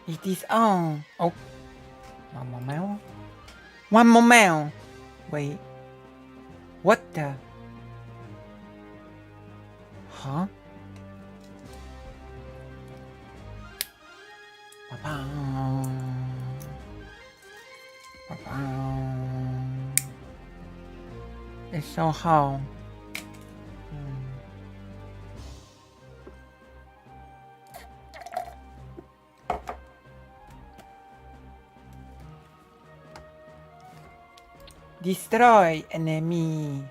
It is on. Oh, one moment. One moment. Wait. What the? Huh? Ba-bam. Ba-bam. It's so hard. Destroy enemy.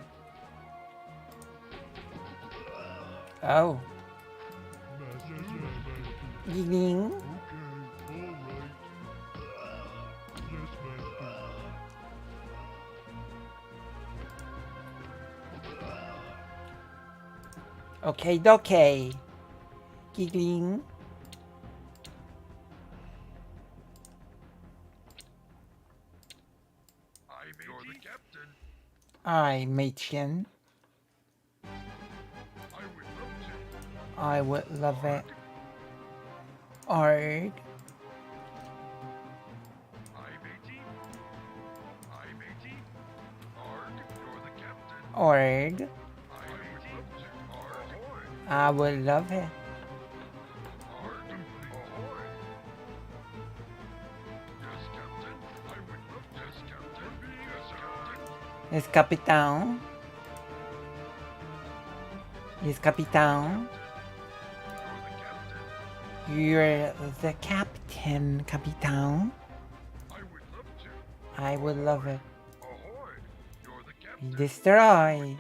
Oh. Giggling. Okay, okay. Giggling. I, Mädchen. I would love it. Arg. Org. I would love it. Yes, Capitão. Yes, Capitão. You're the captain, Capitão. I would love it. Destroy.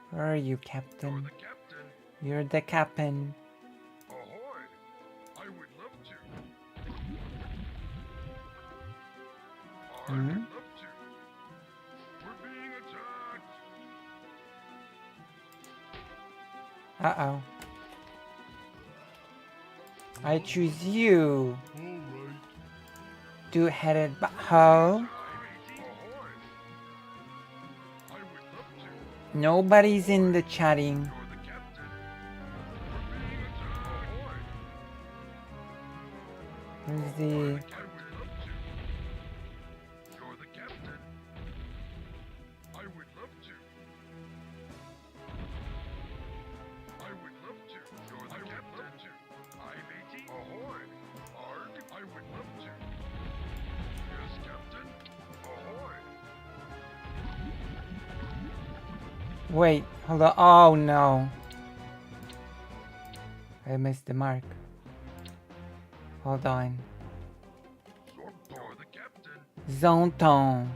Where are you, Captain? You're the captain. Hmm? Uh-oh. I choose you. Two-headed butthole. Nobody's in the chatting. Where's the... Wait, hold on. Oh no. I missed the mark. Hold on. Zonton.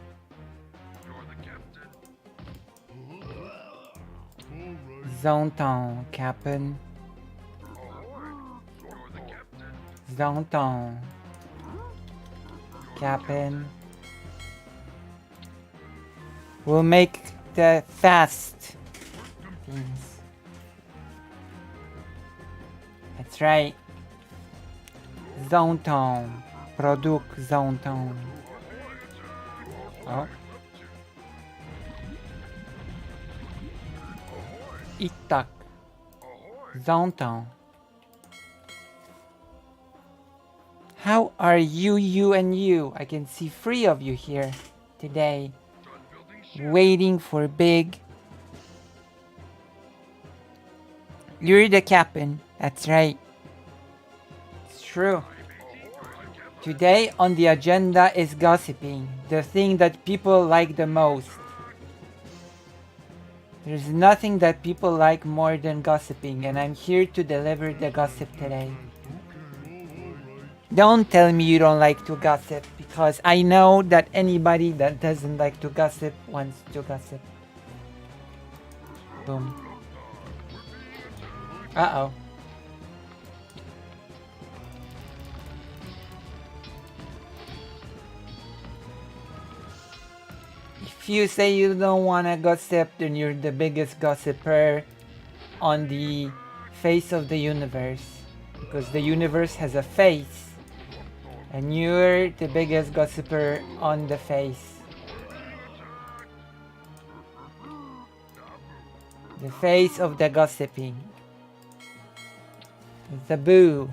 Zonton, Captain. Zonton. Captain. We'll make the fast things. That's right. Zonton. Product Zonton. Oh. Itak. Zonton. How are you, and you? I can see 3 of you here today. Waiting for big. You're the captain. That's right. It's true. Today on the agenda is gossiping. The thing that people like the most. There's nothing that people like more than gossiping, and I'm here to deliver the gossip today. Don't tell me you don't like to gossip, because I know that anybody that doesn't like to gossip wants to gossip. Boom. Uh-oh. If you say you don't want to gossip, then you're the biggest gossiper on the face of the universe. Because the universe has a face. And you're the biggest gossiper on the face. The face of the gossiping. Zaboo.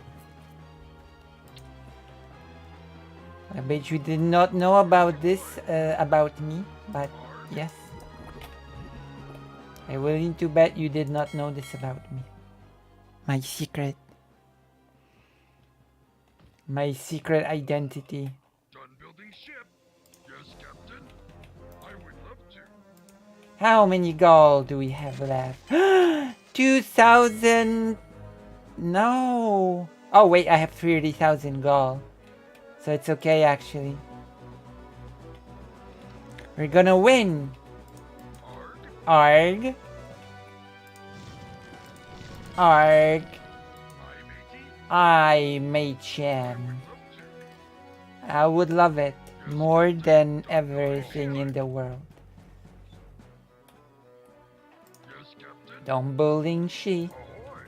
I bet you did not know about this, about me, but yes. I'm willing to bet you did not know this about me. My secret. My secret identity. Done building ship. Yes, Captain. I would love to. How many gold do we have left? 2,000. No. Oh wait, I have 30,000 gold. So it's okay actually. We're gonna win. Arg. Arg. I made Chan. I would love it more than everything in the world. Yes, Captain. Don't bullying she. Ahoy.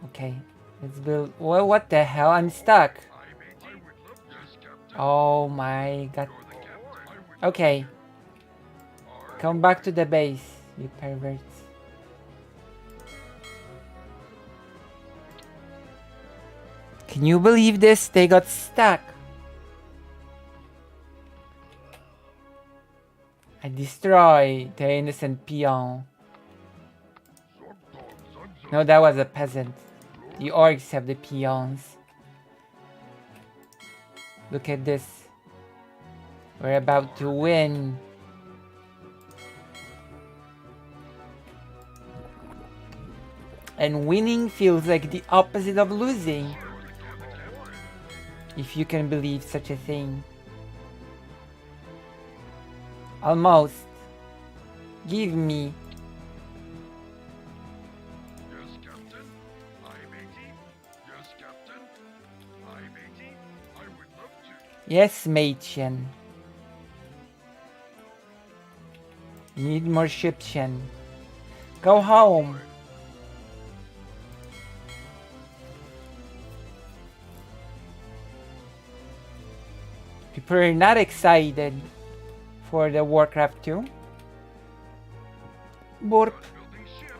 Okay, let's build. What the hell? I'm stuck. I would love. Yes, Captain. Oh my god. You're the captain. I would Okay, come back to the base, you perverts. Can you believe this? They got stuck. I destroy the innocent peon. No, that was a peasant. The orcs have the peons. Look at this. We're about to win. And winning feels like the opposite of losing. If you can believe such a thing. Almost. Give me. Yes, Captain. I'm 80. Yes, Captain. I'm 80. I would love to. Yes, Mädchen. You need more shipchen. Go home. People are not excited for the Warcraft 2. Burp. Building ship.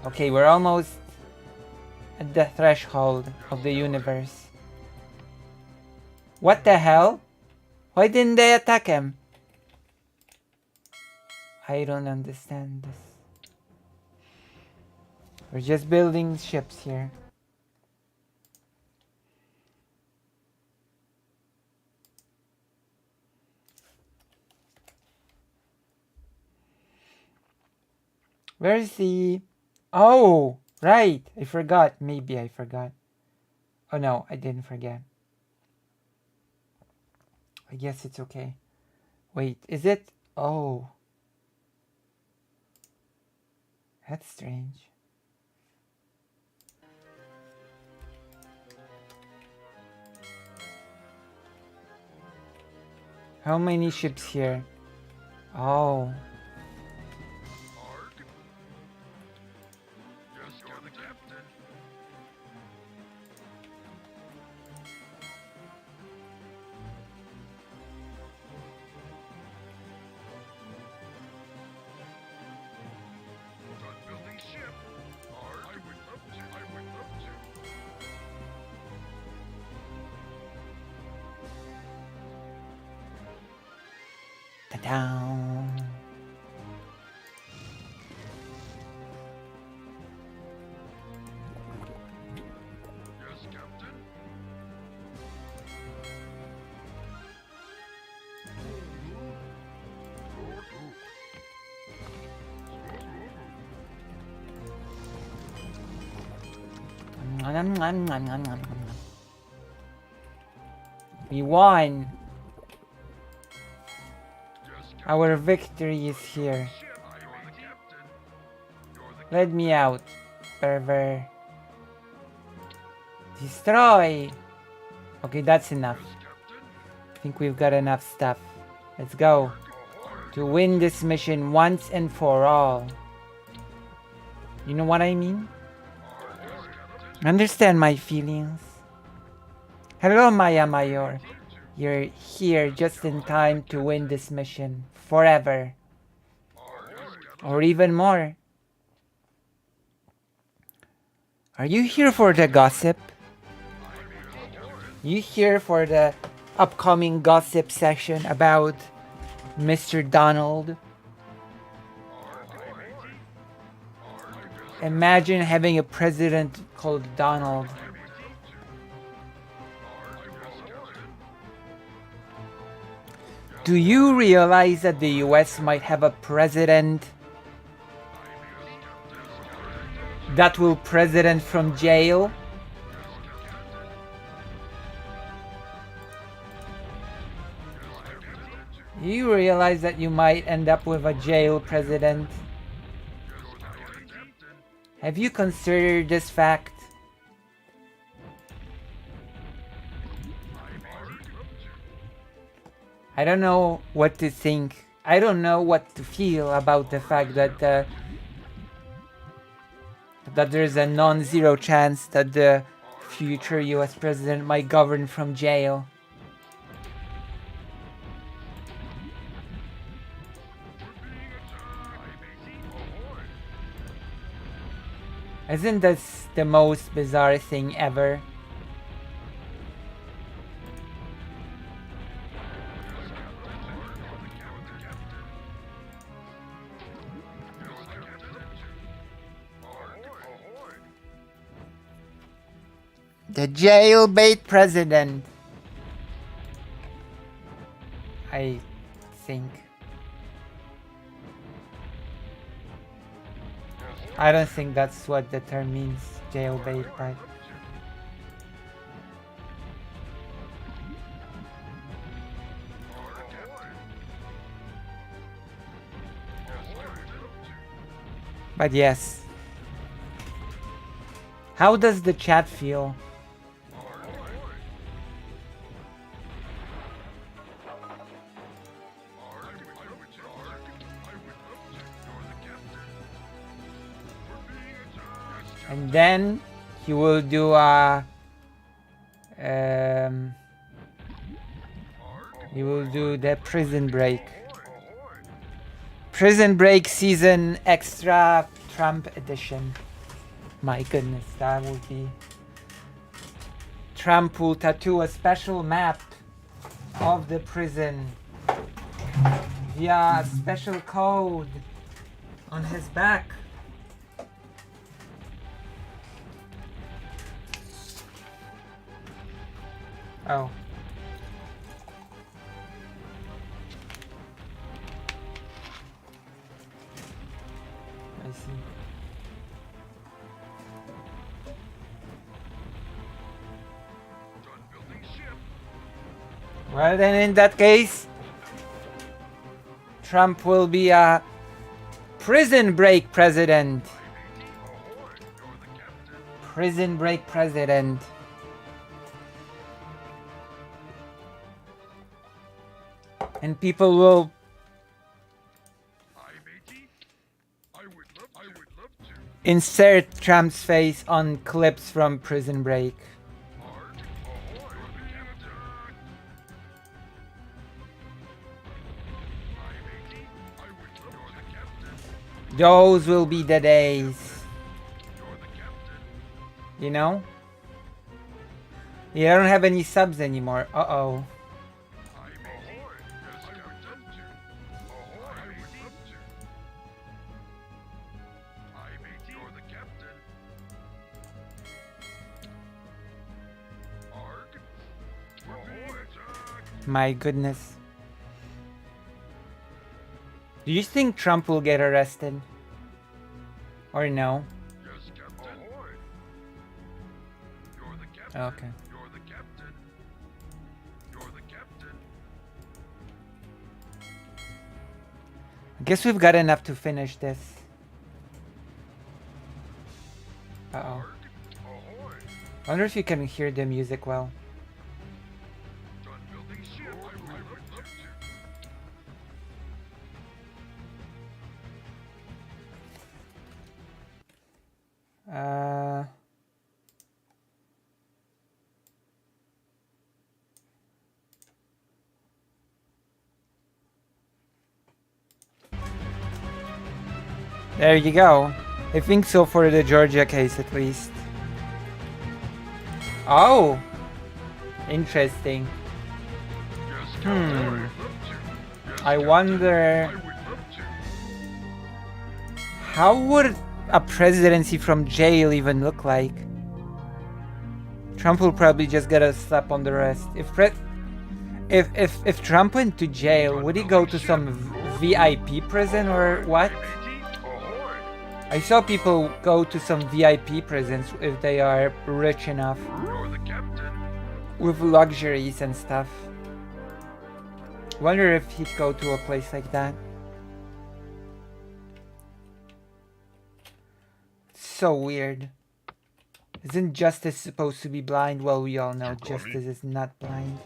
Okay, we're almost at the threshold of the universe. What the hell? Why didn't they attack him? I don't understand this. We're just building ships here. Where's the... Oh, right. I forgot. Maybe I forgot. Oh no, I didn't forget. I guess it's okay. Wait, is it? Oh. That's strange. How many ships here? Oh. Arg. Yes, you're the captain. Done building ship. Arg. I would love to. I would love to. Ta-da! Yes, Captain. We won. Yes, Captain. Our victory is here. Ship. I'm the captain. You're the Let me out, pervert. Destroy! Okay, that's enough. captain. I think we've got enough stuff. Let's go. To win this mission once and for all. You know what I mean? Understand my feelings. Hello, Maya Mayor. You're here just in time to win this mission. Forever. Or even more. Are you here for the gossip? You here for the upcoming gossip session about Mr. Donald? Imagine having a president called Donald. Do you realize that the US might have a president that will president from jail? You realize that you might end up with a jail president? Have you considered this fact? I don't know what to think. I don't know what to feel about the fact that that there's a non-zero chance that the future US president might govern from jail. Isn't this the most bizarre thing ever? The jailbait president. I think. I don't think that's what the term means, jailbait, but yes. How does the chat feel? And then he will do a he will do the Prison Break. Prison Break season extra Trump edition. My goodness, that would be. Trump will tattoo a special map of the prison via a special code on his back. Oh. I see. Well then, in that case, Trump will be a prison break president. Prison break president. And people will insert Trump's face on clips from Prison Break. Those will be the days. You know? You don't have any subs anymore. Uh-oh. My goodness. Do you think Trump will get arrested? Or no? Yes, Captain. You're the captain. Okay. You're the captain. You're the captain. I guess we've got enough to finish this. Uh-oh. Ahoy. I wonder if you can hear the music well. Done building ship. I would love to. There you go. I think so for the Georgia case at least. Oh, interesting. Yes, Captain. I would love to. Yes, I Captain. wonder I would love to. how would a presidency from jail even look like? Trump will probably just get a slap on the wrist. If Trump went to jail, would he go to some VIP prison or what? Matey, ahoy! I saw people go to some VIP prisons if they are rich enough, You're the captain. with luxuries and stuff. Wonder if he'd go to a place like that. So weird. Isn't justice supposed to be blind? Well, we all know justice is not blind.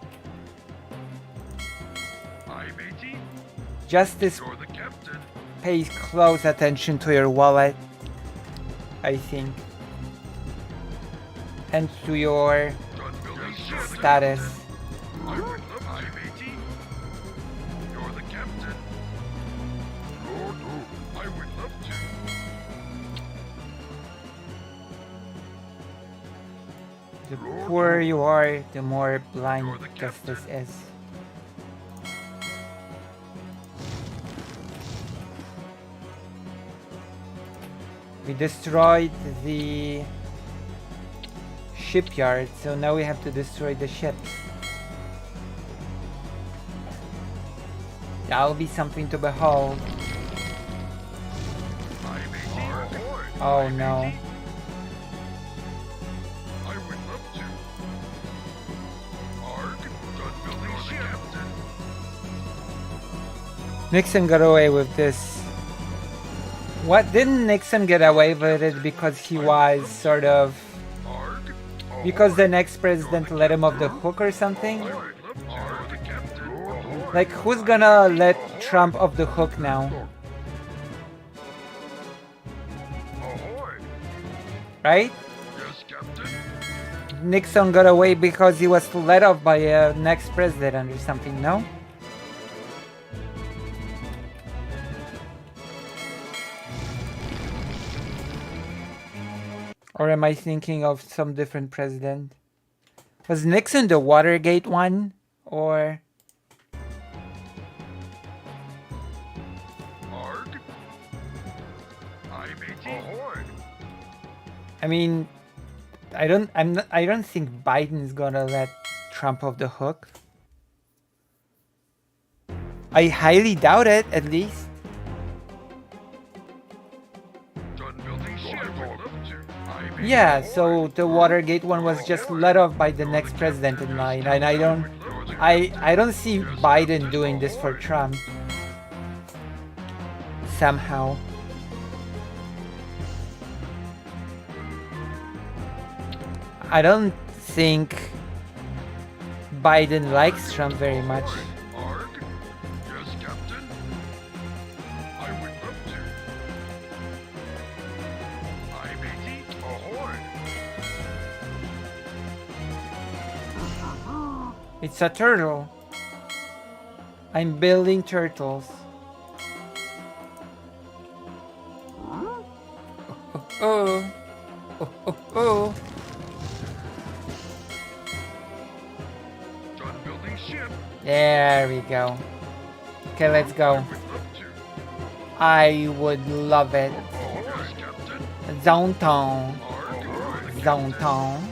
Aye, matey. Justice You're the captain. pays close attention to your wallet, I think, and to your Done building ship. status. I would love. Aye, matey. You're the captain. Lord, oh, I would love to. The poorer you are, the more blind You're the captain. justice is. We destroyed the shipyard, so now we have to destroy the ships. That'll be something to behold. Aye, matey. Ahoy! Oh Aye, no. matey. I would love to. Arg, done building ship. Captain. Nixon got away with this. What, didn't Nixon get away with it because he was sort of... Arg. because the next president let him off the hook or something? I would love to. Arg, the captain. Ahoy! Like, who's gonna let Trump off the hook now? Ahoy! Right? Yes, Captain. Nixon got away because he was let off by a next president or something, no? Or am I thinking of some different president? Was Nixon the Watergate one? Or... Arg. Aye, matey. Ahoy! I mean, I don't think Biden's gonna let Trump off the hook. I highly doubt it, at least. Done building ship. I would love to. Aye, matey. Yeah, so the Watergate one was just let off by the next president in line, and I don't see Biden doing this for Trump. Somehow. I don't think Biden likes Trump very much. Arg. Yes, Captain. I would love to. Aye, matey. Ahoy! It's a turtle. I'm building turtles. Oh. Oh, oh, oh. Done building ship. There we go. Okay, let's I go. would love to. I would love it. Oh, yes, Captain. Downtown. Arg. Downtown.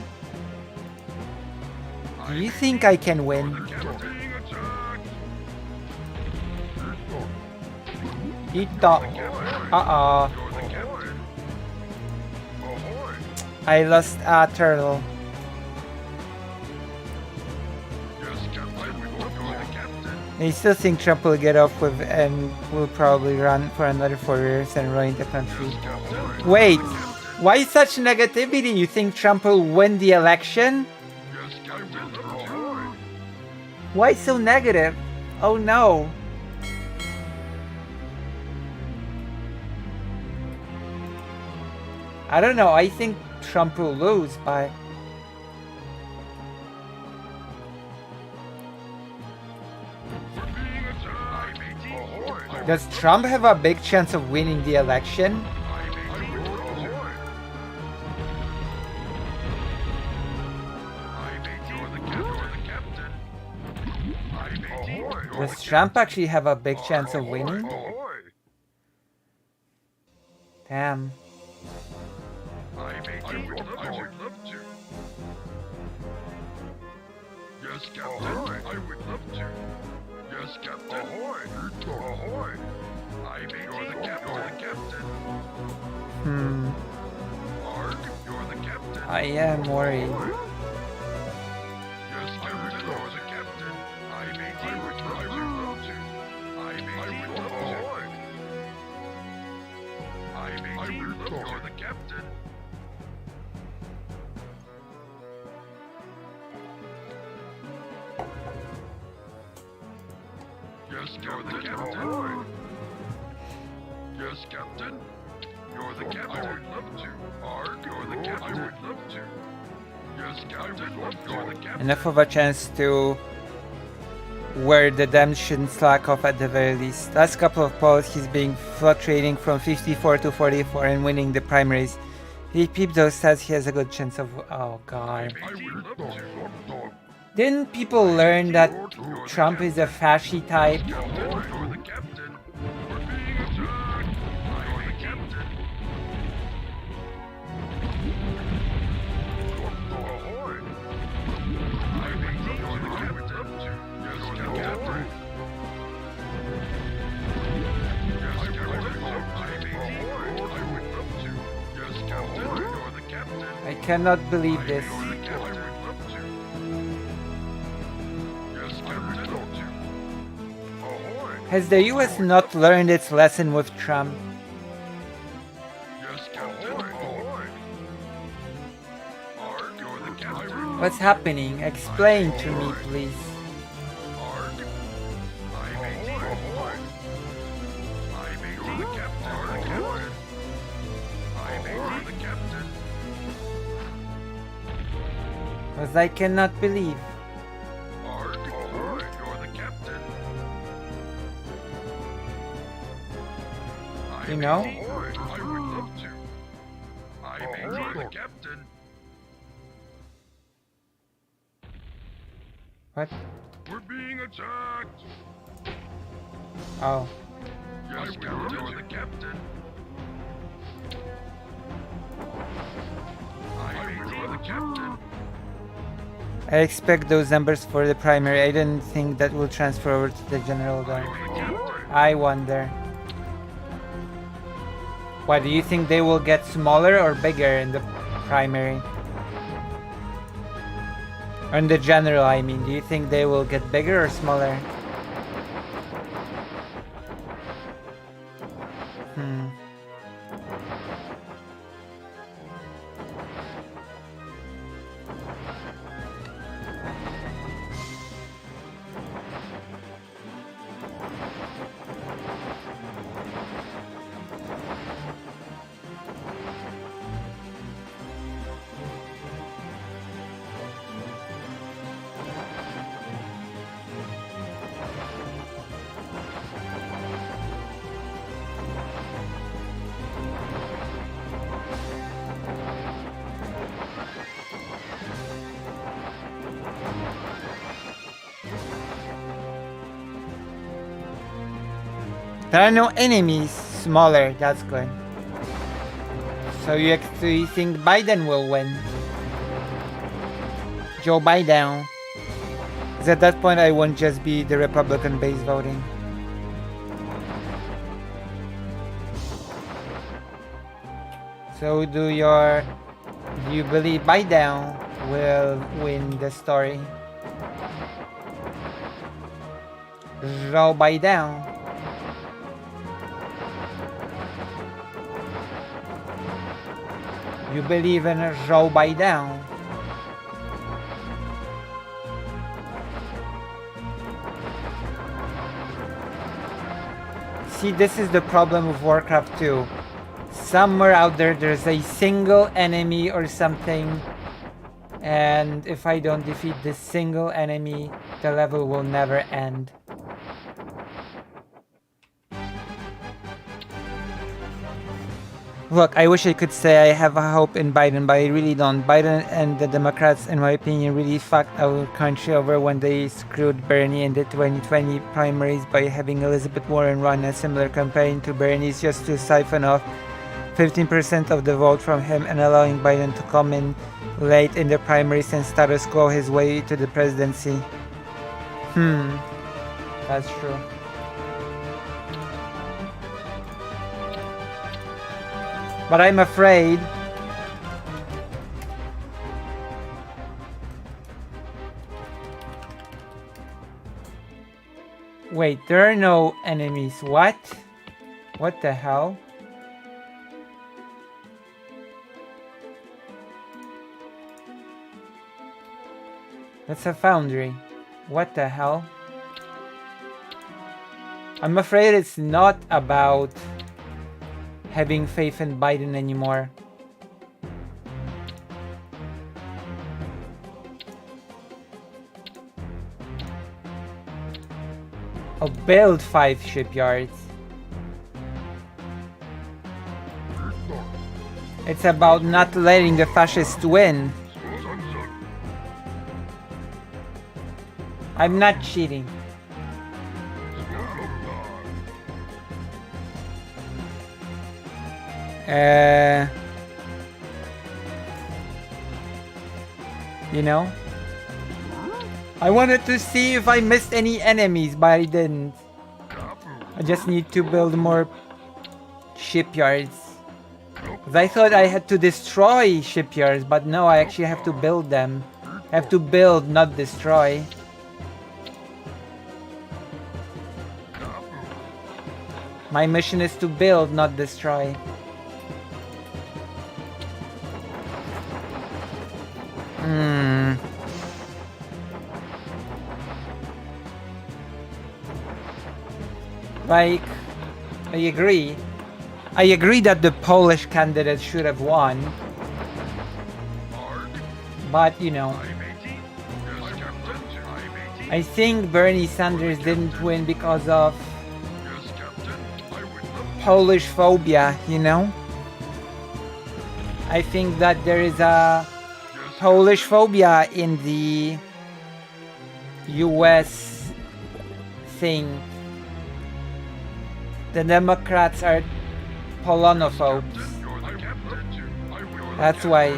Do Aye, you think I can win? Captain. Attack. Ito. Uh-oh. You're the captain. Ahoy! I lost a turtle. Yes, Captain. I would love to. You're the captain. I still think Trump will get off with and will probably run for another 4 years and ruin the country. Yes, Captain. Wait, why such negativity? You think Trump will win the election? Yes, Captain. Ahoy! Why so negative? Oh no. I don't know, I think Trump will lose, but... We're being attacked. Aye, matey. Ahoy! Does Trump have a big chance of winning the election? Aye, matey. Ahoy! Does Trump actually have a big chance of winning? Ahoy! Damn. I would love to. Yes, Captain. I would love to. Yes, Captain. Ahoy! Ahoy! You're the captain. Hmm. Arg, you're the captain. I am worried. Yes, Captain. You're the captain. I would love to. I would love to. You're the captain. Yes, you're the captain. Yes, Captain. You're the captain. I would love to. Arg, you're the captain. I would love to. Yes, Captain. You're the captain. Enough of a chance to where the Dems shouldn't slack off at the very least. Last couple of polls, he's been fluctuating from 54 to 44 and winning the primaries. He peeped those stats, he has a good chance of... Oh god. I would love to. Didn't people learn that Trump is a fasci type? Captain, you're the captain. We're being attacked. I'm the captain. Ahoy! I you're the captain. Yes, Captain. Yes, Captain. I would love to. Yes, Captain. You're the captain. I cannot believe this. You're the captain. I would love to. Yes, Captain. Ahoy! Has the US not learned its lesson with Trump? Yes, Captain. Ahoy! Arg, you're the captain. What's happening? Explain to me, please. Arg. Ahoy! You're the captain. Ahoy! You're the captain. Because I cannot believe. Arg. Ahoy! You're the captain. You know? Ahoy! I would love to. You're the captain. What? We're being attacked. Oh. Yes, Captain. You're the captain. You're the captain. I expect those numbers for the primary. I didn't think that will transfer over to the general though. You're the captain. I wonder. Why, do you think they will get smaller or bigger in the primary? Or in the general, I mean. Do you think they will get bigger or smaller? Hmm. There are no enemies smaller, that's good. So you actually think Biden will win? Joe Biden. Because at that point I won't just be the Republican base voting. So do you believe Biden will win the story? Joe Biden. You believe in Joe Biden? See, this is the problem with Warcraft 2. Somewhere out there, there's a single enemy or something, and if I don't defeat this single enemy, the level will never end. Look, I wish I could say I have a hope in Biden, but I really don't. Biden and the Democrats, in my opinion, really fucked our country over when they screwed Bernie in the 2020 primaries by having Elizabeth Warren run a similar campaign to Bernie's just to siphon off 15% of the vote from him and allowing Biden to come in late in the primaries and status quo his way to the presidency. That's true. But I'm afraid wait, there are no enemies. What? What the hell? That's a foundry. What the hell? I'm afraid it's not about having faith in Biden anymore. I'll build 5 shipyards. It's about not letting the fascists win. I'm not cheating. You know? I wanted to see if I missed any enemies, but I didn't. I just need to build more shipyards. 'Cause I thought I had to destroy shipyards, but no, I actually have to build them. I have to build, not destroy. My mission is to build, not destroy. Like, I agree. I agree that the Polish candidate should have won. But, you know, I think Bernie Sanders didn't win because of Polish phobia, you know? I think that there is a Polish phobia in the US thing. The Democrats are Polonophobes. That's why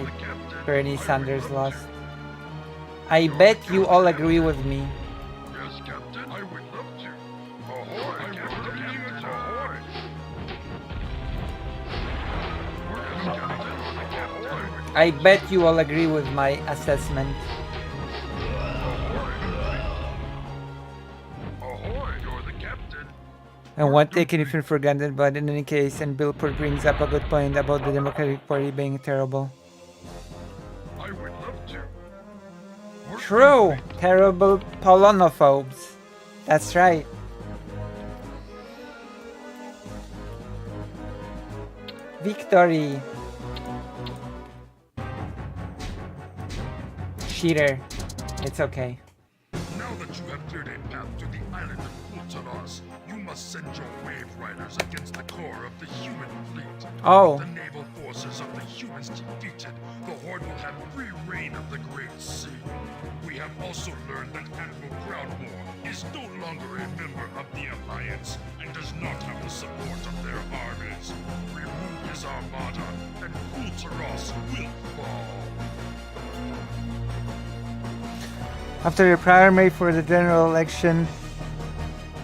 Bernie Sanders lost. I bet you all agree with me. I bet you all agree with my assessment. And one taken if for granted, but in any case, and Billport brings up a good point about the Democratic Party being terrible. True! Terrible Polonophobes. That's right. Victory! Cheater. It's okay. Now that you have cleared a path to the island of Kultaros, you must send your wave riders against the core of the human fleet. Oh. With the naval forces of the humans defeated, the Horde will have free reign of the Great Sea. We have also learned that Admiral Proudmore is no longer a member of the Alliance and does not have the support of their armies. Remove his armada, and Kultaros will fall. After the primary for the general election,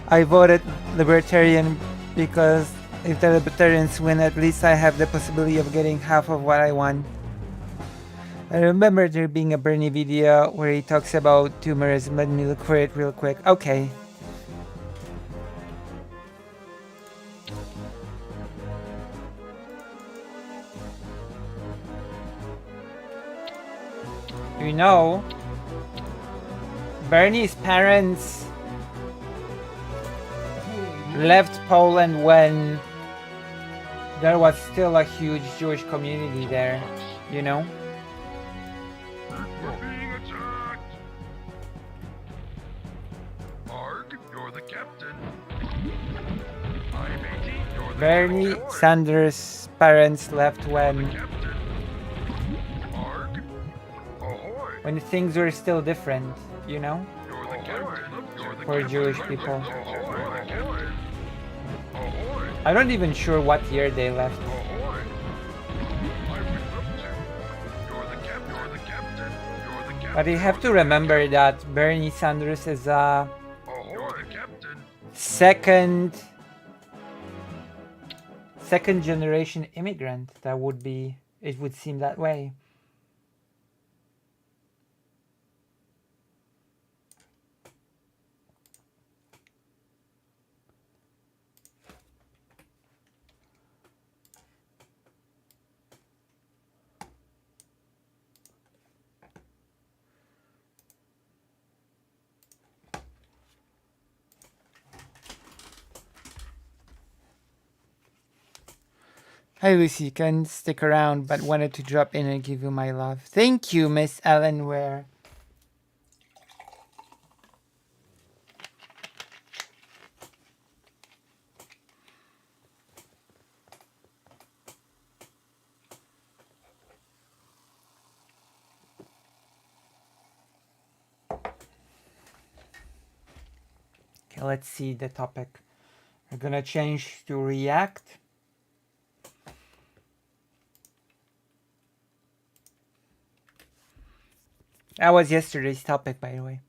I voted Libertarian because if the Libertarians win, at least I have the possibility of getting half of what I want. I remember there being a Bernie video where he talks about tumors. Let me look for it real quick. Okay. You know, Bernie's parents left Poland when there was still a huge Jewish community there, you know? We're being attacked! Arg, you're the captain. I'm 80, you're the Bernie captain. Sanders' parents left when Captain. Arg. Ahoy. things were still different, you know, You're the captain. You're the for captain. Jewish people. Ahoy. Ahoy. Ahoy. I'm not even sure what year they left. Ahoy. I would love to. You're the captain. You're the captain. You're the captain. But you have to remember that Bernie Sanders is a Ahoy, Captain. second generation immigrant. That would be, it would seem that way. Hi Lucy, can stick around but wanted to drop in and give you my love. Thank you, Miss Ellen Ware. Okay, let's see the topic. We're gonna change to React. That was yesterday's topic, by the way.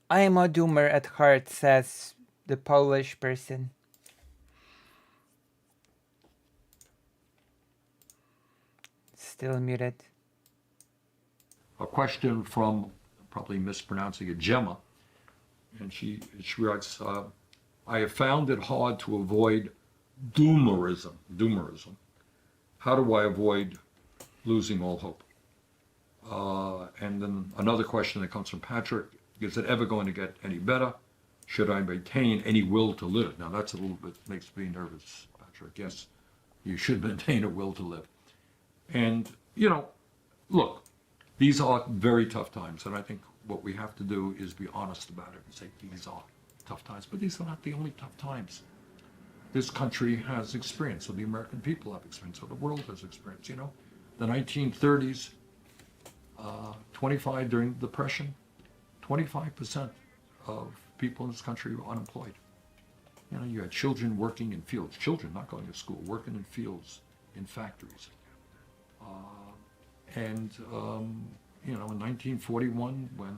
I am a doomer at heart, says the Polish person. Still muted. A question from, probably mispronouncing it, Gemma, and she writes, I have found it hard to avoid doomerism. How do I avoid losing all hope? And then another question that comes from Patrick, is it ever going to get any better? Should I maintain any will to live? Now that's a little bit, makes me nervous, Patrick. Yes, you should maintain a will to live. And, you know, look, these are very tough times, and I think what we have to do is be honest about it and say these are tough times, but these are not the only tough times this country has experienced, or the American people have experienced, or the world has experienced. You know, the 1930s, 25 during the Depression, 25% of people in this country were unemployed. You know, you had children working in fields, children not going to school, working in fields, in factories. You know, in 1941, when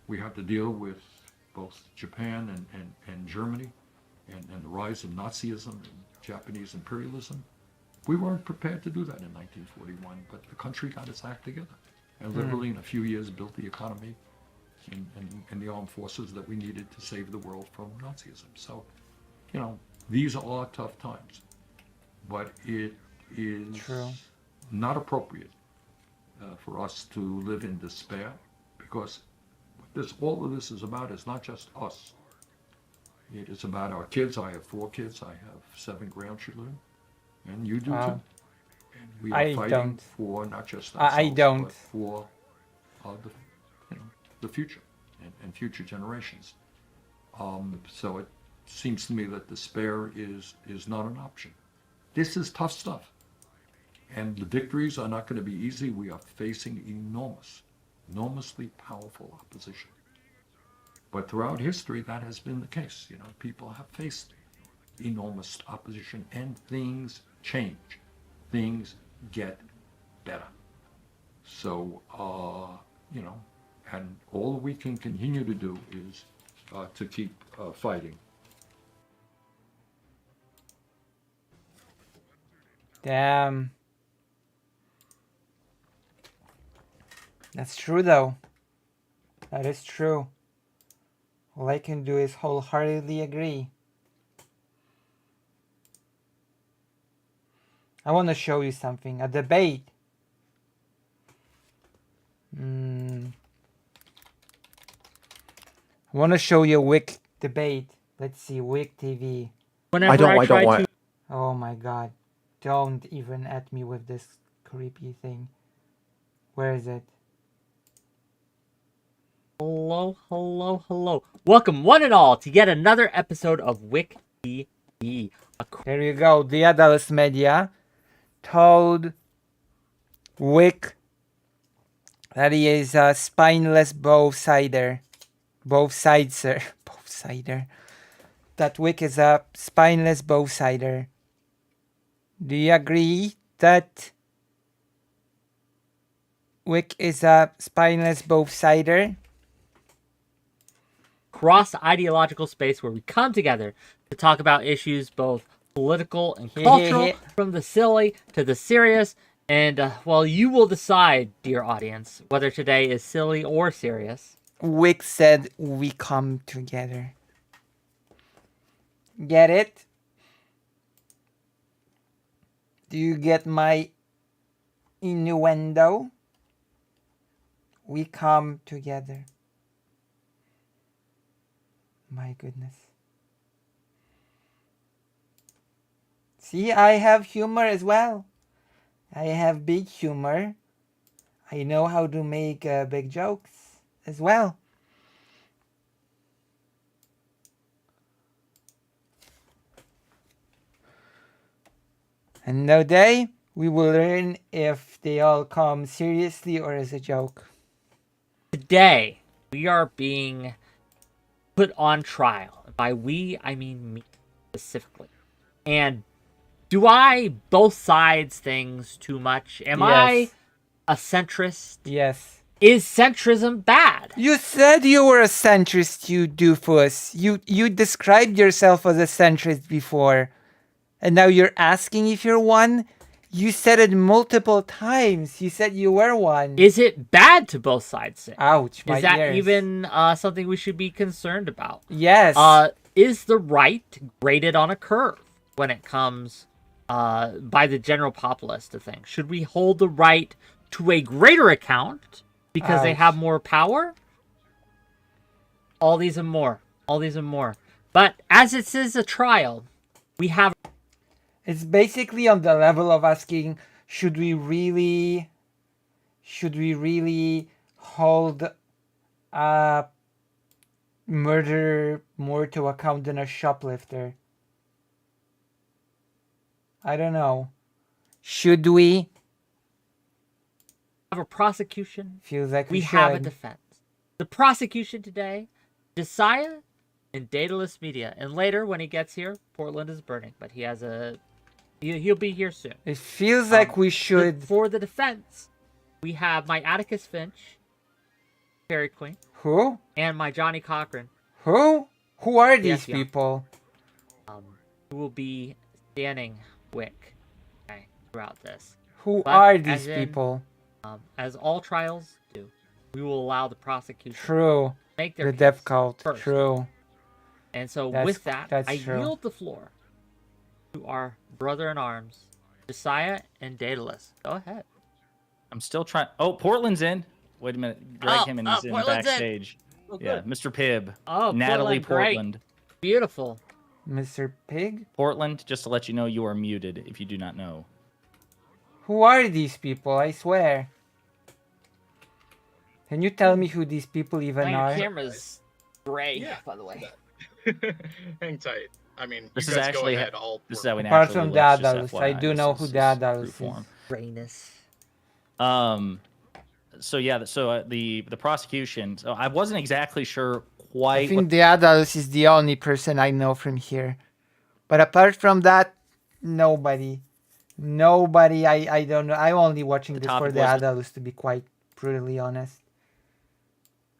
we had to deal with both Japan and Germany, and the rise of Nazism and Japanese imperialism, we weren't prepared to do that in 1941, but the country got its act together. And literally in a few years built the economy and the armed forces that we needed to save the world from Nazism. So, you know, these are tough times, but it is not appropriate for us to live in despair, because what all of this is about is not just us. It is about our kids. I have 4 kids. I have 7 grandchildren, and you do too. And we are fighting for not just ourselves, but for the future and future generations. So it seems to me that despair is not an option. This is tough stuff, and the victories are not going to be easy. We are facing enormously powerful opposition. But throughout history, that has been the case. You know, people have faced enormous opposition, and things change. Things get better. So, you know, and all we can continue to do is to keep fighting. Damn. That's true, though. That is true. All I can do is wholeheartedly agree. I want to show you something. A debate. I want to show you a Wick debate. Let's see, Wick TV. I don't want. Oh my god. Don't even at me with this creepy thing. Where is it? Hello. Welcome one and all to yet another episode of Wick be. There you go. Daedalus Media told Wick that he is a spineless bow-sider. Bow-sider. Bow-sider. That Wick is a spineless bow-sider. Do you agree that Wick is a spineless bow-sider? Cross-ideological space where we come together to talk about issues both political and cultural, from the silly to the serious. And, well, you will decide, dear audience, whether today is silly or serious. Wick said we come together. Get it? Do you get my innuendo? We come together. My goodness. See, I have humor as well. I have big humor. I know how to make big jokes as well. And no day we will learn if they all come seriously or as a joke. Today, we are being put on trial. By we, I mean me specifically. And do I both sides things too much? Am I a centrist? Yes. Is centrism bad? You said you were a centrist, you doofus. You described yourself as a centrist before. And now you're asking if you're one? You said it multiple times. You said you were one. Is it bad to both sides say? Ouch, my Is that ears. even something we should be concerned about? Yes. Is the right graded on a curve when it comes by the general populace to things? Should we hold the right to a greater account because they Ouch. have more power? All these and more. All these and more. But as it is a trial, we have... It's basically on the level of asking, should we really hold a murderer more to account than a shoplifter? I don't know. Should we? a prosecution. Feels like we have a should. defense. The prosecution today, Josiah and Daedalus Media. And later, when he gets here, Portland is burning. But he has a... He'll be here soon. It feels like we should. For the defense, we have my Atticus Finch, Fairy Queen, Who? and my Johnny Cochran. Who? Who are these Yes, yeah. people? Who will be standing Wick throughout this. Who But are as these in- people? As all trials do, we will allow the prosecution True. to make their The case death cult. first. True. And so That's- with that, that's I true. yield the floor to our brother-in-arms, Josiah and Daedalus. Go ahead. I'm still trying. Oh, Portland's in. Wait a minute. Drag him in. He's in Portland's in. backstage. Oh, Yeah, good. Mr. Pibb. Oh, Natalie great. Portland. Beautiful. Mr. Pig? Portland, just to let you know, you are muted if you do not know. Who are these people? I swear. Can you tell me who these people even My are? camera's gray, Yeah. by the way. Hang tight. I mean, This you is guys actually go ahead. All This is how we Apart naturally from live, just Daedalus, I FYI. do This know is- who this is Daedalus true is. form. Grayness. So yeah, so the prosecution. So I wasn't exactly sure quite. I think Daedalus is the only person I know from here. But apart from that, nobody. Nobody, I don't know. I'm only watching The this for topic was- Daedalus, to be quite brutally honest.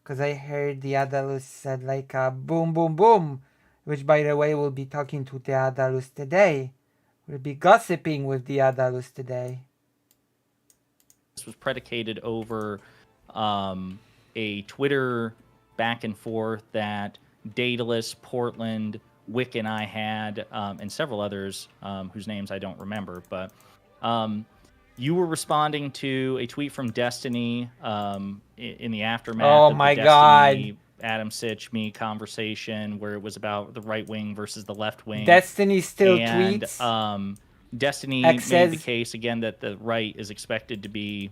Because I heard Daedalus said like a boom, boom, boom. Which, by the way, we'll be talking to Daedalus today. We'll be gossiping with Daedalus today. This was predicated over a Twitter back and forth that Daedalus, Portland, Wick, and I had, and several others whose names I don't remember. But you were responding to a tweet from Destiny in the aftermath Oh of my the God. Destiny, Adam Sitch, me conversation where it was about the right wing versus the left wing. Destiny still and, tweets. Destiny X made the says- case again that the right is expected to be,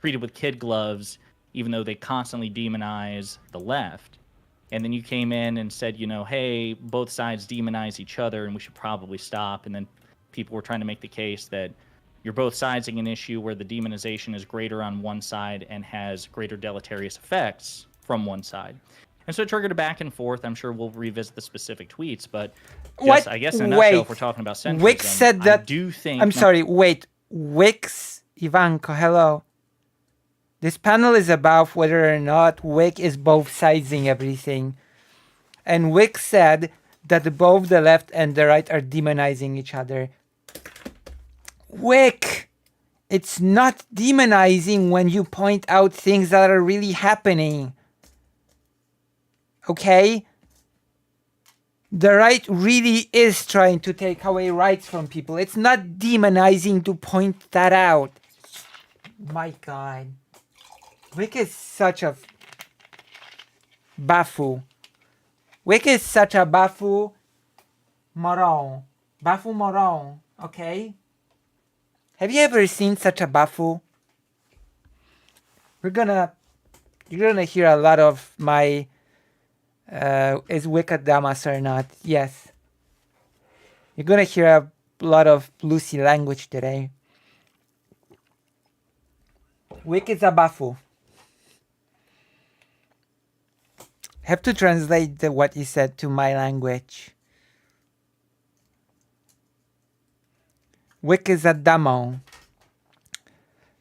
treated with kid gloves, even though they constantly demonize the left. and then you came in and said, hey, both sides demonize each other and we should probably stop. And then people were trying to make the case that you're both siding an issue where the demonization is greater on one side and has greater deleterious effects from one side. And so it triggered a back and forth. I'm sure we'll revisit the specific tweets, but just, I guess in a nutshell, if we're talking about centrism, Wix said that. I do think. I'm sorry. Wait. Wix, Ivanko, hello. This panel is about whether or not Wick is both siding everything, and Wick said that both the left and the right are demonizing each other. Wick, it's not demonizing when you point out things that are really happening. Okay? The right really is trying to take away rights from people. It's not demonizing to point that out. My God. Wick is such a bafu. Wick is such a bafu moron. Bafu moron, okay? Have you ever seen such a bafu? You're gonna hear a lot of my is Wick a damas or not? Yes. You're gonna hear a lot of Lucy language today. Wick is a bafu. Have to translate what he said to my language. Wick is a damo.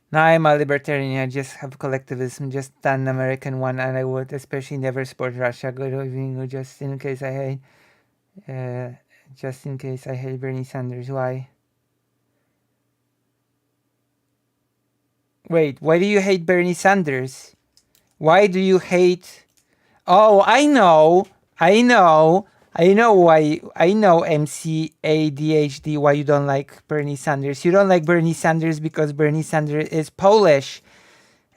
Now I'm a libertarian. I just have collectivism, just an American one, and I would especially never support Russia. Good evening, just in case I hate Bernie Sanders. Why? Wait, why do you hate Bernie Sanders? Why do you hate? Oh, I know why. I know MCADHD why you don't like Bernie Sanders. You don't like Bernie Sanders because Bernie Sanders is Polish.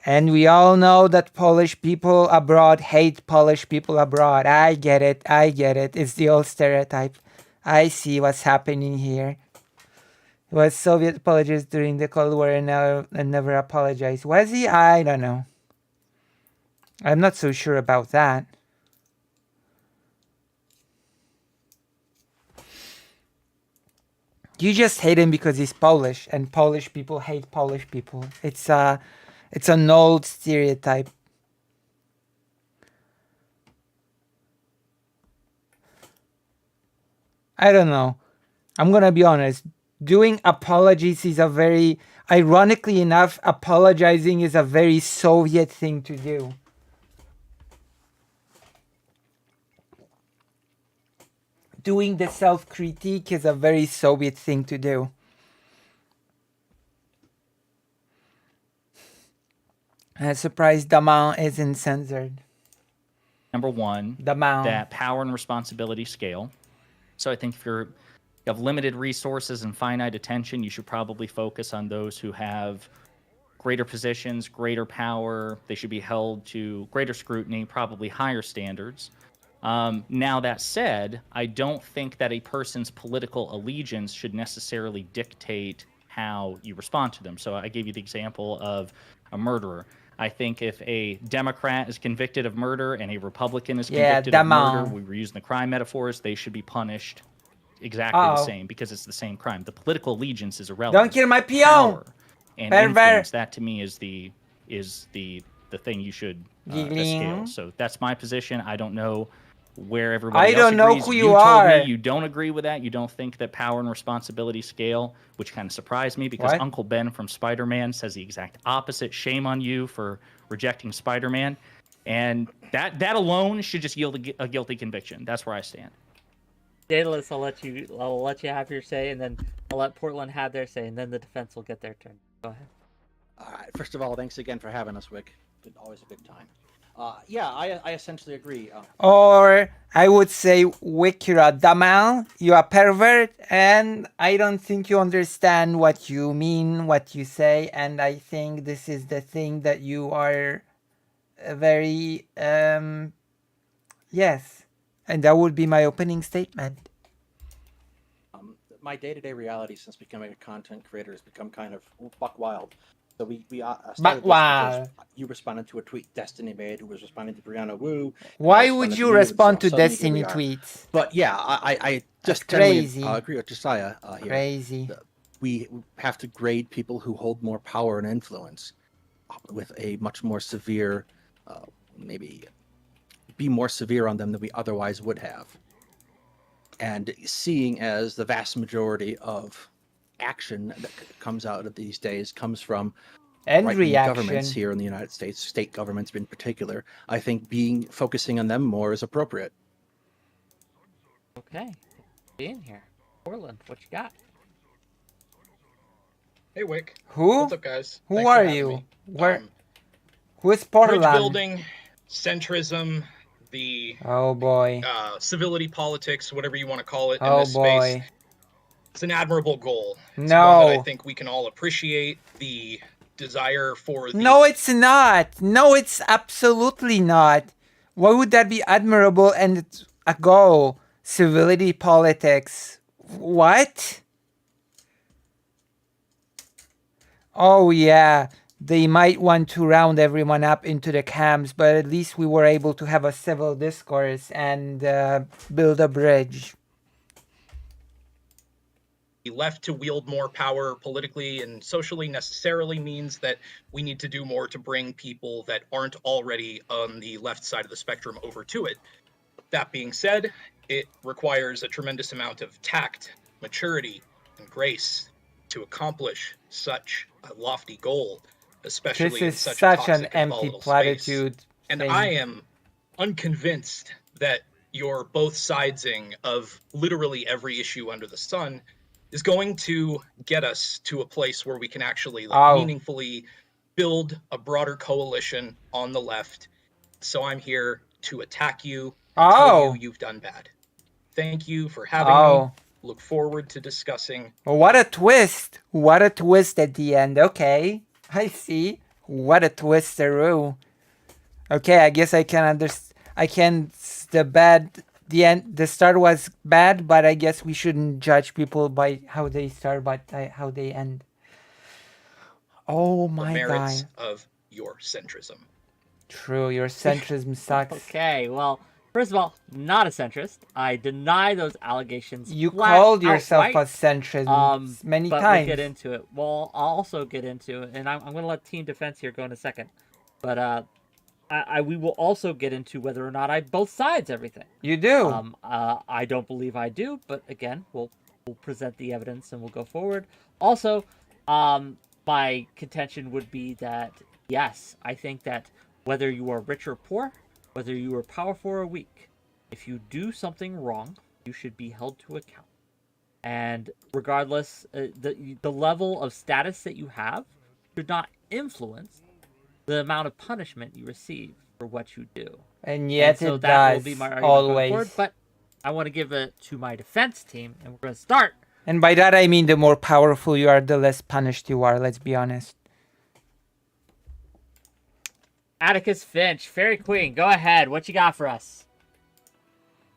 And we all know that Polish people abroad hate Polish people abroad. I get it. It's the old stereotype. I see what's happening here. He was Soviet apologist during the Cold War and never apologized. Was he? I don't know. I'm not so sure about that. You just hate him because he's Polish, and Polish people hate Polish people. It's an old stereotype. I don't know. I'm gonna be honest. Doing apologies is ironically enough, apologizing is a very Soviet thing to do. Doing the self-critique is a very Soviet thing to do. I'm surprised Daman isn't censored. Number one, Daman. that power and responsibility scale. So I think if you have limited resources and finite attention, you should probably focus on those who have greater positions, greater power. They should be held to greater scrutiny, probably higher standards. Now, that said, I don't think that a person's political allegiance should necessarily dictate how you respond to them. So I gave you the example of a murderer. I think if a Democrat is convicted of murder and a Republican is convicted of murder, we were using the crime metaphors, they should be punished exactly the same because it's the same crime. The political allegiance is irrelevant. Don't kill my peon! Power and influence, that to me is the thing you should scale. So that's my position. I don't know where everybody else don't know agrees. who you you told are. me you don't agree with that. You don't think that power and responsibility scale, which kind of surprised me because Uncle Ben from Spider-Man says the exact opposite. Shame on you for rejecting Spider-Man. And that alone should just yield a guilty conviction. That's where I stand. Daedalus, I'll let you have your say, and then I'll let Portland have their say, and then the defense will get their turn. Go ahead. All right. First of all, thanks again for having us, Wick. Always a good time. I essentially agree. Or I would say, Wick, you're a damal, you're a pervert, and I don't think you understand what you mean, what you say, and I think this is the thing that you are very, yes. And that would be my opening statement. My day-to-day reality since becoming a content creator has become kind of buck wild. So we started But this wow. because you responded to a tweet Destiny made, who was responding to Brianna Wu. and I Why would responded you to and respond so to suddenly here Destiny we are. tweets? But yeah, I just That's generally crazy. agree with Josiah here. Crazy. We have to grade people who hold more power and influence with a much more severe, maybe be more severe on them than we otherwise would have. And seeing as the vast majority of action that comes out of these days comes from And right-wing governments reaction. here in the United States, state governments in particular, I think focusing on them more is appropriate. Okay. Being here. Portland, what you got? Hey, Wick. Who? What's up, guys? Who Thanks for are having you? me. Where? Who is Bridge Portland? building, centrism, the Oh boy. civility politics, whatever you want to call it in Oh this space. boy. It's an admirable goal. It's one that I No. think we can all appreciate. The desire for the No, it's not. No, it's absolutely not. Why would that be admirable and it's a goal? Civility politics. What? Oh yeah, they might want to round everyone up into the camps, but at least we were able to have a civil discourse and build a bridge. left to wield more power politically and socially necessarily means that we need to do more to bring people that aren't already on the left side of the spectrum over to it. That being said, it requires a tremendous amount of tact, maturity, and grace to accomplish such a lofty goal, especially This in is such, such a an toxic and empty volatile space. platitude. And thing. I am unconvinced that your both sidesing of literally every issue under the sun is going to get us to a place where we can actually meaningfully build a broader coalition on the left. So I'm here to attack you and tell you you've done bad. Thank you for having me. Look forward to discussing. What a twist! What a twist at the end. Okay, I see. What a twisteroo. Okay, I guess I can understand. I can. The end. The start was bad, but I guess we shouldn't judge people by how they start, but how they end. Oh my the merits god. of your centrism. True, your centrism sucks. Okay, well, first of all, not a centrist. I deny those allegations. You flat called yourself outright. a centrist many but times. We'll get into it. Well, I'll also get into it, and I'm going to let Team Defense here go in a second. But we will also get into whether or not I both sides everything. You do. I don't believe I do, but again, we'll present the evidence and we'll go forward. Also, my contention would be that yes, I think that whether you are rich or poor, whether you are powerful or weak, if you do something wrong, you should be held to account. And regardless, the level of status that you have should not influence the amount of punishment you receive for what you do. And yet so it that does, will be my argument going always. forward, but I want to give it to my defense team, and we're going to start. And by that I mean the more powerful you are, the less punished you are, let's be honest. Atticus Finch, Fairy Queen, go ahead. What you got for us?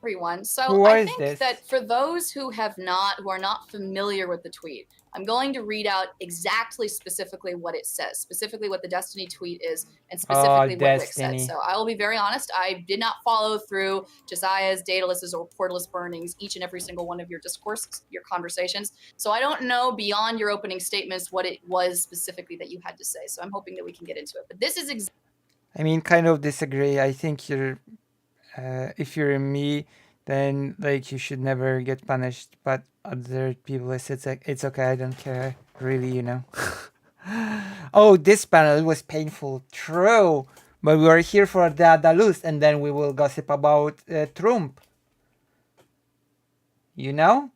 Everyone. So Who I is think this? that for those who are not familiar with the tweet, I'm going to read out exactly specifically what it says, specifically what the Destiny tweet is, and specifically what Wick said. Destiny. So I will be very honest, I did not follow through Josiah's, Daedalus's, or Portalus burnings, each and every single one of your discourses, your conversations. So I don't know beyond your opening statements what it was specifically that you had to say. So I'm hoping that we can get into it. But this is I mean, kind of disagree. I think you're, if you're me, then like you should never get punished. But other people, it's like it's okay. I don't care, really. You know. Oh, this panel was painful. True, but we are here for Daedalus, and then we will gossip about Trump. You know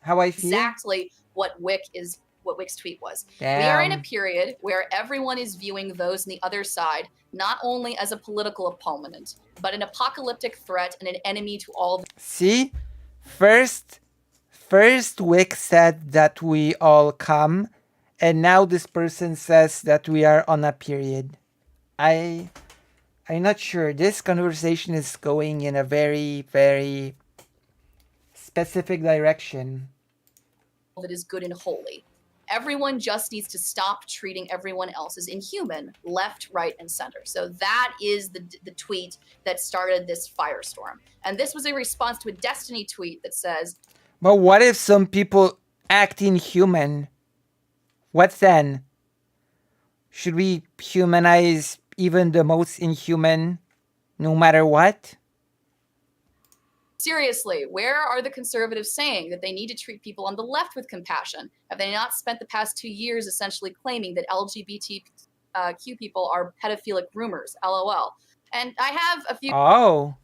how I feel. exactly what Wick's tweet was. We are in a Damn. period where everyone is viewing those on the other side not only as a political opponent, but an apocalyptic threat and an enemy to all. See, first Wick said that we all come, and now this person says that we are on a period. I'm not sure. This conversation is going in a very, very specific direction. That is good and holy. Everyone just needs to stop treating everyone else as inhuman, left, right, and center. So that is the tweet that started this firestorm. And this was a response to a Destiny tweet that says, but what if some people act inhuman? What then? Should we humanize even the most inhuman, no matter what? seriously, where are the conservatives saying that they need to treat people on the left with compassion? Have they not spent the past 2 years essentially claiming that LGBTQ people are pedophilic groomers? LOL. And I have a few. Oh.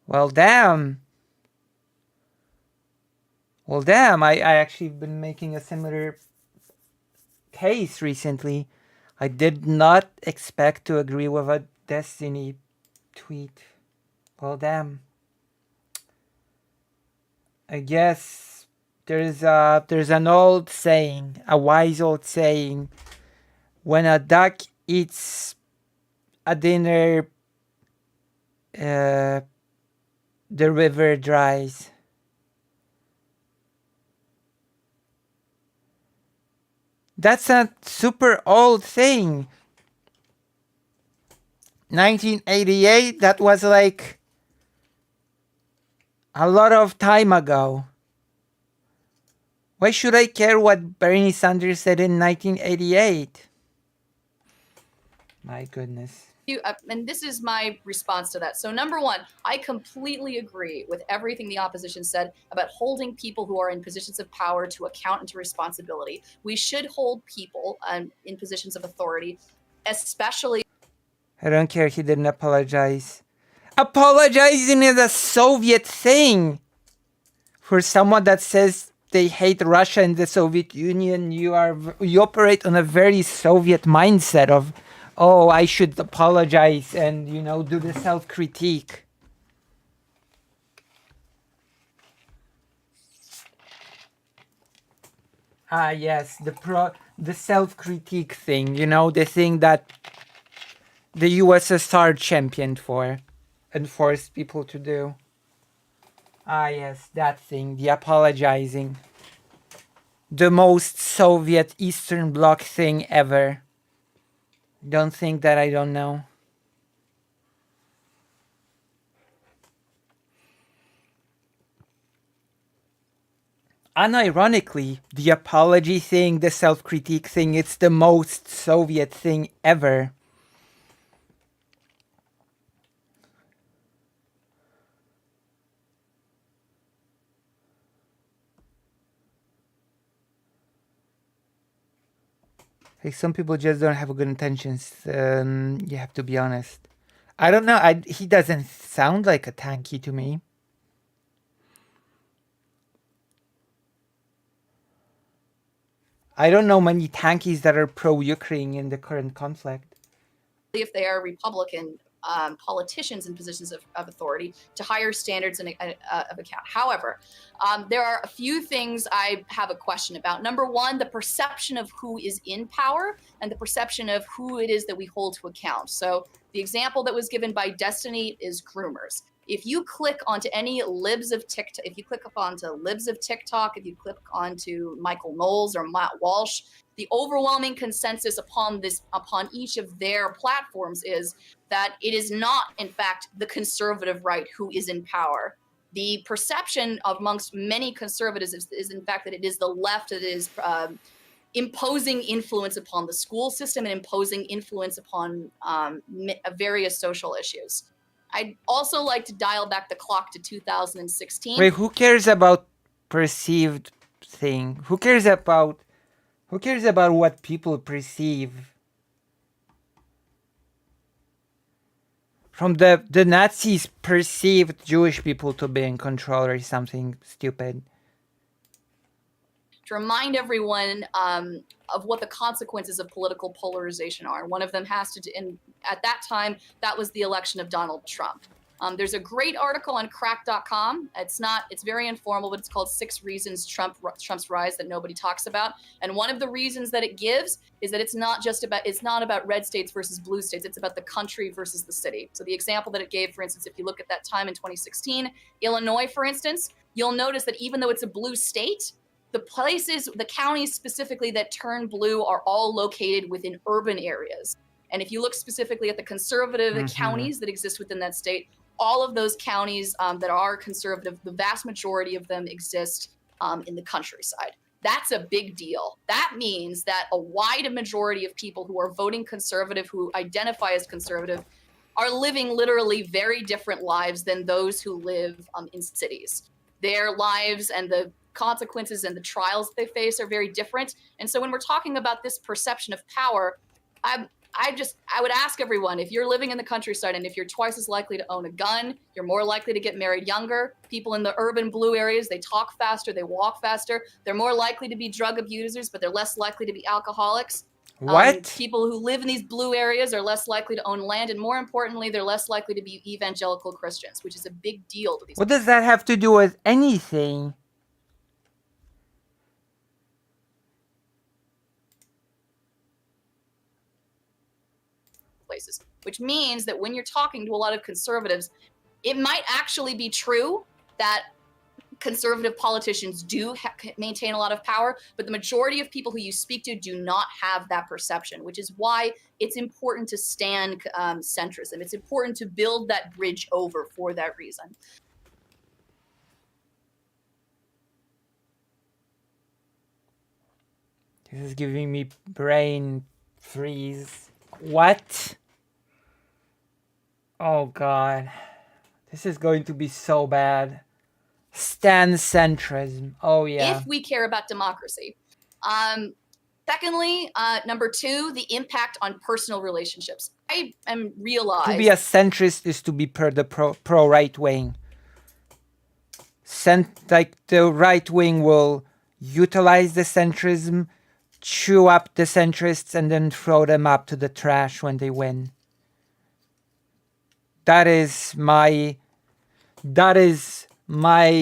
Well, damn. Well, damn. I actually been making a similar case recently. I did not expect to agree with a Destiny tweet. Well, damn. I guess there's an old saying, a wise old saying, when a duck eats a dinner, the river dries. That's a super old thing. 1988, that was like a lot of time ago. Why should I care what Bernie Sanders said in 1988? My goodness. And this is my response to that. So number one, I completely agree with everything the opposition said about holding people who are in positions of power to account and to responsibility. We should hold people in positions of authority, especially. I don't care, he didn't apologize. Apologizing is a Soviet thing. For someone that says they hate Russia and the Soviet Union, you operate on a very Soviet mindset of, oh, I should apologize and, do the self-critique. Ah, yes, the self-critique thing, the thing that the USSR championed for and forced people to do. Ah, yes, that thing, the apologizing. The most Soviet Eastern Bloc thing ever. Don't think that I don't know. Unironically, the apology thing, the self-critique thing, it's the most Soviet thing ever. Like, some people just don't have good intentions. You have to be honest. I don't know. He doesn't sound like a tanky to me. I don't know many tankies that are pro-Ukraine in the current conflict. If they are Republican politicians in positions of authority, to higher standards of account. However, there are a few things I have a question about. Number one, the perception of who is in power and the perception of who it is that we hold to account. So the example that was given by Destiny is groomers. If you click onto any libs of TikTok, if you click onto Michael Knowles or Matt Walsh, the overwhelming consensus upon each of their platforms is that it is not, in fact, the conservative right who is in power. The perception amongst many conservatives is in fact, that it is the left that is imposing influence upon the school system and imposing influence upon various social issues. I'd also like to dial back the clock to 2016. Wait, who cares about perceived thing? Who cares about what people perceive? From the Nazis perceived Jewish people to be in control or something stupid. To remind everyone of what the consequences of political polarization are. One of them has to do, and at that time, that was the election of Donald Trump. There's a great article on crack.com. It's very informal, but it's called 6 Reasons Trump's Rise That Nobody Talks About. And one of the reasons that it gives is that it's not about red states versus blue states. It's about the country versus the city. So the example that it gave, for instance, if you look at that time in 2016, Illinois, for instance, you'll notice that even though it's a blue state, the places, the counties specifically that turn blue are all located within urban areas. And if you look specifically at the conservative counties that exist within that state, all of those counties that are conservative, the vast majority of them exist in the countryside. That's a big deal. That means that a wide majority of people who are voting conservative, who identify as conservative, are living literally very different lives than those who live in cities. Their lives and the consequences and the trials they face are very different. And so when we're talking about this perception of power, I would ask everyone, if you're living in the countryside and if you're twice as likely to own a gun, you're more likely to get married younger. People in the urban blue areas, they talk faster, they walk faster. They're more likely to be drug abusers, but they're less likely to be alcoholics. What? People who live in these blue areas are less likely to own land, and more importantly, they're less likely to be evangelical Christians, which is a big deal to these What does that have to do with anything? places, which means that when you're talking to a lot of conservatives, it might actually be true that conservative politicians do maintain a lot of power, but the majority of people who you speak to do not have that perception, which is why it's important to stand centrism. It's important to build that bridge over for that reason. This is giving me brain freeze. What? Oh god. This is going to be so bad. Stand centrism. Oh yeah. If we care about democracy. Secondly, number two, the impact on personal relationships. I am realized To be a centrist is to be pro right wing. Like the right wing will utilize the centrism, chew up the centrists, and then throw them up to the trash when they win. That is my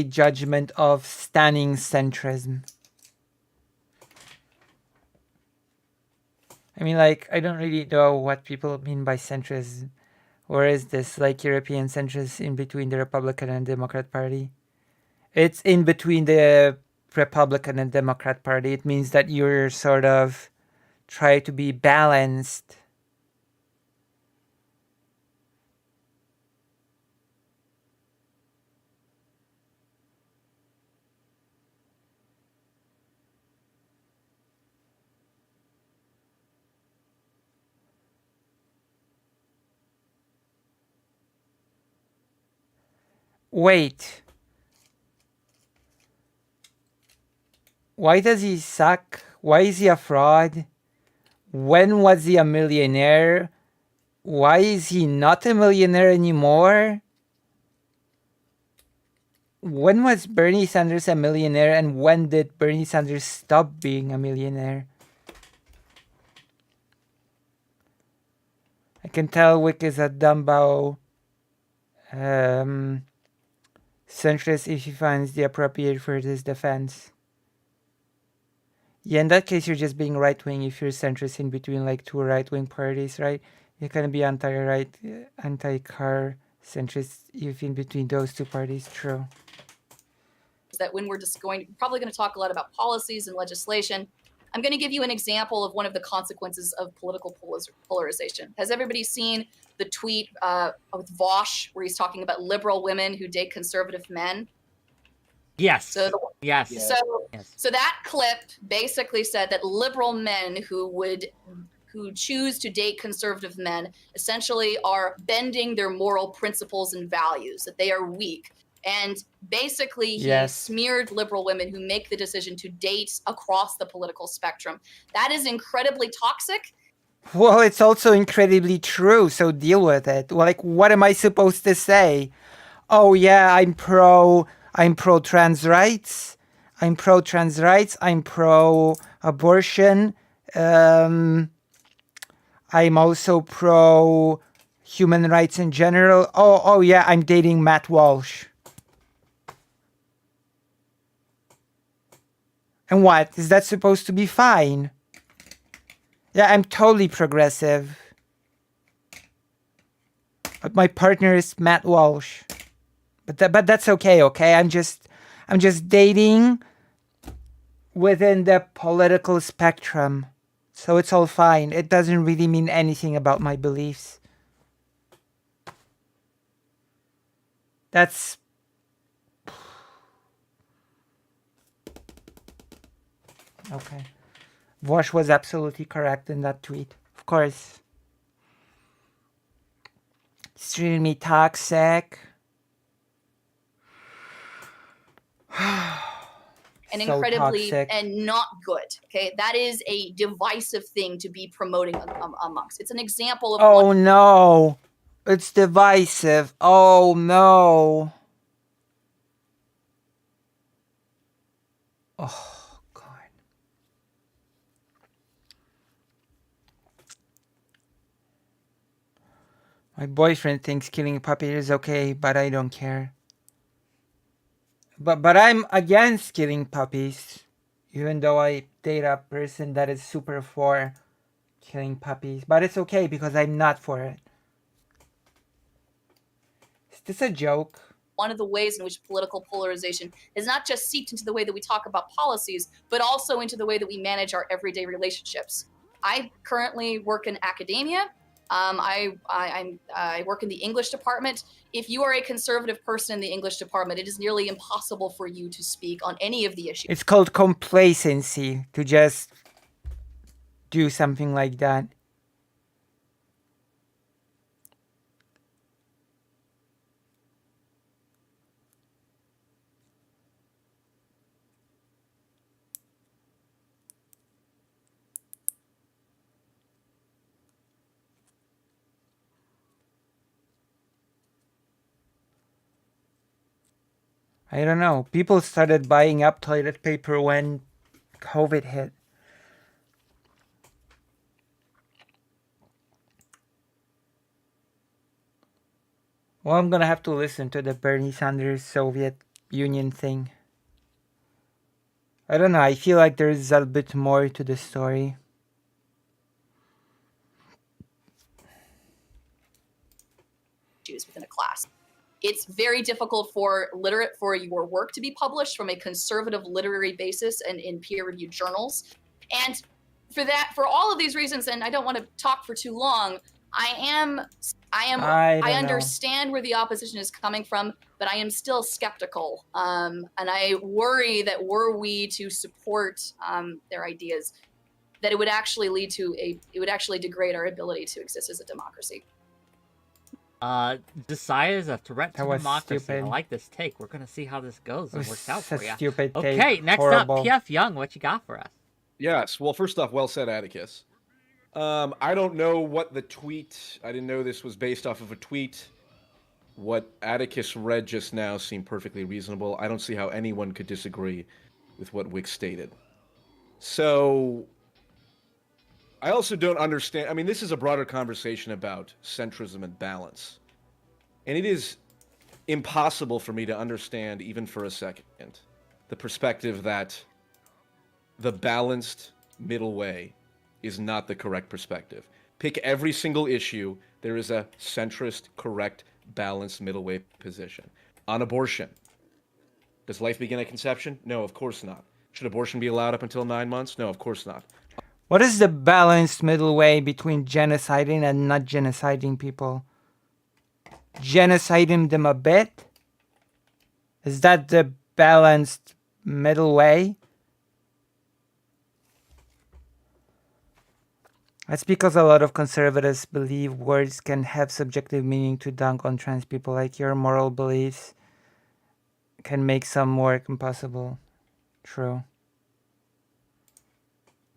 judgment of standing centrism. I mean, like, I don't really know what people mean by centrism. Or is this like European centrism in between the Republican and Democrat Party? It's in between the Republican and Democrat Party. It means that you're sort of try to be balanced. Wait. Why does he suck? Why is he a fraud? When was he a millionaire? Why is he not a millionaire anymore? When was Bernie Sanders a millionaire, and when did Bernie Sanders stop being a millionaire? I can tell Wick is a Dumbo centrist if he finds the appropriate for his defense. Yeah, in that case, you're just being right-wing if you're centrist in between like two right-wing parties, right? You're gonna be anti-right, anti-car centrist if in between those two parties. True. that when we're just probably going to talk a lot about policies and legislation, I'm going to give you an example of one of the consequences of political polarization. Has everybody seen the tweet with Vosh where he's talking about liberal women who date conservative men? Yes. So yes. So that clip basically said that liberal men who choose to date conservative men essentially are bending their moral principles and values, that they are weak. And basically, he smeared liberal women who make the decision to date across the political spectrum. That is incredibly toxic. Well, it's also incredibly true, so deal with it. Like, what am I supposed to say? Oh, yeah, I'm pro trans rights. I'm pro trans rights. I'm pro abortion. I'm also pro human rights in general. Oh, yeah, I'm dating Matt Walsh. And what? Is that supposed to be fine? Yeah, I'm totally progressive. But my partner is Matt Walsh. But that's okay, okay? I'm just dating within the political spectrum. So it's all fine. It doesn't really mean anything about my beliefs. That's... Okay. Vosh was absolutely correct in that tweet. Of course. Extremely toxic. And So incredibly toxic. and not good. Okay, that is a divisive thing to be promoting amongst. It's an example of Oh no. It's divisive. Oh no. Oh god. My boyfriend thinks killing a puppy is okay, but I don't care. But I'm against killing puppies, even though I date a person that is super for killing puppies. But it's okay because I'm not for it. Is this a joke? one of the ways in which political polarization has not just seeped into the way that we talk about policies, but also into the way that we manage our everyday relationships. I currently work in academia. I work in the English department. If you are a conservative person in the English department, it is nearly impossible for you to speak on any of the issues. It's called complacency to just do something like that. I don't know. People started buying up toilet paper when COVID hit. Well, I'm gonna have to listen to the Bernie Sanders Soviet Union thing. I don't know. I feel like there's a bit more to the story. Within a class. It's very difficult for your work to be published from a conservative literary basis and in peer-reviewed journals. And for all of these reasons, and I don't want to talk for too long, I understand where the opposition is coming from, but I am still skeptical. And I worry that were we to support their ideas, that it would actually degrade our ability to exist as a democracy. Josiah is a threat to That was democracy. stupid. I like this take. We're gonna see how this goes. It It was works out such for you. stupid take. Okay, next Horrible. up, PF Young. What you got for us? Yes. Well, first off, well said, Atticus. I don't know what the tweet. I didn't know this was based off of a tweet. What Atticus read just now seemed perfectly reasonable. I don't see how anyone could disagree with what Wick stated. So, I also don't understand. I mean, this is a broader conversation about centrism and balance. And it is impossible for me to understand, even for a second, the perspective that the balanced middle way is not the correct perspective. Pick every single issue, there is a centrist, correct, balanced middle way position. On abortion, does life begin at conception? No, of course not. Should abortion be allowed up until 9 months? No, of course not. What is the balanced middle way between genociding and not genociding people? Genociding them a bit? Is that the balanced middle way? That's because a lot of conservatives believe words can have subjective meaning to dunk on trans people, like your moral beliefs can make some work impossible. True.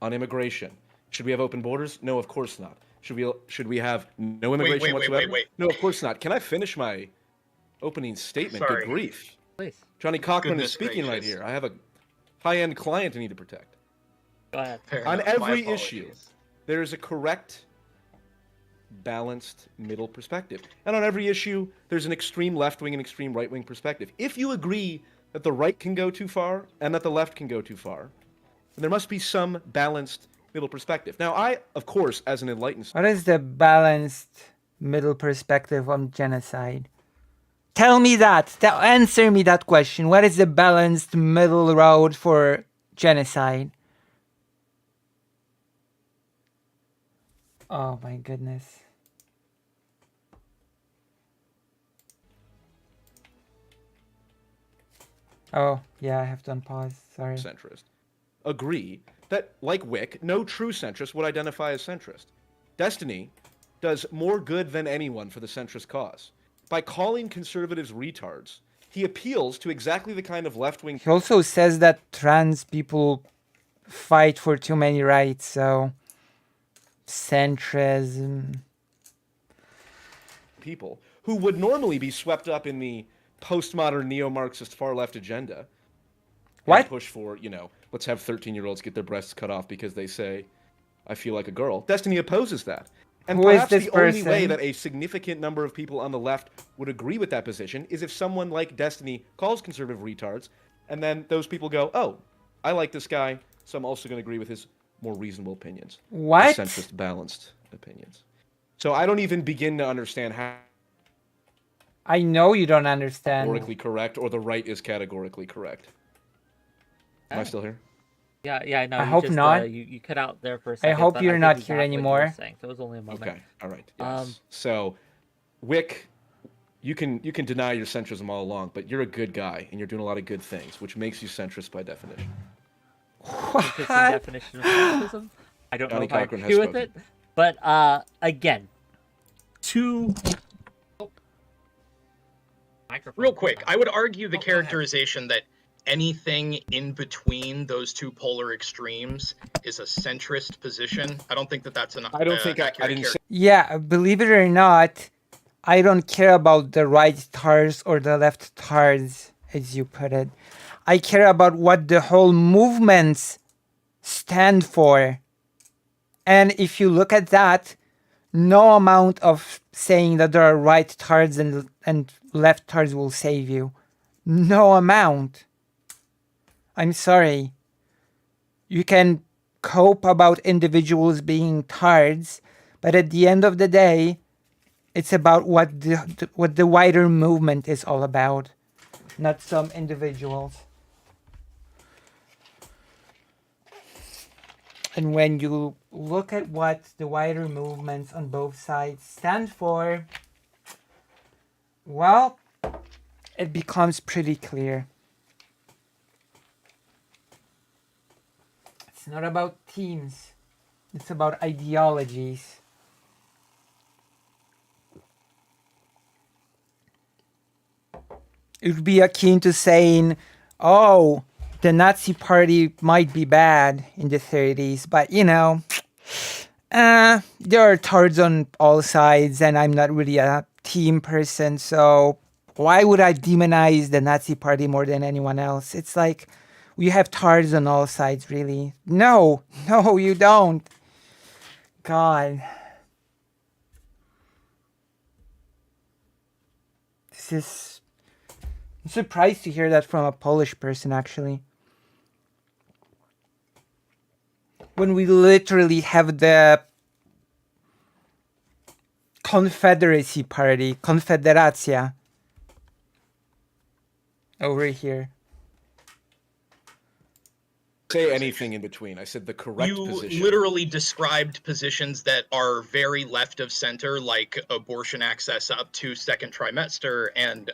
On immigration, should we have open borders? No, of course not. Should we have no immigration whatsoever? Wait. No, of course not. Can I finish my opening statement? Sorry. Good grief. Please. Johnny Cochran Goodness is speaking right gracious. here. I have a high-end client I need to protect. Go ahead. Fair On enough. My every apologies. issue, there is a correct, balanced middle perspective. And on every issue, there's an extreme left-wing and extreme right-wing perspective. If you agree that the right can go too far and that the left can go too far, then there must be some balanced middle perspective. Now, I, of course, as an enlightened... What is the balanced middle perspective on genocide? Tell me that. Answer me that question. What is the balanced middle road for genocide. Oh my goodness. Oh, yeah, I have to unpause. Sorry. Centrist. Agree that, like Wick, no true centrist would identify as centrist. Destiny does more good than anyone for the centrist cause. By calling conservatives retards, he appeals to exactly the kind of left-wing He also says that trans people fight for too many rights, so centrism. people who would normally be swept up in the postmodern neo-Marxist far-left agenda. What? And push for, let's have 13-year-olds get their breasts cut off because they say, I feel like a girl. Destiny opposes that. And Who is perhaps this the only way person? that a significant number of people on the left would agree with that position is if someone like Destiny calls conservative retards, and then those people go, oh, I like this guy, so I'm also going to agree with his more reasonable opinions. What? His centrist, balanced opinions. So I don't even begin to understand how I know you don't understand. categorically correct or the right is categorically correct. Am I still here? Yeah, no. I you hope just, not. You cut out there for a I second. hope but you're think not we here got what you were anymore. saying, so it was only a moment. Okay, all right. Yes. Um, So, Wick, you can deny your centrism all along, but you're a good guy and you're doing a lot of good things, which makes you centrist by definition. Interesting definition of centrism. I don't know Johnny if I Cochran has agree with spoken. it, but again, two. Microphone. Real quick, I would argue the characterization that anything in between those two polar extremes is a centrist position. I don't think that that's enough. I don't think I didn't say Yeah, believe it or not, I don't care about the right tards or the left tards, as you put it. I care about what the whole movements stand for. And if you look at that, no amount of saying that there are right tards and left tards will save you. No amount. I'm sorry. You can cope about individuals being tards, but at the end of the day, it's about what the wider movement is all about, not some individuals. And when you look at what the wider movements on both sides stand for, well, it becomes pretty clear. It's not about teams, it's about ideologies. It would be akin to saying, oh, the Nazi party might be bad in the 30s, but there are tards on all sides, and I'm not really a team person, so why would I demonize the Nazi party more than anyone else? It's like, we have tards on all sides, really. No, you don't. God. I'm surprised to hear that from a Polish person, actually. When we literally have the Confederacy Party, Konfederacja, over here. say anything in between. I said the correct You position. literally described positions that are very left of center, like abortion access up to second trimester, and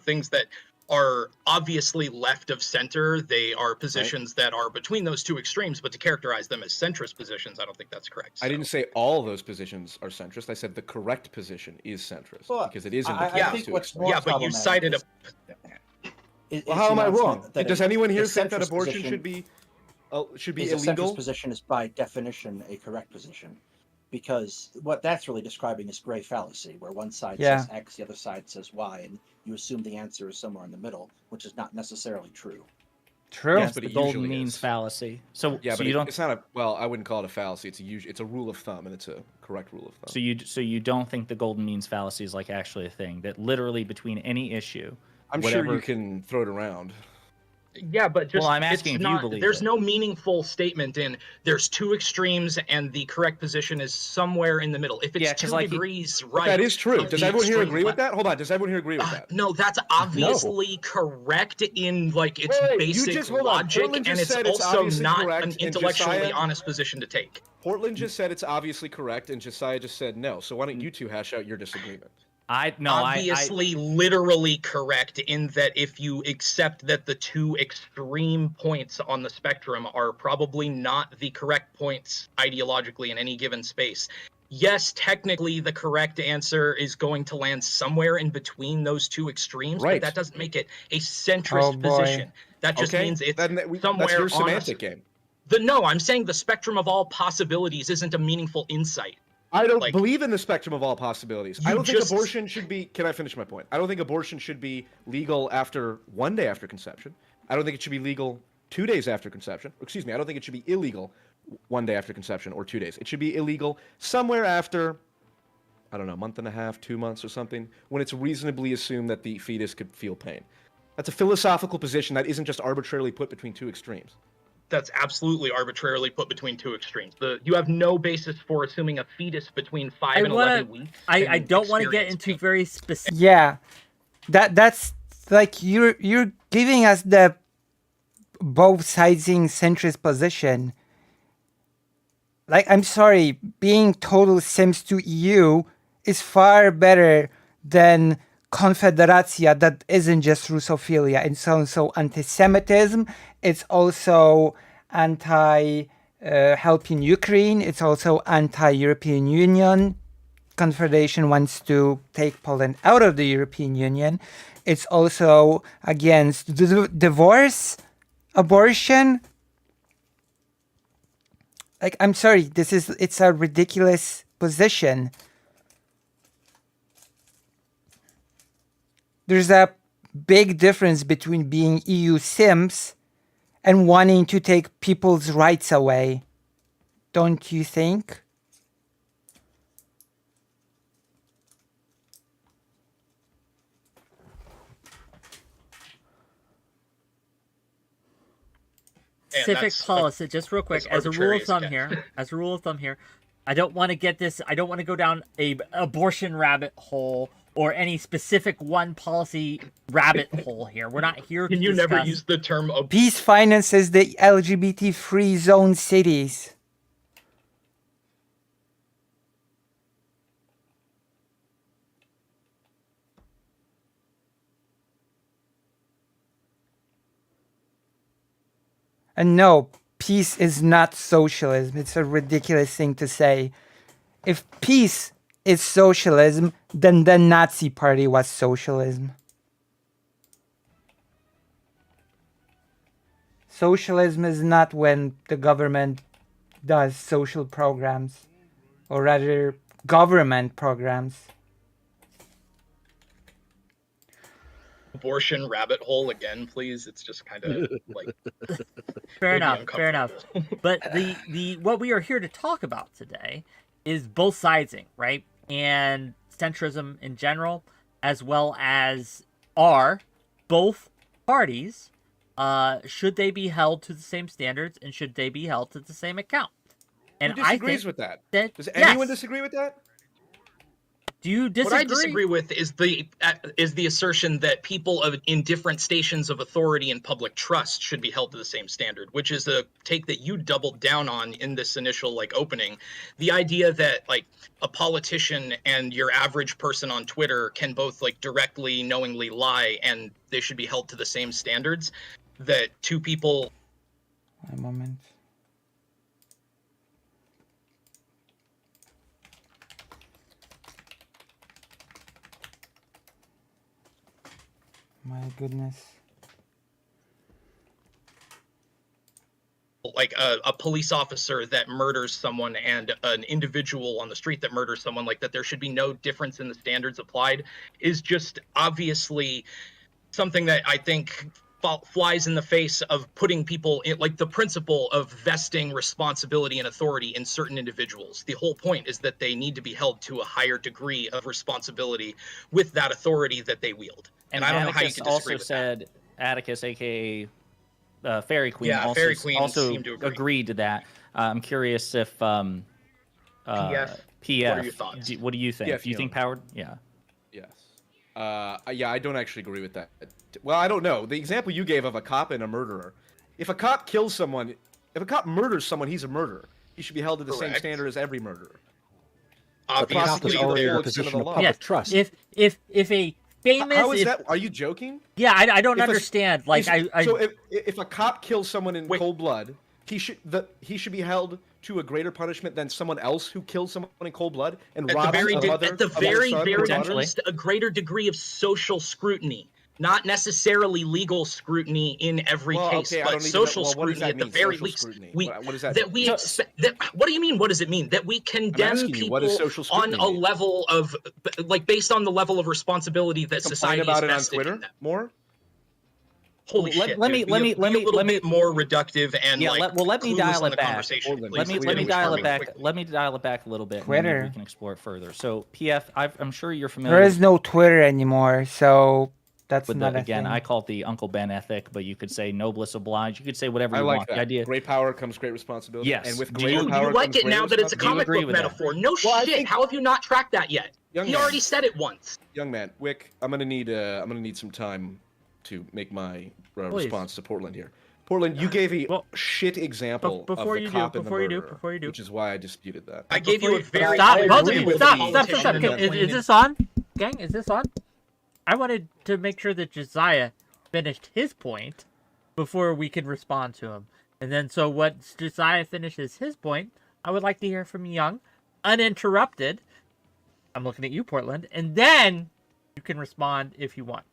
things that are obviously left of center. They are positions that are between those two extremes, but to characterize them as centrist positions, I don't think that's correct. I didn't say all those positions are centrist. I said the correct position is centrist Well, because it is in I between think those two. what's more Yeah, but you problematic cited Well, how am I wrong? Does anyone here a think that centrist abortion position should be a illegal? centrist position is by definition a correct position, because what that's really describing is gray fallacy, where one side says X, the other side says Y, and you assume the answer is somewhere in the middle, which is not necessarily true. True. Yes, It's but the it golden usually means is. fallacy. So, Yeah, so but you don't. it's not a. Well, I wouldn't call it a fallacy. It's a rule of thumb, and it's a correct rule of thumb. So you don't think the golden means fallacy is like actually a thing that literally between any issue, I'm whatever, sure you can throw it around. Yeah, but just Well, I'm asking it's if you not, believe there's it. no meaningful statement in there's two extremes and the correct position is somewhere in the middle. If it's Yeah, 'cause 2 like degrees But right, that is true. of Does the everyone here extreme agree with left. that? Hold on. Does everyone here agree with that? No, that's obviously correct in like its Wait, you basic just- hold on. logic, Portland and just it's said it's also obviously not correct, an and intellectually Josiah- honest position to take. Portland just said it's obviously correct, and Josiah just said no. So why don't you two hash out your disagreement? Obviously literally correct in that if you accept that the two extreme points on the spectrum are probably not the correct points ideologically in any given space. Yes, technically the correct answer is going to land somewhere in between those two extremes, Right. but that doesn't make it a centrist Oh, boy. position. That just Okay, means it's then somewhere that's your on a- semantic game. No, I'm saying the spectrum of all possibilities isn't a meaningful insight. I don't Like- believe in the spectrum of all possibilities. I You don't think just- abortion should be. Can I finish my point? I don't think abortion should be legal after 1 day after conception. I don't think it should be legal 2 days after conception. Excuse me. I don't think it should be illegal 1 day after conception or 2 days. It should be illegal somewhere after, I don't know, a month and a half, 2 months or something, when it's reasonably assumed that the fetus could feel pain. That's a philosophical position that isn't just arbitrarily put between two extremes. That's absolutely arbitrarily put between two extremes. You have no basis for assuming a fetus between 5 and 11 weeks. I can don't want to get experience into very specific. Yeah, that's like you're giving us the both siding centrist position. Like, I'm sorry, being total Sims to EU is far better than Confederacja that isn't just Russophilia. It's also anti-Semitism. It's also anti-helping Ukraine. It's also anti-European Union. Confederation wants to take Poland out of the European Union. It's also against divorce, abortion. Like, I'm sorry, it's a ridiculous position. There's a big difference between being EU Sims and wanting to take people's rights away. Don't you think? Specific that's- policy, just real quick, that's as a rule arbitrary of as thumb can. here, as a rule of thumb here, I don't want to get this, I don't want to go down a abortion rabbit hole or any specific one policy rabbit hole here. We're not here to Can you never discuss- use the term Peace finances the LGBT free zone cities. And no, peace is not socialism. It's a ridiculous thing to say. If peace is socialism, then the Nazi party was socialism. Socialism is not when the government does social programs, or rather, government programs. abortion rabbit hole again, please? It's just kind of like Fair made me enough, fair enough. uncomfortable. But the what we are here to talk about today is both sidesing, right? And centrism in general, as well as are both parties, should they be held to the same standards and should they be held to the same account? And Who I disagrees think with that? that Does anyone yes. disagree with that? Do you disagree? What I disagree with is the assertion that people in different stations of authority and public trust should be held to the same standard, which is a take that you doubled down on in this initial opening. The idea that a politician and your average person on Twitter can both directly, knowingly lie, and they should be held to the same standards. That two people. A moment. My goodness. Like a police officer that murders someone and an individual on the street that murders someone, that there should be no difference in the standards applied, is just obviously something that I think flies in the face of putting people in, the principle of vesting responsibility and authority in certain individuals. The whole point is that they need to be held to a higher degree of responsibility with that authority that they wield. And I don't know how you Atticus can disagree also with said, Atticus, aka Fairy Queen Yeah, also Fairy Queen also seemed to agree. agreed to that. I'm curious if PF. What are your thoughts? What do you think? PF Do you think Young. powered? Yeah. Yes. Yeah, I don't actually agree with that. Well, I don't know. The example you gave of a cop and a murderer. If a cop kills someone, if a cop murders someone, he's a murderer. He should be held to the same Correct. standard as every murderer. But the cop is Obviously, already in a full extent of position the of law. public Yes. trust. If a famous, How is if- that? Are you joking? yeah, I don't If a- understand. Like So if a cop kills someone in Wait. cold blood, he should be held to a greater punishment than someone else who killed someone in cold blood and at the robbed very, a mother, at the a very, son, or very daughter? least, a greater degree of social scrutiny. Not necessarily legal scrutiny in every Well, case, okay, I but don't need to know- social well, what does scrutiny that at the mean, very social least. scrutiny? We, What does that that mean? we So- expect. That, what do you mean? What does it mean? That we condemn asking you, people what does social on scrutiny a mean? level of, like, based on the level of responsibility that Complain society about is it on vested in Twitter them. more? Holy Let- shit! let me- dude. let Be me- a- let be me- a little let me- bit more reductive and Yeah, like let me clueless dial on it the back. conversation. Let me- please. Let me Please, dial it please, back. quickly. Let me dial it back a little bit. and Twitter. maybe we can explore it further. So PF, I'm sure you're familiar. There is no Twitter anymore, so that's with not the, a again, thing. I call it the Uncle Ben ethic, but you could say noblesse oblige. You could say whatever I you like want. that. The idea. Great power comes great responsibility. Yes. And with Do great you- power You like comes it great now that it's a Do you comic agree book with that? metaphor. No Well, I shit. think- How have you not tracked that yet? Young He man. already said it once. Young man, Wick, I'm gonna need some time to make my Please. response to Portland here. Portland, you gave a Well, shit example before of you the do, cop and the before you do, murderer, before you do. which is why I disputed that. I gave you a very Stop, clear both of example you, of stop, the stop, politician stop. and Okay, the is this on? Gang, is this on? I wanted to make sure that Josiah finished his point before we could respond to him. And then, so once Josiah finishes his point, I would like to hear from Young, uninterrupted. I'm looking at you, Portland. And then you can respond if you want.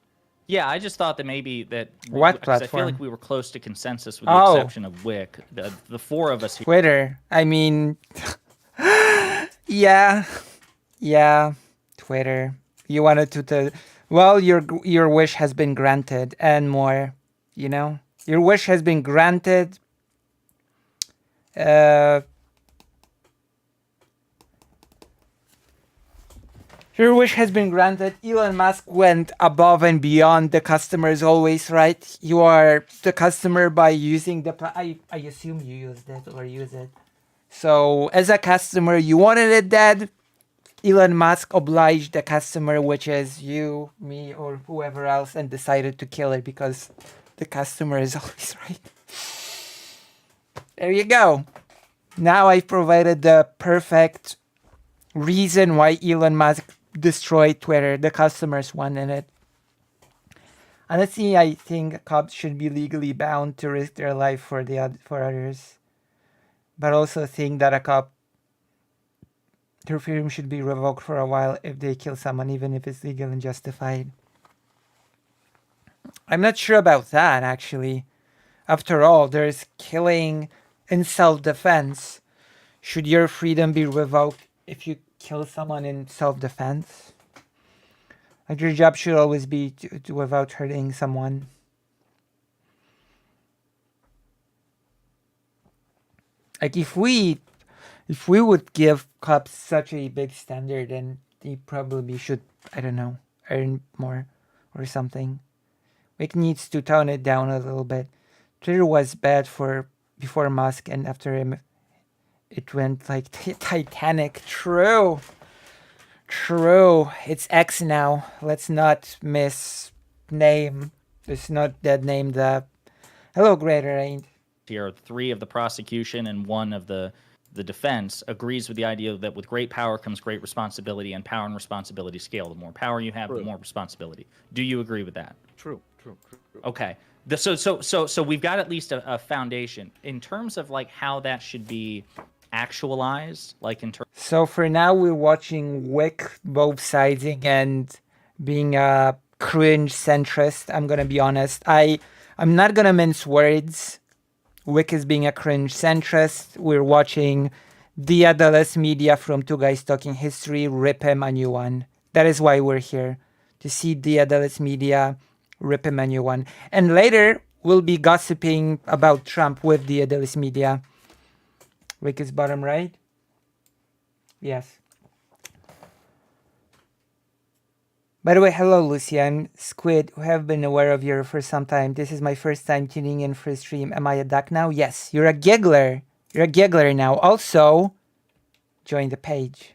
Yeah, I just thought that maybe that. What 'cause I feel platform? like we were close to consensus with the Oh. exception of Wick. The four of us here. Twitter. I mean, yeah, Twitter. You wanted to well, your wish has been granted and more. You know, your wish has been granted. Your wish has been granted. Elon Musk went above and beyond. The customer is always right. You are the customer by using the. I assume you used it or use it. So as a customer, you wanted it dead. Elon Musk obliged the customer, which is you, me, or whoever else, and decided to kill it because the customer is always right. There you go. Now I provided the perfect reason why Elon Musk destroyed Twitter. The customers wanted it. Honestly, I think cops should be legally bound to risk their life for others. But also think that a cop, their freedom should be revoked for a while if they kill someone, even if it's legal and justified. I'm not sure about that, actually. After all, there's killing in self-defense. Should your freedom be revoked if you kill someone in self-defense? Like, your job should always be to without hurting someone. Like, if we would give cops such a big standard, then they probably should, I don't know, earn more or something. It needs to tone it down a little bit. Twitter was bad before Musk, and after him, it went like Titanic. True. It's X now. Let's not misname. Let's not dead name the. Hello, Greater Rain. Here, three of the prosecution and one of the defense agrees with the idea that with great power comes great responsibility, and power and responsibility scale. The more power you have, the more responsibility. Do you agree with that? True. Okay. So we've got at least a foundation in terms of like how that should be actualized, like in terms. So for now, we're watching Wick both siding and being a cringe centrist. I'm gonna be honest. I'm not gonna mince words. Wick is being a cringe centrist. We're watching Dia Dallas Media from Two Guys Talking History rip him a new one. That is why we're here, to see Dia Dallas Media rip him a new one. And later, we'll be gossiping about Trump with Dia Dallas Media. Wick is bottom right. Yes. By the way, hello Lucy, I'm Squid, who have been aware of you for some time. This is my first time tuning in for a stream. Am I a duck now? Yes, you're a giggler. You're a giggler now. Also, join the page.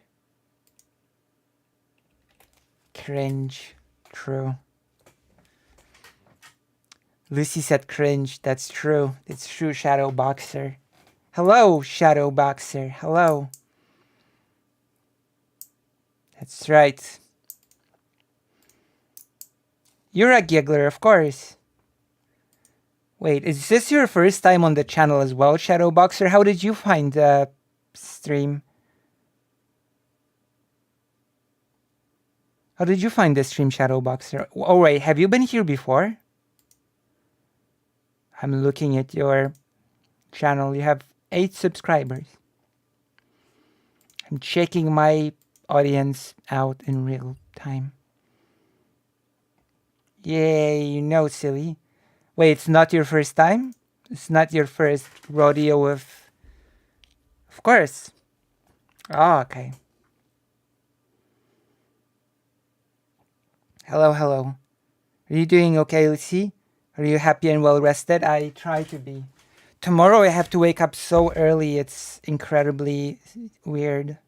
Cringe. True. Lucy said cringe. That's true. It's true, Shadow Boxer. Hello, Shadow Boxer. Hello. That's right. You're a giggler, of course. Wait, is this your first time on the channel as well, Shadow Boxer? How did you find the stream? How did you find the stream, Shadow Boxer? Oh, wait, have you been here before? I'm looking at your channel. You have 8 subscribers. I'm checking my audience out in real time. Yay, you know, silly. Wait, it's not your first time? It's not your first rodeo with... Of course. Oh, okay. Hello, hello. Are you doing okay, Lucy? Are you happy and well rested? I try to be. Tomorrow I have to wake up so early. It's incredibly weird.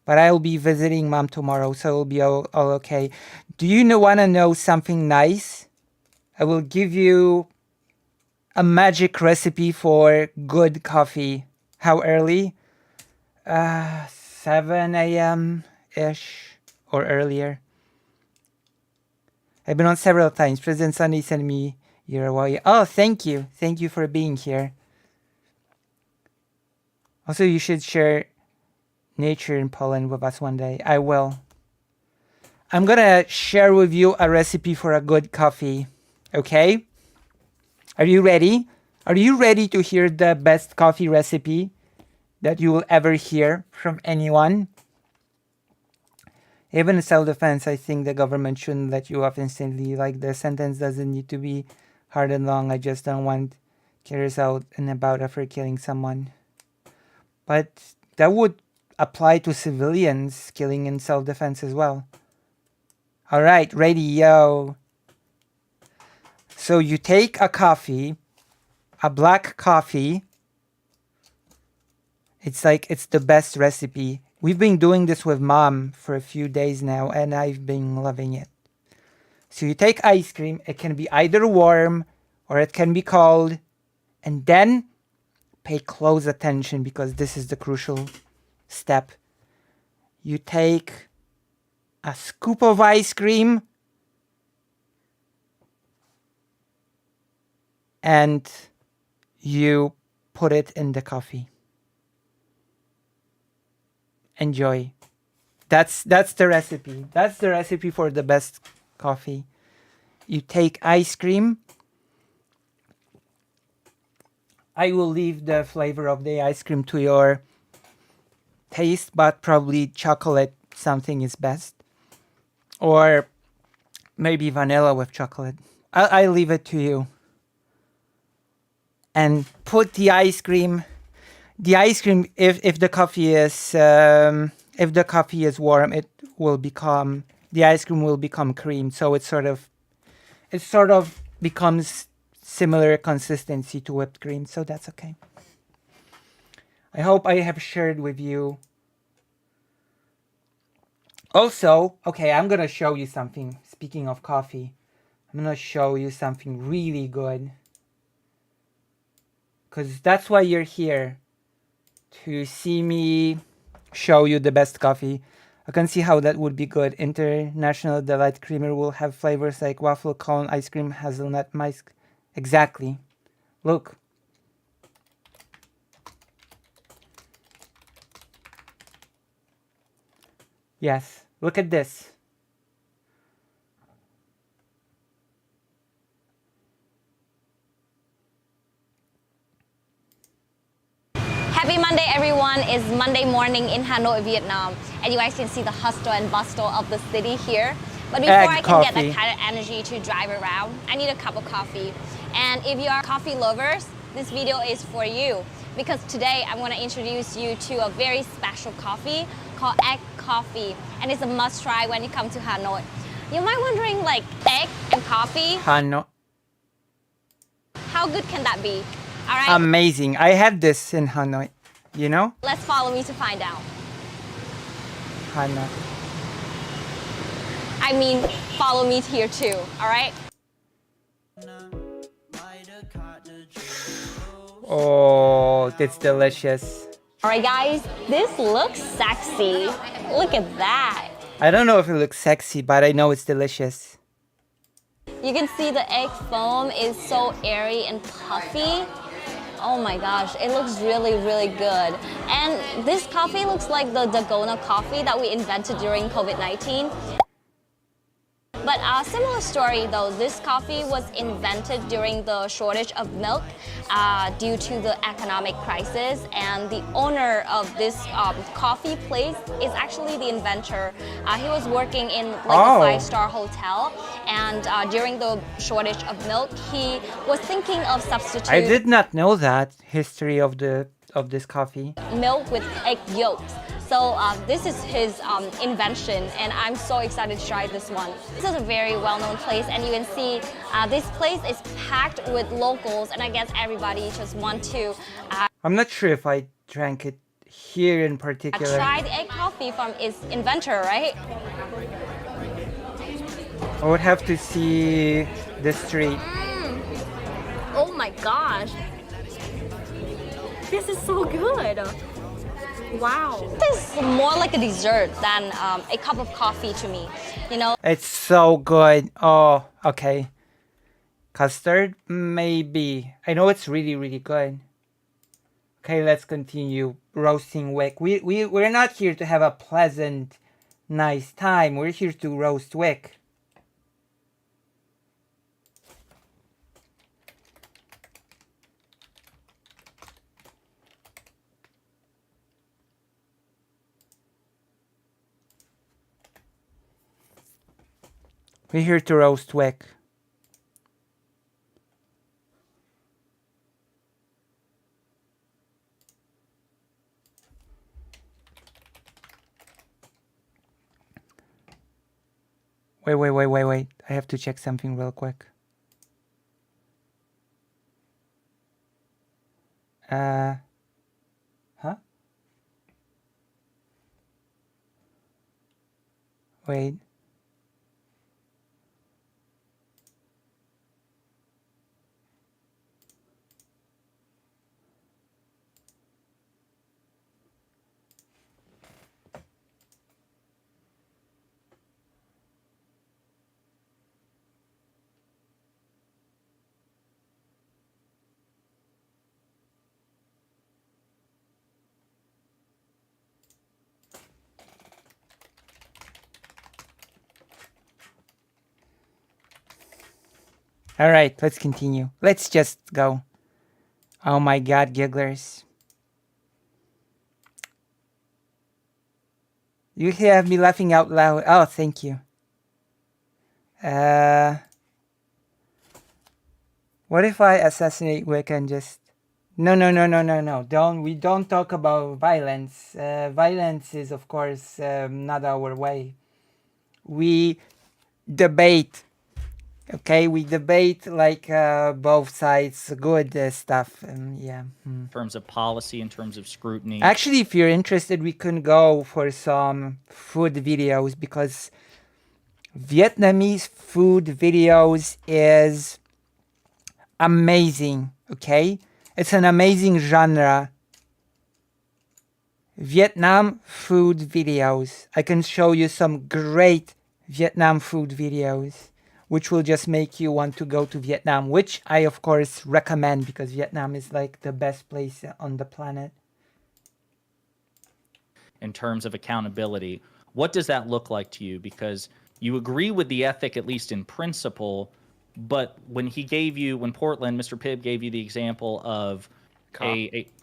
But I'll be visiting Mom tomorrow, so it'll be all okay. Do you want to know something nice? I will give you a magic recipe for good coffee. How early? 7 a.m.-ish or earlier. I've been on several times. President Sunday sent me your way. Oh, thank you. Thank you for being here. Also, you should share nature in Poland with us one day. I will. I'm gonna share with you a recipe for a good coffee. Okay? Are you ready? Are you ready to hear the best coffee recipe that you will ever hear from anyone? Even in self-defense, I think the government shouldn't let you off instantly. Like, the sentence doesn't need to be hard and long. I just don't want carries out and about after killing someone. But that would apply to civilians killing in self-defense as well. Alright, ready, yo. So you take a coffee, a black coffee. It's the best recipe. We've been doing this with Mom for a few days now, and I've been loving it. So you take ice cream. It can be either warm or it can be cold. And then pay close attention, because this is the crucial step. You take a scoop of ice cream and you put it in the coffee. Enjoy. That's the recipe. That's the recipe for the best coffee. You take ice cream. I will leave the flavor of the ice cream to your taste, but probably chocolate something is best. Or maybe vanilla with chocolate. I leave it to you. And put the ice cream. The ice cream, if the coffee is warm, it will become, the ice cream will become cream. So it sort of becomes similar consistency to whipped cream. So that's okay. I hope I have shared with you. Also, okay, I'm gonna show you something. Speaking of coffee, I'm gonna show you something really good. Because that's why you're here. To see me show you the best coffee. I can see how that would be good. International Delight Creamer will have flavors like waffle cone, ice cream, hazelnut, mice. Exactly. Look. Yes. Look at this. Happy Monday, everyone. It's Monday morning in Hanoi, Vietnam. And you guys can see the hustle and bustle of the city here. But before I can get that kind of energy to drive around, I need a cup of coffee. And if you are coffee lovers, this video is for you. Because today I'm going to introduce you to a very special coffee called Egg Coffee. And it's a must try when you come to Hanoi. You might wondering like egg and coffee. Hanoi. How good can that be? All right. Amazing. I had this in Hanoi. You know? Let's follow me to find out. Hanoi. I mean, follow me here too. All right. Oh, that's delicious. All right, guys. This looks sexy. Look at that. I don't know if it looks sexy, but I know it's delicious. You can see the egg foam is so airy and puffy. Oh my gosh, it looks really, really good. And this coffee looks like the Dalgona coffee that we invented during COVID-19. But a similar story though, this coffee was invented during the shortage of milk due to the economic crisis, and the owner of this coffee place is actually the inventor. He was working in like a five-star hotel, and during the shortage of milk, he was thinking of substituting I did not know that history of this coffee. milk with egg yolks. So this is his invention, and I'm so excited to try this one. This is a very well-known place, and you can see this place is packed with locals, and I guess everybody just want to I'm not sure if I drank it here in particular. try the egg coffee from its inventor, right? I would have to see the street. Oh my gosh. This is so good. Wow. This is more like a dessert than a cup of coffee to me. You know, It's so good. Oh, okay. Custard? Maybe. I know it's really, really good. Okay, let's continue roasting wick. We're not here to have a pleasant, nice time. We're here to roast wick. We're here to roast wick. Wait. I have to check something real quick. Huh? Wait. All right, let's continue. Let's just go. Oh my god, gigglers. You have me laughing out loud. Oh, thank you. What if I assassinate Wick and just... No. We don't talk about violence. Violence is, of course, not our way. We debate. Okay, we debate like both sides, good stuff. Yeah. In terms of policy, in terms of scrutiny. Actually, if you're interested, we can go for some food videos, because Vietnamese food videos is amazing. Okay, it's an amazing genre. Vietnam food videos. I can show you some great Vietnam food videos, which will just make you want to go to Vietnam, which I, of course, recommend, because Vietnam is like the best place on the planet. In terms of accountability, what does that look like to you? Because you agree with the ethic, at least in principle, but when Portland, Mr. Pibb gave you the example of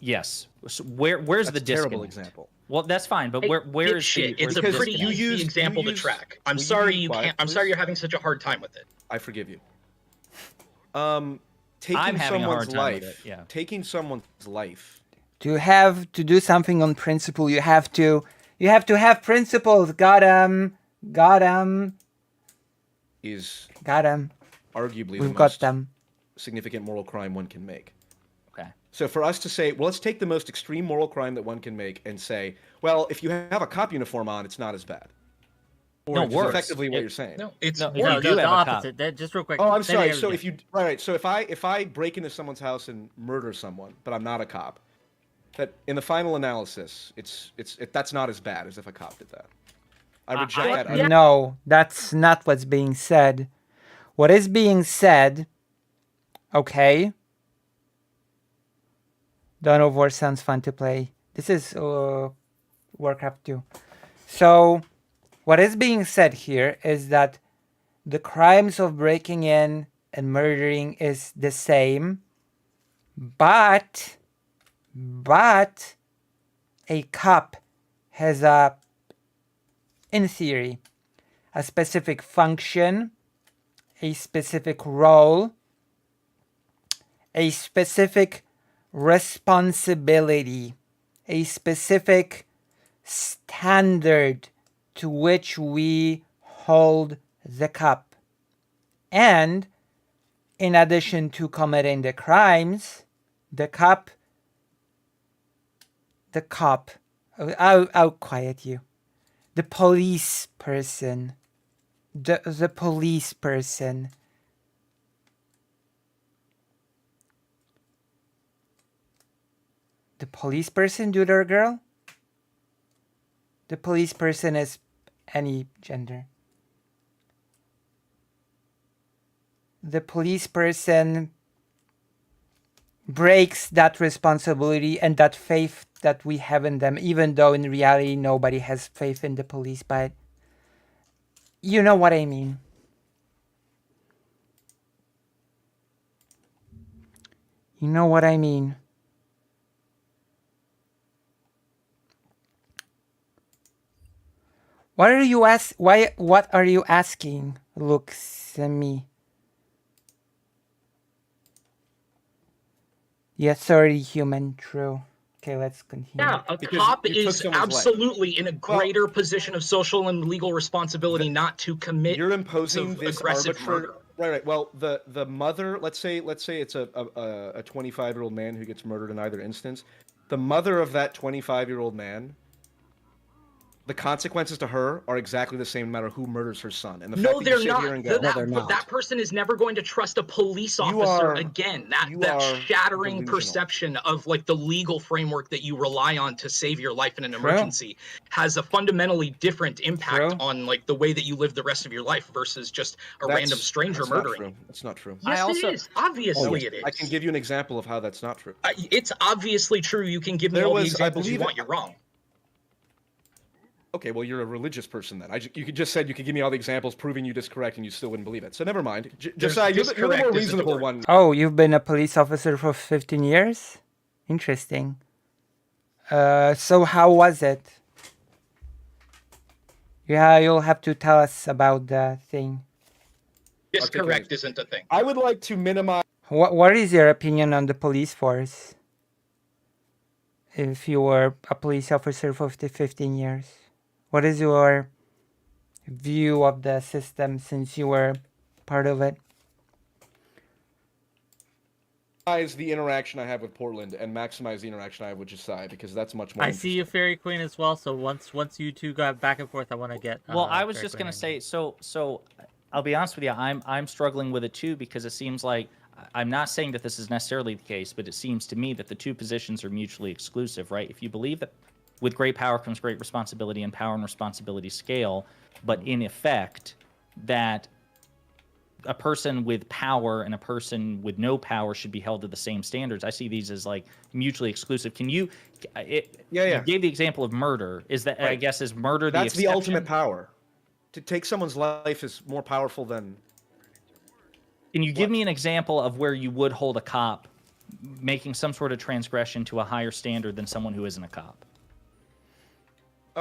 yes. So where's the disconnect? Terrible example. Well, that's fine, but where is shit? the... It's a pretty easy example to track. I'm sorry you can't. I'm sorry you're having such a hard time with it. I forgive you. I'm Taking having a hard someone's time with life. it, yeah. Taking someone's life. To have to do something on principle, you have to have principles. Got 'em. is Got him. arguably the We've got most them. significant moral crime one can make. Okay. So for us to say, well, let's take the most extreme moral crime that one can make and say, well, if you have a cop uniform on, it's not as bad. Or No, which is worse. effectively what you're saying. No, it's No, worse. you do the have a cop. opposite. Just real quick. Oh, I'm Say sorry. that So again. if you right, so if I break into someone's house and murder someone, but I'm not a cop, that in the final analysis, that's not as bad as if a cop did that. I reject that. No, that's not what's being said. What is being said, okay? Dawn of War sounds fun to play. This is Warcraft 2. So, what is being said here is that the crimes of breaking in and murdering is the same, but a cop has in theory, a specific function, a specific role, a specific responsibility, a specific standard to which we hold the cop. And in addition to committing the crimes, the cop, I'll quiet you. The police person, the police person the police person, dude or girl? The police person is any gender. The police person breaks that responsibility and that faith that we have in them, even though in reality nobody has faith in the police, but you know what I mean. You know what I mean. What are you what are you asking, Luxemi? The authority human, true. Okay, let's continue. Yeah, a Because cop you took is someone's life. absolutely in a greater position of social and legal responsibility not to commit You're imposing of this aggressive arbitrary. murder. Right. Well, the mother. Let's say it's a 25-year-old man who gets murdered in either instance. The mother of that 25-year-old man. The consequences to her are exactly the same no matter who murders her son. And the No, fact that you they're sit not. here and go, they're not. That person is never going to trust a police You officer are- again. you That are shattering delusional. perception of like the legal framework that you rely on to save your life in an True. emergency has a fundamentally different impact True. on like the way that you live the rest of your life versus just a random stranger that's not murdering. true. That's not true. Yes, I also- it is. Obviously, it is. I can give you an example of how that's not true. It's obviously true. You can give me There all the was, I examples you believe it- want. You're wrong. Okay, well, you're a religious person then. You just said you could give me all the examples proving you discorrect and you still wouldn't believe it. So never mind. Josiah, you're the more discorrect is reasonable the one. Oh, you've been a police officer for 15 years? Interesting. So how was it? Yeah, you'll have to tell us about the thing. Discorrect isn't a thing. I would like to minimize. What is your opinion on the police force? If you were a police officer for 15 years. What is your view of the system since you were part of it? Maximize the interaction I have with Portland and maximize the interaction I have with Josiah because that's much more. I see you, Fairy Queen, as well. So once you two got back and forth, I want to get. Well, I was Fairy just Queen gonna in. say, so I'll be honest with you, I'm struggling with it too because it seems like I'm not saying that this is necessarily the case, but it seems to me that the two positions are mutually exclusive, right? If you believe that with great power comes great responsibility and power and responsibility scale, but in effect that a person with power and a person with no power should be held to the same standards. I see these as like mutually exclusive. Can you? You gave the example of murder. Is that I guess is murder the That's the exception? ultimate power. To take someone's life is more powerful than. Can you give me an example of where you would hold a cop making some sort of transgression to a higher standard than someone who isn't a cop?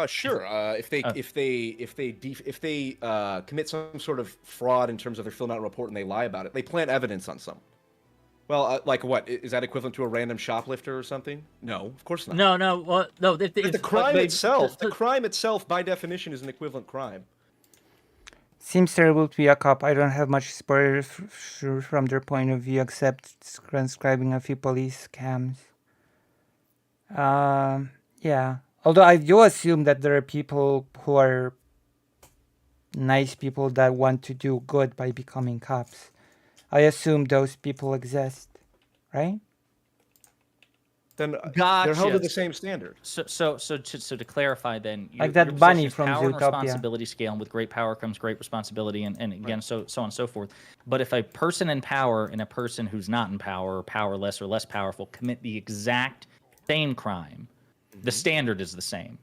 Sure. If they commit some sort of fraud in terms of they're filling out a report and they lie about it, they plant evidence on someone. Well, like what? Is that equivalent to a random shoplifter or something? No, of course not. No. Well, no. The crime itself, by definition, is an equivalent crime. Seems terrible to be a cop. I don't have much spoilers from their point of view except transcribing a few police scams. Yeah. Although I do assume that there are people who are nice people that want to do good by becoming cops. I assume those people exist, right? Then they're Gotcha. held to the same standard. So to clarify, then Like that your bunny position is from power and Zootopia. responsibility scale, and with great power comes great responsibility, and again, so on and so forth. But if a person in power and a person who's not in power, or powerless, or less powerful, commit the exact same crime, the standard is the same.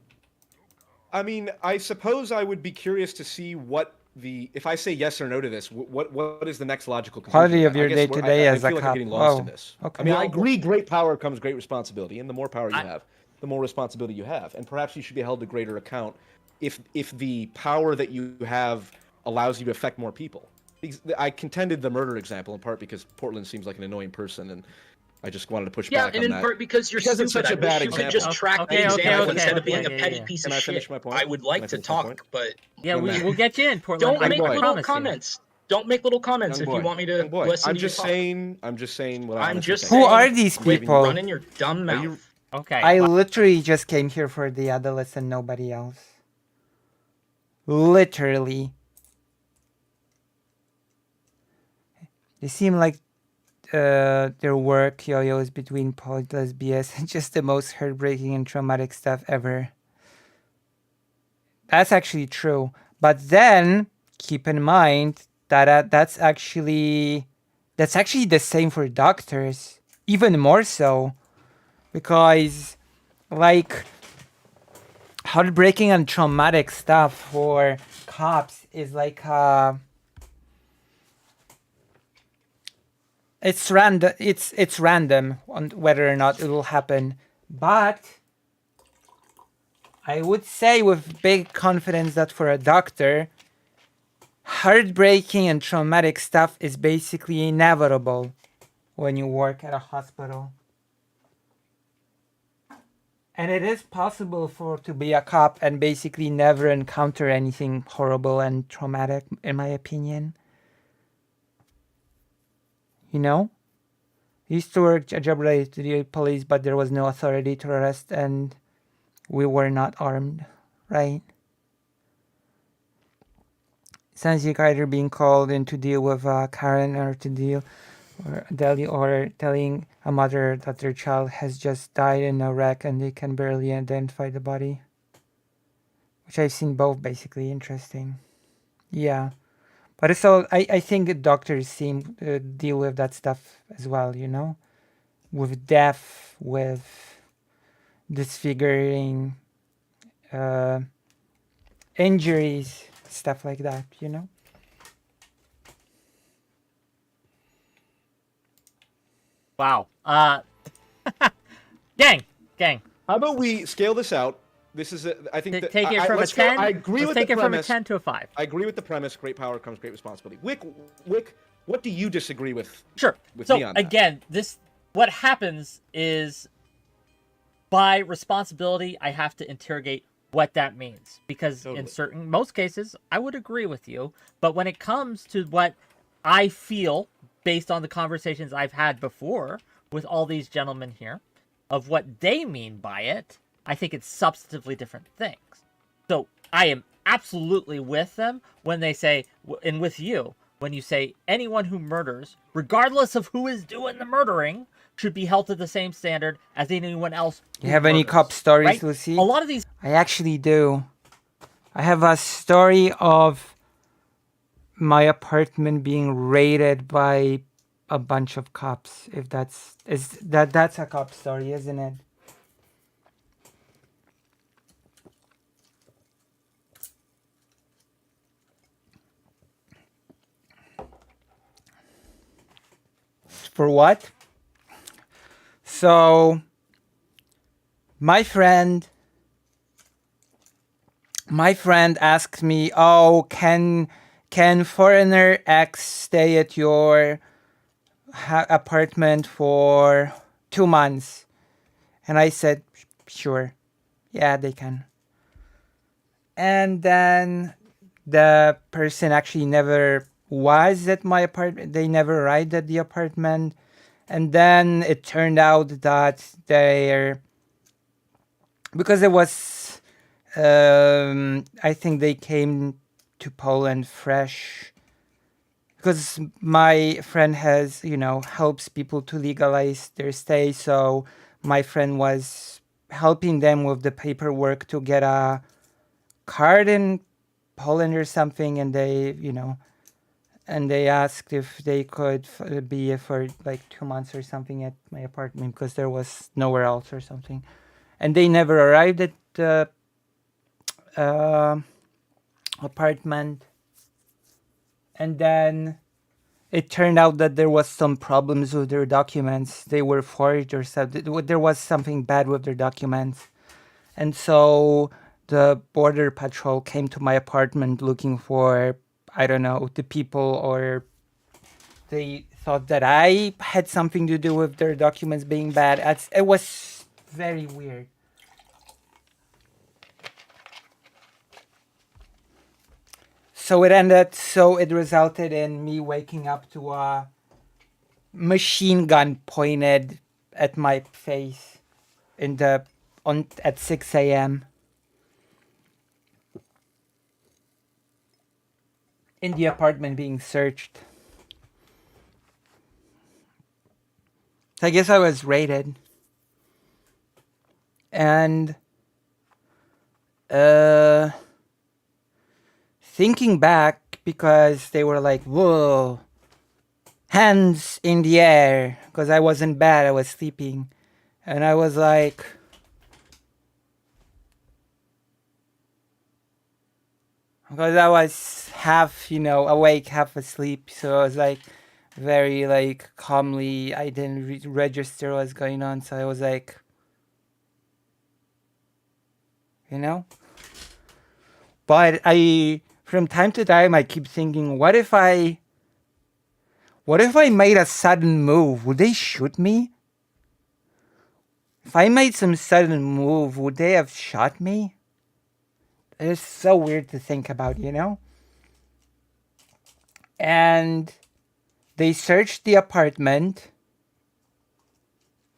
I mean, I suppose I would be curious to see what if I say yes or no to this, what is the next logical conclusion? Quality of your I guess day-to-day I as a feel like I'm cop. getting lost in Whoa. this. Okay. I mean, I agree. Great power comes great responsibility, and the more power you have, the more responsibility you have, and perhaps you should be held to greater account if the power that you have allows you to affect more people. I contended the murder example in part because Portland seems like an annoying person, and I just wanted to push back on that. Yeah, and in part because you're Because stupid. it's such a I bad wish you could example. just track Okay, the okay, example okay, instead of being okay, a petty yeah. piece Can of I finish shit. my point? I would Can like I to finish my talk, point? but Yeah, Young man. we'll get you in, Portland. don't I make little promise you. comments. Don't make little comments Young if boy. you want me to Young boy. listen I'm to just you talk. saying. I'm just saying what I I'm honestly just think. Who saying, are these Waving people? Run in your dumb Are mouth. you- Okay. I literally just came here for the Adolescent and nobody else. Literally. They seem like their work yo-yos between pointless BS and just the most heartbreaking and traumatic stuff ever. That's actually true. But then keep in mind that that's actually the same for doctors, even more so, because like heartbreaking and traumatic stuff for cops is like it's random on whether or not it will happen, but I would say with big confidence that for a doctor, heartbreaking and traumatic stuff is basically inevitable when you work at a hospital. And it is possible to be a cop and basically never encounter anything horrible and traumatic, in my opinion. You know? I used to work a job related to the police, but there was no authority to arrest and we were not armed, right? Sounds like either being called in to deal with Karen or telling a mother that their child has just died in a wreck and they can barely identify the body. Which I've seen both, basically. Interesting. Yeah. But it's all, I think doctors seem to deal with that stuff as well, you know? With death, with disfiguring, injuries, stuff like that, you know? Wow. Gang. How about we scale this out? This is, I think, that, Take it from a let's go- 10. I agree Let's with take the it from a premise. 10 to a 5. I agree with the premise. Great power comes great responsibility. Wick, what do you disagree with? Sure. With So me on that? again, what happens is by responsibility, I have to interrogate what that means because in most cases, I would agree with you. But when it comes to what I feel based on the conversations I've had before with all these gentlemen here of what they mean by it, I think it's substantively different things. So I am absolutely with them when they say, and with you, when you say anyone who murders, regardless of who is doing the murdering, should be held to the same standard as anyone else. You have any cop stories, right? Lucy? A lot of these. I actually do. I have a story of my apartment being raided by a bunch of cops. If that's a cop story, isn't it? For what? So my friend asked me, "Oh, can foreigner X stay at your apartment for 2 months?" And I said, "Sure. Yeah, they can." And then the person actually never was at my apartment. They never arrived at the apartment. And then it turned out that because it was, I think they came to Poland fresh. Because my friend has, helps people to legalize their stay. So my friend was helping them with the paperwork to get a card in Poland or something. And they, and they asked if they could be for like 2 months or something at my apartment because there was nowhere else or something. And they never arrived at the apartment. And then it turned out that there was some problems with their documents. They were forged or something. There was something bad with their documents. And so the border patrol came to my apartment looking for, I don't know, the people, or they thought that I had something to do with their documents being bad. It was very weird. So it resulted in me waking up to a machine gun pointed at my face at 6 a.m. in the apartment being searched. So I guess I was raided. And thinking back, because they were like, whoa, hands in the air, because I wasn't bad, I was sleeping. And I was like, because I was half, awake, half asleep. So I was like, very like calmly, I didn't register what's going on. So I was like, but from time to time, I keep thinking, what if I made a sudden move? Would they shoot me? If I made some sudden move, would they have shot me? It's so weird to think about, And they searched the apartment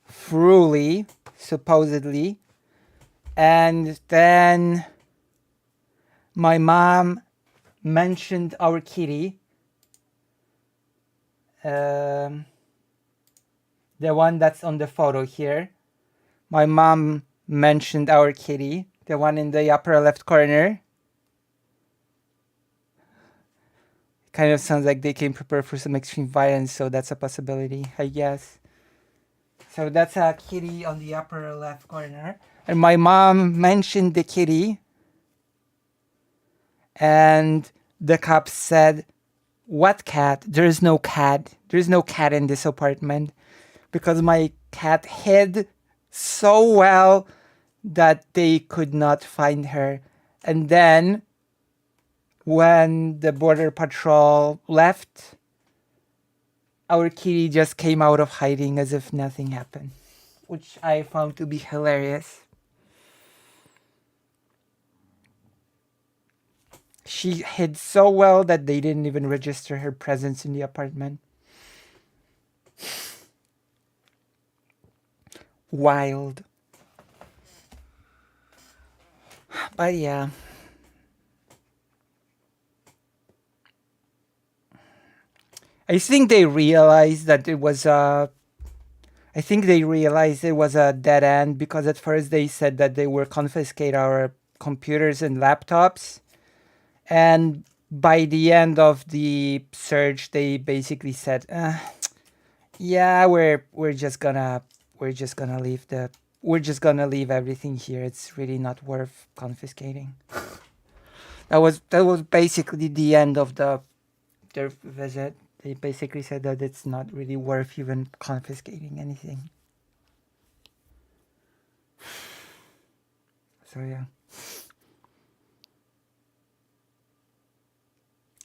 thoroughly, supposedly. And then my mom mentioned our kitty. The one that's on the photo here. My mom mentioned our kitty, the one in the upper left corner. Kind of sounds like they came prepared for some extreme violence, so that's a possibility, I guess. So that's a kitty on the upper left corner. And my mom mentioned the kitty. And the cops said, what cat? There is no cat. There is no cat in this apartment. Because my cat hid so well that they could not find her. And then when the border patrol left, our kitty just came out of hiding as if nothing happened, which I found to be hilarious. She hid so well that they didn't even register her presence in the apartment. Wild. But yeah. I think they realized that it was a dead end, because at first they said that they were confiscate our computers and laptops. And by the end of the search, they basically said, yeah, we're just gonna leave everything here. It's really not worth confiscating. That was basically the end of their visit. They basically said that it's not really worth even confiscating anything. So yeah.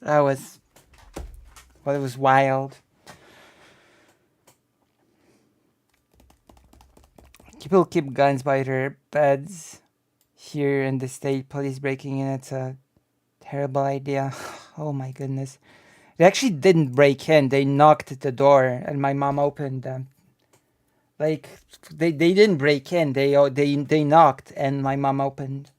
It was wild. People keep guns by their beds here in the state. Police breaking in. It's a terrible idea. Oh my goodness. They actually didn't break in. They knocked at the door and my mom opened them. Like they didn't break in. They knocked and my mom opened.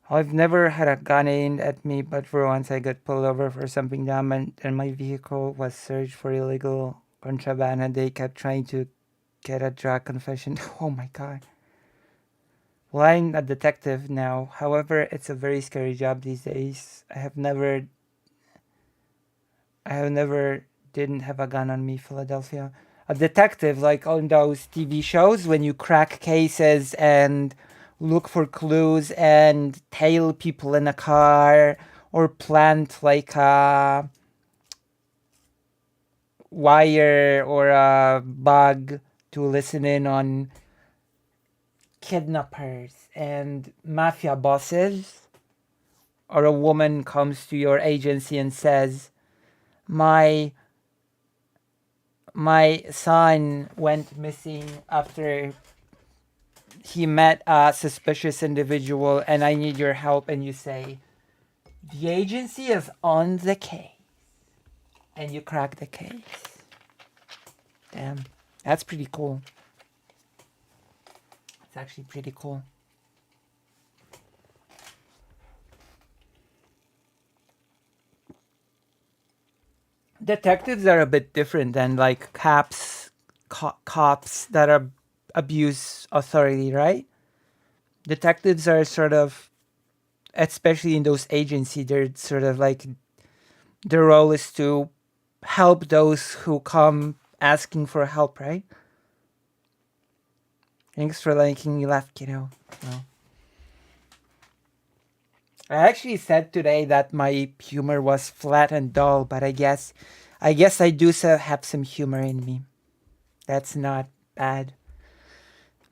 I've never had a gun aimed at me, but for once I got pulled over for something dumb and my vehicle was searched for illegal contraband and they kept trying to get a drug confession. Oh my god. Well, I'm a detective now. However, it's a very scary job these days. I have never didn't have a gun on me, Philadelphia. A detective, like on those TV shows when you crack cases and look for clues and tail people in a car or plant like a wire or a bug to listen in on kidnappers and mafia bosses, or a woman comes to your agency and says, my son went missing after he met a suspicious individual and I need your help, and you say, the agency is on the case, and you crack the case. Damn, that's pretty cool. It's actually pretty cool. Detectives are a bit different than like cops that are abuse authority, right? Detectives are sort of, especially in those agencies, they're sort of like, their role is to help those who come asking for help, right? Thanks for liking me laugh, kiddo. No. I actually said today that my humor was flat and dull, but I guess I do have some humor in me. That's not bad.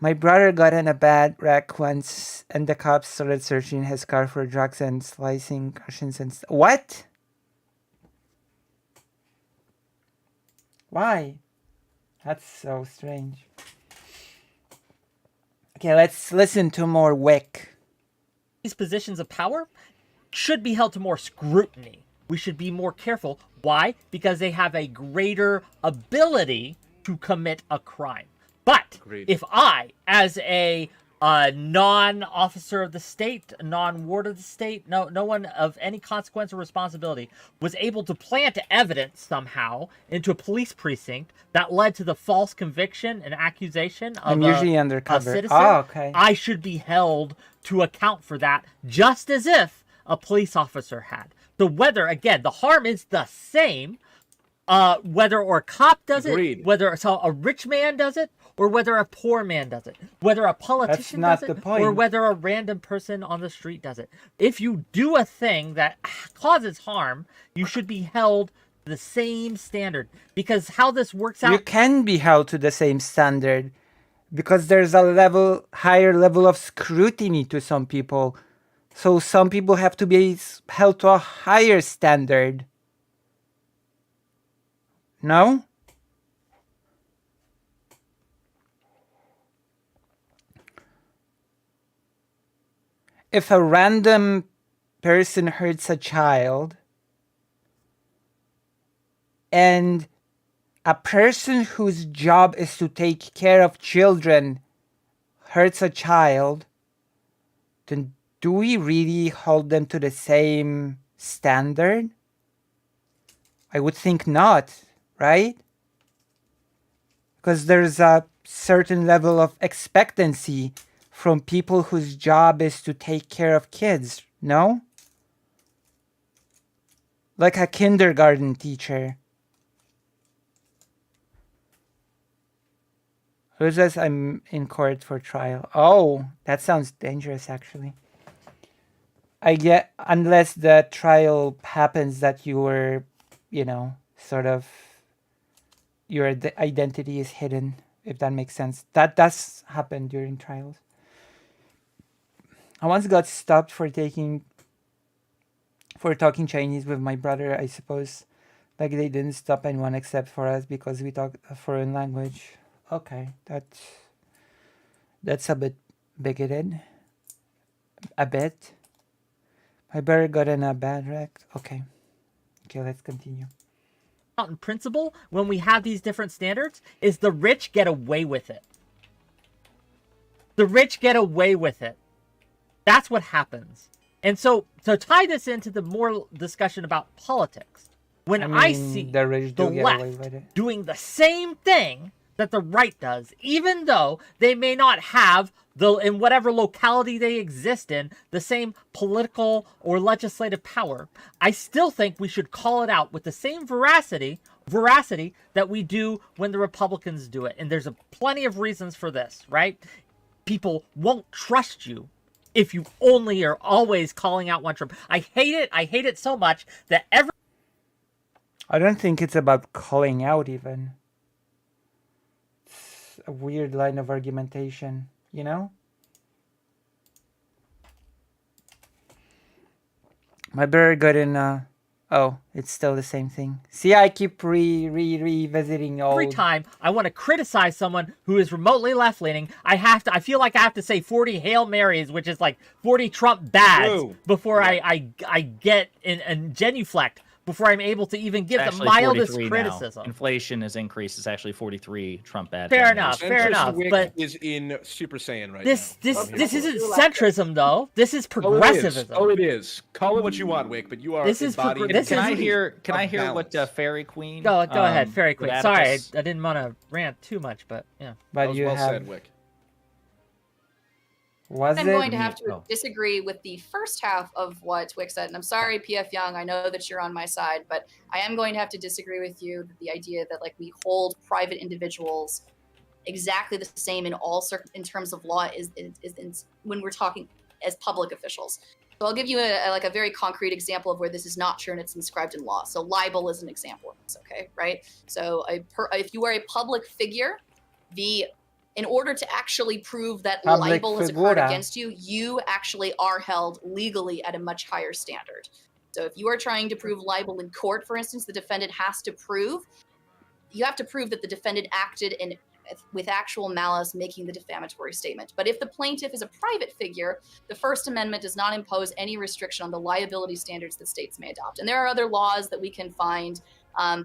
My brother got in a bad wreck once, and the cops started searching his car for drugs and slicing cushions and what? Why? That's so strange. Okay, let's listen to more Wick. These positions of power should be held to more scrutiny. We should be more careful. Why? Because they have a greater ability to commit a crime. But Agreed. if I, as a non-officer of the state, non-ward of the state, no one of any consequence or responsibility, was able to plant evidence somehow into a police precinct that led to the false conviction and accusation of I'm usually undercover. a citizen, okay. I should be held to account for that just as if a police officer had. So whether, again, the harm is the same, whether or a cop does Agreed. it, whether a rich man does it, or whether a poor man does it, whether a politician does it, or whether a random person on the street does it. If you do a thing that causes harm, you should be held to the same standard. Because how this works out... You can be held to the same standard because there's a higher level of scrutiny to some people. So some people have to be held to a higher standard. No? If a random person hurts a child and a person whose job is to take care of children hurts a child, then do we really hold them to the same standard? I would think not, right? Because there's a certain level of expectancy from people whose job is to take care of kids, no? Like a kindergarten teacher. Who says I'm in court for trial? Oh, that sounds dangerous, actually. Unless the trial happens that you were, sort of, your identity is hidden, if that makes sense. That does happen during trials. I once got stopped for talking Chinese with my brother, I suppose. Like they didn't stop anyone except for us because we talk a foreign language. Okay, that's a bit bigoted. A bit. I better got in a bad wreck. Okay. Okay, let's continue. In principle, when we have these different standards, is the rich get away with it. The rich get away with it. That's what happens. And so, to tie this into the more discussion about politics, when I see the rich the do get away with left it. doing the same thing that the right does, even though they may not have in whatever locality they exist in, the same political or legislative power, I still think we should call it out with the same veracity that we do when the Republicans do it. And there's plenty of reasons for this, right? People won't trust you if you only are always calling out one Trump. I hate it. I hate it so much that I don't think it's about calling out even. It's a weird line of argumentation, you know? My bear got in oh, it's still the same thing. See, I keep revisiting old... Every time I want to criticize someone who is remotely left-leaning, I feel like I have to say 40 Hail Marys, which is like 40 Trump bads, True. before I get in genuflect, before I'm able to even give the Actually mildest 43 now. criticism. Inflation has increased. It's actually 43 Trump bad. Fair generators. enough, fair enough. Wick But is in Super Saiyan right this now. isn't centrism, though. This is progressivism. Oh, it is. Call it what you want, Wick, but you are This is embodying... this Can is- I hear? Can of I hear what balance. Fairy Queen? Go ahead, Fairy with Queen. Sorry, I Atticus- didn't want to rant too much, but yeah. That But was you well have... said, Wick. Was I'm it? going to have to Oh. disagree with the first half of what Wick said. And I'm sorry, PF Young, I know that you're on my side, but I am going to have to disagree with you that the idea that like we hold private individuals exactly the same in all in terms of law is when we're talking as public officials. So I'll give you a very concrete example of where this is not true and it's inscribed in law. So libel is an example of this, okay, right? So if you are a public figure, in order to actually prove that Public libel has occurred figura. against you, you actually are held legally at a much higher standard. So if you are trying to prove libel in court, for instance, the defendant has to prove, you have to prove that the defendant acted with actual malice making the defamatory statement. But if the plaintiff is a private figure, the First Amendment does not impose any restriction on the liability standards that states may adopt. And there are other laws that we can find.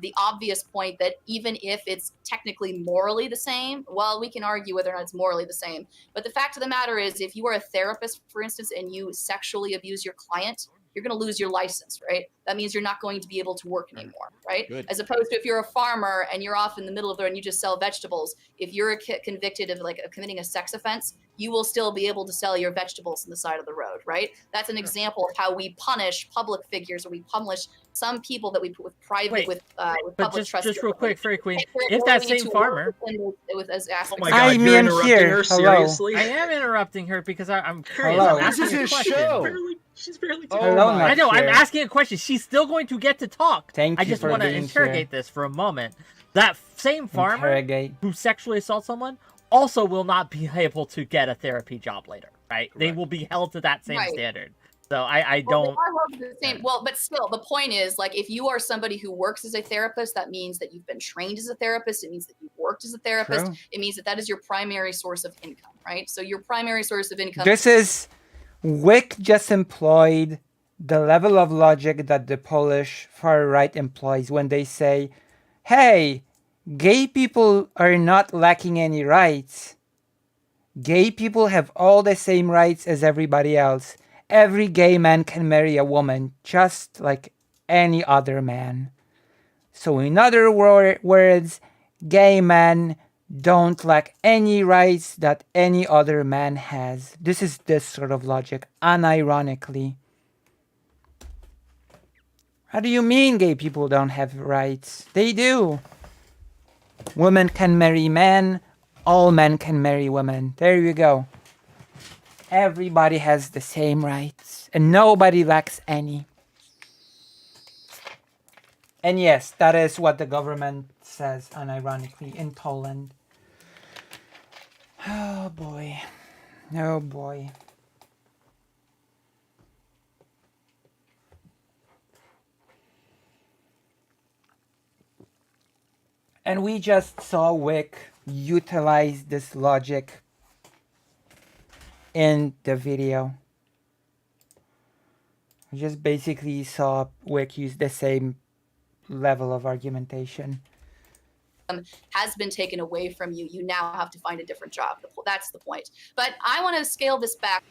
The obvious point that even if it's technically morally the same, well, we can argue whether or not it's morally the same. But the fact of the matter is, if you are a therapist, for instance, and you sexually abuse your client, you're going to lose your license, right? That means you're not going to be able to work anymore, right? Good. As opposed to if you're a farmer and you're off in the middle of the road and you just sell vegetables, if you're convicted of committing a sex offense, you will still be able to sell your vegetables on the side of the road, right? That's an example of how we punish public figures, or we punish some people that we put with private, Wait, with But public trust. just real quick, Fairy Queen, We're if that going same to farmer, work as Oh aspects my of- god, I'm you're in interrupting here. her? Hello. Seriously? I am interrupting her because I'm curious. Hello. I'm This asking is a his question. show. She's barely Oh Hello, my- not I know, I'm here. asking a question. She's still going to get to talk. Thank I you just for want to being interrogate this for a moment. That same farmer Interrogate. who sexually assaults someone also will not be able to get a therapy job later, right? They will be held to that same Right. standard. So I Well, don't. they are held to the same. Well, but still, the point is, like, if you are somebody who works as a therapist, that means that you've been trained as a therapist. It means that you've worked as a therapist. True. It means that that is your primary source of income, right? So your primary source of income. This is... Wick just employed the level of logic that the Polish far right employs when they say, hey, gay people are not lacking any rights. Gay people have all the same rights as everybody else. Every gay man can marry a woman just like any other man. So in other words, gay men don't lack any rights that any other man has. This is this sort of logic, unironically. How do you mean gay people don't have rights? They do. Women can marry men. All men can marry women. There you go. Everybody has the same rights, and nobody lacks any. And yes, that is what the government says, unironically, in Poland. Oh boy. Oh boy. And we just saw Wick utilize this logic in the video. I just basically saw Wick use the same level of argumentation. Has been taken away from you. You now have to find a different job. That's the point. But I want to scale this back.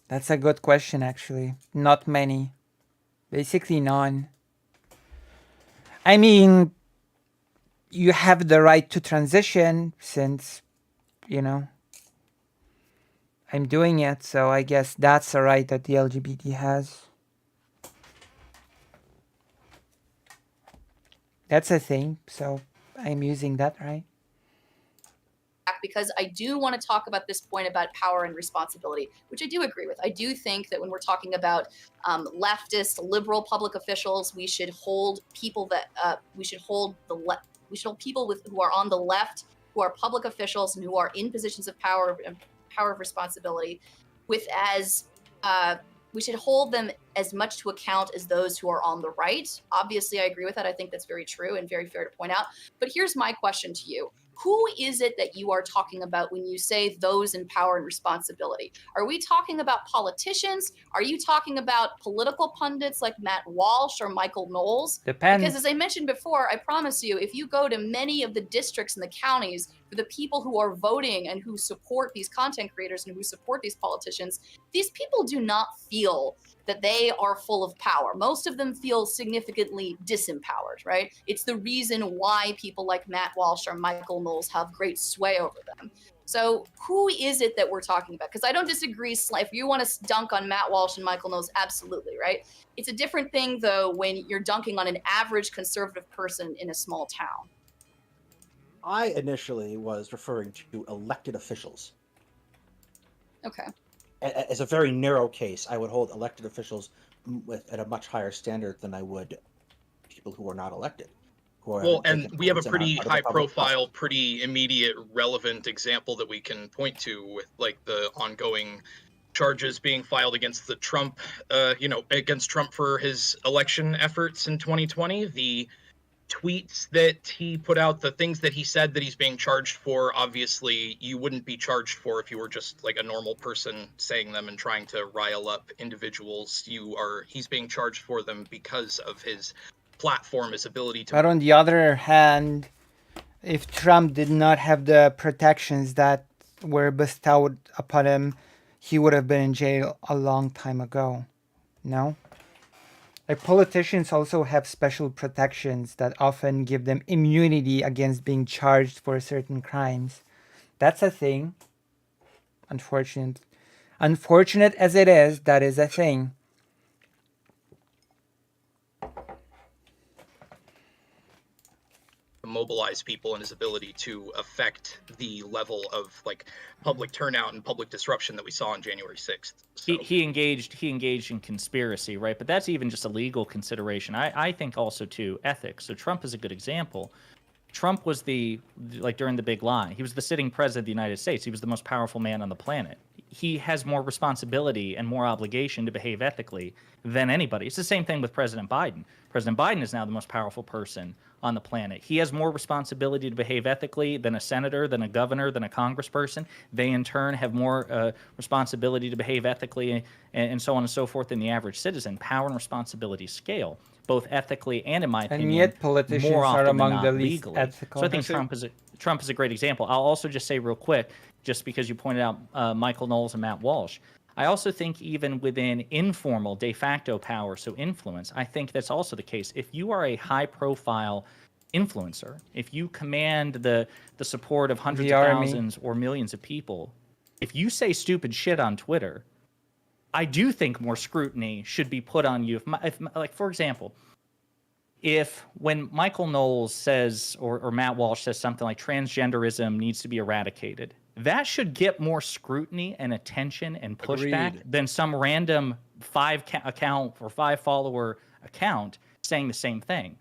That's a good question, actually. Not many. Basically none. I mean, you have the right to transition since, you know, I'm doing it, so I guess that's a right that the LGBT has. That's a thing, so I'm using that right. Because I do want to talk about this point about power and responsibility, which I do agree with. I do think that when we're talking about leftist, liberal public officials, we should hold people that we should hold people who are on the left, who are public officials and who are in positions of power and power of responsibility, with as we should hold them as much to account as those who are on the right. Obviously, I agree with that. I think that's very true and very fair to point out. But here's my question to you. Who is it that you are talking about when you say those in power and responsibility? Are we talking about politicians? Are you talking about political pundits like Matt Walsh or Michael Knowles? Depends. Because as I mentioned before, I promise you, if you go to many of the districts and the counties for the people who are voting and who support these content creators and who support these politicians, these people do not feel that they are full of power. Most of them feel significantly disempowered, right? It's the reason why people like Matt Walsh or Michael Knowles have great sway over them. So who is it that we're talking about? Because I don't disagree. If you want to dunk on Matt Walsh and Michael Knowles, absolutely, right? It's a different thing, though, when you're dunking on an average conservative person in a small town. I initially was referring to elected officials. Okay. As a very narrow case, I would hold elected officials at a much higher standard than I would people who are not elected. Well, and we have a pretty high-profile, pretty immediate, relevant example that we can point to with, like, the ongoing charges being filed against the Trump, against Trump for his election efforts in 2020. The tweets that he put out, the things that he said that he's being charged for, obviously you wouldn't be charged for if you were just like a normal person saying them and trying to rile up individuals. He's being charged for them because of his platform, his ability to... But on the other hand, if Trump did not have the protections that were bestowed upon him, he would have been in jail a long time ago. No? Like, politicians also have special protections that often give them immunity against being charged for certain crimes. That's a thing. Unfortunate as it is, that is a thing. Mobilize people and his ability to affect the level of like public turnout and public disruption that we saw on January 6th. So. He engaged in conspiracy, right? But that's even just a legal consideration. I think also too ethics. So Trump is a good example. Trump was during the big lie, he was the sitting president of the United States. He was the most powerful man on the planet. He has more responsibility and more obligation to behave ethically than anybody. It's the same thing with President Biden. President Biden is now the most powerful person on the planet. He has more responsibility to behave ethically than a senator, than a governor, than a congressperson. They, in turn, have more responsibility to behave ethically and so on and so forth than the average citizen. Power and responsibility scale, both ethically and, in my opinion, and yet politicians more often are among the least least ethical. So I think Trump is a great example. I'll also just say real quick, just because you pointed out Michael Knowles and Matt Walsh, I also think even within informal de facto power, so influence, I think that's also the case. If you are a high-profile influencer, if you command the support of hundreds of thousands or millions of people, if you say stupid shit on Twitter, I do think more scrutiny should be put on you. If like, for example, if when Michael Knowles says or Matt Walsh says something like transgenderism needs to be eradicated, that should get more scrutiny and attention and pushback than some random 5-follower account saying the same thing.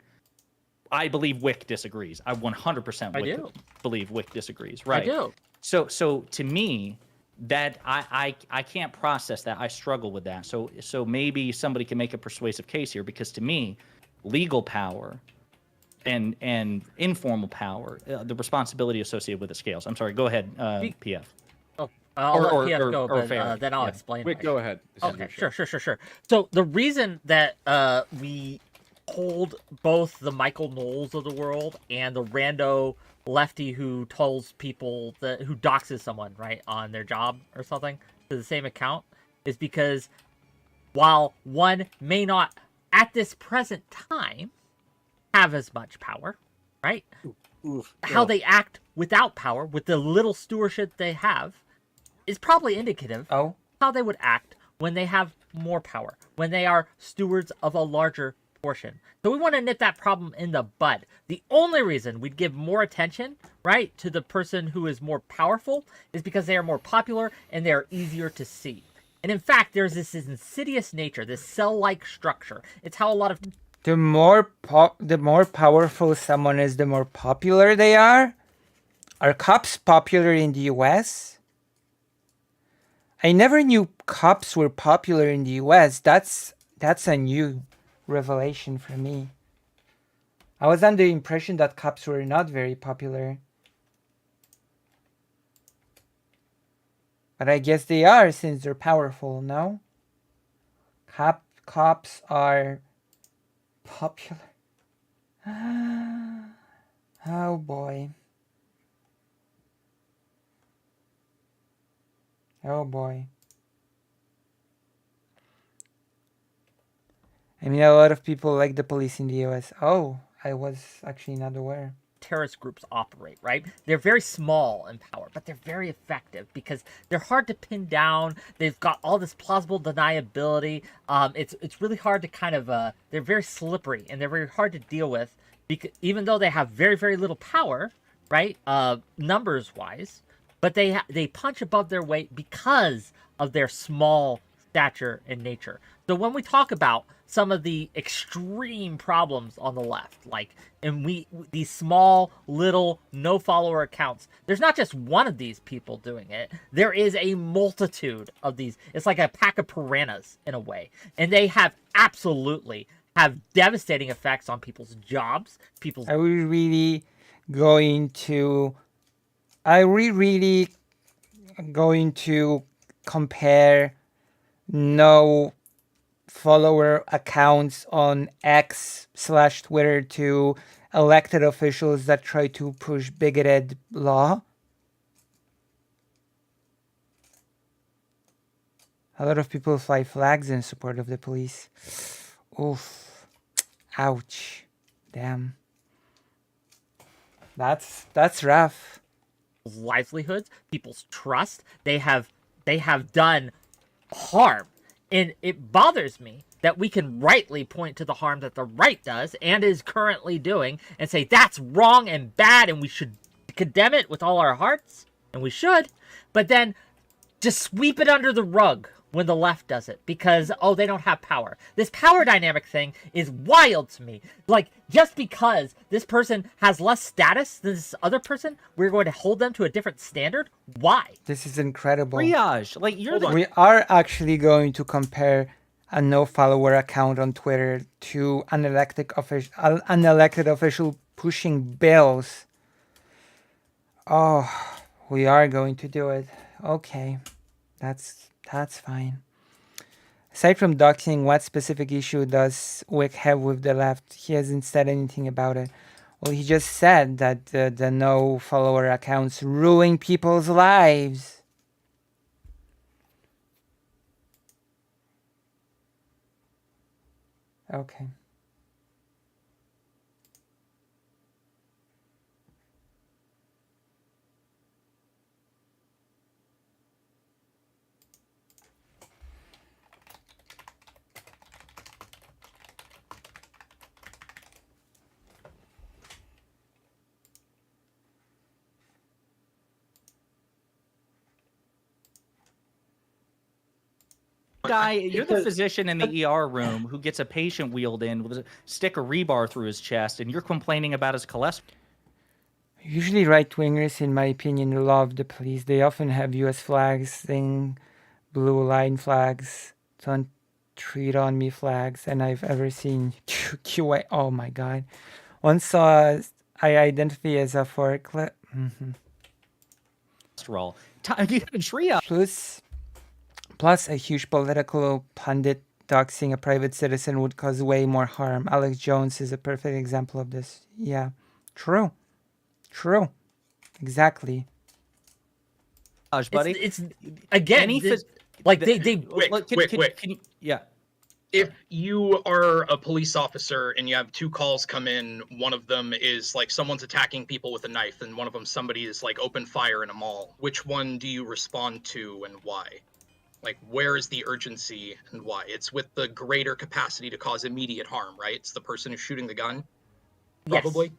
I believe Wick disagrees. I 100% believe Wick disagrees. Right. I do. So to me, that I can't process that. I struggle with that. So maybe somebody can make a persuasive case here, because to me, legal power and informal power, the responsibility associated with the scales. I'm sorry. Go ahead, PF. Oh, I'll let PF go, but Farrah. then I'll explain. Wait, go ahead. This is Okay, your show. sure. So the reason that we hold both the Michael Knowles of the world and the rando lefty who tells people who doxes someone, right, on their job or something to the same account is because while one may not at this present time have as much power, right? How they act without power, with the little stewardship they have, is probably indicative Oh. how they would act when they have more power, when they are stewards of a larger portion. So we want to nip that problem in the bud. The only reason we'd give more attention, right, to the person who is more powerful is because they are more popular and they are easier to see. And in fact, there's this insidious nature, this cell-like structure. It's how a lot of The more powerful someone is, the more popular they are. Are cops popular in the US? I never knew cops were popular in the US. That's a new revelation for me. I was under the impression that cops were not very popular. But I guess they are since they're powerful, no? Cops are popular. Oh boy. Oh boy. I mean, a lot of people like the police in the US. Oh, I was actually not aware. Terrorist groups operate, right? They're very small in power, but they're very effective because they're hard to pin down. They've got all this plausible deniability. It's really hard to kind of they're very slippery and they're very hard to deal with because even though they have very, very little power, right? Numbers wise, but they punch above their weight because of their small stature and nature. So when we talk about some of the extreme problems on the left, like, and these small, little, no follower accounts, there's not just one of these people doing it. There is a multitude of these. It's like a pack of piranhas in a way. And they have absolutely have devastating effects on people's jobs, people's... Are we really going to compare no follower accounts on X/Twitter to elected officials that try to push bigoted law? A lot of people fly flags in support of the police. Oof. Ouch. Damn. That's rough. Livelihoods, people's trust, they have done harm. And it bothers me that we can rightly point to the harm that the right does and is currently doing and say that's wrong and bad and we should condemn it with all our hearts, and we should, but then just sweep it under the rug when the left does it because, oh, they don't have power. This power dynamic thing is wild to me. Like, just because this person has less status than this other person, we're going to hold them to a different standard? Why? This is incredible. Triage. Like, We are actually going to compare a no-follower account on Twitter to an elected official pushing bills. Oh, we are going to do it. Okay, that's fine. Aside from doxing, what specific issue does Wick have with the left? He hasn't said anything about it. Well, he just said that the no-follower accounts ruin people's lives. Okay. Guy, you're the physician in the ER room who gets a patient wheeled in with a stick of rebar through his chest, and you're complaining about his cholesterol. Usually right-wingers, in my opinion, love the police. They often have US flags, blue line flags, don't treat on me flags, and I've ever seen QA. Oh my god. Once I identify as a forklift. Cholesterol. You have a trio. Plus, a huge political pundit doxing a private citizen would cause way more harm. Alex Jones is a perfect example of this. Yeah, true. Exactly. Buddy. It's again, yeah. If you are a police officer and you have two calls come in, one of them is like someone's attacking people with a knife, and one of them somebody is like open fire in a mall. Which one do you respond to and why? Like, where is the urgency and why? It's with the greater capacity to cause immediate harm, right? It's the person who's shooting the gun, probably. Yes.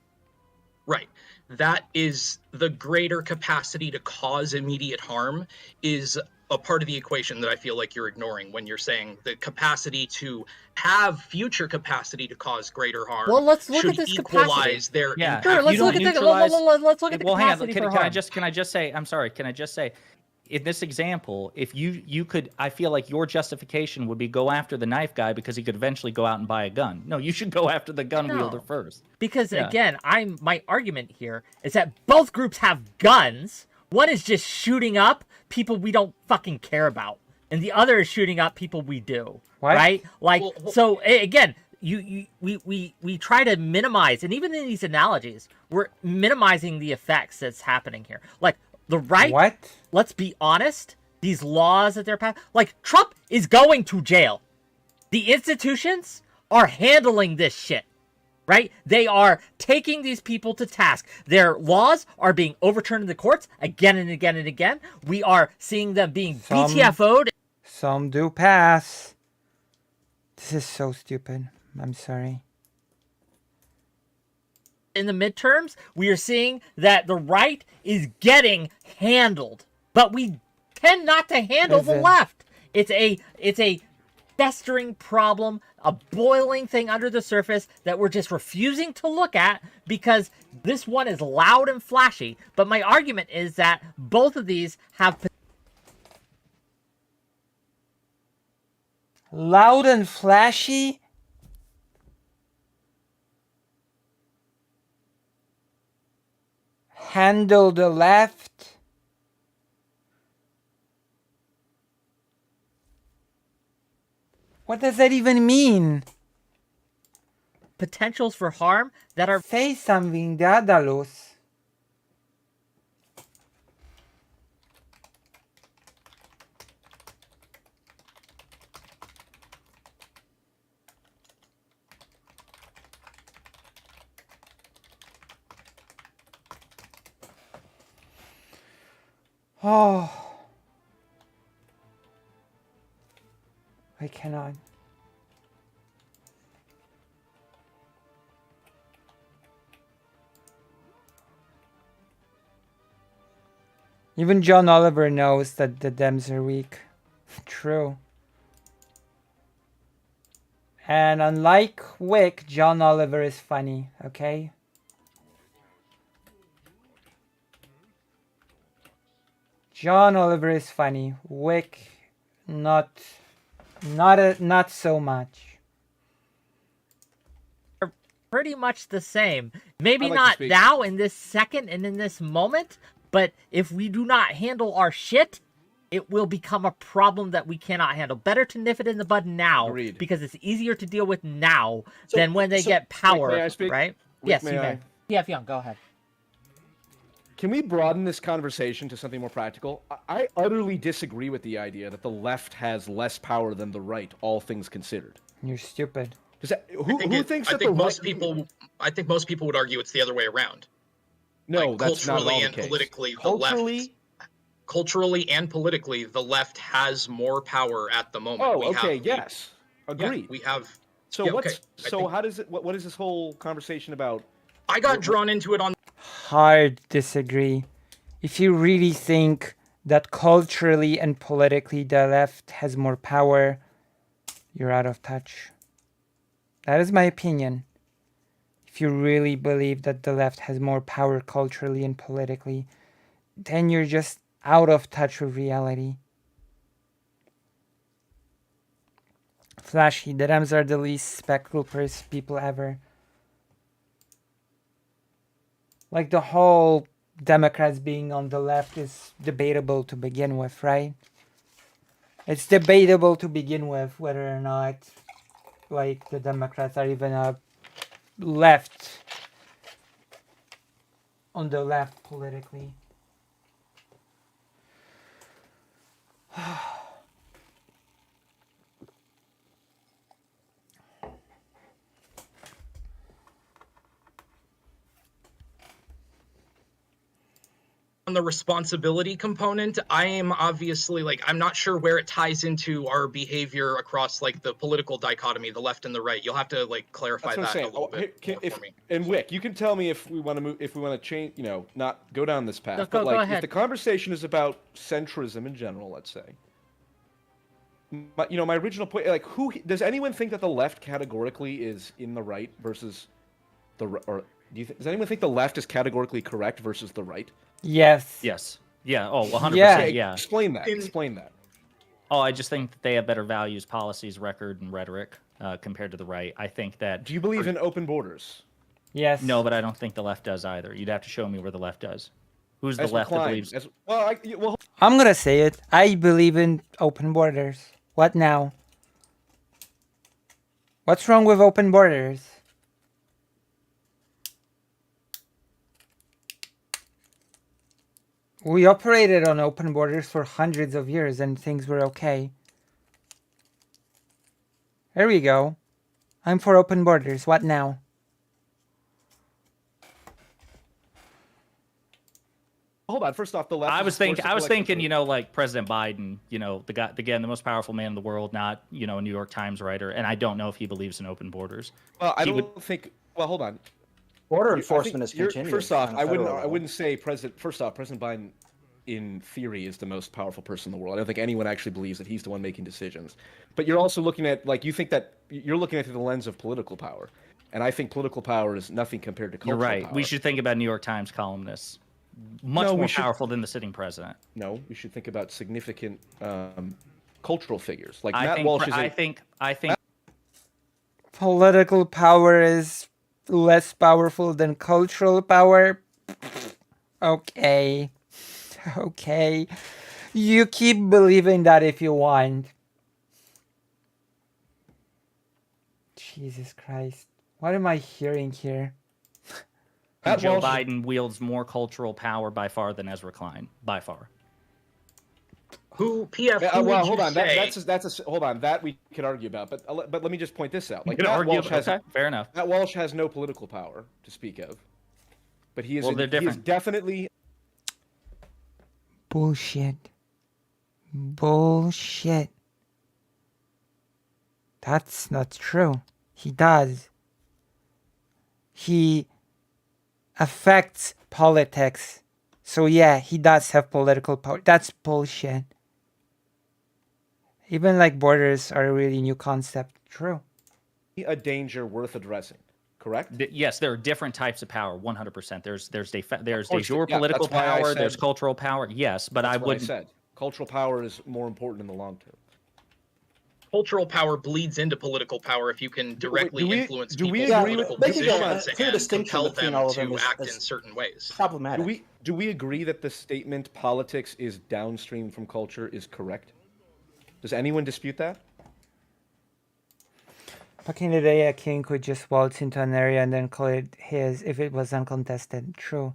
Right. That is the greater capacity to cause immediate harm is a part of the equation that I feel like you're ignoring when you're saying the capacity to have future capacity to cause greater harm. Well, let's look should at this equalize capacity. Their yeah. impact. Let's look at the capacity for harm. Can I just say? I'm sorry. Can I just say? In this example, if you could, I feel like your justification would be go after the knife guy because he could eventually go out and buy a gun. No, you should go after the gun wielder first. Because again, my argument here is that both groups have guns. One is just shooting up people we don't fucking care about, and the other is shooting up people we do. What? Right? Like, so again, we try to minimize, and even in these analogies, we're minimizing the effects that's happening here. Like, the right, let's be honest, these laws that they're passing, like, Trump is going to jail. The institutions are handling this shit, right? They are taking these people to task. Their laws are being overturned in the courts again and again and again. We are seeing them being BTFO'd. Some do pass. This is so stupid. I'm sorry. In the midterms, we are seeing that the right is getting handled, but we tend not to handle the left. It's a festering problem, a boiling thing under the surface that we're just refusing to look at because this one is loud and flashy. But my argument is that both of these have loud and flashy. Handle the left. What does that even mean? Potentials for harm that are... Say something, Daedalus. Oh, I cannot. Even John Oliver knows that the Dems are weak. True. And unlike Wick, John Oliver is funny, okay? John Oliver is funny. Wick, not so much. Pretty much the same. Maybe not now in this second and in this moment, but if we do not handle our shit, it will become a problem that we cannot handle. Better to nip it in the bud now, because it's easier to deal with now than when they get power, right? Yes, you may. Yeah, Fionn, go ahead. Can we broaden this conversation to something more practical? I utterly disagree with the idea that the left has less power than the right, all things considered. You're stupid. Does that, who thinks that I think most people would argue it's the other way around. No, like, that's not all the case. Politically, culturally and politically, the left has more power at the moment. Oh, okay, yes, agreed. Yeah, we have. So what is this whole conversation about? I got drawn into it on. Hard disagree. If you really think that culturally and politically the left has more power, you're out of touch. That is my opinion. If you really believe that the left has more power culturally and politically, then you're just out of touch with reality. Flashy, the Dems are the least spectacular people ever. Like the whole Democrats being on the left is debatable to begin with, right? It's debatable to begin with whether or not like the Democrats are even a left on the left politically. On the responsibility component, I am obviously like, I'm not sure where it ties into our behavior across like the political dichotomy, the left and the right. You'll have to like clarify That's what I'm that a saying. little bit more for me. And Wick, you can tell me if we want to move, if we want to change, you know, not go down this path. No, but go like, ahead. if the conversation is about centrism in general, let's say, my original point, like, who does anyone think that the left categorically is in the right versus the or does anyone think the left is categorically correct versus the right? Yes. Yes. Yeah. Oh, 100%. Yeah. Yeah. Explain that. Explain that. Oh, I just think that they have better values, policies, record, and rhetoric compared to the right. I think that. Do you believe in open borders? Yes. No, but I don't think the left does either. You'd have to show me where the left does. Who's the As left that reclined, believes? well, I'm gonna say it. I believe in open borders. What now? What's wrong with open borders? We operated on open borders for hundreds of years and things were okay. There we go. I'm for open borders. What now? hold on. First off, the left. I was thinking, thinking, you know, like President Biden, you know, the guy, again, the most powerful man in the world, not, you know, a New York Times writer, and I don't know if he believes in open borders. Well, I He don't think. Well, hold on. Border I enforcement think is you're- continuing. First off, on a I federal level. wouldn't say President. First off, President Biden, in theory, is the most powerful person in the world. I don't think anyone actually believes that he's the one making decisions. But you're also looking at, like, you think that you're looking at through the lens of political power, and I think political power is nothing compared to cultural You're right. power. We should think about New York Times columnists. Much No, we more should- powerful than the sitting president. No, we should think about significant cultural figures like I Matt think. Walsh is. I think. Political power is less powerful than cultural power. Okay. Okay. You keep believing that if you want. Jesus Christ. What am I hearing here? Matt Joe Walsh- Biden wields more cultural power by far than Ezra Klein, by far. Who PF? Yeah, Who well, would hold you on. say? That's a hold on. That we could argue about, but let me just point this out. Like You can Matt argue, Walsh has okay, fair enough. Matt Walsh has no political power to speak of, but he is. Well, they're he is different. definitely. Bullshit. Bullshit. That's not true. He does. He affects politics. So yeah, he does have political power. That's bullshit. Even like borders are a really new concept. True. A danger worth addressing. Correct. Yes, there are different types of power. 100%. There's de course, jure yeah, political that's why I power. There's said- cultural power. Yes, but I That's what wouldn't. said. Cultural power is more important in the long term. Cultural power bleeds into political power if you can directly influence do we people's agree with- political making a decisions clear and distinction compel between them all of them to is- act is in certain ways. Problematic. Do we agree that the statement politics is downstream from culture is correct? Does anyone dispute that? Back in the day, a king could just waltz into an area and then call it his if it was uncontested. True.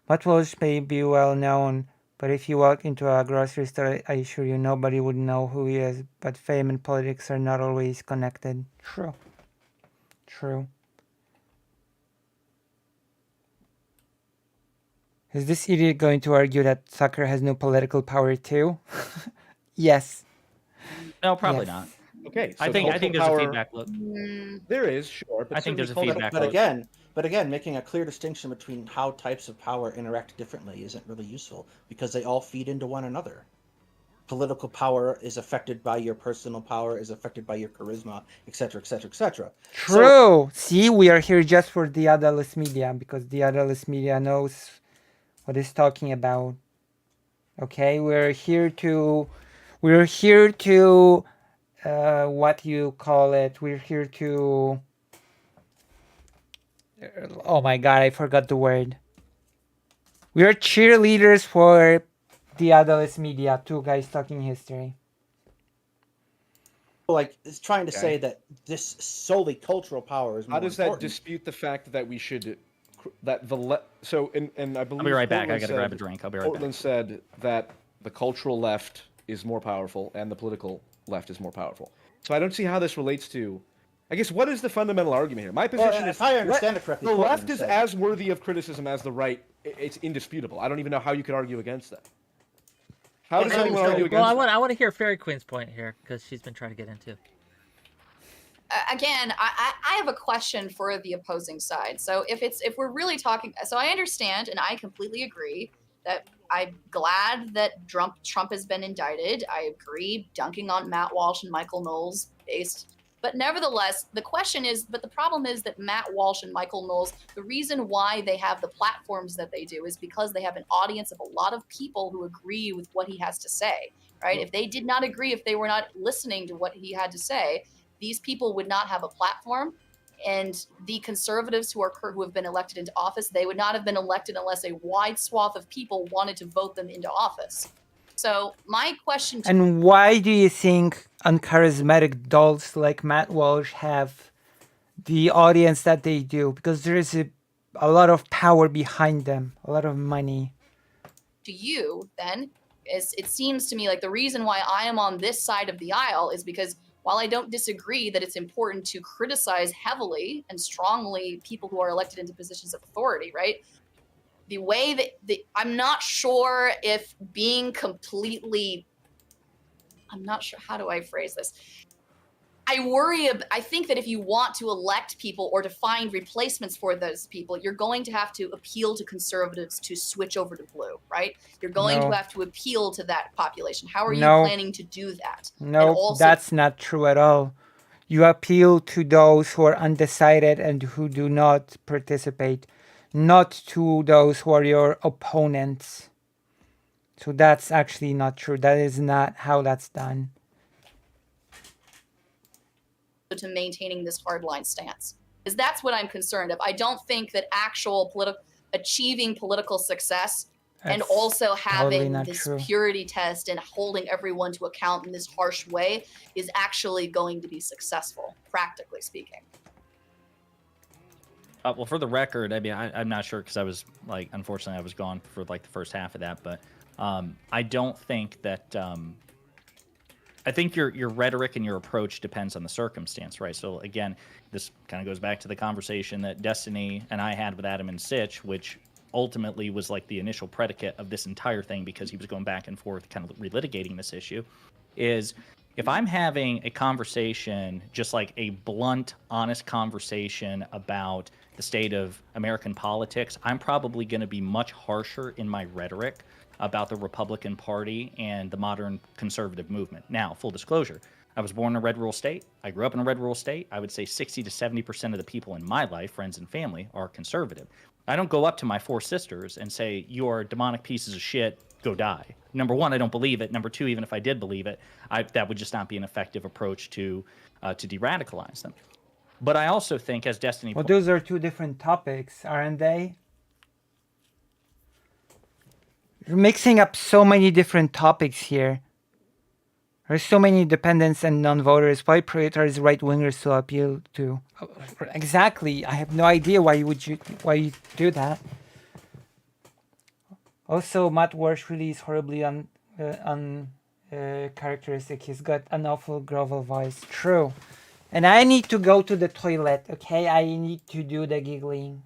Matt Walsh may be well known, but if you walk into a grocery store, I assure you nobody would know who he is. But fame and politics are not always connected. True. True. Is this idiot going to argue that Tucker has no political power too? Yes. No, probably Yes. not. Okay. I so think cultural there's power- a feedback loop. There is, sure. But I think there's a certainly feedback cultural- loop. But again, making a clear distinction between how types of power interact differently isn't really useful because they all feed into one another. Political power is affected by your personal power, is affected by your charisma, etc., etc., etc. True. See, we are here just for the Adalis Media because the Adalis Media knows what it's talking about. Okay, we're here to what you call it? We're here to. Oh my God, I forgot the word. We are cheerleaders for the Daedalus media. Two guys talking history. Like, it's trying to Okay. say that this solely cultural power is more How does that important. dispute the fact that we should that the and I believe I'll be right back. I Portland gotta grab a said- drink. I'll be right Portland back. said that the cultural left is more powerful and the political left is more powerful. So I don't see how this relates to. I guess what is the fundamental argument here? My position is if I understand it correctly, the Portland left is said- as worthy of criticism as the right. It's indisputable. I don't even know how you could argue against that. How does I anyone understand. argue Well, against I want to hear Fairy Queen's point here because she's been trying to get into. Again, I have a question for the opposing side. So if we're really talking, so I understand and I completely agree that I'm glad that Trump has been indicted. I agree, dunking on Matt Walsh and Michael Knowles based. But nevertheless, the question is, but the problem is that Matt Walsh and Michael Knowles, the reason why they have the platforms that they do is because they have an audience of a lot of people who agree with what he has to say, right? If they did not agree, if they were not listening to what he had to say, these people would not have a platform. And the conservatives who have been elected into office, they would not have been elected unless a wide swath of people wanted to vote them into office. So my question to And why do you think uncharismatic dolls like Matt Walsh have the audience that they do? Because there is a lot of power behind them, a lot of money. you then is it seems to me like the reason why I am on this side of the aisle is because while I don't disagree that it's important to criticize heavily and strongly people who are elected into positions of authority, right? The way that I'm not sure if being completely, I'm not sure, how do I phrase this? I think that if you want to elect people or to find replacements for those people, you're going to have to appeal to conservatives to switch over to blue, right? You're going No. to have to appeal to that population. How are No. you planning to do that? No, And also, that's not true at all. You appeal to those who are undecided and who do not participate, not to those who are your opponents. So that's actually not true. That is not how that's done. to maintaining this hardline stance. Because that's what I'm concerned of. I don't think that actual achieving political success and That's also totally having not this true. purity test and holding everyone to account in this harsh way is actually going to be successful, practically speaking. Well, for the record, I mean, I'm not sure because I was like, unfortunately, I was gone for like the first half of that, but I don't think that. I think your rhetoric and your approach depends on the circumstance, right? So again, this kind of goes back to the conversation that Destiny and I had with Adam and Sitch, which ultimately was like the initial predicate of this entire thing because he was going back and forth, kind of relitigating this issue. Is if I'm having a conversation, just like a blunt, honest conversation about the state of American politics, I'm probably going to be much harsher in my rhetoric about the Republican Party and the modern conservative movement. Now, full disclosure, I was born in a red rural state. I grew up in a red rural state. I would say 60 to 70% of the people in my life, friends and family, are conservative. I don't go up to my four sisters and say, you are demonic pieces of shit, go die. Number one, I don't believe it. Number two, even if I did believe it, that would just not be an effective approach to de-radicalize them. But I also think, as Destiny... Well, those are two different topics, aren't they? You're mixing up so many different topics here. There's so many independents and non-voters. Why prioritize right-wingers to appeal to? Exactly. I have no idea why you do that. Also, Matt Walsh really is horribly uncharacteristic. He's got an awful grovel voice. True. And I need to go to the toilet. Okay, I need to do the giggling.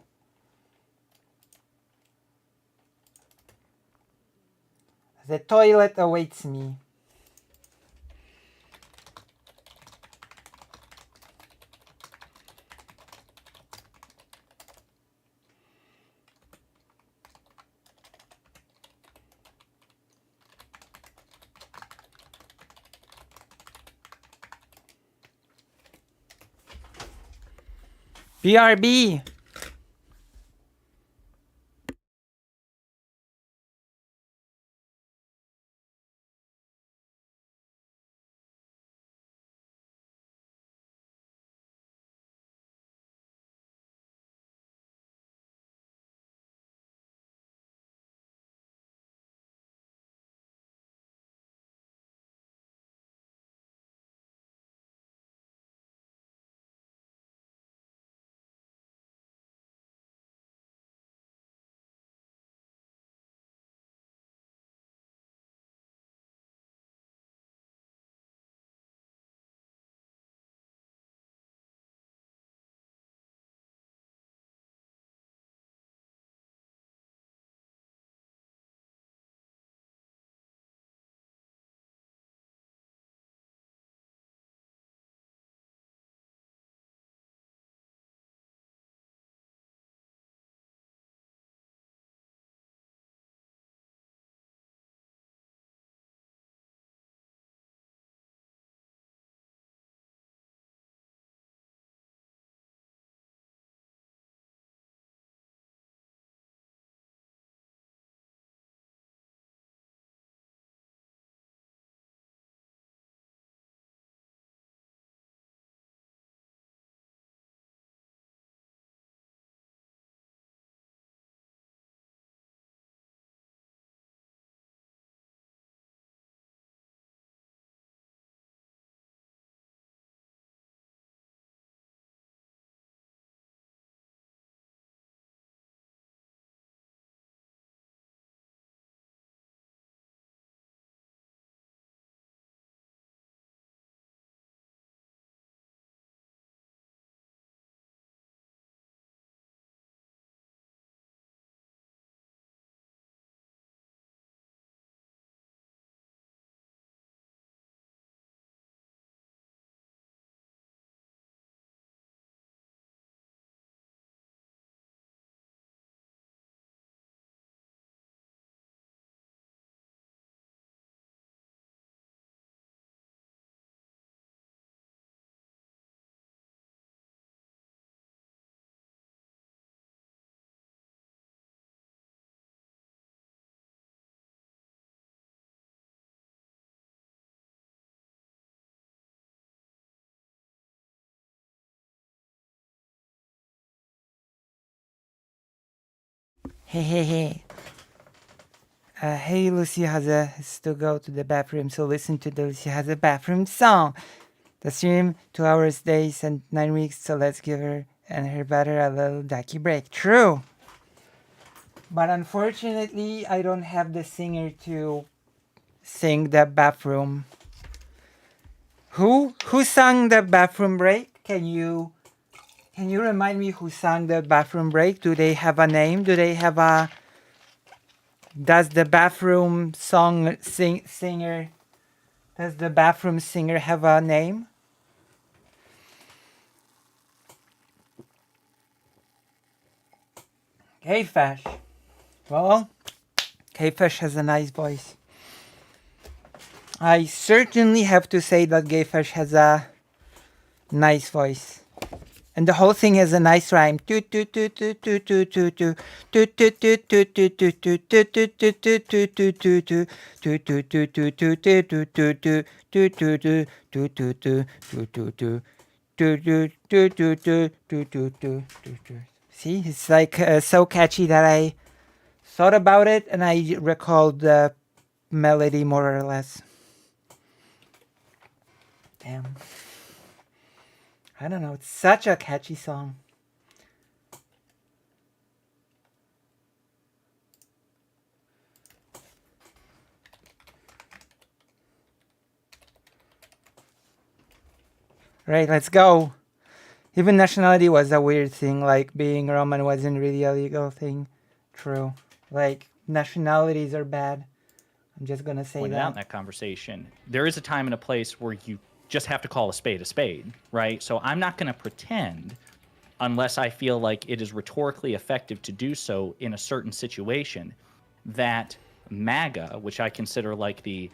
The toilet awaits me. BRB! Hey. Hey, Lucy has to go to the bathroom, so listen to the Lucy has a bathroom song. The stream 2 hours, days, and 9 weeks, so let's give her and her butter a little ducky break. True. But unfortunately, I don't have the singer to sing the bathroom. Who sang the bathroom break? Can you remind me who sang the bathroom break? Do they have a name? Does the bathroom singer have a name? K-Fesh. Well, K-Fesh has a nice voice. I certainly have to say that K-Fesh has a nice voice. And the whole thing has a nice rhyme. See, it's like so catchy that I thought about it and I recalled the melody more or less. Damn. I don't know, it's such a catchy song. Right, let's go. Even nationality was a weird thing, like being Roman wasn't really a legal thing. True. Like, nationalities are bad. I'm just gonna say Pointed that. out in that conversation, there is a time and a place where you just have to call a spade, right? So I'm not going to pretend, unless I feel like it is rhetorically effective to do so in a certain situation, that MAGA, which I consider like the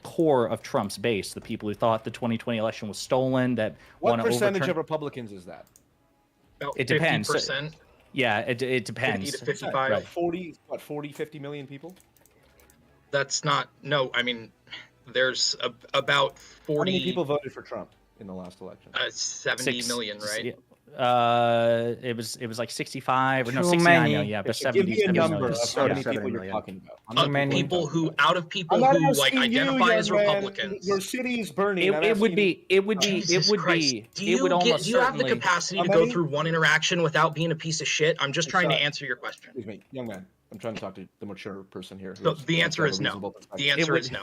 core of Trump's base, the people who thought the 2020 election was stolen, that What want to percentage overturn... of Republicans is that? About It depends. 50%. Yeah, it depends. 50 to 55. Right. 40, 50 million people? That's not. No, I mean, there's about How 40. many people voted for Trump in the last election? 70 million, right? It was like 65 or no, Too 69 many. million, yeah, but Give 70 me a 70 number million. of how Sort of many 7 people you're million. talking about. How Of many people who, out of people I'm not who like asking you, identify as young man. Republicans. Your city is burning. I'm It would asking be, it would be, Jesus it would Christ. be, Do it you would almost do you have the certainly. capacity How to go many? through one interaction without being a piece of shit? I'm just trying to Sorry. answer your question. Excuse me, young man. I'm trying to talk to the mature person here. So who's the trying to answer have a is no. reasonable perspective. The answer would- is no.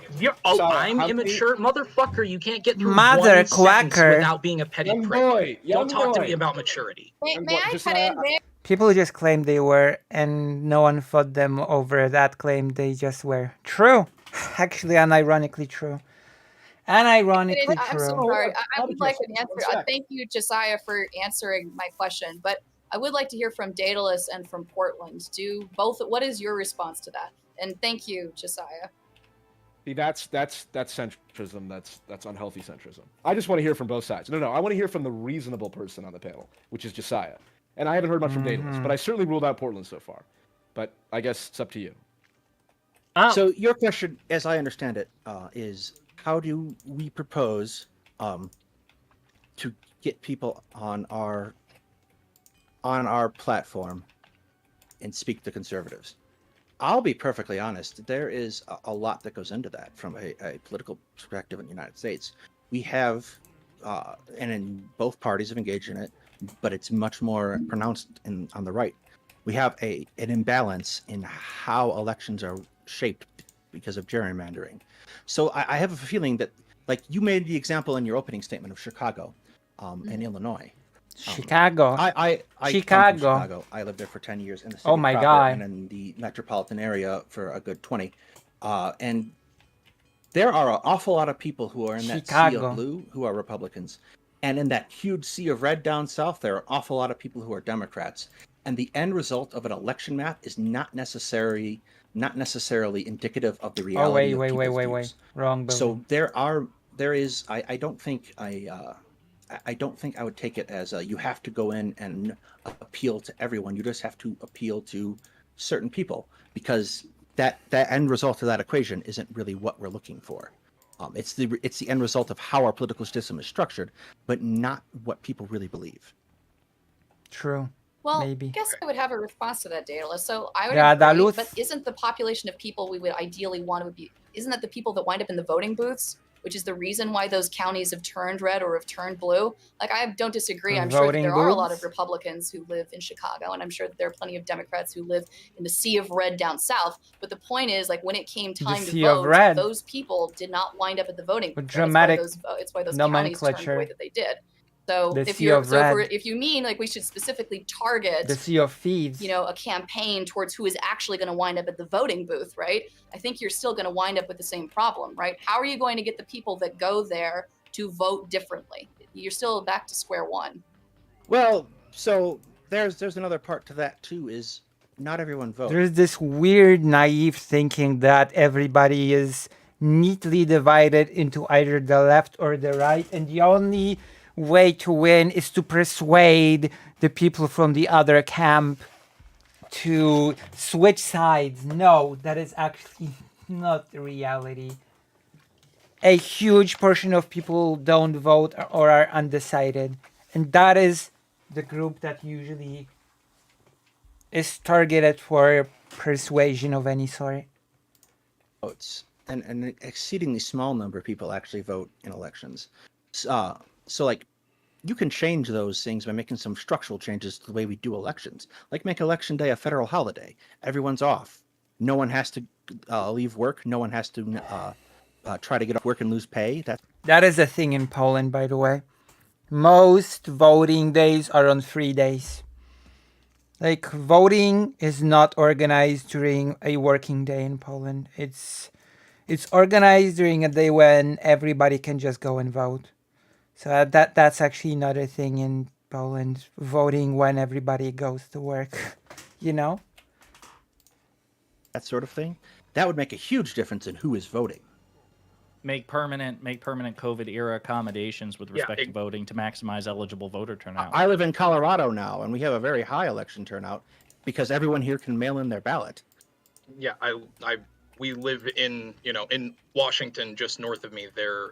Sorry, I'm how many- immature, motherfucker. You can't get through Mother one sentence quacker. without being a petty Young prick. boy, young Don't talk to boy. me about maturity. May I Just cut in there? People just claimed they were, and no one fought them over that claim. They just were. True. Actually, unironically true. Unironically I'm true. so sorry. I How would did like you- an answer. one sec. Thank you, Josiah, for answering my question. But I would like to hear from Daedalus and from Portland. Do both. What is your response to that? And thank you, Josiah. See, that's centrism. That's unhealthy centrism. I just want to hear from both sides. No, I want to hear from the reasonable person on the panel, which is Josiah. And I haven't heard much from Daedalus, but I certainly ruled out Portland so far. But I guess it's up to you. So your question, as I understand it, is how do we propose to get people on our platform and speak to conservatives? I'll be perfectly honest. There is a lot that goes into that from a political perspective in the United States. We have, and in both parties have engaged in it, but it's much more pronounced on the right. We have an imbalance in how elections are shaped because of gerrymandering. So I have a feeling that, like you made the example in your opening statement of Chicago and Illinois. Chicago. I come from Chicago. Chicago. I lived there for 10 years in the city Oh my proper God. and in the metropolitan area for a good 20. And there are an awful lot of people who are in that sea Chicago. of blue who are Republicans. And in that huge sea of red down south, there are an awful lot of people who are Democrats. And the end result of an election map is not necessarily indicative of the reality. Oh wait. of people's views. Wrong. So there is. I don't think I would take it as you have to go in and appeal to everyone. You just have to appeal to certain people, because that end result of that equation isn't really what we're looking for. It's the end result of how our political system is structured, but not what people really believe. True. Well, maybe. I guess I would have a response to that, Daedalus. So I would Yeah, agree, Dalus. but isn't the population of people we would ideally want to be, isn't that the people that wind up in the voting booths, which is the reason why those counties have turned red or have turned blue? Like, I don't disagree. I'm sure that Voting there are a lot of booths? Republicans who live in Chicago, and I'm sure that there are plenty of Democrats who live in the sea of red down south. But the point is, like, when it came time to sea of vote, red. those people did not wind up at the voting With booth. dramatic It's why those counties turned the way nomenclature. that they did. So The if sea you're of so red. if you mean like we should specifically target The Sea of Thieves. you know, a campaign towards who is actually going to wind up at the voting booth, right? I think you're still going to wind up with the same problem, right? How are you going to get the people that go there to vote differently? You're still back to square one. Well, so there's another part to that too. Is not everyone votes. There's this weird, naive thinking that everybody is neatly divided into either the left or the right, and the only way to win is to persuade the people from the other camp to switch sides. No, that is actually not the reality. A huge portion of people don't vote or are undecided, and that is the group that usually is targeted for persuasion of any sort. Votes, and an exceedingly small number of people actually vote in elections. So like, you can change those things by making some structural changes to the way we do elections. Like make election day a federal holiday. Everyone's off. No one has to leave work. No one has to try to get off work and lose pay. That is a thing in Poland, by the way. Most voting days are on 3 days. Like, voting is not organized during a working day in Poland. It's organized during a day when everybody can just go and vote. So that's actually another thing in Poland, voting when everybody goes to work, you know? That sort of thing. That would make a huge difference in who is voting. Make permanent COVID era accommodations with respect to voting to maximize eligible voter turnout. I live in Colorado now, and we have a very high election turnout because everyone here can mail in their ballot. Yeah, we live in Washington, just north of me. Their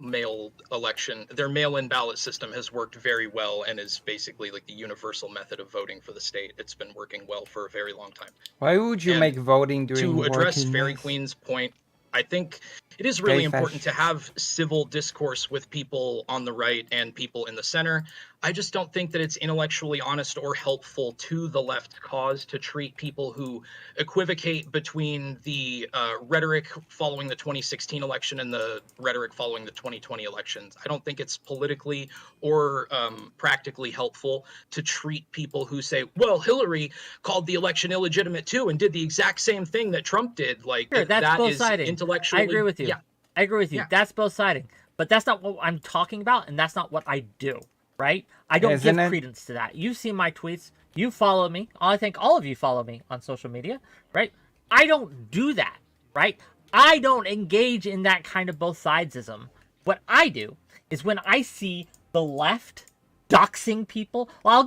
mail-in ballot system has worked very well and is basically like the universal method of voting for the state. It's been working well for a very long time. Why would you make voting during to address working Fairy days? Queen's point, I think it is really Dave important Fesh. to have civil discourse with people on the right and people in the center. I just don't think that it's intellectually honest or helpful to the left cause to treat people who equivocate between the rhetoric following the 2016 election and the rhetoric following the 2020 elections. I don't think it's politically or practically helpful to treat people who say, well, Hillary called the election illegitimate too and did the exact same thing that Trump did. Like, Sure, that's that both is sided. intellectually. I agree with you. Yeah. I agree with you. Yeah. That's both sided. But that's not what I'm talking about, and that's not what I do, right? I don't Isn't give it? credence to that. You've seen my tweets. You follow me. I think all of you follow me on social media, right? I don't do that, right? I don't engage in that kind of both sidesism. What I do is when I see the left doxing people. Well, I'll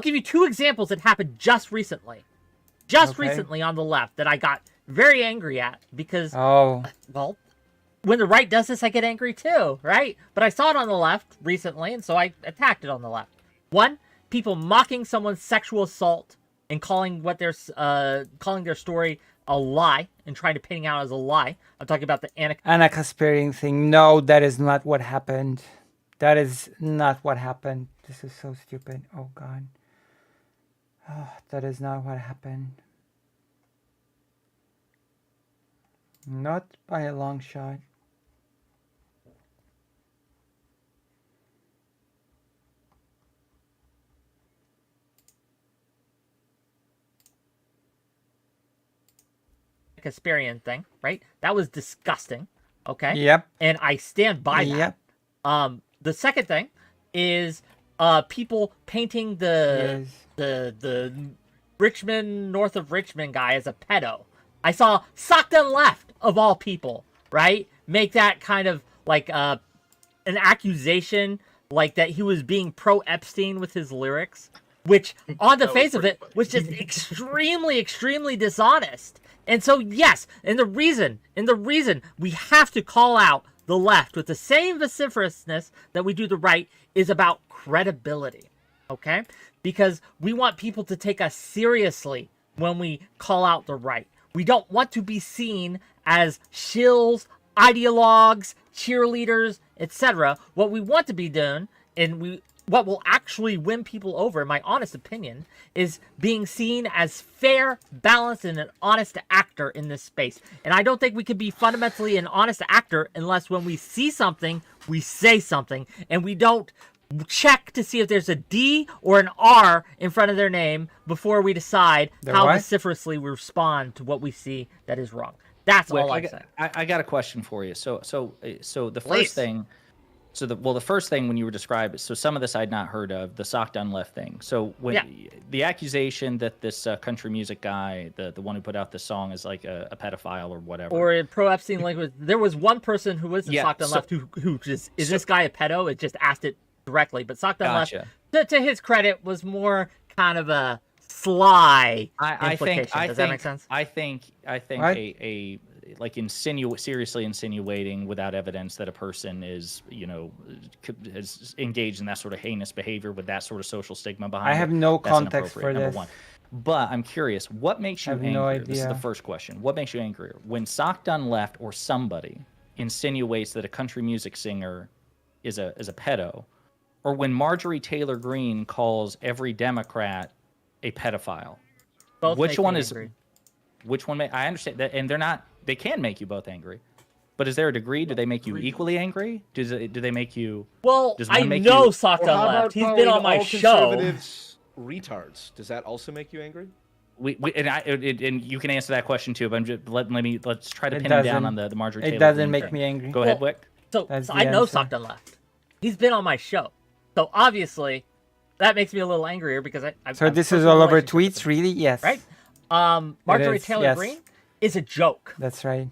give you two examples that happened just recently. Okay. Recently on the left that I got very angry at because Oh, well, when the right does this, I get angry too, right? But I saw it on the left recently, and so I attacked it on the left. One, people mocking someone's sexual assault and calling their story a lie and trying to paint it out as a lie. I'm talking about the Anna Kasparian thing. No, that is not what happened. That is not what happened. This is so stupid. Oh, God. Oh, that is not what happened. Not by a long shot. Kasparian thing, right? That was disgusting. Okay. Yep. And I stand by that. Yep. The second thing is people painting the Richmond, north of Richmond guy as a pedo. I saw Stockton Left, of all people, right? Make that kind of like an accusation, like that he was being pro-Epstein with his lyrics, which on the face of it was just extremely, extremely dishonest. And so, yes, and the reason we have to call out the left with the same vociferousness that we do the right is about credibility. okay? Because we want people to take us seriously when we call out the right. We don't want to be seen as shills, ideologues, cheerleaders, etc. What we want to be doing, and what will actually win people over, in my honest opinion, is being seen as fair, balanced, and an honest actor in this space. And I don't think we can be fundamentally an honest actor unless when we see something, we say something, and we don't check to see if there's a D or an R in front of their name before we decide how vociferously we respond to what we see that is wrong. That's all I'm saying. I got a question for you. So the first thing, the first thing when you were describing, so some of this I'd not heard of, the Sock Done Left thing. So when the accusation that this country music guy, the one who put out the song, is like a pedophile or whatever, or in pro Epstein language, there was one person who was in Sock Done Left who just is this guy a pedo? It just asked it directly, but Sock Done Left, to his credit, was more kind of a sly implication. Does that make sense? I think a like seriously insinuating without evidence that a person is, is engaged in that sort of heinous behavior with that sort of social stigma behind it. I have no context for this. Number one. But I'm curious, what makes you angry? No idea. This is the first question. What makes you angrier? When Sock Done Left or somebody insinuates that a country music singer is a pedo, or when Marjorie Taylor Greene calls every Democrat a pedophile? Both which one is angry. Which one I understand that, and they can make you both angry, but is there a degree? Do they make you equally angry? Do they make you? Well, I know Sock Done Left. He's been on my show. Retards. Does that also make you angry? And you can answer that question too. But let's try to pin him down on the Marjorie Taylor. It doesn't Greene make thing. me angry. Go ahead, Wick. So I know Sock Done Left. He's been on my show, so obviously that makes me a little angrier because So this is all over tweets, really? Yes. Right. Marjorie Taylor Greene is a joke. That's right.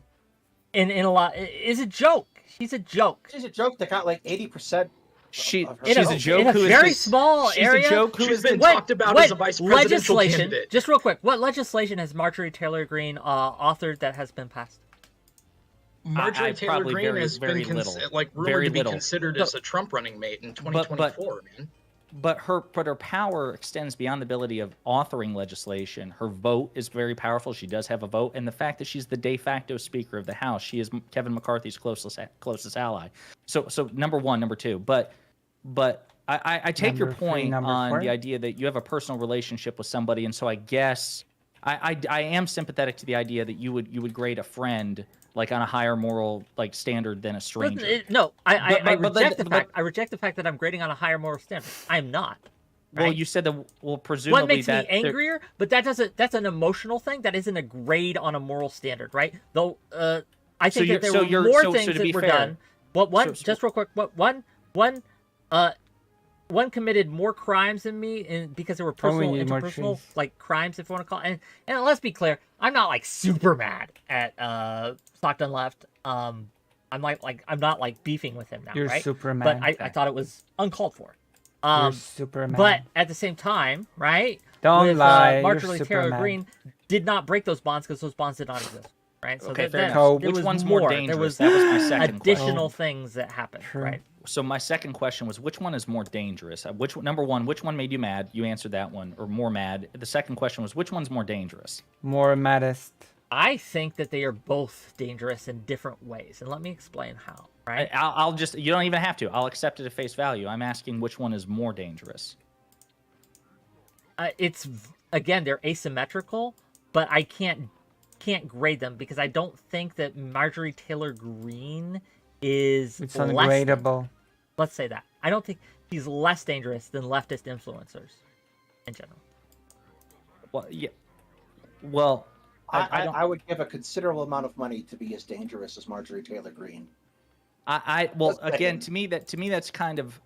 In a lot is a joke. She's a joke. She's a joke that got like 80%. She's a joke in a who is very small area. She's a joke who She's been talked about as a vice presidential legislation. candidate. Just real quick, what legislation has Marjorie Taylor Greene authored that has been passed? Marjorie Taylor Greene has been rumored to be little. considered as a Trump running mate in 2024, man. But her power extends beyond the ability of authoring legislation. Her vote is very powerful. She does have a vote, and the fact that she's the de facto Speaker of the House, she is Kevin McCarthy's closest ally. So number one, number two, but I take your point on the idea that you have a personal relationship with somebody, and so I guess I am sympathetic to the idea that you would grade a friend like on a higher moral standard than a stranger. No, I reject the fact. I reject the fact that I'm grading on a higher moral standard. I am not. Right? Well, you said that. Well, presumably what makes me angrier, but that's an emotional thing. That isn't a grade on a moral standard, right? Though I think that there were more things that were done. Just real quick. One committed more crimes than me, because there were personal, interpersonal crimes, if you want to call it. And let's be clear, I'm not super mad at Sock Done Left. I'm not beefing with him now. You're right? super mad. But I thought it was uncalled for. You're super mad. But at the same time, right? Don't lie. Marjorie Taylor Greene did not break those bonds because those bonds did not exist. Right. So okay, fair enough. Which one's more dangerous? That was my second additional things that happened. True. Right. So my second question was, which one is more dangerous? Number one, which one made you mad? You answered that one, or more mad. The second question was, which one's more dangerous? More maddest. I think that they are both dangerous in different ways, and let me explain how. Right? I'll just, you don't even have to. I'll accept it at face value. I'm asking which one is more dangerous. It's, again, they're asymmetrical, but I can't grade them because I don't think that Marjorie Taylor Greene is it's ungradable. Let's say that. I don't think he's less dangerous than leftist influencers in general. Well, yeah. Well, I would give a considerable amount of money to be as dangerous as Marjorie Taylor Greene. Again, to me that's kind of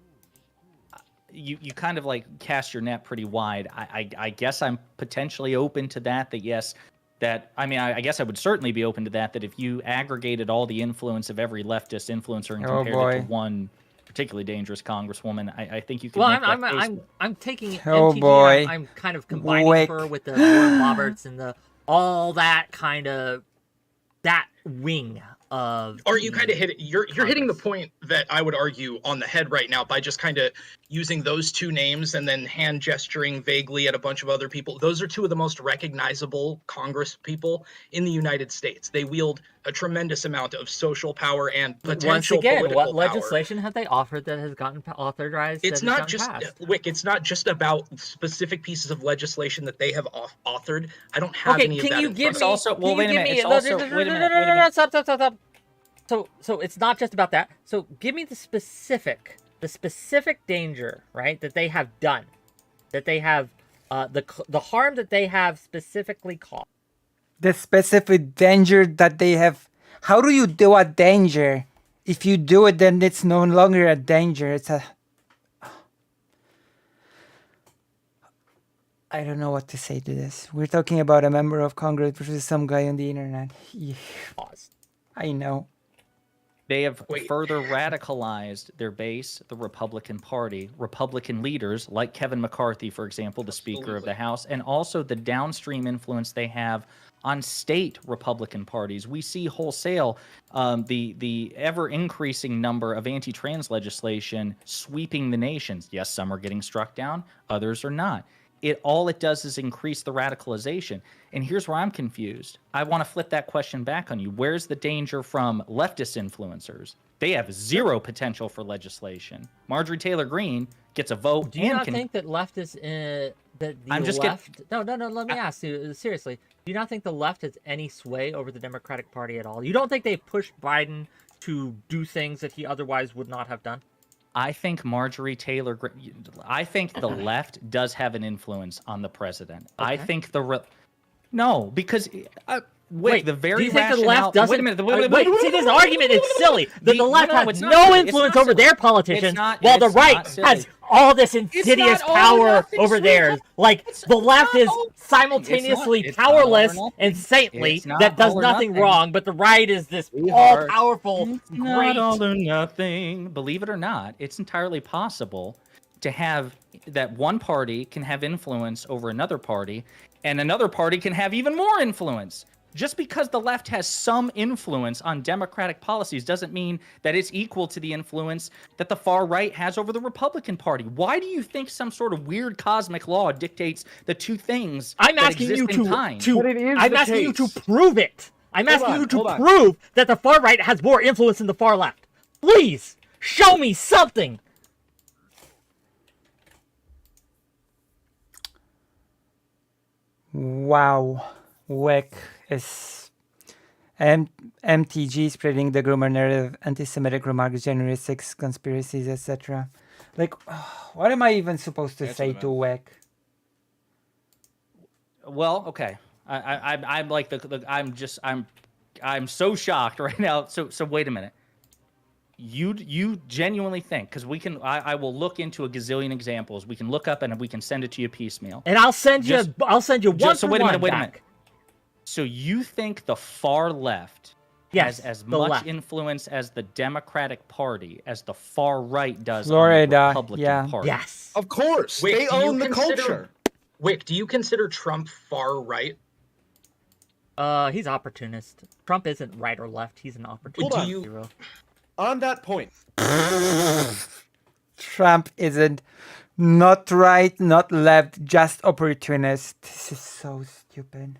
you kind of cast your net pretty wide. I guess I'm potentially open to that. Yes. I guess I would certainly be open to that. That if you aggregated all the influence of every leftist influencer and compared it to one particularly dangerous congresswoman, I think you can. Well, make I'm taking boy. I'm kind of combining her with the Lauren Roberts and all that kind of that wing of. Or you kind of hit it. You're hitting the point that I would argue on the head right now by just kind of using those two names and then hand gesturing vaguely at a bunch of other people. Those are two of the most recognizable Congress people in the United States. They wield a tremendous amount of social power and potential Once again, political what power. legislation have they offered that has gotten authorized? It's that not has just gotten passed? Wick. It's not just about specific pieces of legislation that they have authored. I don't have any of that. Can you give me? also- well, can wait a you give minute, me- it's also- no, wait a minute. Stop. So it's not just about that. So give me the specific danger, right? That they have done, that they have, the harm that they have specifically caused. The specific danger that they have. How do you do a danger? If you do it, then it's no longer a danger. It's a. I don't know what to say to this. We're talking about a member of Congress versus some guy on the internet. Yeah. I know. They have further radicalized their base, the Republican Party, Republican leaders like Kevin McCarthy, for example, the Speaker of the House, and also the downstream influence they have on state Republican parties. We see wholesale the ever increasing number of anti-trans legislation sweeping the nations. Yes, some are getting struck down, others are not. All it does is increase the radicalization. And here's where I'm confused. I want to flip that question back on you. Where's the danger from leftist influencers? They have zero potential for legislation. Marjorie Taylor Greene gets a vote. Do you not think that leftists, that the I'm just left? No. Let me ask you seriously. Do you not think the left has any sway over the Democratic Party at all? You don't think they pushed Biden to do things that he otherwise would not have done? I think I think the left does have an influence on the president. Okay. I think no, because wait, the very do you think the rationale. left doesn't? Wait a minute. Wait, see, this argument is silly. That the left has it's no not. It's influence not over silly. their politicians, Not- while the it's right not silly. has all this insidious not all or power nothing, over theirs. sweetheart. Like the left is all- simultaneously it's not all or powerless nothing. and saintly It's not that does all or nothing nothing. wrong, but the right is this Sweetheart. all-powerful, Not great. all or nothing. Believe it or not, it's entirely possible to have that one party can have influence over another party, and another party can have even more influence. Just because the left has some influence on democratic policies doesn't mean that it's equal to the influence that the far right has over the Republican Party. Why do you think some sort of weird cosmic law dictates the two things I'm that asking you exist in time? I'm asking you to prove it. I'm Hold asking on, you to hold on. prove that the far right has more influence than the far left. Please show me something. Wow. Wick is MTG spreading the groomer narrative, anti-Semitic remarks, January 6 conspiracies, etc. Like, what am I even supposed to say to Wick? Well, okay. I'm like I'm so shocked right now. So wait a minute. You genuinely think, because I will look into a gazillion examples. We can look up and we can send it to you piecemeal. And I'll send you one So for wait a one minute. back. So you think the far left Yes, has as the much left. influence as the Democratic Party as the far right does Florida, on the Republican yeah. Party? Yes. Of course, Wick, they do you own the consider- culture. Wick, do you consider Trump far right? He's opportunist. Trump isn't right or left. He's an opportunist. Hold on. hero. On that point, Trump isn't not right, not left, just opportunist. This is so stupid.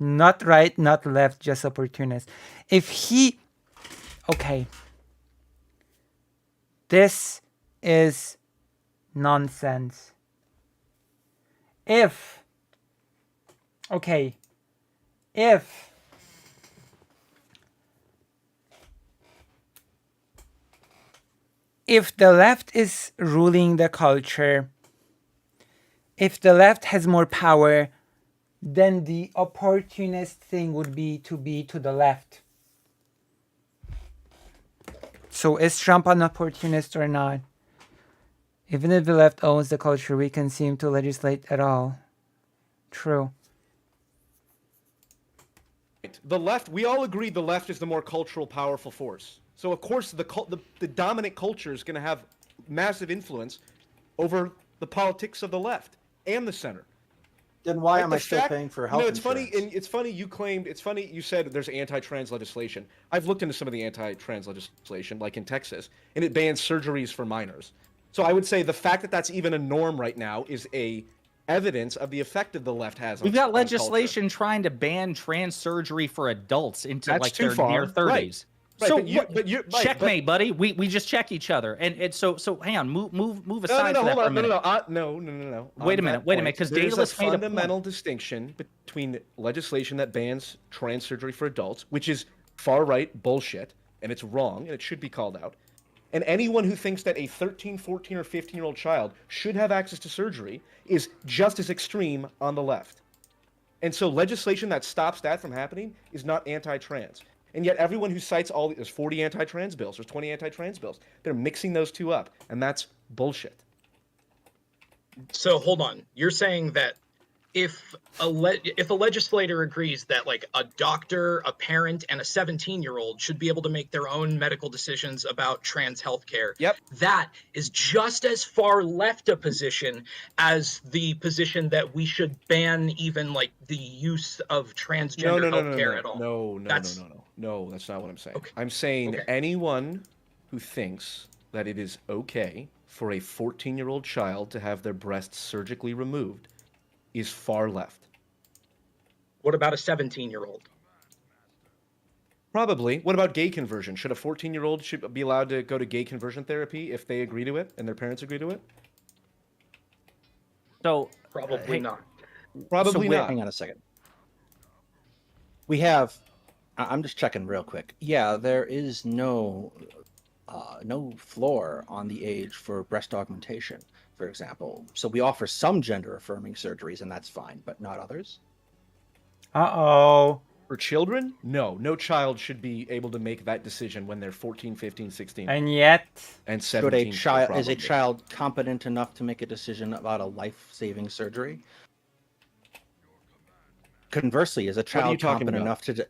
Not right, not left, just opportunist. Okay. This is nonsense. If the left is ruling the culture, if the left has more power, then the opportunist thing would be to the left. So is Trump an opportunist or not? Even if the left owns the culture, we can seem to legislate at all. True. the left, we all agree the left is the more cultural, powerful force. So of course the dominant culture is going to have massive influence over the politics of the left and the center. Then why Like, am the I still fact- paying for health it's insurance? funny, and it's funny you said there's anti-trans legislation. I've looked into some of the anti-trans legislation, like in Texas, and it bans surgeries for minors. So I would say the fact that that's even a norm right now is a evidence of the effect that the left has on We've got on culture. legislation trying to ban trans surgery for adults into That's like too their far. near Right. 30s. Right, So but you Mike, checkmate, buddy. We just check each other, and so hang on, move aside no, for that hold for a on, no, minute. no. Wait a On minute, that wait a point, minute, 'cause there's a Daedalus made a point. fundamental distinction between legislation that bans trans surgery for adults, which is far right bullshit, and it's wrong, and it should be called out. And anyone who thinks that a 13, 14, or 15-year-old child should have access to surgery is just as extreme on the left. And so legislation that stops that from happening is not anti-trans. And yet everyone who cites there's 40 anti-trans bills, there's 20 anti-trans bills. They're mixing those two up, and that's bullshit. So hold on. You're saying that if a legislator agrees that like a doctor, a parent, and a 17-year-old should be able to make their own medical decisions about trans healthcare, Yep. that is just as far left a position as the position that we should ban even like the use of transgender healthcare at all. No, that's not what I'm saying. Okay. I'm saying Okay. anyone who thinks that it is okay for a 14-year-old child to have their breasts surgically removed is far left. What about a 17-year-old? Probably. What about gay conversion? Should a 14-year-old should be allowed to go to gay conversion therapy if they agree to it and their parents agree to it? So Probably not. Probably wait, not. hang on a second. We have. I'm just checking real quick. Yeah, there is no floor on the age for breast augmentation, for example. So we offer some gender-affirming surgeries, and that's fine, but not others. Uh-oh. For children? No child should be able to make that decision when they're 14, 15, 16, And yet, and Should 17. a child is a probably. child competent enough to make a decision about a life-saving surgery? Conversely, is a are you child talking competent about? enough to?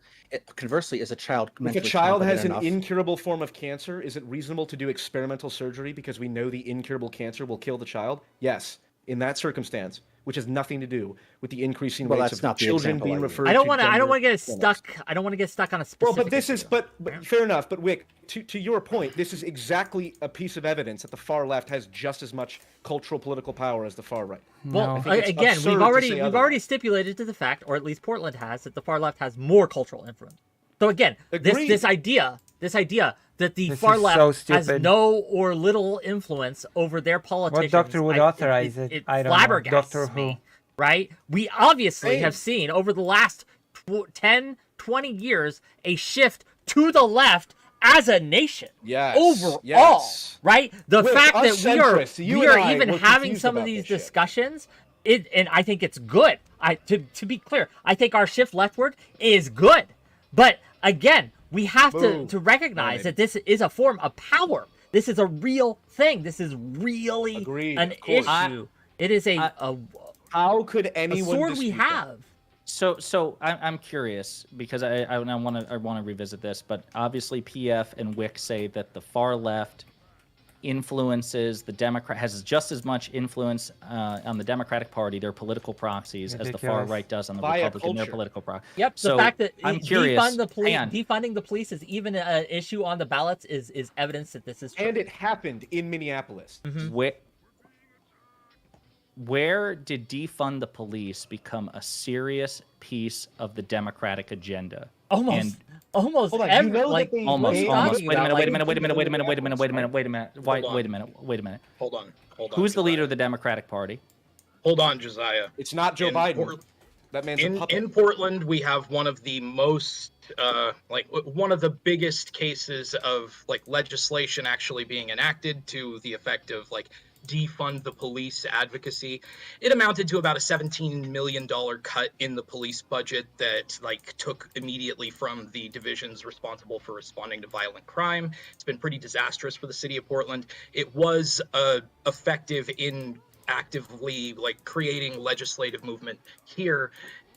Conversely, is a child If a mentally child has competent an enough? incurable form of cancer, is it reasonable to do experimental surgery because we know the incurable cancer will kill the child? Yes, in that circumstance, which has nothing to do with the increasing Well, rates that's of not the children example I being used. referred I don't to want to. I don't gender want to get roles. stuck. I don't want to get stuck on a Well, specific. but this is, issue. but fair enough. But Wick, to your point, this is exactly a piece of evidence that the far left has just as much cultural political power as the far right. Well, No. think it's again, absurd we've to already say we've otherwise. already stipulated to the fact, or at least Portland has, that the far left has more cultural influence. So again, Agreed. this idea that the This far is left so has stupid. no or little influence over their politicians. doctor would authorize it? It I don't know. flabbergastes Doctor Who. me, right? We obviously Same. have seen over the last 10, 20 years a shift to the left as a nation. Yes, Overall, yes. right? The Look, fact us that we are centrists, you we and are I even were having confused some of about these this shit. discussions, and I think it's good. To be clear, I think our shift leftward is good. But again, we have Boom. to recognize that this is a form of power. This is a real thing. This is really Agreed, an of course. issue. It is a How could anyone sword we dispute that? have. So I'm curious because I want to revisit this, but obviously PF and Wick say that the far left influences the Democrat has just as much influence on the Democratic Party, their political proxies, as the far Ridiculous. right does on the Via Republican, their culture. political proxy. Yep. The So, fact that I'm curious. defunding the police is even an issue on the ballots is evidence that this is true. And it happened in Minneapolis. Where did defund the police become a serious piece of the Democratic agenda? Almost And Hold on, you every, know like that they almost. made- talking Wait a minute. about, Wait a like, minute. Wait a minute. Wait a minute. Wait a minute. Wait a minute. Wait a minute. Wait Hold a minute. Wait a minute. Hold on. Who's the leader Josiah. of the Democratic Party? Hold on, Josiah. It's not Joe In Biden. Port- That man's a puppet. In Portland, we have one of the most, one of the biggest cases of like legislation actually being enacted to the effect of like defund the police advocacy. It amounted to about a $17 million cut in the police budget that like took immediately from the divisions responsible for responding to violent crime. It's been pretty disastrous for the city of Portland. It was effective in actively like creating legislative movement here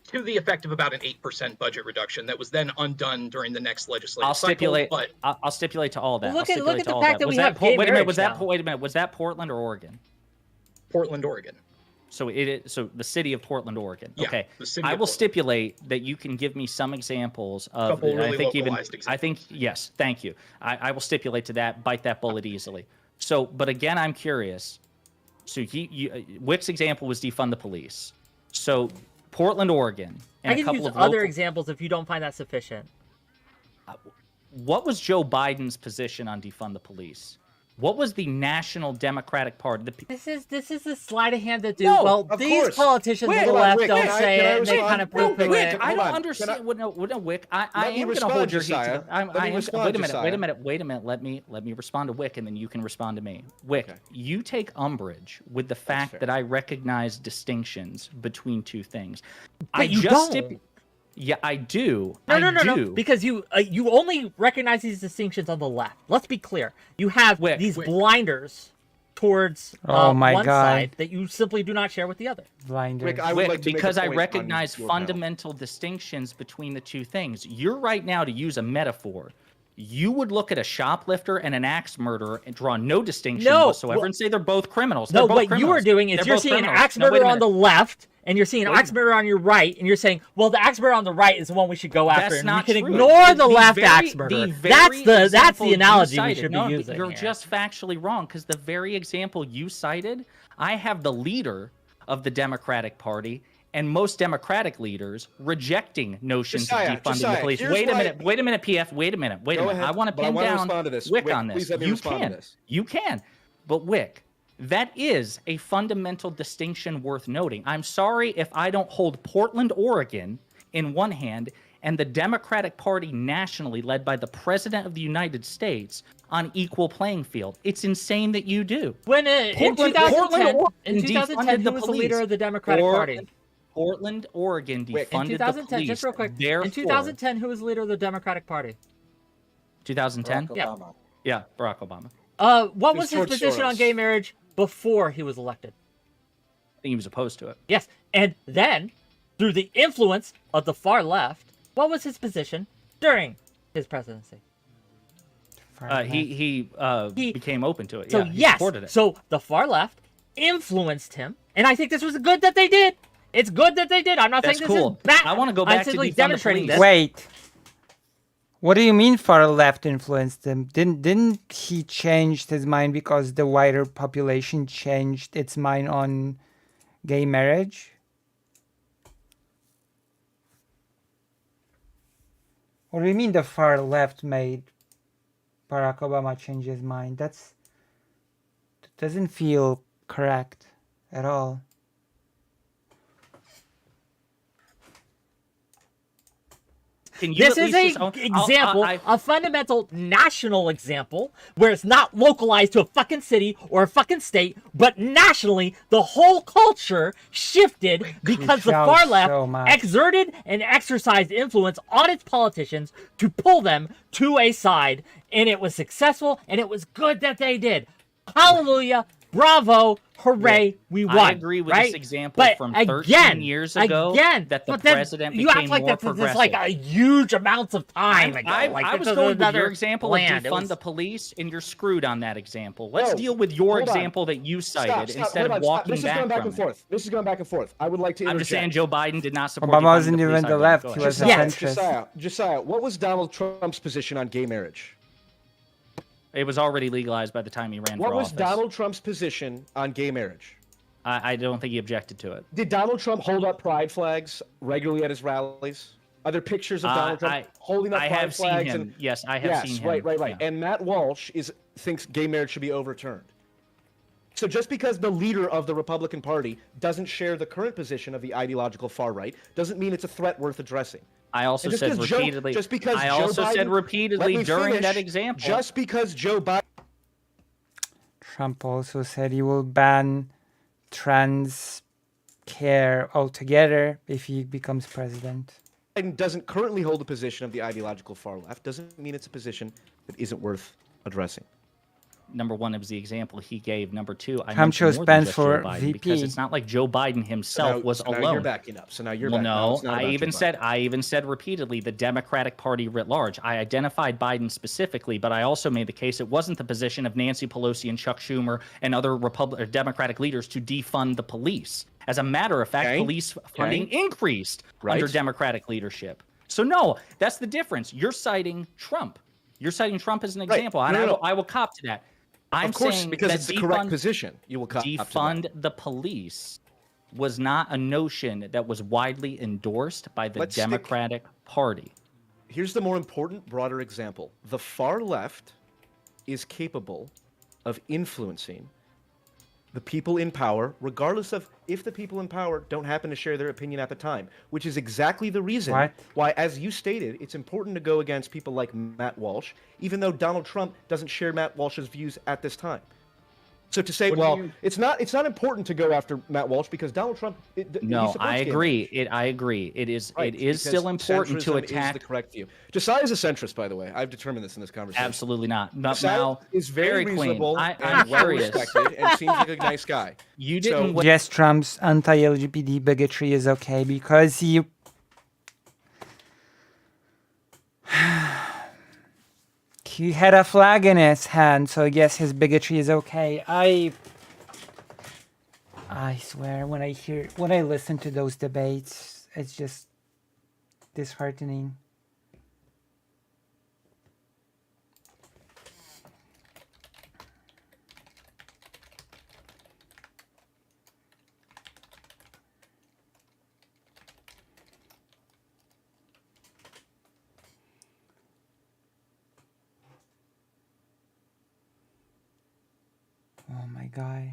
to the effect of about an 8% budget reduction that was then undone during the next legislative I'll stipulate. cycle. I'll stipulate to all that. Well, look I'll at- look stipulate at to the all fact that Was we have Wait gay a minute. marriage Was that? now. Wait a minute. Was that Portland or Oregon? Portland, Oregon. So so the city of Portland, Oregon. Yeah, okay. the city I of will Portland. stipulate that you can give me some examples of. Couple really I think localized examples. yes. Thank you. I will stipulate to that. Bite that bullet easily. So, but again, I'm curious. So Wick's example was defund the police. So Portland, Oregon, and I a can couple use of other local, examples if you don't find that sufficient. What was Joe Biden's position on defund the police? What was the National Democratic Party? This is a sleight of hand that do No, well. of These course. politicians Wait, on the hold on, left Wick, don't can I- say can I it, and they respond? kind of No, poo-poo Wick, it. I Hold don't on. understand. No, Wick, I Let me am going to respond, hold your heat. Josiah. To the, Let me respond, wait a minute. Josiah. Wait a minute. Let me respond to Wick, and then you can respond to me. Wick, Okay. you take umbrage with the fact fair. that I recognize distinctions between two things. But you don't. Yeah, I do. No, because you only recognize these distinctions on the left. Let's be clear. You have Wick, these blinders towards Oh my one God. side that you simply do not share with the other. Blinders. Rick, I would Wick, like to make a because I point on recognize your panel. fundamental distinctions between the two things. You're right now, to use a metaphor, you would look at a shoplifter and an axe murderer and draw no distinction No, whatsoever well- and say they're both criminals. No, They're both what you criminals. are doing is They're you're both seeing an criminals. axe No, wait a murderer on the minute. left, and you're seeing an Wait a axe murderer on your right, and you're saying, well, the axe murderer on the right is the one we should go after. That's and not we can true. ignore the left very- axe murderer. the That's very the example you analogy we cited- should no, be using. You're here. just factually wrong, because the very example you cited, I have the leader of the Democratic Party and most Democratic leaders rejecting notions Josiah, of defunding the Josiah, police. here's Wait a why- minute, PF. Wait a minute. Go ahead, I want to but I pin wanna down respond to this. Wick Wick, on this. please let me You respond to can. this. You can. But Wick, that is a fundamental distinction worth noting. I'm sorry if I don't hold Portland, Oregon in one hand and the Democratic Party nationally, led by the President of the United States, on equal playing field. It's insane that you do. When in Portland, 2010, Oregon in 2010, defunded who was the leader police. of the Democratic Party? Portland, Oregon Wick. defunded In the 2010, police. just real quick. Therefore, In 2010, who was the leader of the Democratic Party? 2010? Barack Yeah. Obama. Yeah, Barack Obama. What It was was his George position on Soros. gay marriage before he was elected? I think he was opposed to it. Yes, and then through the influence of the far left, what was his position during his presidency? He became open to it. So Yeah, he yes, supported it. so the far left influenced him, and I think this was good that they did. It's good that they did. I'm not That's saying this cool. is bad. I wanna go I'm back to simply defund the demonstrating police. this. Wait. What do you mean far left influenced him? Didn't he change his mind because the wider population changed its mind on gay marriage? What do you mean the far left made Barack Obama change his mind? That doesn't feel correct at all. Can you This at is least a just- example, I- a fundamental national example, where it's not localized to a fucking city or a fucking state, but nationally, the whole culture shifted because the Shout far left so much. exerted and exercised influence on its politicians to pull them to a side, and it was successful, and it was good that they did. Hallelujah, bravo, hooray, we won. I agree with right? this example But from again, 13 years ago again, that the but then president you became act like more that's this like progressive. a huge amounts of time ago. I like, was this is going with another your example land. of It defund was- the police, and you're screwed on that example. Let's No, deal with your hold on. example that you cited Stop, instead hold of on, stop. walking This is going back from and it. forth. This is going back and forth. I would like to I'm interject. just saying Joe Biden did not support Obama defunding wasn't the even police. the I don't left, know. he Go was ahead. a Yes. centrist. Josiah, what was Donald Trump's position on gay marriage? It was already legalized by the time he ran What for was office. Donald Trump's position on gay marriage? I don't think he objected to it. Did Donald Trump hold up pride flags regularly at his rallies? Are there pictures of Donald Trump holding up I pride have seen flags? him. And Yes, I have yes, seen him. right. Yeah. And Matt Walsh thinks gay marriage should be overturned. So just because the leader of the Republican Party doesn't share the current position of the ideological far right doesn't mean it's a threat worth addressing. I also And just said 'cause Joe- repeatedly. just because I Joe also said Biden- let repeatedly me during finish. that example. Just because Joe Biden Trump also said he will ban trans care altogether if he becomes president. doesn't currently hold a position of the ideological far left doesn't mean it's a position that isn't worth addressing. Number one, it was the example he gave. Number two, I Trump mentioned chose more than Ben just for Joe Biden VP. because it's not like Joe Biden himself was so now alone. you're backing up. So now you're Well, backing up. no, It's not I about even Joe said Biden. repeatedly the Democratic Party writ large. I identified Biden specifically, but I also made the case it wasn't the position of Nancy Pelosi and Chuck Schumer and other Democratic leaders to defund the police. As a matter of fact, Okay. police funding increased under Right. Democratic leadership. So no, that's the difference. You're citing Trump. You're citing Trump as an Right. example, and No. I will cop to that. I'm Of course, saying because that it's the correct position. You will cop to that. defund the police was not a notion that was widely endorsed by the Let's stick- Democratic Party. Here's the more important, broader example. The far left is capable of influencing the people in power, regardless of if the people in power don't happen to share their opinion at the time, which is exactly the reason What? why, as you stated, it's important to go against people like Matt Walsh, even though Donald Trump doesn't share Matt Walsh's views at this time. So to say, What do well, you- it's not important to go after Matt Walsh because Donald Trump. He No, supports I gay agree. marriage. I agree. It is Right, it is because still important to centrism attack. Is the correct view. Josiah is a centrist, by the way. I've determined this in this conversation. Absolutely not. But Josiah now, is very Dairy reasonable Queen, and I'm well curious. respected and seems like a nice guy. You So- didn't. wait- Yes, Trump's anti-LGBT bigotry is okay because he. He had a flag in his hand, so yes, his bigotry is okay. I swear, when I listen to those debates, it's just disheartening. Oh my god.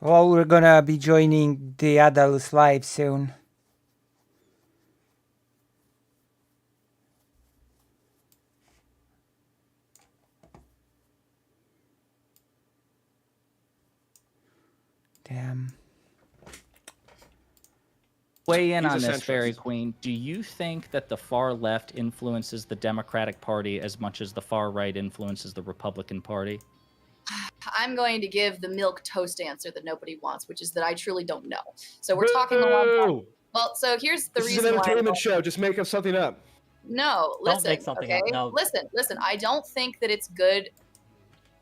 Well, we're gonna be joining the Adalus live soon. Damn. Weigh in He's on a this, Fairy centrist. Queen. Do you think that the far left influences the Democratic Party as much as the far right influences the Republican Party? I'm going to give the milk toast answer that nobody wants, which is that I truly don't know. So we're talking a long time. Boo! Well, so here's the This is reason an why. entertainment show. Just make up something up. No, Don't listen. make something okay, up, no. listen. I don't think that it's good.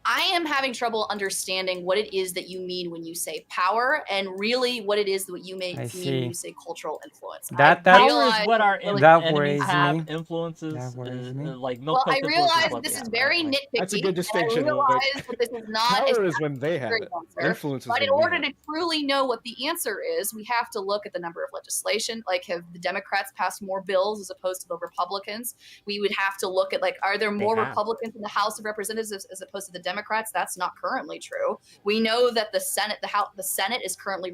I am having trouble understanding what it is that you mean when you say power, and really what it is that you mean I when see. you say cultural influence. That- I that- Power realize is what our really- That enemies worries have. me. Influences, That worries me. like Well, milk I realize this is very nitpicky. That's a good distinction, And I but realize that this is not Power a is when they have it. accurate answer. Influence is But in when we order have to it. truly know what the answer is, we have to look at the number of legislation. Like, have the Democrats passed more bills as opposed to the Republicans? We would have to look at, like, are there more have. Republicans in the House of Representatives as opposed to the Democrats? That's not currently true. We know that the Senate is currently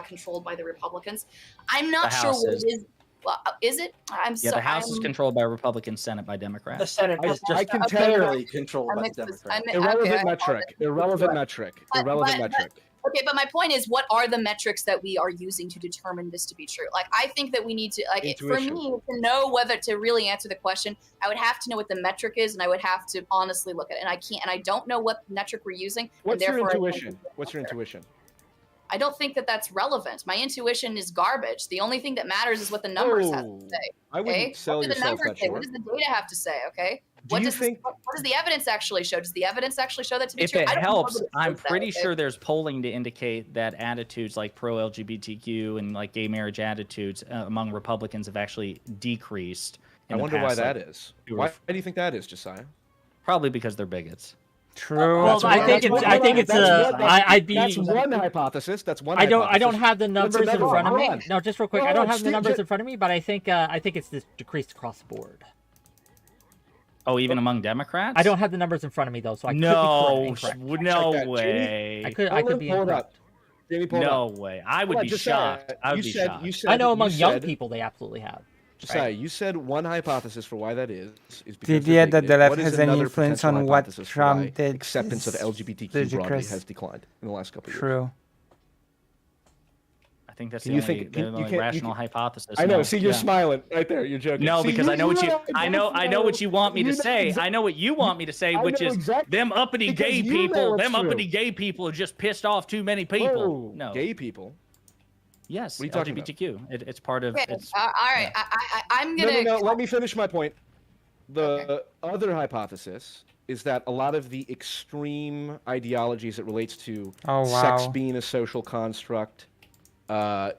controlled by the Republicans. I'm not The sure House what is. it is. Well, is it? I'm Yeah, sorry. the House is controlled by Republican, Senate by The Democrats. Senate is I just can Okay. tell you Entirely controlled by the Democrats. irrelevant metric. Irrelevant metric. But- Irrelevant but- metric. Okay, but my point is, what are the metrics that we are using to determine this to be true? Like, I think that we need to, like, for Intuition. me to know whether to really answer the question, I would have to know what the metric is, and I would have to honestly look at it. And I can't, and I don't know what metric we're using. What's and your therefore I don't intuition? think it's What's your answer. intuition? I don't think that that's relevant. My intuition is garbage. The only thing that matters is what the numbers have Oh, to say. I Okay, wouldn't sell what do the yourself numbers that say? short. What does the data have to say? Okay. Do What you does think? what does the evidence actually show? Does the evidence actually show that to be If true? it I don't know helps, that it I'm shows that, pretty okay? sure there's polling to indicate that attitudes like pro-LGBTQ and like gay marriage attitudes among Republicans have actually decreased. I in the wonder why past, that like, is. two or Why f- do you think that is, Josiah? Probably because they're bigots. True. Well, That's I one- think that's it's. one- I think it's that's a. one- I'd be. That's one hypothesis. That's one. I don't hypothesis. have the What's numbers in another front of one? me. Hold on. No, just real quick. Hold I don't on, have the Steve, numbers just- in front of me, but I think it's this decreased across the board. Oh, even among Democrats? I don't have the numbers in front of me though, so I could No, be incorrect. no Check that. way. I could Hold be on, hold incorrect. up. Jamie, pull it No up. way. I would Hold on, be Josiah, shocked. I would you be said, shocked. You said, I know you among young said- people they absolutely have. Josiah, you said one hypothesis for why that is The because idea they're that the bigoted. left What is has any another influence potential on what hypothesis for Trump why did acceptance of is LGBTQ broadly ludicrous. has declined in the last couple of years. True. I think that's Can the you only, think- the can- you only can't- you rational can- hypothesis. I know. no. See, you're Yeah. smiling right there. You're joking. No, See, because I know what you. I know. both I know what you want me to you know say. exa- I know what you want me to say, I which know is exactly- them uppity because gay you people. know it's Them true. uppity gay people are just pissed off too many people. Oh, No. gay people. Yes. What are you talking about? LGBTQ. It's part of. Okay, It's, all right. yeah. I'm No, gonna. no, no. Let me finish my point. The other hypothesis is that a lot of the extreme ideologies that relates to Oh, sex wow. being a social construct,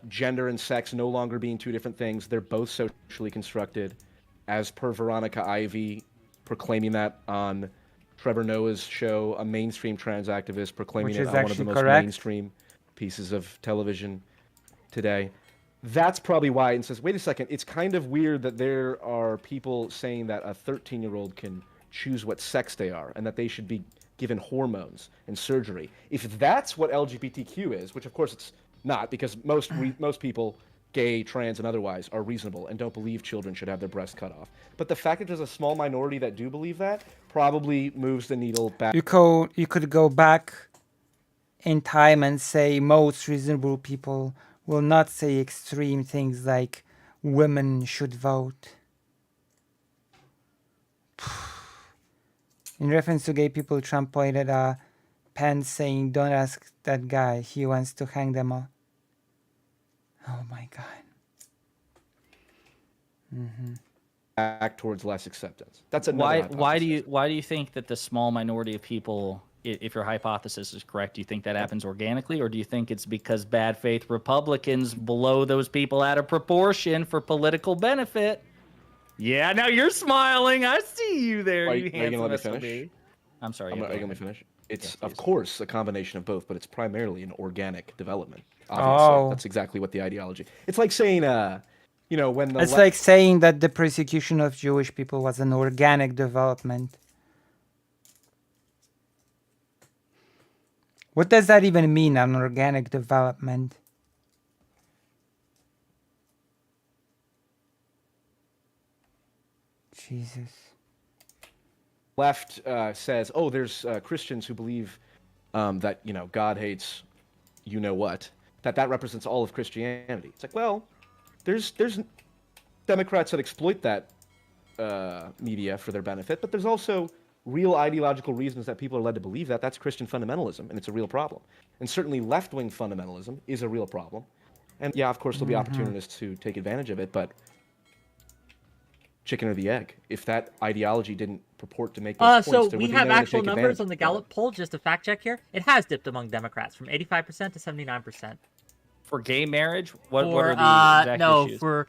gender and sex no longer being two different things. They're both socially constructed, as per Veronica Ivy proclaiming that on Trevor Noah's show, a mainstream trans activist proclaiming Which it is on one of the actually most correct. mainstream pieces of television today. That's probably why it says, wait a second, it's kind of weird that there are people saying that a 13-year-old can choose what sex they are and that they should be given hormones and surgery. If that's what LGBTQ is, which of course it's not, because most people, gay, trans, and otherwise, are reasonable and don't believe children should have their breasts cut off. But the fact that there's a small minority that do believe that probably moves the needle back. You could go back in time and say most reasonable people will not say extreme things like women should vote. In reference to gay people, Trump pointed at Pence saying, "Don't ask that guy. He wants to hang them all." Oh my God. Back towards less acceptance. That's another Why hypothesis. do you think that the small minority of people, if your hypothesis is correct, do you think that happens organically, or do you think it's because bad faith Republicans blow those people out of proportion for political benefit? Yeah, now you're smiling. I see you there, you Are you gonna handsome let me SOB. finish? I'm sorry. Are yeah, you go going to ahead. finish? It's, Yeah, of please. course, a combination of both, but it's primarily an organic development. Obviously. Oh. That's exactly what the ideology. It's like saying, when the... It's like saying that the persecution of Jewish people was an organic development. What does that even mean, an organic development? Jesus. left says, oh, there's Christians who believe that, God hates you-know-what, that represents all of Christianity. It's like, well, there's Democrats that exploit that media for their benefit, but there's also real ideological reasons that people are led to believe that. That's Christian fundamentalism, and it's a real problem. And certainly left-wing fundamentalism is a real problem. And yeah, of course, there'll be opportunists who take advantage of it, but chicken or the egg? If that ideology didn't purport to make those So points, there we would be have no one to actual take numbers advantage on the of it. Gallup poll, just to fact check here. It has dipped among Democrats from 85% to 79%. For gay marriage, what For, are the exact no, issues? for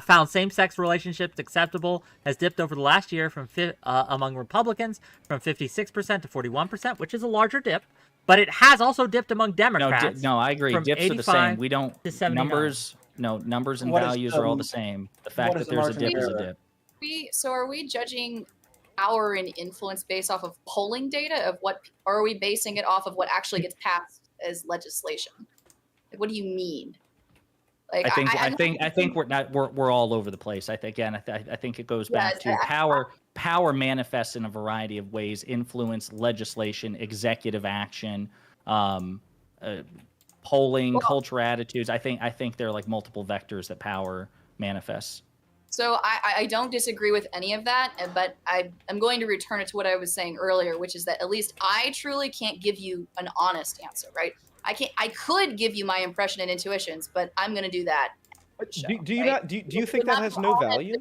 found same-sex relationships acceptable has dipped over the last year from among Republicans from 56% to 41%, which is a larger dip. But it has also dipped among Democrats. No, I agree. from Dips are the 85 same. We don't to 79. numbers and What is, values are all the same. The fact what is that the there's a margin of dip is a error? dip. So are we judging power and influence based off of polling data of what, or are we basing it off of what actually gets passed as legislation? Like, what do you mean? Like, I think we're all over the place. I think it goes back to power manifests in a variety of ways: influence, legislation, executive action, polling, culture, attitudes. I think there are like multiple vectors that power manifests. So I don't disagree with any of that, but I'm going to return it to what I was saying earlier, which is that at least I truly can't give you an honest answer, right? I could give you my impression and intuitions, but I'm going to do that. Do you think that has no value?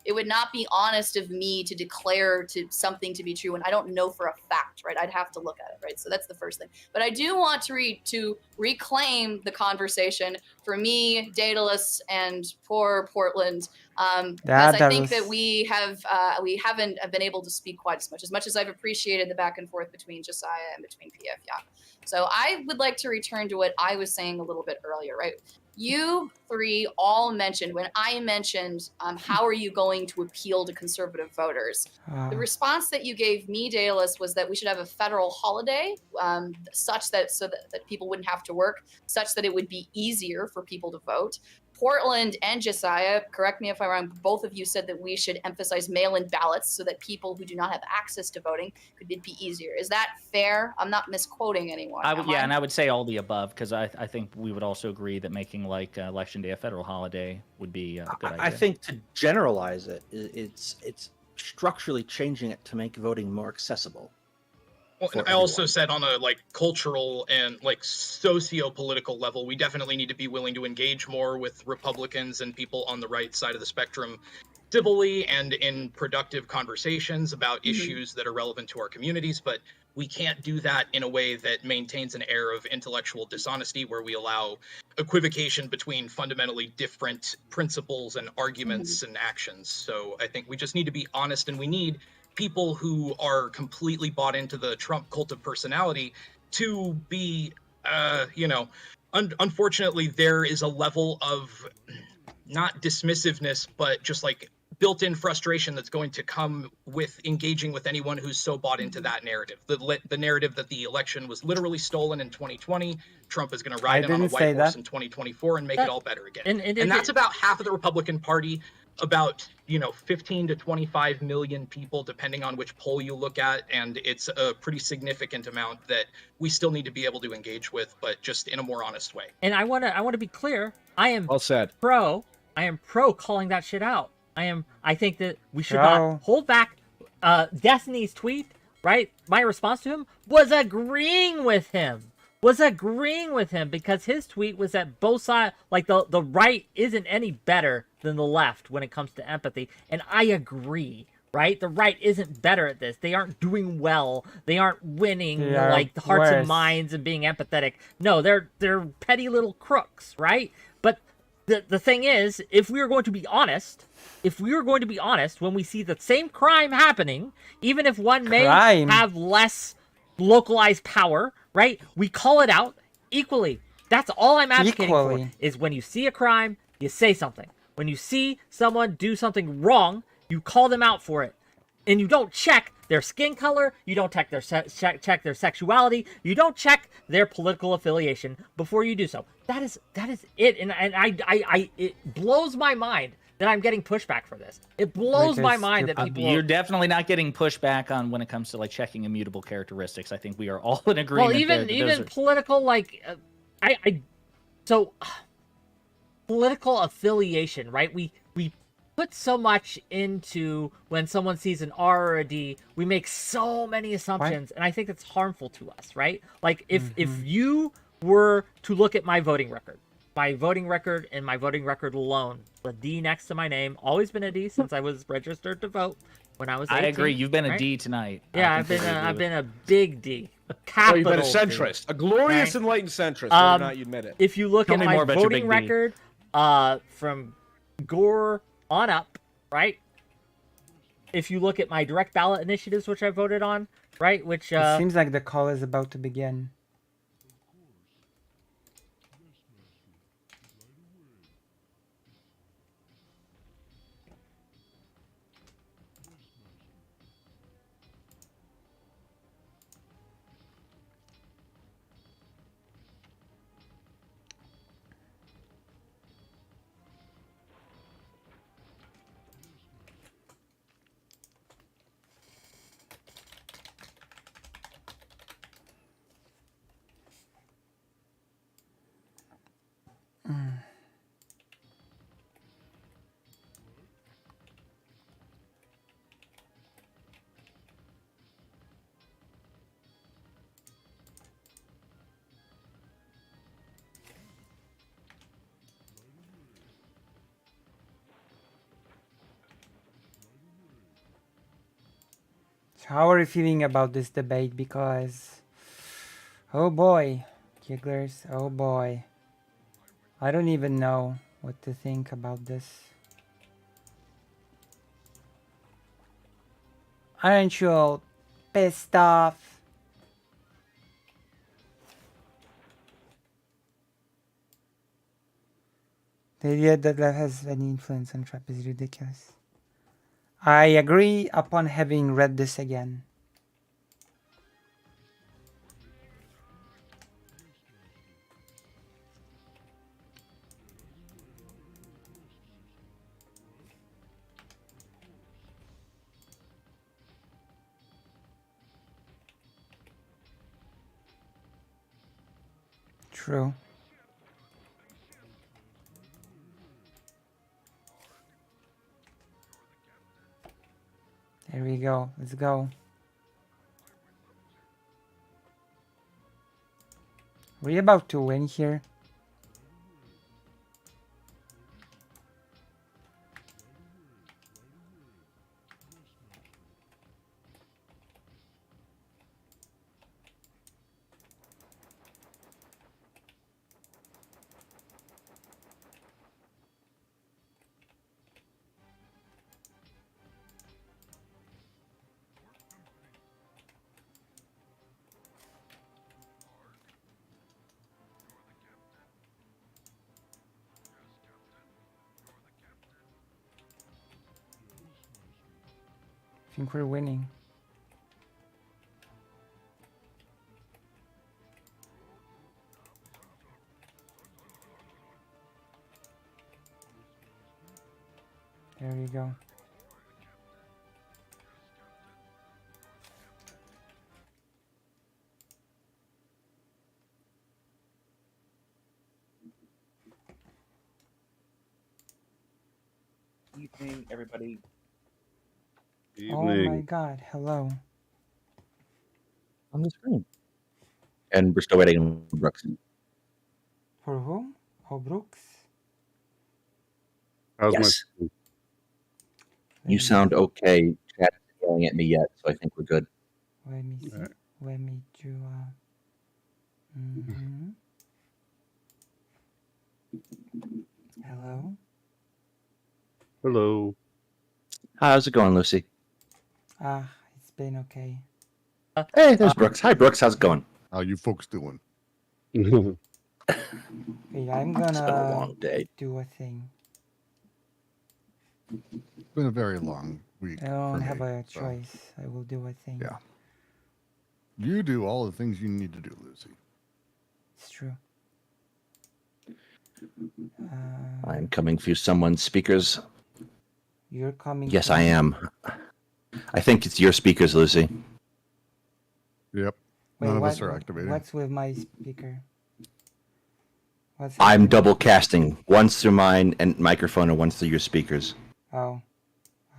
It would not be honest of me to declare to something to be true when I don't know for a fact, right? I'd have to look at it, right? So that's the first thing. But I do want to reclaim the conversation for me, Daedalus, and poor Portland, because I think that we haven't been able to speak quite as much as I've appreciated the back and forth between Josiah and between PF. Yeah. So I would like to return to what I was saying a little bit earlier, right? You three all mentioned, when I mentioned, how are you going to appeal to conservative voters? The response that you gave me, Daedalus, was that we should have a federal holiday, such that people wouldn't have to work, such that it would be easier for people to vote. Portland and Josiah, correct me if I'm wrong, both of you said that we should emphasize mail-in ballots so that people who do not have access to voting could be easier. Is that fair? I'm not misquoting anyone. And I would say all the above, because I think we would also agree that making like Election Day a federal holiday would be a good idea. I think to generalize it, it's structurally changing it to make voting more accessible. Well, and I also said on a cultural and socio-political level, we definitely need to be willing to engage more with Republicans and people on the right side of the spectrum civilly and in productive conversations about issues that are relevant to our communities. But we can't do that in a way that maintains an air of intellectual dishonesty where we allow equivocation between fundamentally different principles and arguments and actions. So I think we just need to be honest, and we need people who are completely bought into the Trump cult of personality to be, unfortunately, there is a level of not dismissiveness, but just like built-in frustration that's going to come with engaging with anyone who's so bought into that narrative. The narrative that the election was literally stolen in 2020. Trump is going to ride in on a white horse in 2024 and make it all better again. And that's about half of the Republican Party, about 15 to 25 million people, depending on which poll you look at, and it's a pretty significant amount that we still need to be able to engage with, but just in a more honest way. And I want to be clear. I am well said. I am pro calling that shit out. I think that we should not hold back. Destiny's tweet, right? My response to him was agreeing with him. Because his tweet was that both sides, like the right isn't any better than the left when it comes to empathy. And I agree, right? The right isn't better at this. They aren't doing well. They aren't winning like the hearts and minds and being empathetic. No, they're petty little crooks, right? But the thing is, if we are going to be honest, when we see the same crime happening, even if one may have less localized power, right? We call it out equally. That's all I'm advocating for, is when you see a crime, you say something. When you see someone do something wrong, you call them out for it. And you don't check their skin color, you don't check their check their sexuality, you don't check their political affiliation before you do so. That is it. And I it blows my mind that I'm getting pushback for this. It blows my mind that people You're definitely not getting pushback on when it comes to like checking immutable characteristics. I think we are all in agreement. Well, even political, like so political affiliation, right? We put so much into when someone sees an R or a D, we make so many assumptions, and I think that's harmful to us, right? Like if you were to look at my voting record and my voting record alone, the D next to my name, always been a D since I was registered to vote when I was 18. I agree. You've been a D tonight. Yeah, I've been a big D. Oh, you've been a centrist, a glorious enlightened centrist, whether or not you admit it. If you look at my voting record, from Gore on up, right? If you look at my direct ballot initiatives, which I voted on, right? Which it seems like the call is about to begin. How are you feeling about this debate? Because, oh boy, Gigglers, oh boy. I don't even know what to think about this. Aren't you all pissed off? The idea that left has any influence on Trump is ridiculous. I agree upon having read this again. True. There we go. Let's go. We're about to win here. I think we're winning. There you go. Evening, everybody. Oh my God! Hello. On the screen. And we're still waiting on Brooks. For whom? Oh, Brooks. How's Yes. my? You sound okay. Chat isn't yelling at me yet, so I think we're good. Let me see. Alright. Let me do. Hello. Hello. How's it going, Lucy? It's been okay. Hey, there's Brooks. Hi, Brooks. How's it going? How you folks doing? Wait, I'm It's been a gonna long day. do a thing. It's been a very long week. I don't for have me, a so choice. I will do a thing. Yeah. You do all the things you need to do, Lucy. It's true. I'm coming through someone's speakers. You're coming. Yes, from- I am. I think it's your speakers, Lucy. Yep. Wait, None of what, us are activating. What's with my speaker? What's I'm happening? double casting. Once through mine and microphone and once through your speakers. Oh,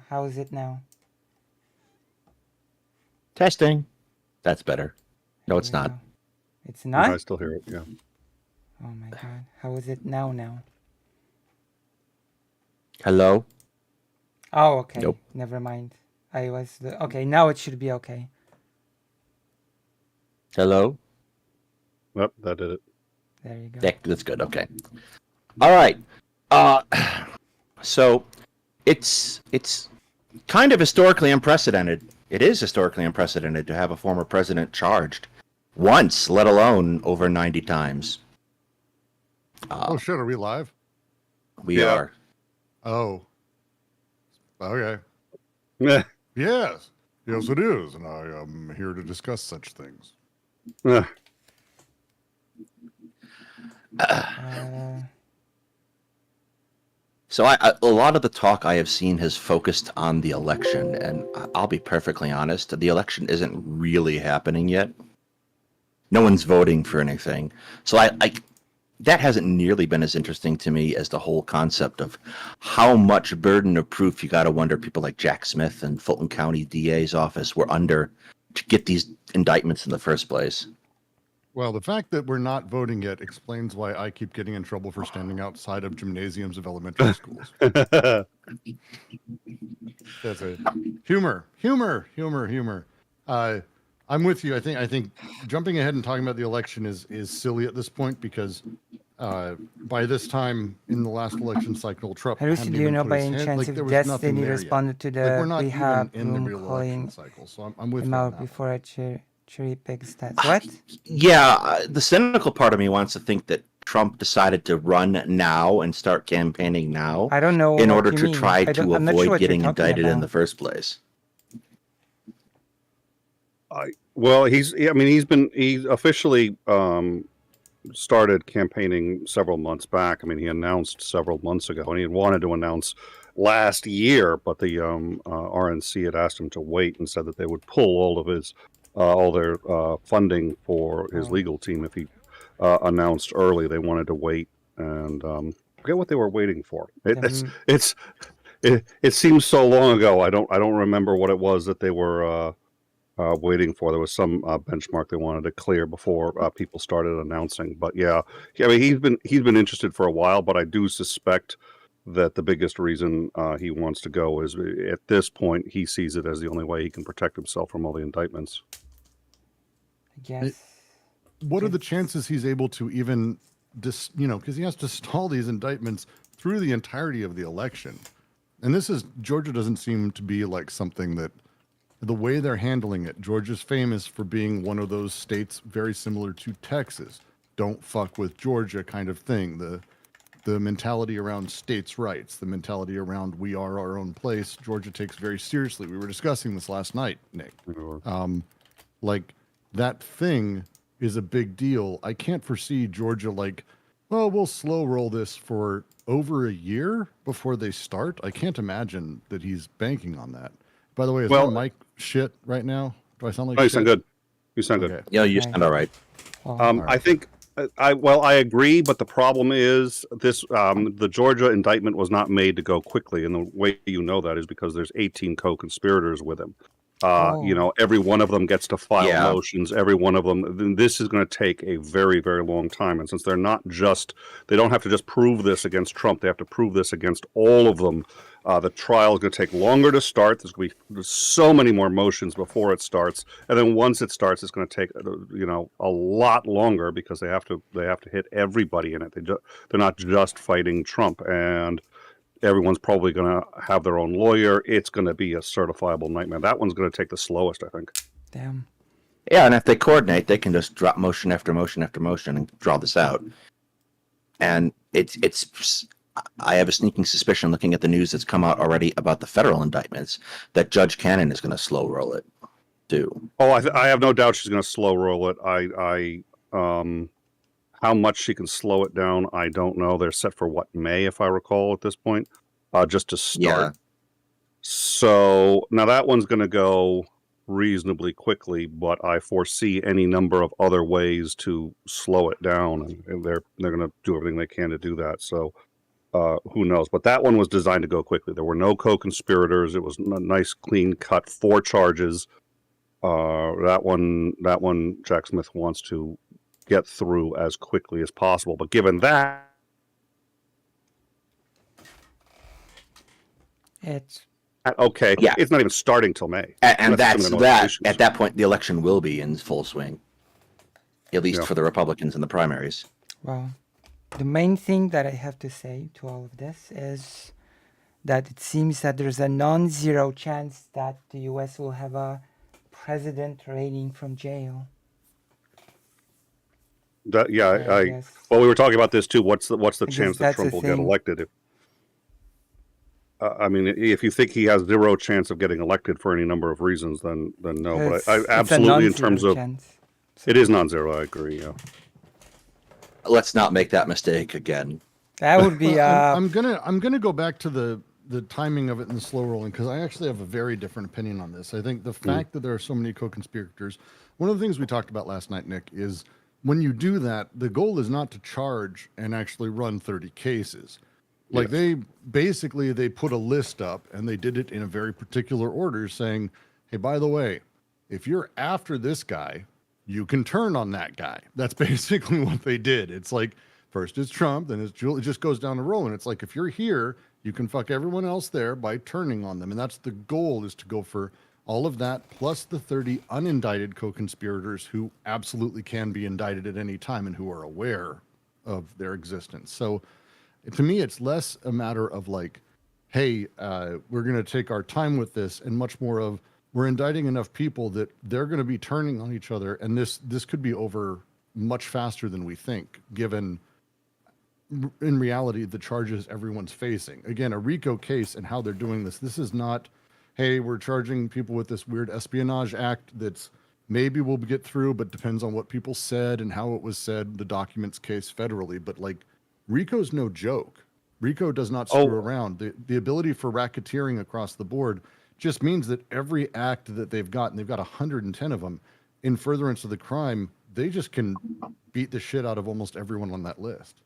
how is it now? Testing. That's better. No, it's There you not. go. It's I not. still hear it. Yeah. Oh my God! How is it now? Now? Hello? Oh, okay. Nope. Never mind. Okay. Now it should be okay. Hello? Yep, that did it. There you go. That's good. Okay. All right. So it's kind of historically unprecedented. It is historically unprecedented to have a former president charged once, let alone over 90 times. Oh shit, are we live? We Yeah. are. Oh. Okay. Yeah. Yes. Yes, it is, and I am here to discuss such things. Yeah. So a lot of the talk I have seen has focused on the election, and I'll be perfectly honest, the election isn't really happening yet. No one's voting for anything. So that hasn't nearly been as interesting to me as the whole concept of how much burden of proof you got to wonder people like Jack Smith and Fulton County DA's office were under to get these indictments in the first place. Well, the fact that we're not voting yet explains why I keep getting in trouble for standing outside of gymnasiums of elementary schools. That's it. Humor. I'm with you. I think jumping ahead and talking about the election is silly at this point because by this time in the last election cycle, Trump. Lucy, hadn't do you even know put by his any head- chance like, if there was nothing Destiny there yet. responded to Like, we're the not rehab even in the room re-election calling cycle, so I'm with him you on out that one. before I cherry pick stats? What? Yeah, the cynical part of me wants to think that Trump decided to run now and start campaigning now I don't know. in what order you to mean. try to I'm not sure avoid what you're getting talking indicted in the about. first place. Well, he officially started campaigning several months back. I mean, he announced several months ago, and he had wanted to announce last year, but the RNC had asked him to wait and said that they would pull all their funding for his Oh. legal team if he announced early. They wanted to wait, and forget what they were waiting for. It seems so long ago. I don't remember what it was that they were waiting for. There was some benchmark they wanted to clear before people started announcing. But yeah, I mean, he's been interested for a while, but I do suspect that the biggest reason he wants to go is at this point he sees it as the only way he can protect himself from all the indictments. Yes. What are the chances he's able to even because he has to stall these indictments through the entirety of the election? And Georgia doesn't seem to be like something that the way they're handling it. Georgia's famous for being one of those states very similar to Texas. Don't fuck with Georgia kind of thing. the mentality around states' rights, the mentality around we are our own place, Georgia takes very seriously. We were discussing this last night, Nick. Like that thing is a big deal. I can't foresee Georgia like, well, we'll slow roll this for over a year before they start. I can't imagine that he's banking on that. By the way, is my mic shit right now? Do I sound like you shit? sound good. You sound good. Yeah, you sound all right. I think I agree, but the problem is this: the Georgia indictment was not made to go quickly, and the way you know that is because there's 18 co-conspirators with him. You know, every one of them gets to file motions. Every one of them. This is going to take a very, very long time. And since they don't have to just prove this against Trump. They have to prove this against all of them. The trial is going to take longer to start. There's so many more motions before it starts, and then once it starts, it's going to take a lot longer because they have to hit everybody in it. They're not just fighting Trump, and everyone's probably going to have their own lawyer. It's going to be a certifiable nightmare. That one's going to take the slowest, I think. Damn. Yeah, and if they coordinate, they can just drop motion after motion after motion and draw this out. And it's. I have a sneaking suspicion, looking at the news that's come out already about the federal indictments, that Judge Cannon is going to slow roll it, too. Oh, I have no doubt she's going to slow roll it. How much she can slow it down, I don't know. They're set for May, if I recall, at this point, just to start. Yeah. So now that one's going to go reasonably quickly, but I foresee any number of other ways to slow it down, and they're going to do everything they can to do that. So. Who knows? But that one was designed to go quickly. There were no co-conspirators. It was a nice, clean cut, 4 charges. That one, Jack Smith wants to get through as quickly as possible. But given that, it's okay. Yeah. It's not even starting till May. And that's that. At that point, the election will be in full swing, at least for the Republicans in the primaries. Well. The main thing that I have to say to all of this is that it seems that there's a non-zero chance that the U.S. will have a president reigning from jail. Well, we were talking about this too. What's the chance that Trump will get elected? I mean, if you think he has 0 chance of getting elected for any number of reasons, then no. But I absolutely, in terms of, it is non-zero. I agree. Yeah. Let's not make that mistake again. That would be. I'm gonna go back to the timing of it and the slow rolling, because I actually have a very different opinion on this. I think the fact that there are so many co-conspirators. One of the things we talked about last night, Nick, is when you do that, the goal is not to charge and actually run 30 cases. Like they put a list up and they did it in a very particular order, saying, "Hey, by the way, if you're after this guy, you can turn on that guy." That's basically what they did. It's like, first it's Trump, then it's Julie. It just goes down the road. And it's like, if you're here, you can fuck everyone else there by turning on them. And that's the goal, is to go for all of that, plus the 30 unindicted co-conspirators who absolutely can be indicted at any time and who are aware of their existence. So to me, it's less a matter of like, hey, we're going to take our time with this, and much more of, we're indicting enough people that they're going to be turning on each other, and this could be over much faster than we think, given, in reality, the charges everyone's facing. Again, a RICO case and how they're doing this. This is not, hey, we're charging people with this weird espionage act that's maybe we'll get through, but depends on what people said and how it was said, the documents case federally. But like, RICO's no joke. RICO does not screw around. The ability for racketeering across the board just means that every act that they've got, and they've got 110 of them, in furtherance of the crime, they just can beat the shit out of almost everyone on that list.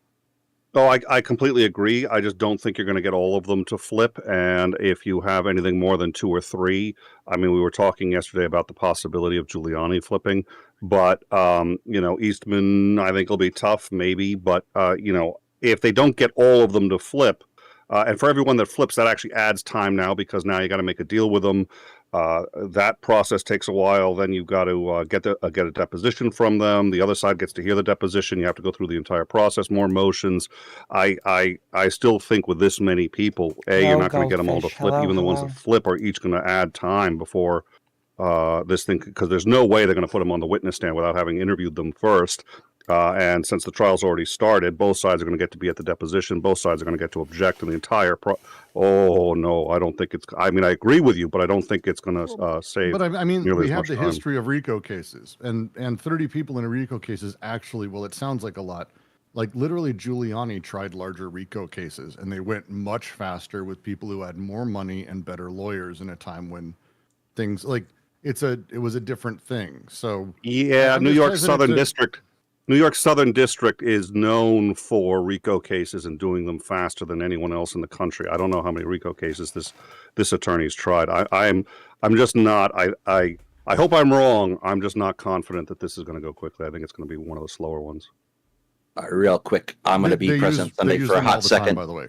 Oh, I completely agree. I just don't think you're going to get all of them to flip. And if you have anything more than 2 or 3, I mean, we were talking yesterday about the possibility of Giuliani flipping, but, Eastman, I think will be tough, maybe. But, if they don't get all of them to flip, and for everyone that flips, that actually adds time now, because now you got to make a deal with them. That process takes a while. Then you've got to get a deposition from them. The other side gets to hear the deposition. You have to go through the entire process, more motions. I still think with this many people, you're not going to get them all to flip. Even the ones that flip are each going to add time before this thing, because there's no way they're going to put them on the witness stand without having interviewed them first. And since the trial's already started, both sides are going to get to be at the deposition. Both sides are going to get to object to the entire Oh, no, I don't think it's... I mean, I agree with you, but I don't think it's going to save But I mean, nearly we as have much the time. history of RICO cases, and 30 people in a RICO case is actually, well, it sounds like a lot. Like literally Giuliani tried larger RICO cases, and they went much faster with people who had more money and better lawyers in a time when things like it was a different thing. So Yeah, I'm New just York hesitant Southern to- District. New York Southern District is known for RICO cases and doing them faster than anyone else in the country. I don't know how many RICO cases this attorney's tried. I'm just not. I hope I'm wrong. I'm just not confident that this is going to go quickly. I think it's going to be one of the slower ones. Real quick, I'm going to be They present use- Sunday they use for a them all hot the time, second. by the way.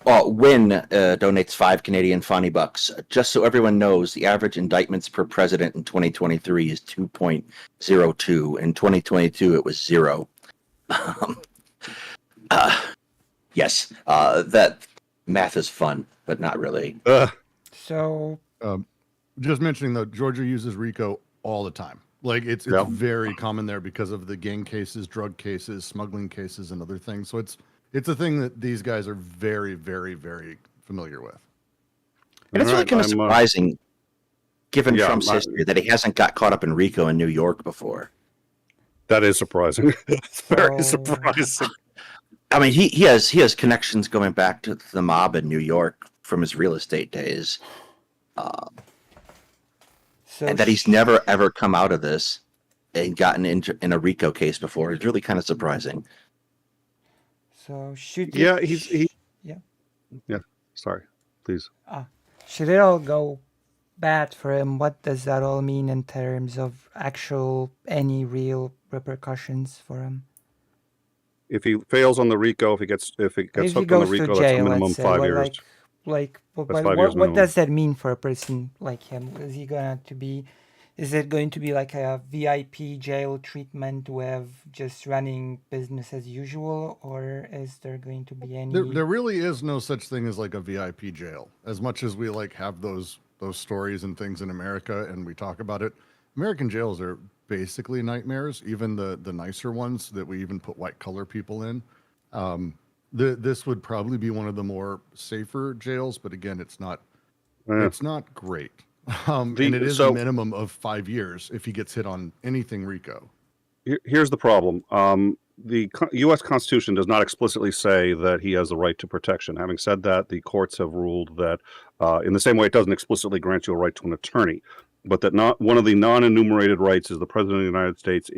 Well, Win donates 5 Canadian funny bucks. Just so everyone knows, the average indictments per president in 2023 is 2.02. In 2022, it was 0. Yes, that math is fun, but not really. So Just mentioning though, Georgia uses RICO all the time. Like it's Yep. very common there because of the gang cases, drug cases, smuggling cases, and other things. So it's a thing that these guys are very, very, very familiar with. And it's really kind of surprising, given yeah, Trump's history, that he hasn't got caught up in RICO in New York before. That is surprising. It's very So- surprising. I mean, he has connections going back to the mob in New York from his real estate days, So and that he's never ever come out of this and gotten in a RICO case before is really kind of surprising. So should Yeah, it, he. yeah. Sorry, please. Should it all go bad for him? What does that all mean in terms of any real repercussions for him? If he fails on the RICO, if he gets If he hooked on the goes RICO, to that's a jail, minimum let's say, 5 well, years. what, 5 years what does minimum. that mean for a person like him? Is it going to be like a VIP jail treatment with just running business as usual, or is there going to be any? There really is no such thing as like a VIP jail. As much as we like have those stories and things in America and we talk about it, American jails are basically nightmares. Even the nicer ones that we even put white collar people in. This would probably be one of the more safer jails, but again, it's not. Yeah. It's not great. And it is a minimum of 5 years if he gets hit on anything RICO. Here's the problem. The U.S. Constitution does not explicitly say that he has the right to protection. Having said that, the courts have ruled that, in the same way it doesn't explicitly grant you a right to an attorney, but that not one of the non-enumerated rights is the President of the United States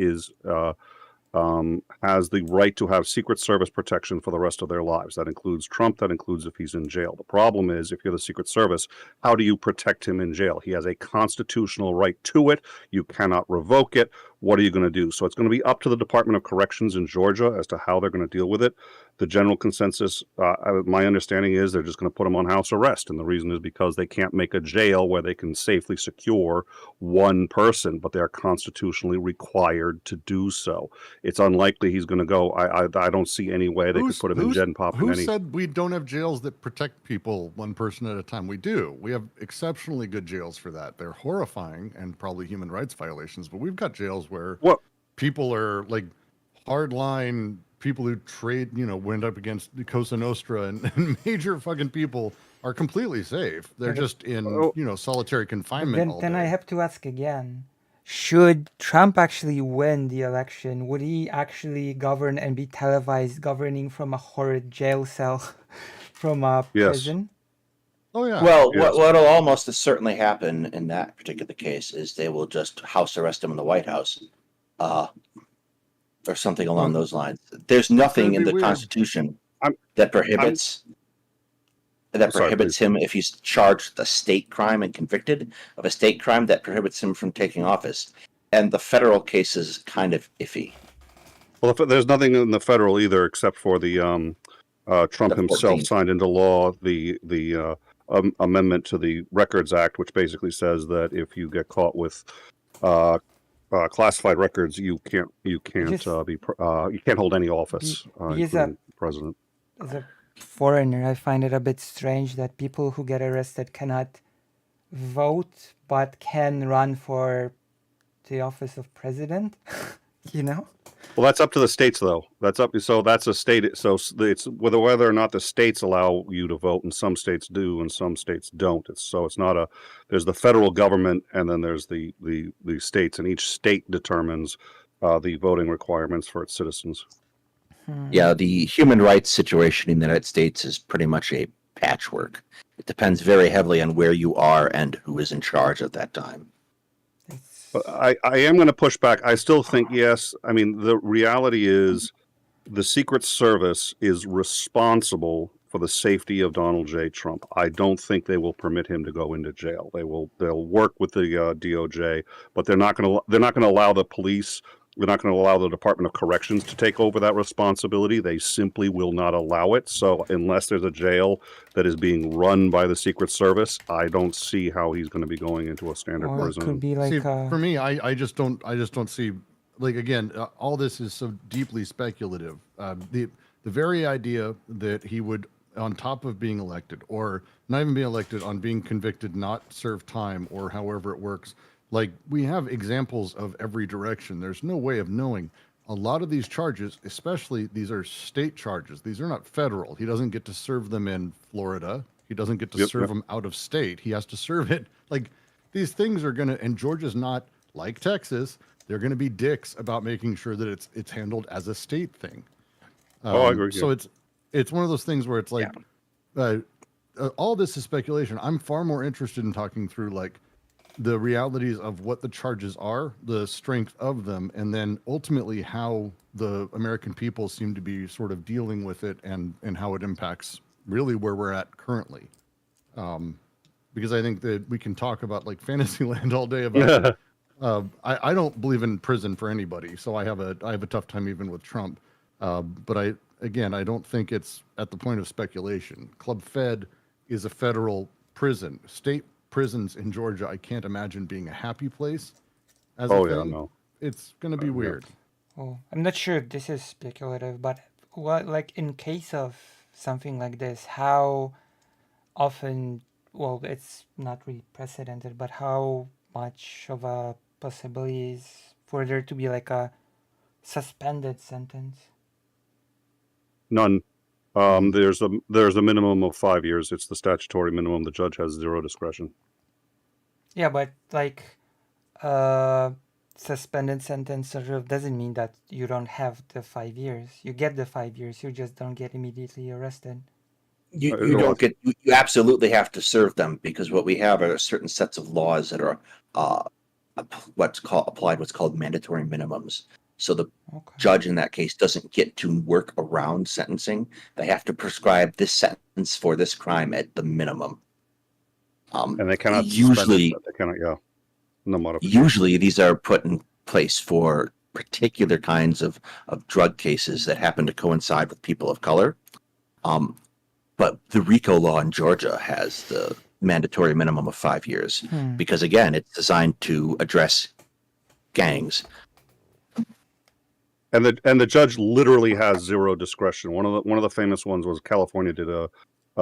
has the right to have Secret Service protection for the rest of their lives. That includes Trump. That includes if he's in jail. The problem is, if you're the Secret Service, how do you protect him in jail? He has a constitutional right to it. You cannot revoke it. What are you going to do? So it's going to be up to the Department of Corrections in Georgia as to how they're going to deal with it. The general consensus, my understanding is they're just going to put him on house arrest. And the reason is because they can't make a jail where they can safely secure one person, but they're constitutionally required to do so. It's unlikely he's going to go. I don't see any way they could put him in Gen Pop. Who said we don't have jails that protect people one person at a time? We do. We have exceptionally good jails for that. They're horrifying and probably human rights violations, but we've got jails where people are like hardline people who trade, went up against Cosa Nostra and major fucking people are completely safe. They're just in, solitary confinement. Then I have to ask again. Should Trump actually win the election, would he actually govern and be televised governing from a horrid jail cell from a prison? Oh, yeah. Well, what'll almost certainly happen in that particular case is they will just house arrest him in the White House, or something along those lines. There's nothing in the Constitution that prohibits him, if he's charged with a state crime and convicted of a state crime, that prohibits him from taking office. And the federal case is kind of iffy. Well, there's nothing in the federal either, except for the Trump himself 14th. signed into law the amendment to the Records Act, which basically says that if you get caught with classified records, you can't hold any office, including president. As a foreigner, I find it a bit strange that people who get arrested cannot vote but can run for the office of president. Well, that's up to the states, though. So that's a state. So it's whether or not the states allow you to vote, and some states do, and some states don't. It's not a. There's the federal government, and then there's the states, and each state determines the voting requirements for its citizens. Yeah, the human rights situation in the United States is pretty much a patchwork. It depends very heavily on where you are and who is in charge at that time. But I am going to push back. I still think, yes. I mean, the reality is the Secret Service is responsible for the safety of Donald J. Trump. I don't think they will permit him to go into jail. They'll work with the DOJ, but they're not going to allow the police. They're not going to allow the Department of Corrections to take over that responsibility. They simply will not allow it. So unless there's a jail that is being run by the Secret Service, I don't see how he's going to be going into a standard Or it prison. could be like See, for me, I just don't see, like, again, all this is so deeply speculative. The very idea that he would, on top of being elected, or not even being elected, on being convicted, not serve time, or however it works. Like, we have examples of every direction. There's no way of knowing. A lot of these charges, especially these are state charges. These are not federal. He doesn't get to serve them in Florida. He doesn't get to serve them out of state. He has to serve it. Like, these things are going to, and Georgia's not like Texas. They're going to be dicks about making sure that it's handled as a state thing. I agree. So it's one of those things where it's like, all this is speculation. I'm far more interested in talking through, like, the realities of what the charges are, the strength of them, and then ultimately how the American people seem to be sort of dealing with it, and how it impacts really where we're at currently. Because I think that we can talk about, like, Fantasyland all day about it. I don't believe in prison for anybody, so I have a tough time even with Trump. But I don't think it's at the point of speculation. Club Fed is a federal prison. State prisons in Georgia, I can't imagine being a happy place. No. It's going to be weird. Well, I'm not sure if this is speculative, but what, like, in case of something like this, how often, well, it's not really precedented, but how much of a possibility is for there to be like a suspended sentence? None. There's a minimum of 5 years. It's the statutory minimum. The judge has zero discretion. Yeah, but like suspended sentence sort of doesn't mean that you don't have the 5 years. You get the 5 years. You just don't get immediately arrested. You don't get. You absolutely have to serve them, because what we have are certain sets of laws that are what's called mandatory minimums. So the judge in that case doesn't get to work around sentencing. They have to prescribe this sentence for this crime at the minimum. And they cannot usually. They cannot, no modification. Usually, these are put in place for particular kinds of drug cases that happen to coincide with people of color. But the RICO law in Georgia has the mandatory minimum of 5 years because, again, it's designed to address gangs. And the judge literally has zero discretion. One of the famous ones was California did a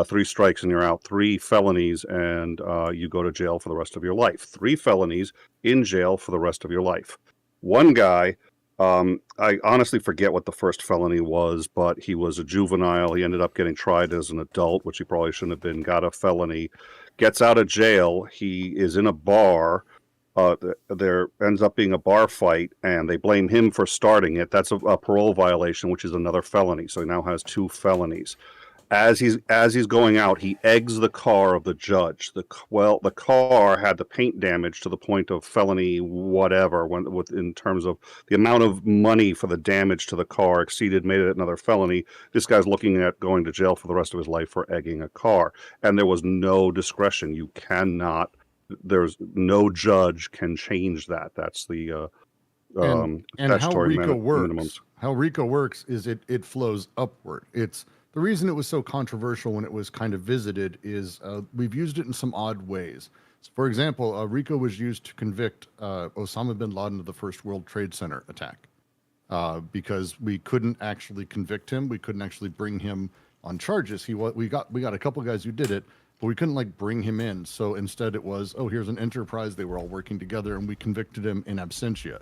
3 strikes and you're out, 3 felonies, and you go to jail for the rest of your life. 3 felonies in jail for the rest of your life. One guy, I honestly forget what the first felony was, but he was a juvenile. He ended up getting tried as an adult, which he probably shouldn't have been, got a felony, gets out of jail. He is in a bar. There ends up being a bar fight, and they blame him for starting it. That's a parole violation, which is another felony. So he now has 2 felonies. As he's going out, he eggs the car of the judge. The car had the paint damage to the point of felony whatever. In terms of the amount of money for the damage to the car made it another felony. This guy's looking at going to jail for the rest of his life for egging a car, and there was no discretion. You cannot. There's no judge can change that. That's the and how RICO works. Minimums. How RICO works is it flows upward. It's the reason it was so controversial when it was kind of visited is we've used it in some odd ways. So for example, RICO was used to convict Osama bin Laden of the first World Trade Center attack because we couldn't actually convict him. We couldn't actually bring him on charges. We got a couple guys who did it, but we couldn't like bring him in. So instead it was, here's an enterprise. They were all working together and we convicted him in absentia.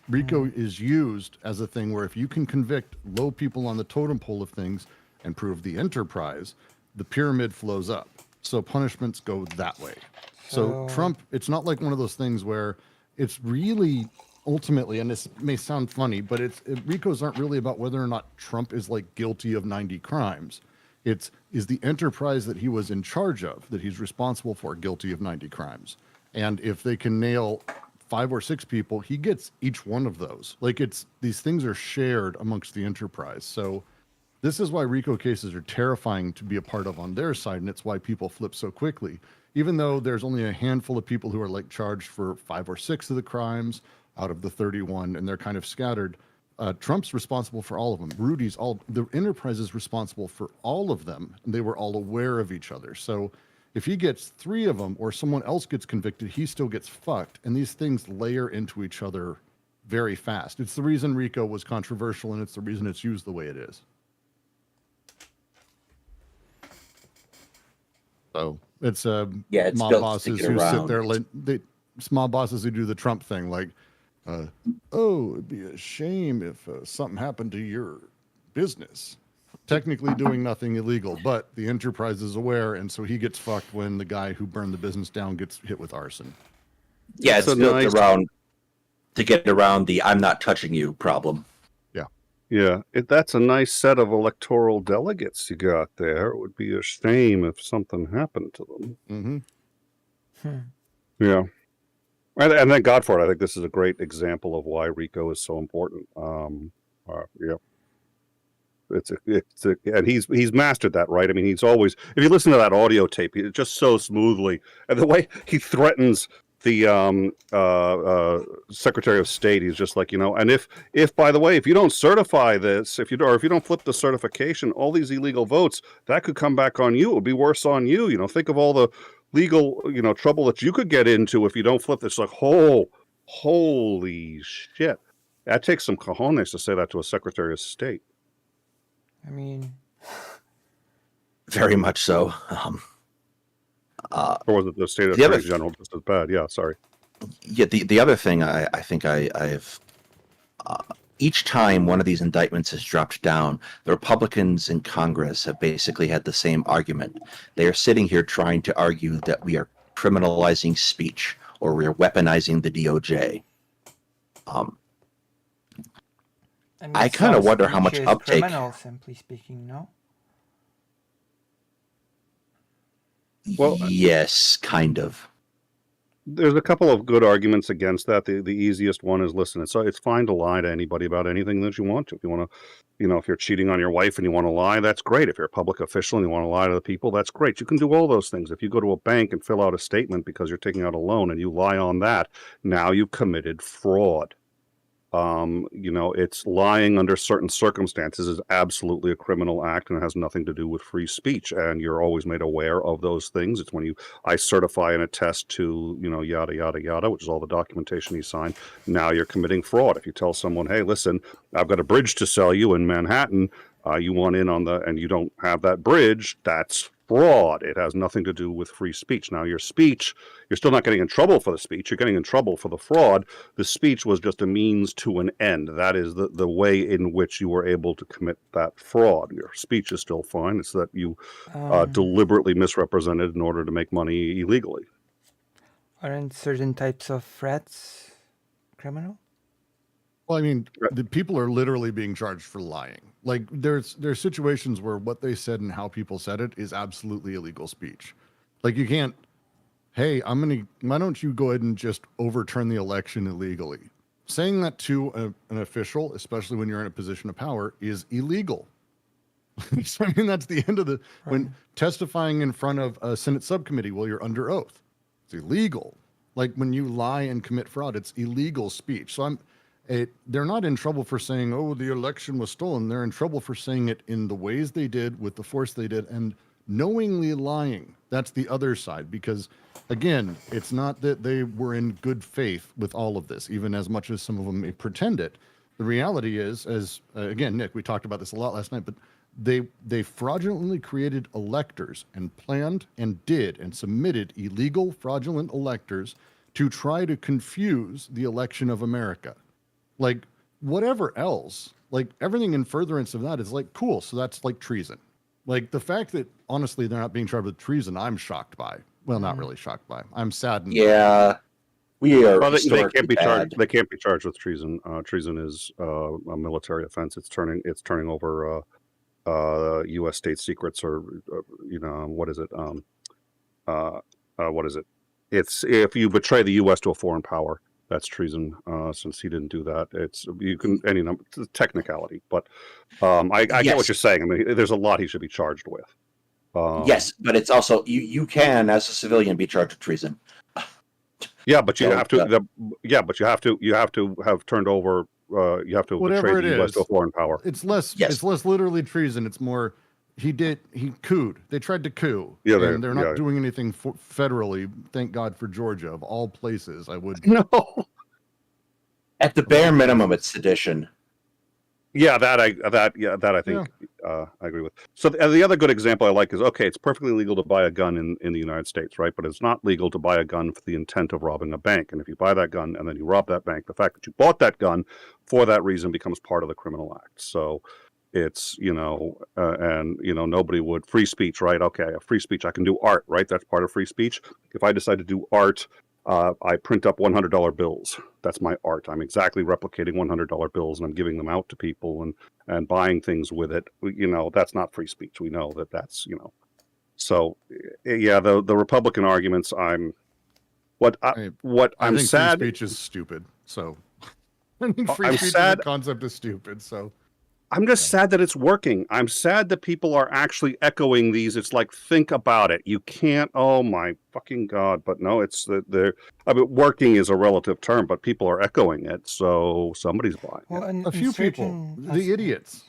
RICO is used as a thing where if you can convict low people on the totem pole of things and prove the enterprise, the pyramid flows up. So punishments go that way. So Trump, it's not like one of those things where it's really ultimately, and this may sound funny, but RICOs aren't really about whether or not Trump is like guilty of 90 crimes. Is the enterprise that he was in charge of, that he's responsible for, guilty of 90 crimes. And if they can nail 5 or 6 people, he gets each one of those. Like these things are shared amongst the enterprise. So this is why RICO cases are terrifying to be a part of on their side, and it's why people flip so quickly. Even though there's only a handful of people who are like charged for 5 or 6 of the crimes out of the 31, and they're kind of scattered. Trump's responsible for all of them. The enterprise is responsible for all of them, and they were all aware of each other. So if he gets 3 of them or someone else gets convicted, he still gets fucked. And these things layer into each other very fast. It's the reason RICO was controversial, and it's the reason it's used the way it is. So it's it's mob built to bosses get who around. sit there, mob bosses who do the Trump thing, like, oh, it'd be a shame if something happened to your business. Technically doing nothing illegal, but the enterprise is aware, and so he gets fucked when the guy who burned the business down gets hit with arson. Yeah, it's built around to get around the "I'm not touching you" problem. Yeah, that's a nice set of electoral delegates you got there. It would be a shame if something happened to them. Yeah. And thank God for it. I think this is a great example of why RICO is so important. Yeah. And he's mastered that, right? I mean, he's always, if you listen to that audio tape, it's just so smoothly. And the way he threatens the Secretary of State, he's just like, and if by the way, if you don't certify this, if you don't flip the certification, all these illegal votes, that could come back on you. It would be worse on you. Think of all the legal, trouble that you could get into if you don't flip this. Like, holy shit. That takes some cojones to say that to a Secretary of State. I mean, very much so. Or was it the State Attorney General just as bad? Yeah, sorry. Yeah, the other thing I think I've each time one of these indictments has dropped down, the Republicans in Congress have basically had the same argument. They are sitting here trying to argue that we are criminalizing speech or we are weaponizing the DOJ. I kind of wonder how much uptake. Criminal, simply speaking, no. Well, yes, kind of. There's a couple of good arguments against that. The easiest one is, listen, it's fine to lie to anybody about anything that you want to. If you want to, if you're cheating on your wife and you want to lie, that's great. If you're a public official and you want to lie to the people, that's great. You can do all those things. If you go to a bank and fill out a statement because you're taking out a loan and you lie on that, now you've committed fraud. It's lying under certain circumstances is absolutely a criminal act and it has nothing to do with free speech. And you're always made aware of those things. It's when I certify and attest to, yada, yada, yada, which is all the documentation you sign. Now you're committing fraud. If you tell someone, hey, listen, I've got a bridge to sell you in Manhattan, you want in on and you don't have that bridge, that's fraud. It has nothing to do with free speech. Now, your speech, you're still not getting in trouble for the speech. You're getting in trouble for the fraud. The speech was just a means to an end. That is the way in which you were able to commit that fraud. Your speech is still fine. It's that you deliberately misrepresented in order to make money illegally. Aren't certain types of threats criminal? Well, I mean, the people are literally being charged for lying. Like, there's situations where what they said and how people said it is absolutely illegal speech. Like, you can't, hey, why don't you go ahead and just overturn the election illegally? Saying that to an official, especially when you're in a position of power, is illegal. So, I mean, that's the end of when testifying in front of a Senate subcommittee while you're under oath. It's illegal. Like, when you lie and commit fraud, it's illegal speech. So they're not in trouble for saying, oh, the election was stolen. They're in trouble for saying it in the ways they did, with the force they did, and knowingly lying. That's the other side, because, again, it's not that they were in good faith with all of this, even as much as some of them may pretend it. The reality is, again, Nick, we talked about this a lot last night, but they fraudulently created electors and planned and did and submitted illegal fraudulent electors to try to confuse the election of America. Like, whatever else, like everything in furtherance of that is like, cool. So that's like treason. Like the fact that honestly they're not being charged with treason, I'm shocked by. Well, not really shocked by. I'm saddened. Yeah, we are. Well, they can't historically be charged. bad. They can't be charged with treason. Treason is a military offense. It's turning over U.S. state secrets, or what is it? What is it? It's if you betray the U.S. to a foreign power, that's treason. Since he didn't do that, it's a technicality. But I get what you're saying. I mean, there's a lot he should be charged with. Yes, but it's also you can, as a civilian, be charged with treason. Yeah, but you have to. You have to have turned over. You have to whatever betray the U.S. to a foreign power. It's less. It's less literally treason. It's more. He cooed. They tried to coup. Yeah, and they're not doing anything federally. Thank God for Georgia, of all places. I would no. At the bare minimum, it's sedition. Yeah, I think I agree with. So the other good example I like is, okay, it's perfectly legal to buy a gun in the United States, right? But it's not legal to buy a gun for the intent of robbing a bank. And if you buy that gun and then you rob that bank, the fact that you bought that gun for that reason becomes part of the criminal act. So it's, nobody would. Free speech, right? Okay, free speech, I can do art, right? That's part of free speech. If I decide to do art, I print up $100 bills. That's my art. I'm exactly replicating $100 bills, and I'm giving them out to people and buying things with it. That's not free speech. We know that's. So, yeah, the Republican arguments. I'm think sad. Free speech is stupid. So, I mean, free I'm speech sad. as a concept is stupid. So. I'm just sad that it's working. I'm sad that people are actually echoing these. It's like, think about it. You can't. Oh my fucking God! But no, it's working is a relative term, but people are echoing it, so somebody's buying it. Well, A few people, the idiots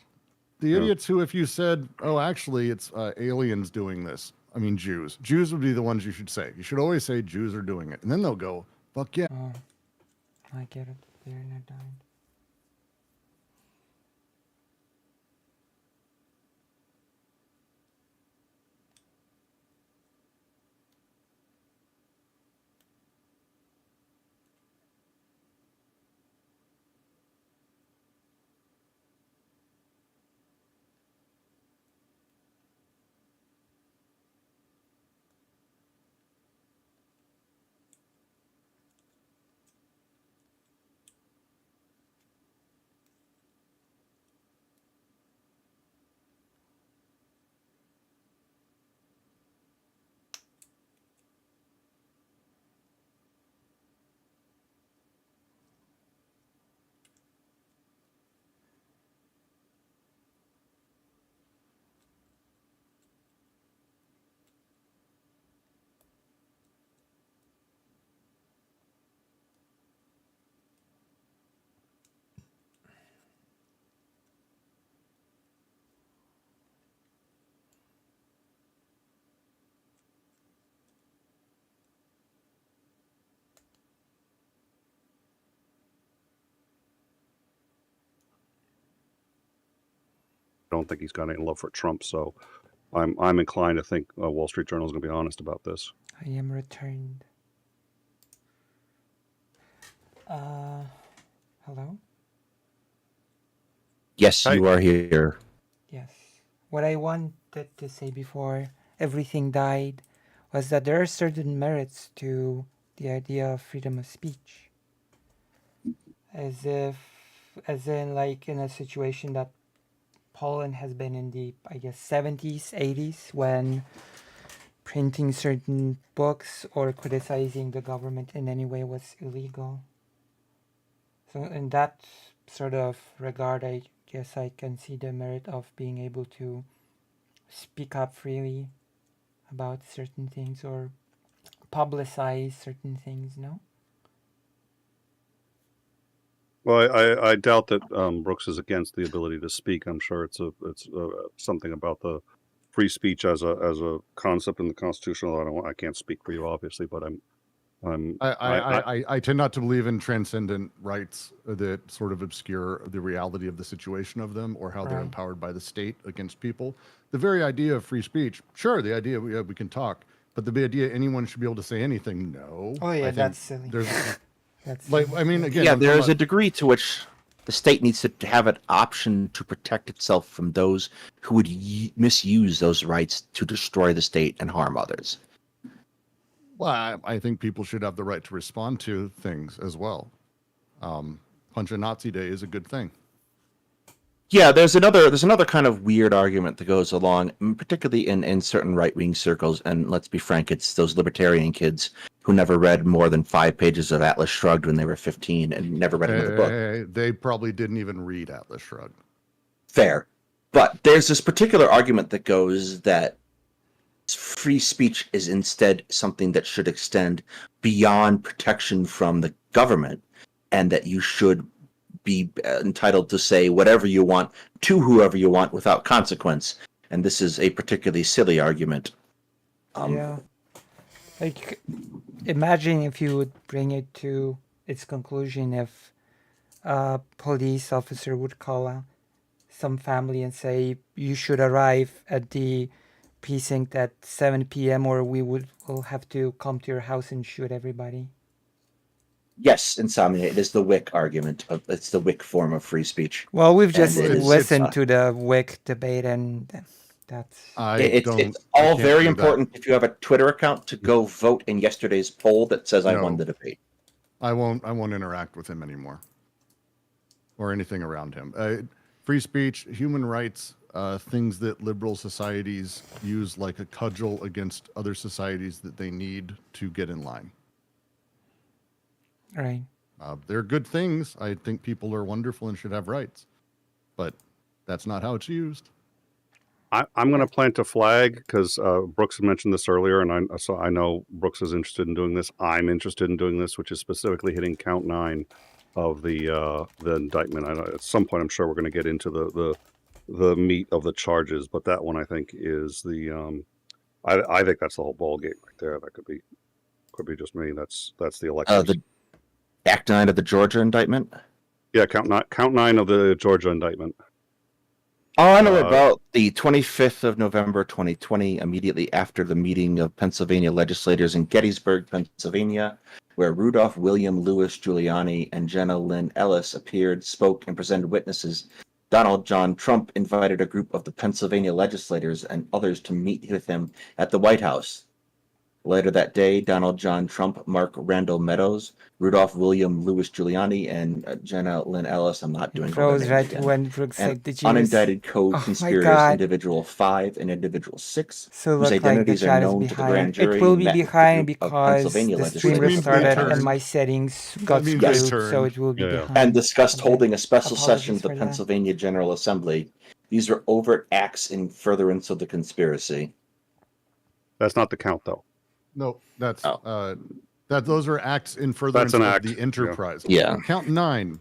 who, if you said, "Oh, actually, it's aliens doing this," I mean, Jews would be the ones you should say. You should always say Jews are doing it, and then they'll go, "Fuck yeah!" Oh, I get it. They're not dying. I don't think he's got any love for Trump, so I'm inclined to think Wall Street Journal is going to be honest about this. I am returned. Hello? Yes, you are here. Yes. What I wanted to say before everything died was that there are certain merits to the idea of freedom of speech. As in like in a situation that Poland has been in the, I guess, 70s, 80s, when printing certain books or criticizing the government in any way was illegal. So in that sort of regard, I guess I can see the merit of being able to speak up freely about certain things or publicize certain things, no? Well, I doubt that Brooks is against the ability to speak. I'm sure it's something about the free speech as a concept in the Constitution. Although I can't speak for you, obviously, but I tend not to believe in transcendent rights that sort of obscure the reality of the situation of them or how they're empowered by the state against people. The very idea of free speech, sure, the idea we can talk, But the idea anyone should be able to say anything, no. Oh I yeah, think that's silly. There's That's like, I mean, again, Yeah, I'm there's not- a degree to which the state needs to have an option to protect itself from those who would misuse those rights to destroy the state and harm others. Well, I think people should have the right to respond to things as well. Punch a Nazi Day is a good thing. Yeah, there's another kind of weird argument that goes along, particularly in certain right-wing circles, and let's be frank, it's those libertarian kids who never read more than 5 pages of Atlas Shrugged when they were 15 and never read another book. They probably didn't even read Atlas Shrugged. Fair. But there's this particular argument that goes that free speech is instead something that should extend beyond protection from the government, and that you should be entitled to say whatever you want to whoever you want without consequence. And this is a particularly silly argument. Yeah. Like, imagine if you would bring it to its conclusion if a police officer would call out some family and say, you should arrive at the precinct at 7 p.m. or will have to come to your house and shoot everybody. Yes, Insomnia, it is the WIC argument. It's the WIC form of free speech. Well, we've just And it is- listened to the WIC debate, and that's... It's all very important if you have a Twitter account to go vote in yesterday's poll that says I No. won the debate. I won't interact with him anymore or anything around him. Free speech, human rights, things that liberal societies use like a cudgel against other societies that they need to get in line. Right. They're good things. I think people are wonderful and should have rights, but that's not how it's used. I'm going to plant a flag because Brooks had mentioned this earlier, and I know Brooks is interested in doing this. I'm interested in doing this, which is specifically hitting count 9 of the indictment. At some point, I'm sure we're going to get into the meat of the charges, but that one I think is the I think that's the whole ball game right there. That could be just me. That's the election. The Act 9 of the Georgia indictment? Yeah, count 9 of the Georgia indictment. On or about the 25th of November 2020, immediately after the meeting of Pennsylvania legislators in Gettysburg, Pennsylvania, where Rudolph William Louis Giuliani and Jenna Lynn Ellis appeared, spoke, and presented witnesses, Donald John Trump invited a group of the Pennsylvania legislators and others to meet with him at the White House. Later that day, Donald John Trump, Mark Randall Meadows, Rudolph William Louis Giuliani, and Jenna Lynn Ellis, I'm not doing Froze her names right again, when Brooks and said, did you use... unindicted Oh my co-conspirators, God. individual 5 and individual 6, So whose look like the identities are chat is known to the grand behind. jury. It will be met with the behind group of because Pennsylvania the stream legislators. restarted and my settings got means screwed, they turned. so it will be Yeah, yeah. behind. And discussed Okay. holding a special Apologies session of the for that. Pennsylvania General Assembly. These are overt acts in furtherance of the conspiracy. That's not the count though. No, that's those are acts in furtherance That's an of act, the yeah. enterprise. Yeah. Count 9.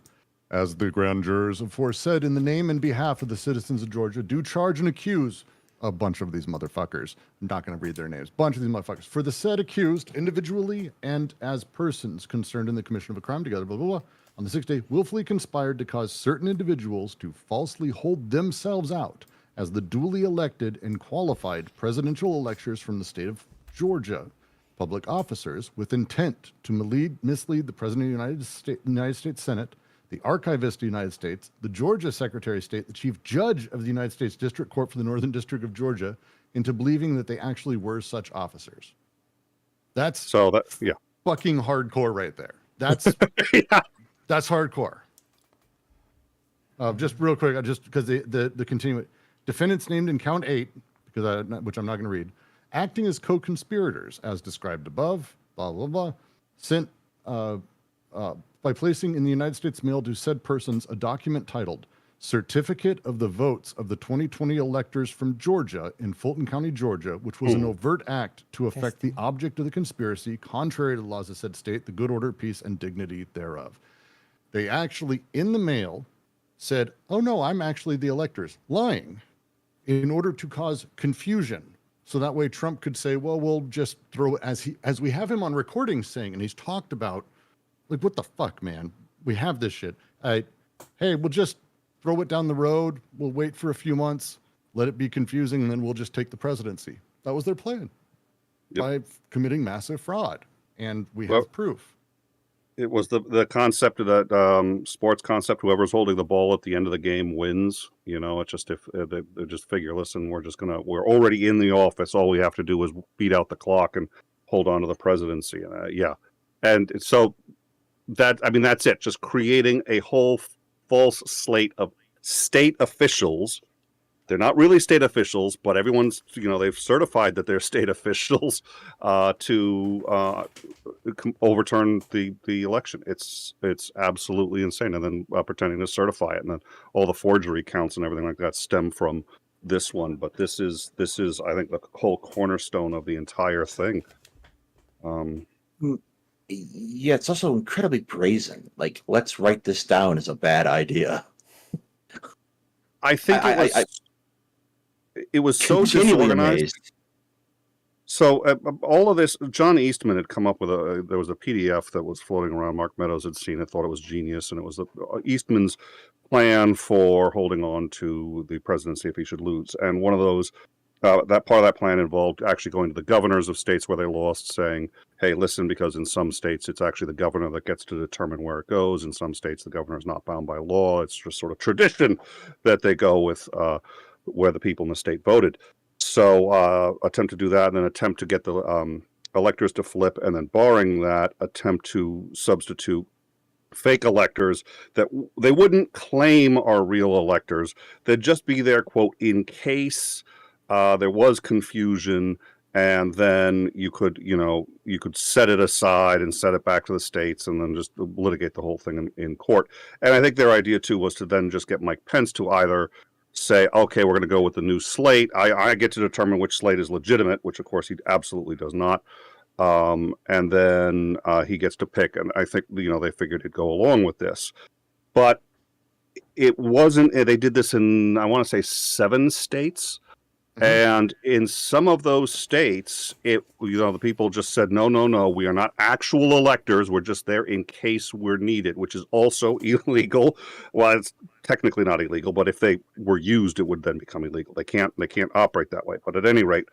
As the grand jurors aforesaid, in the name and behalf of the citizens of Georgia, do charge and accuse a bunch of these motherfuckers. I'm not going to read their names. Bunch of these motherfuckers. For the said accused, individually and as persons concerned in the commission of a crime together, blah, blah, blah, on the 6th day, willfully conspired to cause certain individuals to falsely hold themselves out as the duly elected and qualified presidential electors from the state of Georgia, public officers, with intent to mislead the President of the United States Senate, the Archivist of the United States, the Georgia Secretary of State, the Chief Judge of the United States District Court for the Northern District of Georgia, into believing that they actually were such officers. That's fucking hardcore right there. That's that's hardcore. Just real quick, just because the continuing defendants named in count 8, which I'm not going to read, acting as co-conspirators as described above, blah blah blah, sent by placing in the United States mail to said persons a document titled Certificate of the Votes of the 2020 Electors from Georgia in Fulton County, Georgia, which was an overt act to affect the object of the conspiracy, contrary to the laws of said state, the good order, peace, and dignity thereof. They actually, in the mail, said, oh no, I'm actually the electors, lying, in order to cause confusion. So that way Trump could say, well, we'll just throw it as we have him on recording saying, and he's talked about, like, what the fuck, man? We have this shit. Hey, we'll just throw it down the road. We'll wait for a few months, let it be confusing, and then we'll just take the presidency. That was their plan. by committing massive fraud, and we have proof. It was the concept of that sports concept. Whoever's holding the ball at the end of the game wins. You know, it's just if they just figure, listen, we're already in the office. All we have to do is beat out the clock and hold on to the presidency. And so that's it. Just creating a whole false slate of state officials. They're not really state officials, but everyone's, they've certified that they're state officials to overturn the election. It's absolutely insane. And then pretending to certify it, and then all the forgery counts and everything like that stem from this one. But this is I think the whole cornerstone of the entire thing. Yeah, it's also incredibly brazen. Like, let's write this down as a bad idea. I think it was so disorganized. So all of this, John Eastman had come up with there was a PDF that was floating around. Mark Meadows had seen it, thought it was genius, and it was Eastman's plan for holding on to the presidency if he should lose. And one of those, that part of that plan involved actually going to the governors of states where they lost, saying, hey, listen, because in some states it's actually the governor that gets to determine where it goes. In some states, the governor is not bound by law. It's just sort of tradition that they go with where the people in the state voted. So attempt to do that, and then attempt to get the electors to flip, and then barring that, attempt to substitute fake electors that they wouldn't claim are real electors. They'd just be there, quote, in case there was confusion, and then you could set it aside and set it back to the states and then just litigate the whole thing in court. And I think their idea, too, was to then just get Mike Pence to either say, okay, we're going to go with the new slate. I get to determine which slate is legitimate, which, of course, he absolutely does not. And then he gets to pick. And I think, they figured he'd go along with this. But it wasn't, they did this in, I want to say, 7 states. And in some of those states, the people just said, no, we are not actual electors. We're just there in case we're needed, which is also illegal. Well, it's technically not illegal, but if they were used, it would then become illegal. They can't operate that way. But at any rate,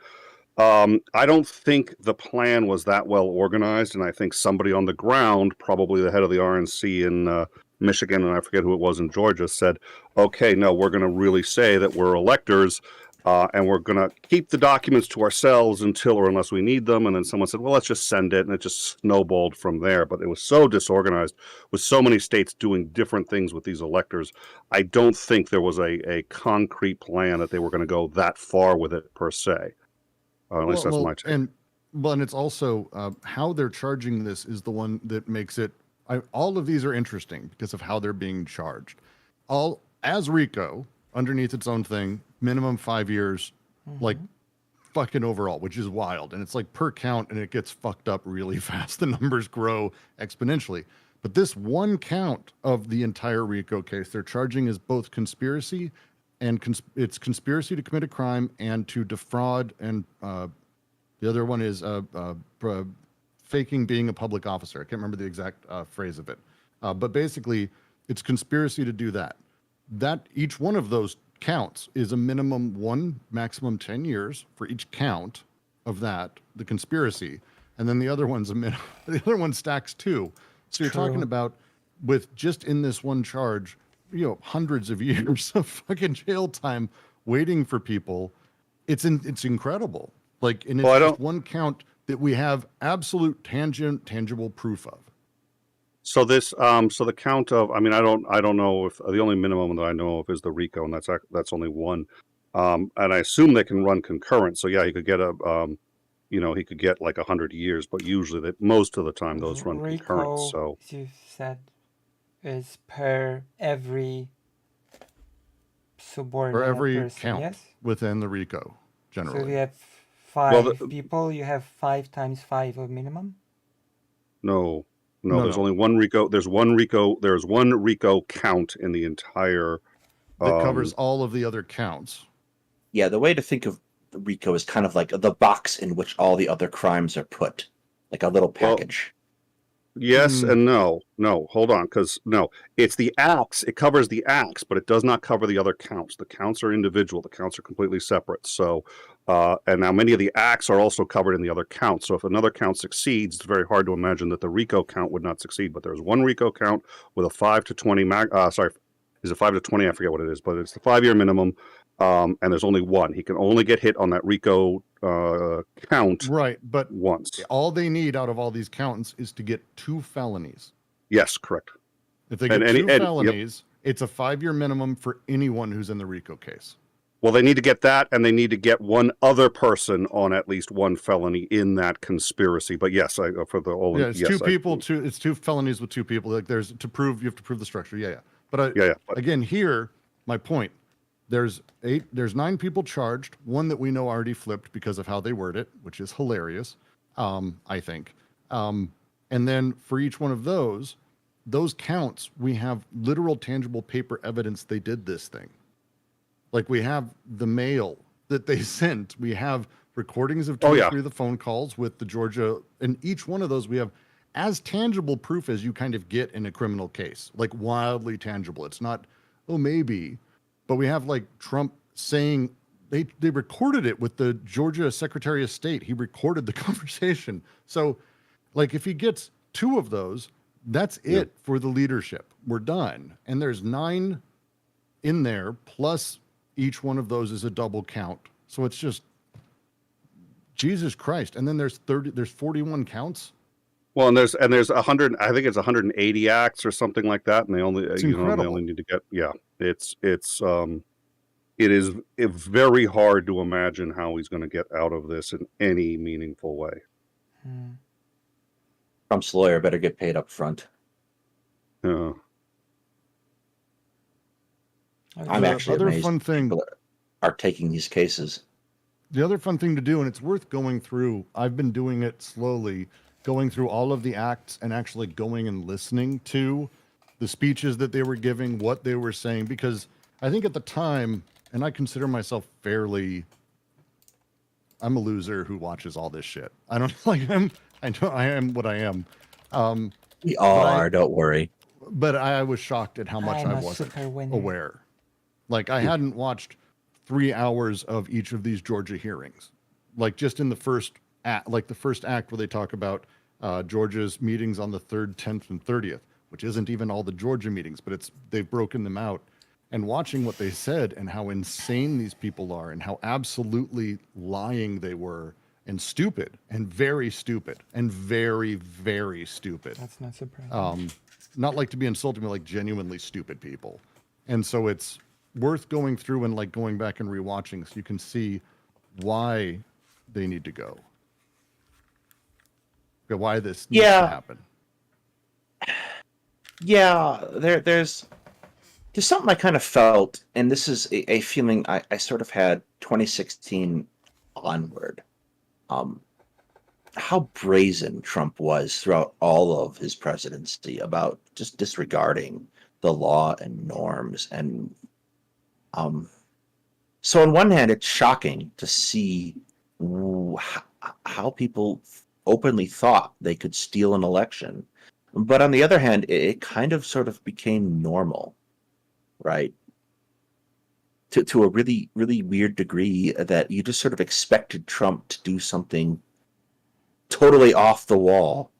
I don't think the plan was that well organized. And I think somebody on the ground, probably the head of the RNC in Michigan, and I forget who it was in Georgia, said, okay, no, we're going to really say that we're electors. And we're going to keep the documents to ourselves until or unless we need them. And then someone said, well, let's just send it. And it just snowballed from there. But it was so disorganized with so many states doing different things with these electors. I don't think there was a concrete plan that they were going to go that far with it per se. At least that's my take. And it's also how they're charging this is the one that makes it. All of these are interesting because of how they're being charged. All as RICO underneath its own thing. Minimum 5 years, like fucking overall, which is wild. And it's like per count, and it gets fucked up really fast. The numbers grow exponentially. But this one count of the entire RICO case, they're charging as both conspiracy and it's conspiracy to commit a crime and to defraud. And the other one is faking being a public officer. I can't remember the exact phrase of it. But basically, it's conspiracy to do that. That each one of those counts is a minimum 1, maximum 10 years for each count of that, the conspiracy, and then the other one's the other one stacks 2. So you're talking about, with just in this one charge, hundreds of years of fucking jail time waiting for people. It's incredible. Like, and it's just one count that we have absolute tangible proof of. So this, so the count of, I don't know if the only minimum that I know of is the RICO, and that's only 1. And I assume they can run concurrent. So yeah, he could get he could get like 100 years, but usually most of the time those run concurrent. So as you said, is per every subordinate for every person, count yes? Within the RICO, generally. So if you have 5 people, you have 5 times 5 of minimum? No, there's only one RICO. There's one RICO count in the entire. That covers all of the other counts. Yeah, the way to think of the RICO is kind of like the box in which all the other crimes are put, like a little package. Yes and no. No, hold on, because no, it's the acts. It covers the acts, but it does not cover the other counts. The counts are individual. The counts are completely separate. So, and now many of the acts are also covered in the other counts. So if another count succeeds, it's very hard to imagine that the RICO count would not succeed. But there's one RICO count with a 5 to 20 is it 5 to 20? I forget what it is, but it's the 5-year minimum. And there's only one. He can only get hit on that RICO count right, but once. All they need out of all these counts is to get 2 felonies. Yes, correct. If they get 2 felonies, it's a 5-year minimum for anyone who's in the RICO case. Well, they need to get that, and they need to get one other person on at least one felony in that conspiracy. But yes, for the whole it's yes, 2 people. It's 2 felonies with 2 people. Like you have to prove the structure. Yeah. But again, here my point. There's 9 people charged. One that we know already flipped because of how they word it, which is hilarious, I think. And then for each one of those counts, we have literal, tangible paper evidence they did this thing. Like we have the mail that they sent. We have recordings of 2 or 3 of the phone calls with the Georgia, and each one of those we have as tangible proof as you kind of get in a criminal case, like wildly tangible. It's not, oh, maybe. But we have like Trump saying they recorded it with the Georgia Secretary of State. He recorded the conversation. So like if he gets 2 of those, that's it for the leadership. We're done. And there's 9 in there, plus each one of those is a double count. So it's just Jesus Christ. And then there's 41 counts. Well, and there's 100. I think it's 180 acts or something like that, and they only they only need to get it is very hard to imagine how he's going to get out of this in any meaningful way. Trump's lawyer better get paid up front. Yeah. I'm actually amazed people are taking these cases. The other fun thing to do, and it's worth going through, I've been doing it slowly, going through all of the acts and actually going and listening to the speeches that they were giving, what they were saying, because I think at the time, and I consider myself I'm a loser who watches all this shit. I know I am what I am. We all are, don't worry. But I was shocked at how much I wasn't aware. Like I hadn't watched 3 hours of each of these Georgia hearings. Like just in the first act, where they talk about Georgia's meetings on the 3rd, 10th, and 30th, which isn't even all the Georgia meetings, but they've broken them out. And watching what they said and how insane these people are and how absolutely lying they were and stupid and very stupid and very, very stupid. That's not surprising. Not like to be insulting, but like genuinely stupid people. And so it's worth going through and like going back and rewatching so you can see why they need to go. Why this needs to happen. Yeah, there's something I kind of felt, and this is a feeling I sort of had 2016 onward. How brazen Trump was throughout all of his presidency about just disregarding the law and norms. And so on one hand, it's shocking to see how people openly thought they could steal an election. But on the other hand, it kind of sort of became normal, right? To a really, really weird degree that you just sort of expected Trump to do something totally off the wall.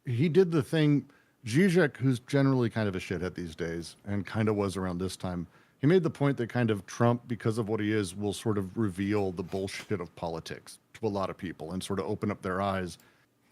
He did the thing. Zizek, who's generally kind of a shithead these days and kind of was around this time, he made the point that kind of Trump, because of what he is, will sort of reveal the bullshit of politics to a lot of people and sort of open up their eyes.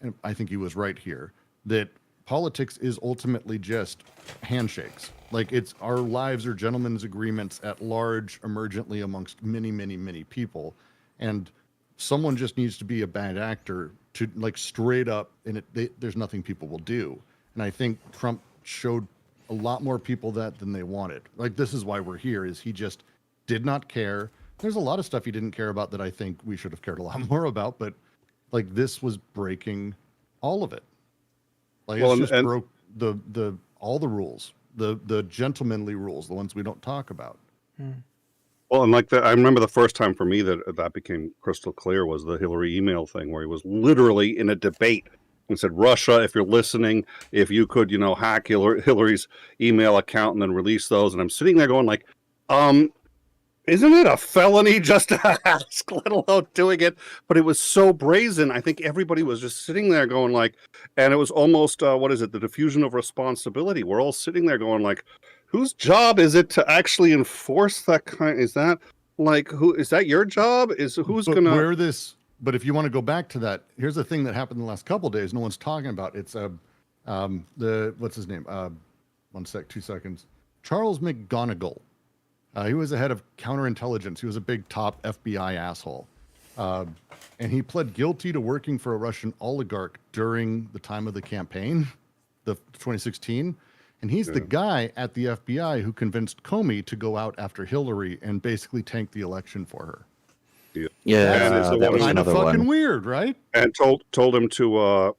And I think he was right here, that politics is ultimately just handshakes. Like our lives are gentlemen's agreements at large, emergently amongst many, many, many people. And someone just needs to be a bad actor to like straight up, and there's nothing people will do. And I think Trump showed a lot more people that than they wanted. Like, this is why we're here, is he just did not care. There's a lot of stuff he didn't care about that I think we should have cared a lot more about, but like this was breaking all of it. Like it just broke all the rules, the gentlemanly rules, the ones we don't talk about. Well, Well, and like I remember the first time for me that became crystal clear was the Hillary email thing, where he was literally in a debate and said, "Russia, if you're listening, if you could, hack Hillary's email account and then release those." And I'm sitting there going, like, isn't it a felony just to ask, let alone doing it? But it was so brazen. I think everybody was just sitting there going, like, and it was almost the diffusion of responsibility. We're all sitting there going, like, whose job is it to actually enforce that kind? Is that is that your job? Who's But gonna where this? But if you want to go back to that, here's the thing that happened in the last couple of days. No one's talking about. It's what's his name? 1 sec, 2 seconds. Charles McGonigal. He was the head of counterintelligence. He was a big top FBI asshole. And he pled guilty to working for a Russian oligarch during the time of the campaign, the 2016. And he's the guy at the FBI who convinced Comey to go out after Hillary and basically tank the election for her. That was kind of another fucking one. weird, right? And told him to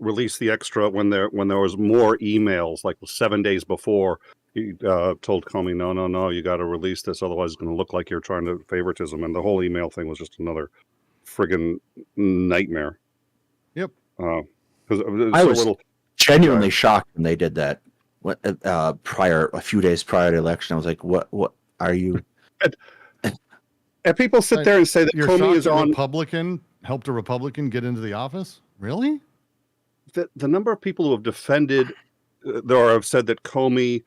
release the extra when there was more emails, like 7 days before. He told Comey, no, you got to release this, otherwise it's going to look like you're trying to favoritism. And the whole email thing was just another friggin' nightmare. Yep. I was genuinely shocked when they did that. A few days prior to the election, I was like, "What are you?" And people sit there and say that You're Comey shocked is a on. Republican helped a Republican get into the office? Really? The number of people who have defended or have said that Comey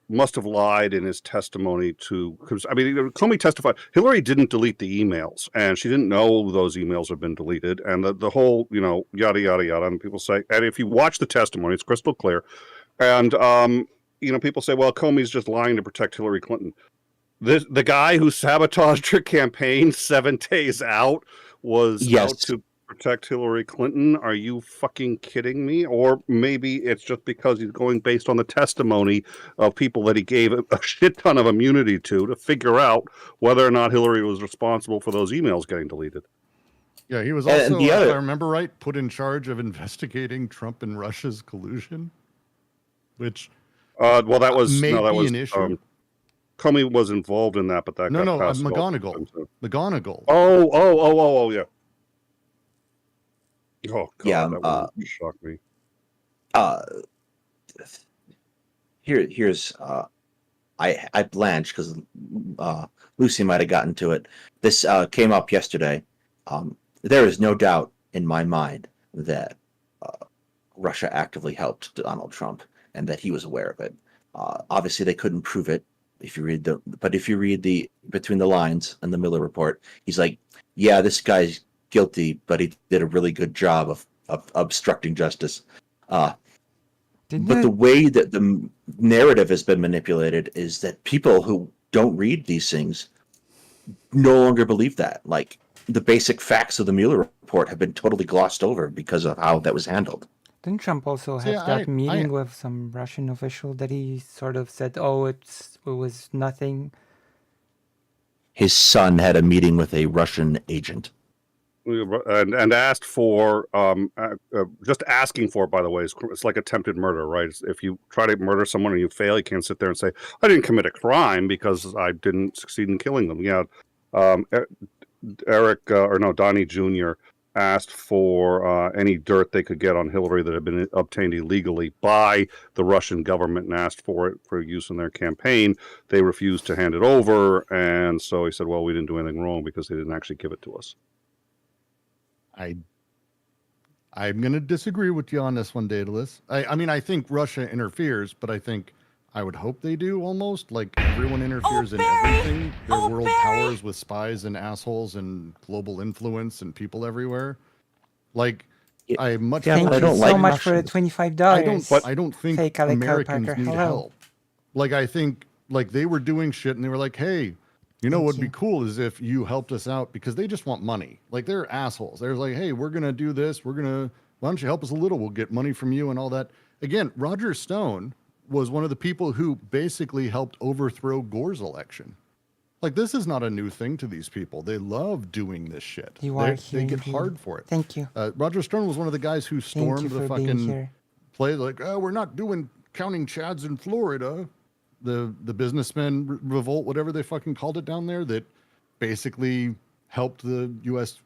must have lied in his testimony because Comey testified Hillary didn't delete the emails and she didn't know those emails had been deleted, and the whole yada yada yada. And people say, and if you watch the testimony, it's crystal clear. And people say, well, Comey's just lying to protect Hillary Clinton. The guy who sabotaged her campaign 7 days out was out to protect Hillary Clinton. Are you fucking kidding me? Or maybe it's just because he's going based on the testimony of people that he gave a shit ton of immunity to figure out whether or not Hillary was responsible for those emails getting deleted. Yeah, he was also, if I remember right, put in charge of investigating Trump and Russia's collusion, which that was an issue. Comey was involved in that, but that got passed off. McGonigal. Oh, yeah. Oh, God, that would shock me. Here's I blanched because Lucy might have gotten to it. This came up yesterday. There is no doubt in my mind that Russia actively helped Donald Trump and that he was aware of it. Obviously, they couldn't prove it. If you read the between the lines in the Miller report, he's like, yeah, this guy's guilty, but he did a really good job of obstructing justice. But the way that the narrative has been manipulated is that people who don't read these things no longer believe that. Like, the basic facts of the Mueller report have been totally glossed over because of how that was handled. Didn't Trump also have that meeting with some Russian official that he sort of said, "Oh, it was nothing"? His son had a meeting with a Russian agent. And asked for just asking for it, by the way, it's like attempted murder, right? If you try to murder someone and you fail, you can't sit there and say, I didn't commit a crime because I didn't succeed in killing them. Yeah. Donnie Jr. asked for any dirt they could get on Hillary that had been obtained illegally by the Russian government and asked for it for use in their campaign. They refused to hand it over, and so he said, well, we didn't do anything wrong because they didn't actually give it to us. I'm going to disagree with you on this one, Daedalus. I think Russia interferes, but I would hope they do almost. Like, everyone interferes in everything. They're world powers with spies and assholes and global influence and people everywhere. Like, I much Thank you so much for the $25. I don't think Americans need help. Like, I think, like, they were doing shit and they were like, hey, you know what'd be cool is if you helped us out, because they just want money. Like, they're assholes. They're like, hey, we're going to do this. Why don't you help us a little? We'll get money from you and all that. Again, Roger Stone was one of the people who basically helped overthrow Gore's election. Like, this is not a new thing to these people. They love doing this shit. They get hard for it. Thank you. Roger Stone was one of the guys who stormed the fucking play. Like, oh, we're not doing counting Chads in Florida. the businessmen revolt, whatever they fucking called it down there, that basically helped the U.S.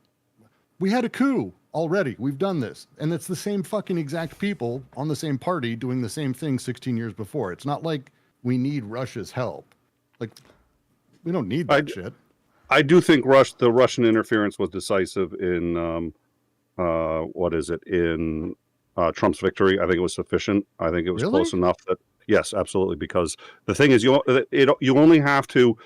We had a coup already. We've done this. And it's the same fucking exact people on the same party doing the same thing 16 years before. It's not like we need Russia's help. Like, we don't need that shit. I do think the Russian interference was decisive in, in Trump's victory. I think it was sufficient. I think it was close enough that, yes, absolutely. Because the thing is, you only have to,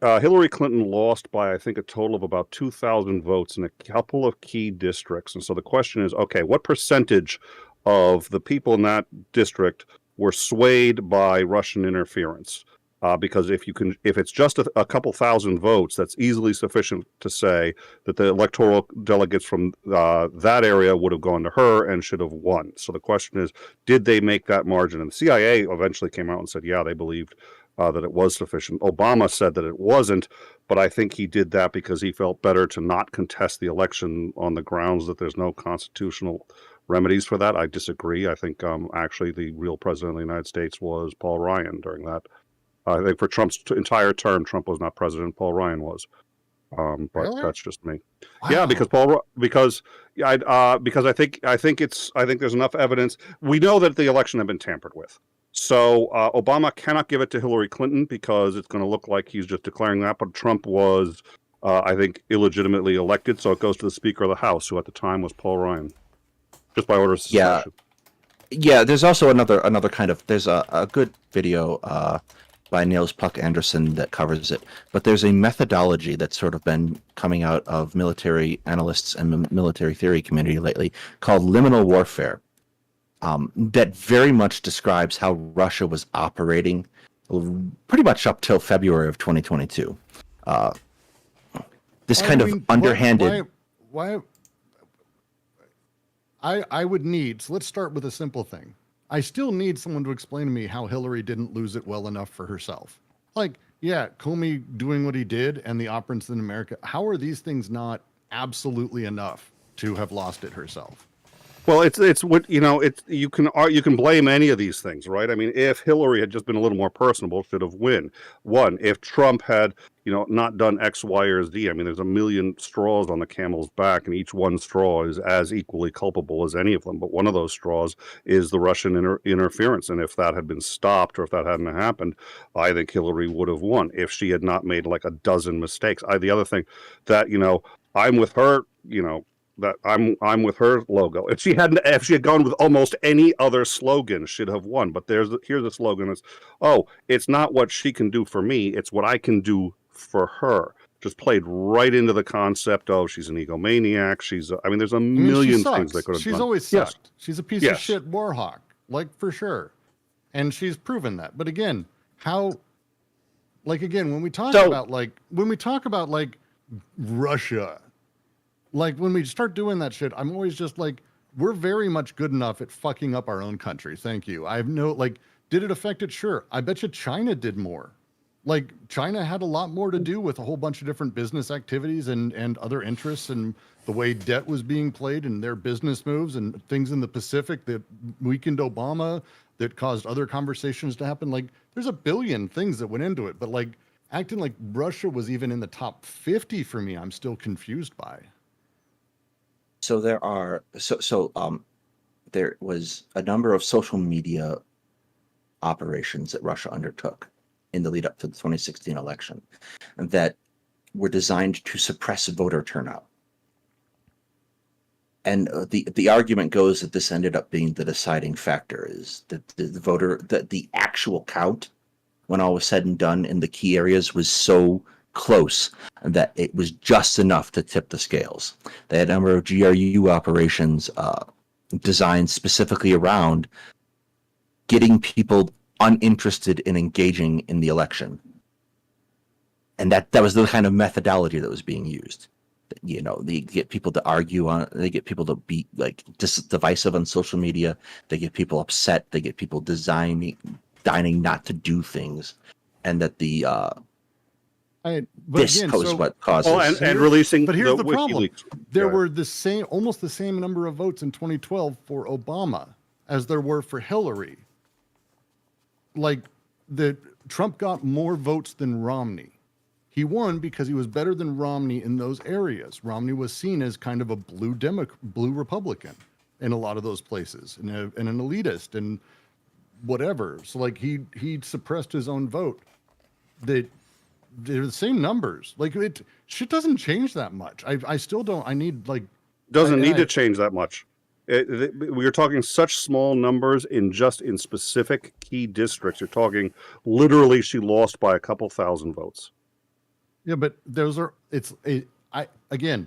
Hillary Clinton lost by, I think, a total of about 2,000 votes in a couple of key districts. And so the question is, okay, what percentage of the people in that district were swayed by Russian interference? Because if it's just a couple thousand votes, that's easily sufficient to say that the electoral delegates from that area would have gone to her and should have won. So the question is, did they make that margin? And the CIA eventually came out and said, yeah, they believed that it was sufficient. Obama said that it wasn't, but I think he did that because he felt better to not contest the election on the grounds that there's no constitutional remedies for that. I disagree. I think actually the real president of the United States was Paul Ryan during that. I think for Trump's entire term, Trump was not president. Paul Ryan was, but Really? that's just me. Wow. Yeah, because I think there's enough evidence. We know that the election had been tampered with. So Obama cannot give it to Hillary Clinton because it's going to look like he's just declaring that. But Trump was, I think, illegitimately elected, so it goes to the Speaker of the House, who at the time was Paul Ryan, just by order of succession. Yeah. There's also another kind of there's a good video by Niels Puck Anderson that covers it. But there's a methodology that's sort of been coming out of military analysts and the military theory community lately called liminal warfare. That very much describes how Russia was operating pretty much up till February of 2022. This kind of underhanded. Why? I would need. So let's start with a simple thing. I still need someone to explain to me how Hillary didn't lose it well enough for herself. Like, yeah, Comey doing what he did and the operants in America. How are these things not absolutely enough to have lost it herself? Well, it's what you can blame any of these things, right? I mean, if Hillary had just been a little more personable, should have won. If Trump had not done X, Y, or Z, I mean, there's a million straws on the camel's back, and each one straw is as equally culpable as any of them. But one of those straws is the Russian interference, and if that had been stopped or if that hadn't happened, I think Hillary would have won if she had not made like a dozen mistakes. The other thing that I'm with her, that I'm with her logo. If she had gone with almost any other slogan, she'd have won. But here's the slogan: it's not what she can do for me; it's what I can do for her. Just played right into the concept of she's an egomaniac. There's a million things that could have. She's done. always sucked. Yes. She's a piece Yes. of shit war hawk, like for sure, and she's proven that. But again, when we talk about Russia. Like, when we start doing that shit, I'm always just like, we're very much good enough at fucking up our own country. Thank you. I have did it affect it? Sure. I bet you China did more. Like, China had a lot more to do with a whole bunch of different business activities and other interests and the way debt was being played and their business moves and things in the Pacific that weakened Obama, that caused other conversations to happen. Like, there's a billion things that went into it. But, like, acting like Russia was even in the top 50 for me, I'm still confused by. So there was a number of social media operations that Russia undertook in the lead up to the 2016 election that were designed to suppress voter turnout. And the argument goes that this ended up being the deciding factor, is that the actual count, when all was said and done in the key areas, was so close that it was just enough to tip the scales. They had a number of GRU operations designed specifically around getting people uninterested in engaging in the election. And that was the kind of methodology that was being used. They get people to argue on it, they get people to be like divisive on social media, they get people upset, they get people dining not to do things, and that what causes. And releasing. But here's the problem: WikiLeaks. there were almost the same number of votes in 2012 for Obama as there were for Hillary. Like, Trump got more votes than Romney. He won because he was better than Romney in those areas. Romney was seen as kind of a blue Republican in a lot of those places, and an elitist and whatever. So like he suppressed his own vote. They're the same numbers. Like shit doesn't change that much. I still don't. I need like doesn't need to change that much. We are talking such small numbers in specific key districts. You're talking literally she lost by a couple thousand votes. Yeah, but again,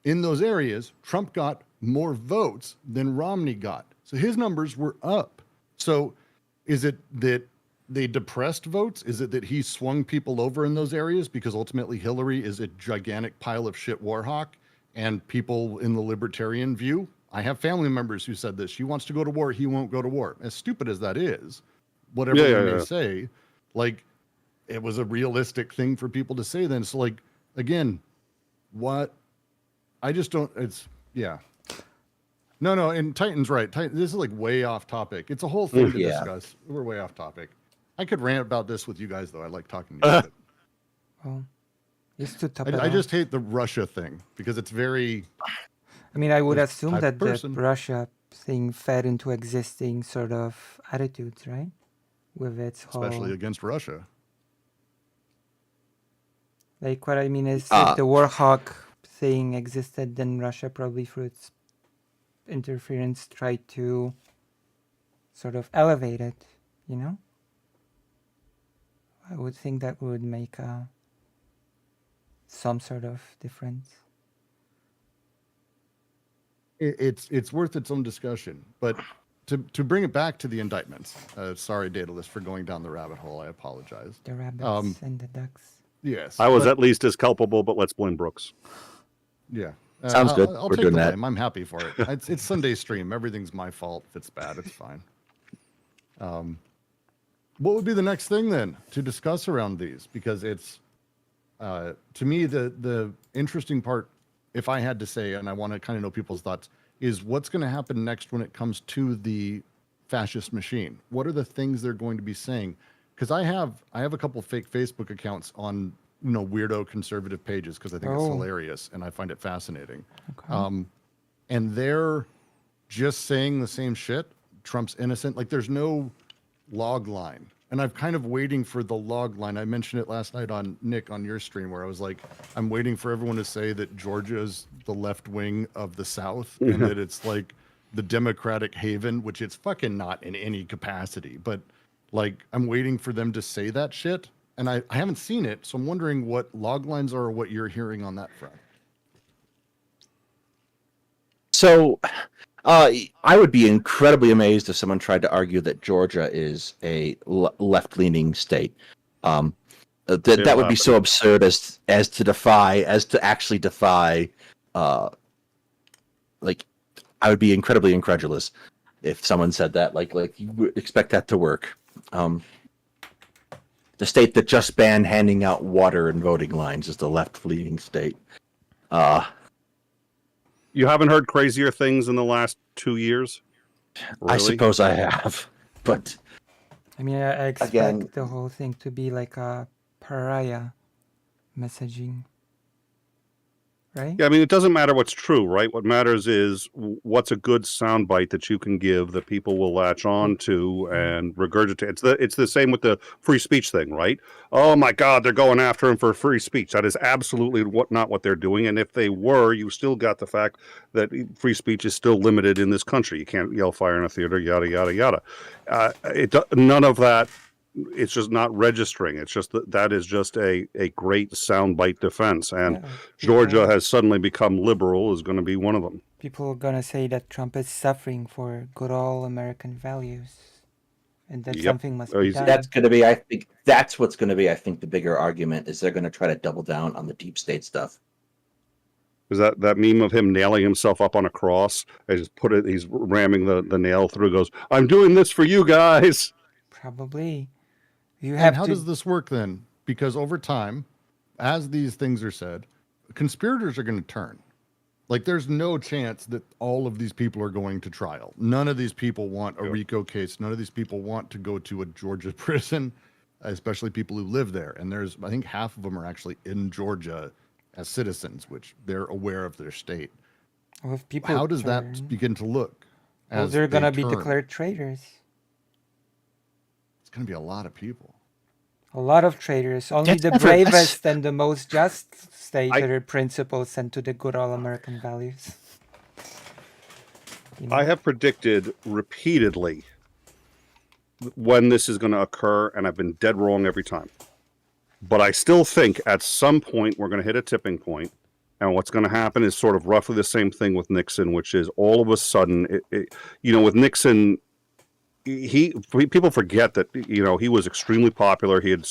in those areas, Trump got more votes than Romney got. So his numbers were up. So is it that they depressed votes? Is it that he swung people over in those areas because ultimately Hillary is a gigantic pile of shit war hawk and people in the libertarian view? I have family members who said this. She wants to go to war. He won't go to war. As stupid as that is, whatever they may say, like it was a realistic thing for people to say then. So like, again, what I just don't, No, and Titan's right. This is like way off topic. It's a whole thing to discuss. We're way off topic. I could rant about this with you guys though. I like talking to you. Well, it's too tough. I just hate the Russia thing because it's very. I mean, I would assume that the Russia thing fed into existing sort of attitudes, right? With its whole... Especially against Russia. Like, what I mean is, if the war hawk thing existed, then Russia probably through its interference tried to sort of elevate it, you know? I would think that would make some sort of difference. It's worth its own discussion, but to bring it back to the indictments. Sorry, Daedalus, for going down the rabbit hole. I apologize. The rabbits and the ducks. Yes, I was at least as culpable, but let's blame Brooks. Yeah, sounds good. I'll We're take doing the that. blame. I'm happy for it. It's Sunday stream. Everything's my fault. If it's bad, it's fine. What would be the next thing then to discuss around these? Because it's to me the interesting part, if I had to say, and I want to kind of know people's thoughts, is what's going to happen next when it comes to the fascist machine. What are the things they're going to be saying? Because I have a couple fake Facebook accounts on weirdo conservative pages because I think it's hilarious and I find it fascinating. Okay. And they're just saying the same shit. Trump's innocent. Like there's no log line. And I'm kind of waiting for the log line. I mentioned it last night on Nick on your stream where I was like, I'm waiting for everyone to say that Georgia's the left wing of the South and that it's like the Democratic haven, which it's fucking not in any capacity. But like, I'm waiting for them to say that shit. And I haven't seen it. So I'm wondering what log lines are or what you're hearing on that front. So I would be incredibly amazed if someone tried to argue that Georgia is a left-leaning state. That would be so absurd as to actually defy. Like, I would be incredibly incredulous if someone said that. Like you would expect that to work. The state that just banned handing out water and voting lines is the left-leaning state. You haven't heard crazier things in the last 2 years? Really? I suppose I have, but I mean, I expect the whole thing to be like a pariah messaging, right? Yeah, I mean, it doesn't matter what's true, right? What matters is what's a good soundbite that you can give that people will latch on to and regurgitate. It's the same with the free speech thing, right? Oh my God, they're going after him for free speech. That is absolutely not what they're doing. And if they were, you still got the fact that free speech is still limited in this country. You can't yell fire in a theater, yada, yada, yada. None of that. It's just not registering. It's just that is just a great soundbite defense. And Georgia has suddenly become liberal is going to be one of them. People are going to say that Trump is suffering for good old American values and that something must be done. That's going to be, I think, that's what's going to be, I think, the bigger argument is they're going to try to double down on the deep state stuff. Is that meme of him nailing himself up on a cross? I just put it, he's ramming the nail through, goes, I'm doing this for you guys. Probably. How does this work then? Because over time, as these things are said, conspirators are going to turn. Like there's no chance that all of these people are going to trial. None of these people want a RICO case. None of these people want to go to a Georgia prison. especially people who live there. And there's, I think half of them are actually in Georgia as citizens, which they're aware of their state. Well, if people How does that begin to look? Well, As they're going to be turn? declared traitors. It's going to be a lot of people. A lot of traitors. Only That's the never- bravest and the most just stay I- to their principles and to the good all-American values. You know? I have predicted repeatedly when this is going to occur, and I've been dead wrong every time. But I still think at some point we're going to hit a tipping point, and what's going to happen is sort of roughly the same thing with Nixon, which is all of a sudden, with Nixon, people forget that he was extremely popular. He had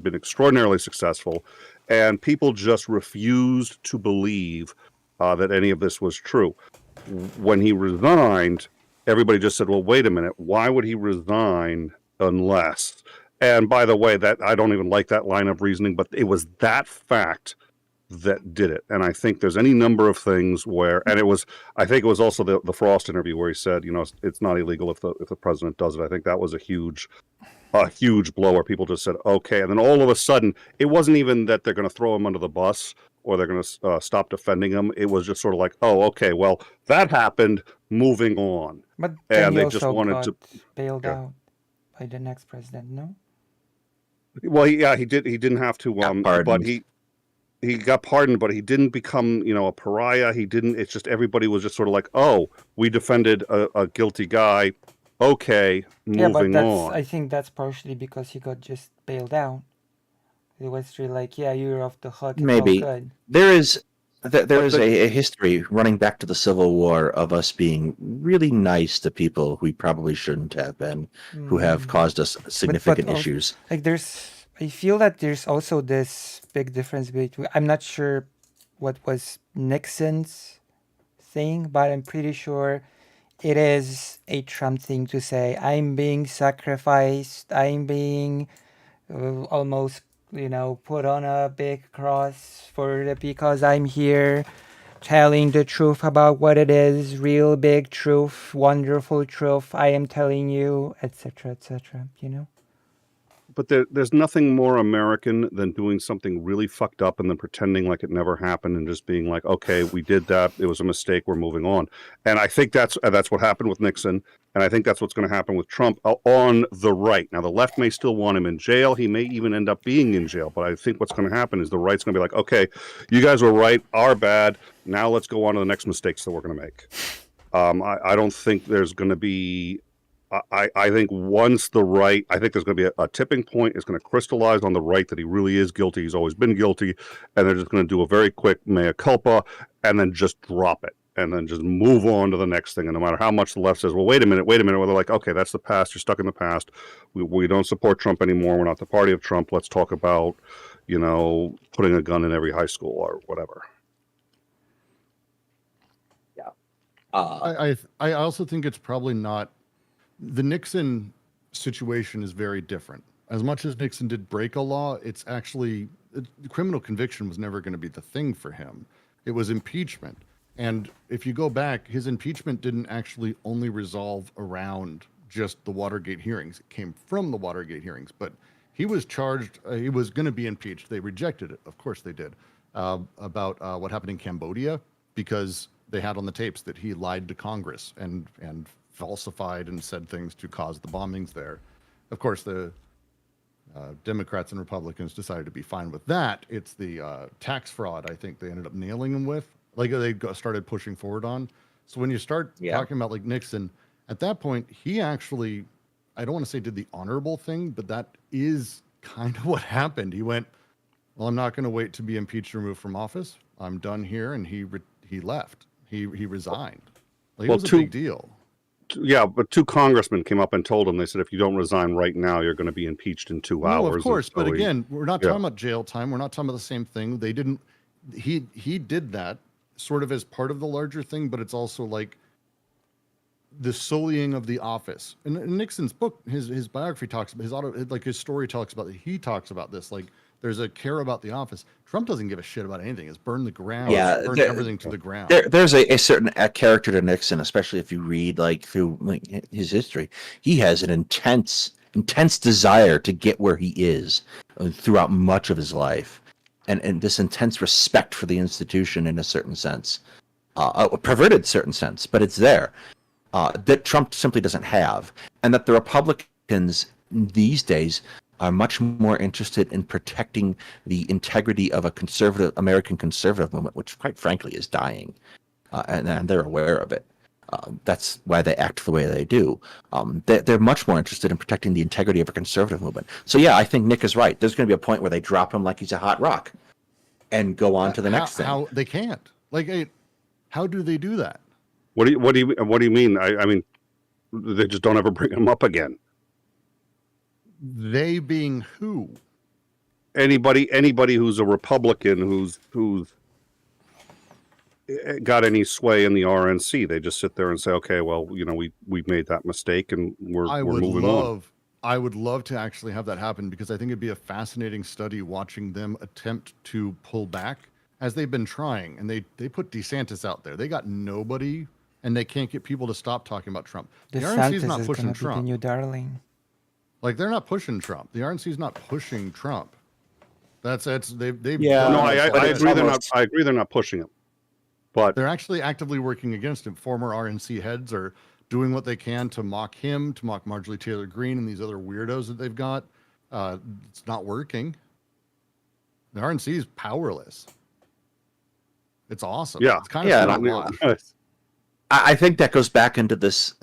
been extraordinarily successful, and people just refused to believe that any of this was true. When he resigned, everybody just said, well, wait a minute, why would he resign unless? And by the way, that I don't even like that line of reasoning, but it was that fact that did it. And I think there's any number of things where, and I think it was also the Frost interview where he said, it's not illegal if the president does it. I think that was a huge blow where people just said, okay. And then all of a sudden, it wasn't even that they're going to throw him under the bus or they're going to stop defending him. It was just sort of like, oh, okay, well, that happened, moving on. But then And he they also just wanted got to bailed out by the next president, no? Well, he did. He didn't have to. But pardoned. he got pardoned, but he didn't become, a pariah. He didn't. It's just everybody was just sort of like, oh, we defended a guilty guy. Okay, Yeah, but moving that's, on. I think that's partially because he got just bailed out. It was really like, yeah, you're off the hook. It's Maybe all good. there is a history running back to the Civil War of us being really nice to people we probably shouldn't have been, who have caused us significant also, issues. Like I feel that there's also this big difference between, I'm not sure what was Nixon's thing, but I'm pretty sure it is a Trump thing to say, I'm being sacrificed, I'm being almost, put on a big cross because I'm here telling the truth about what it is, real big truth, wonderful truth, I am telling you, etc., But there's nothing more American than doing something really fucked up and then pretending like it never happened and just being like, okay, we did that. It was a mistake. We're moving on. And I think that's what happened with Nixon. And I think that's what's going to happen with Trump on the right. Now, the left may still want him in jail. He may even end up being in jail. But I think what's going to happen is the right's going to be like, okay, you guys were right, our bad. Now let's go on to the next mistakes that we're going to make. I don't think there's going to be... I think once I think there's going to be a tipping point. It's going to crystallize on the right that he really is guilty. He's always been guilty. And they're just going to do a very quick mea culpa and then just drop it and then just move on to the next thing. And no matter how much the left says, well, wait a minute, well, they're like, okay, that's the past. You're stuck in the past. We don't support Trump anymore. We're not the party of Trump. Let's talk about, putting a gun in every high school or whatever. Yeah. I also think it's probably not. The Nixon situation is very different. As much as Nixon did break a law, it's actually criminal conviction was never going to be the thing for him. It was impeachment. And if you go back, his impeachment didn't actually only resolve around just the Watergate hearings. It came from the Watergate hearings, but he was charged, he was going to be impeached. They rejected it. Of course they did. About what happened in Cambodia, because they had on the tapes that he lied to Congress and falsified and said things to cause the bombings there. Of course, the Democrats and Republicans decided to be fine with that. It's the tax fraud, I think they ended up nailing him with. Started pushing forward on. So when you start talking about like Nixon, at that point, he actually, I don't want to say did the honorable thing, but that is kind of what happened. He went, well, I'm not going to wait to be impeached or removed from office. I'm done here. And he left. He resigned. It was a big deal. Yeah, but 2 congressmen came up and told him, they said, if you don't resign right now, you're going to be impeached in 2 hours. No, of course. So but again, we're not talking about jail time. We're not talking about the same thing. He did that sort of as part of the larger thing, but it's also like the sullying of the office. And in Nixon's book, his biography talks about his story talks about, he talks about this, like there's a care about the office. Trump doesn't give a shit about anything. It's burn the ground. Yeah, burn everything to the ground. There's a certain character to Nixon, especially if you read through his history. He has an intense intense desire to get where he is throughout much of his life, and this intense respect for the institution in a certain sense, a perverted certain sense, but it's there, that Trump simply doesn't have, and that the Republicans these days are much more interested in protecting the integrity of a conservative American conservative movement, which quite frankly is dying, and they're aware of it. That's why they act the way they do. They're much more interested in protecting the integrity of a conservative movement. So yeah, I think Nick is right. There's going to be a point where they drop him like he's a hot rock, and go on to the next thing. How they can't? Like, how do they do that? What do you mean? I mean, they just don't ever bring him up again. They being who? Anybody who's a Republican who's got any sway in the RNC, they just sit there and say, okay, well, you know, we made that mistake and we're moving on. I would love to actually have that happen, because I think it'd be a fascinating study watching them attempt to pull back, as they've been trying. And they put DeSantis out there. They got nobody, and they can't get people to stop talking about Trump. The RNC is not pushing Trump. Be the new darling. Like, they're not pushing Trump. The RNC is not pushing Trump. They've Yeah. No, I agree. I agree they're not pushing him, but they're actually actively working against him. Former RNC heads are doing what they can to mock him, to mock Marjorie Taylor Greene and these other weirdos that they've got. It's not working. The RNC is powerless. It's awesome. Yeah. It's kind of fun to watch. I think that goes back into this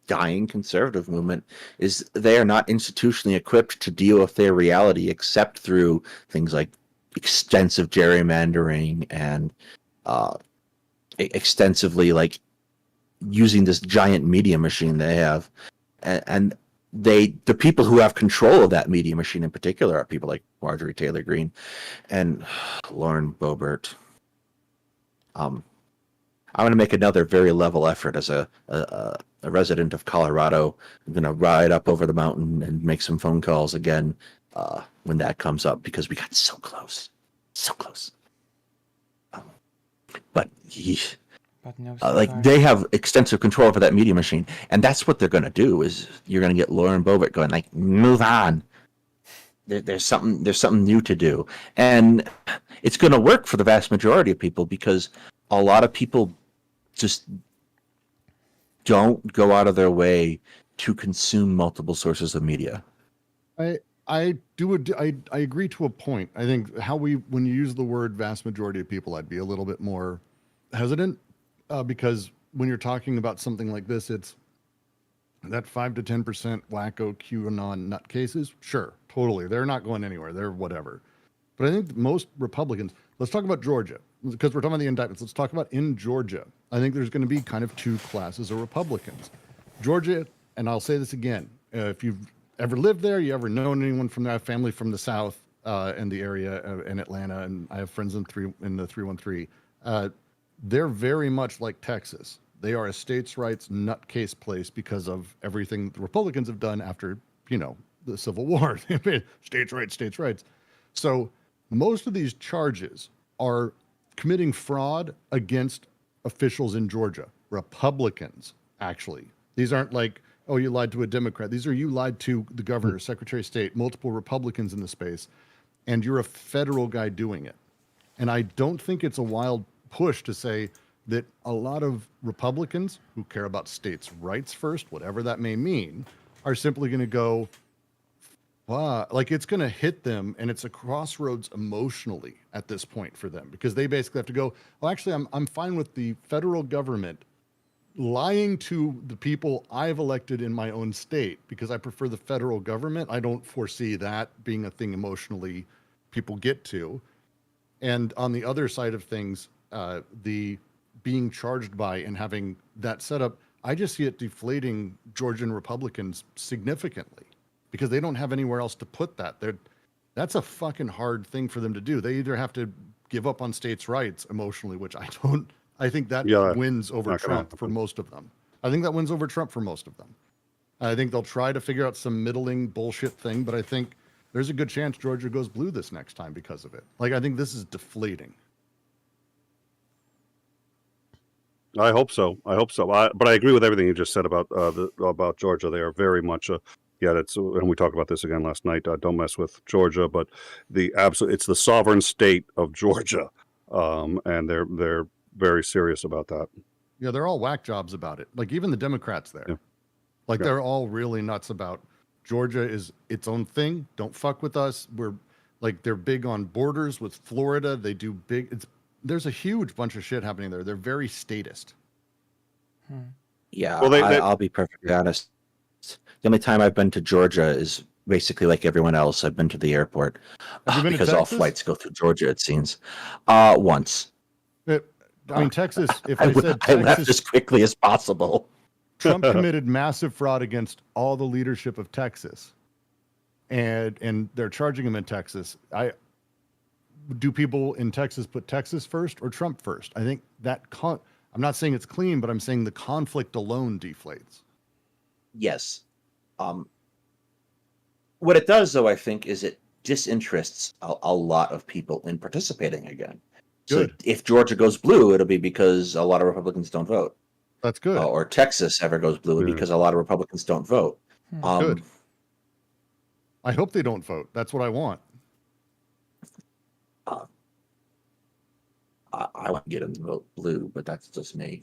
dying conservative movement, is they are not institutionally equipped to deal with their reality except through things like extensive gerrymandering and extensively like using this giant media machine they have, and the people who have control of that media machine in particular are people like Marjorie Taylor Greene and Lauren Boebert. I'm going to make another very level effort as a resident of Colorado. I'm going to ride up over the mountain and make some phone calls again when that comes up, because we got so close. But they have extensive control over that media machine, and that's what they're going to do. Is you're going to get Lauren Boebert going like, move on. There's something new to do, and it's going to work for the vast majority of people, because a lot of people just don't go out of their way to consume multiple sources of media. I agree to a point. I think when you use the word vast majority of people, I'd be a little bit more hesitant, because when you're talking about something like this, it's that 5 to 10% wacko QAnon nutcases. Sure, totally. They're not going anywhere. They're whatever. But I think most Republicans, let's talk about Georgia, because we're talking about the indictments. Let's talk about in Georgia. I think there's going to be kind of two classes of Republicans. Georgia, and I'll say this again, if you've ever lived there, you ever known anyone from that family from the South and the area in Atlanta, and I have friends in the 313, they're very much like Texas. They are a states' rights nutcase place because of everything the Republicans have done after, the Civil War. States' rights. So most of these charges are committing fraud against officials in Georgia, Republicans, actually. These aren't like, oh, you lied to a Democrat. These are, you lied to the governor, Secretary of State, multiple Republicans in the space, and you're a federal guy doing it. And I don't think it's a wild push to say that a lot of Republicans who care about states' rights first, whatever that may mean, are simply going to go, like it's going to hit them, and it's a crossroads emotionally at this point for them, because they basically have to go, well, actually, I'm fine with the federal government lying to the people I've elected in my own state because I prefer the federal government. I don't foresee that being a thing emotionally people get to. And on the other side of things, the being charged by and having that set up, I just see it deflating Georgian Republicans significantly, because they don't have anywhere else to put that. That's a fucking hard thing for them to do. They either have to give up on states' rights emotionally, which I think that wins over Trump for most of them. I think they'll try to figure out some middling bullshit thing, but I think there's a good chance Georgia goes blue this next time because of it. Like, I think this is deflating. I hope so. But I agree with everything you just said about Georgia. They are very much a yeah, that's and we talked about this again last night. Don't mess with Georgia, but it's the sovereign state of Georgia, and they're very serious about that. Yeah, they're all whack jobs about it. Like even the Democrats there, like they're all really nuts about Georgia is its own thing. Don't fuck with us. We're like they're big on borders with Florida. They do big. There's a huge bunch of shit happening there. They're very statist. Yeah, Well, I'll be perfectly honest. The only time I've been to Georgia is basically like everyone else. I've been to the airport Have you been to because all Texas? flights go through Georgia. It seems. Once. I mean, Texas. If I I said left Texas, as quickly as possible. Trump committed massive fraud against all the leadership of Texas, and they're charging him in Texas. Do people in Texas put Texas first or Trump first? I think that I'm not saying it's clean, but I'm saying the conflict alone deflates. Yes. What it does, though, I think, is it disinterests a lot of people in participating again. Good. So if Georgia goes blue, it'll be because a lot of Republicans don't vote. That's good. Or Texas ever goes blue because a lot of Republicans don't vote. Good. I hope they don't vote. That's what I want. I want to get them to vote blue, but that's just me.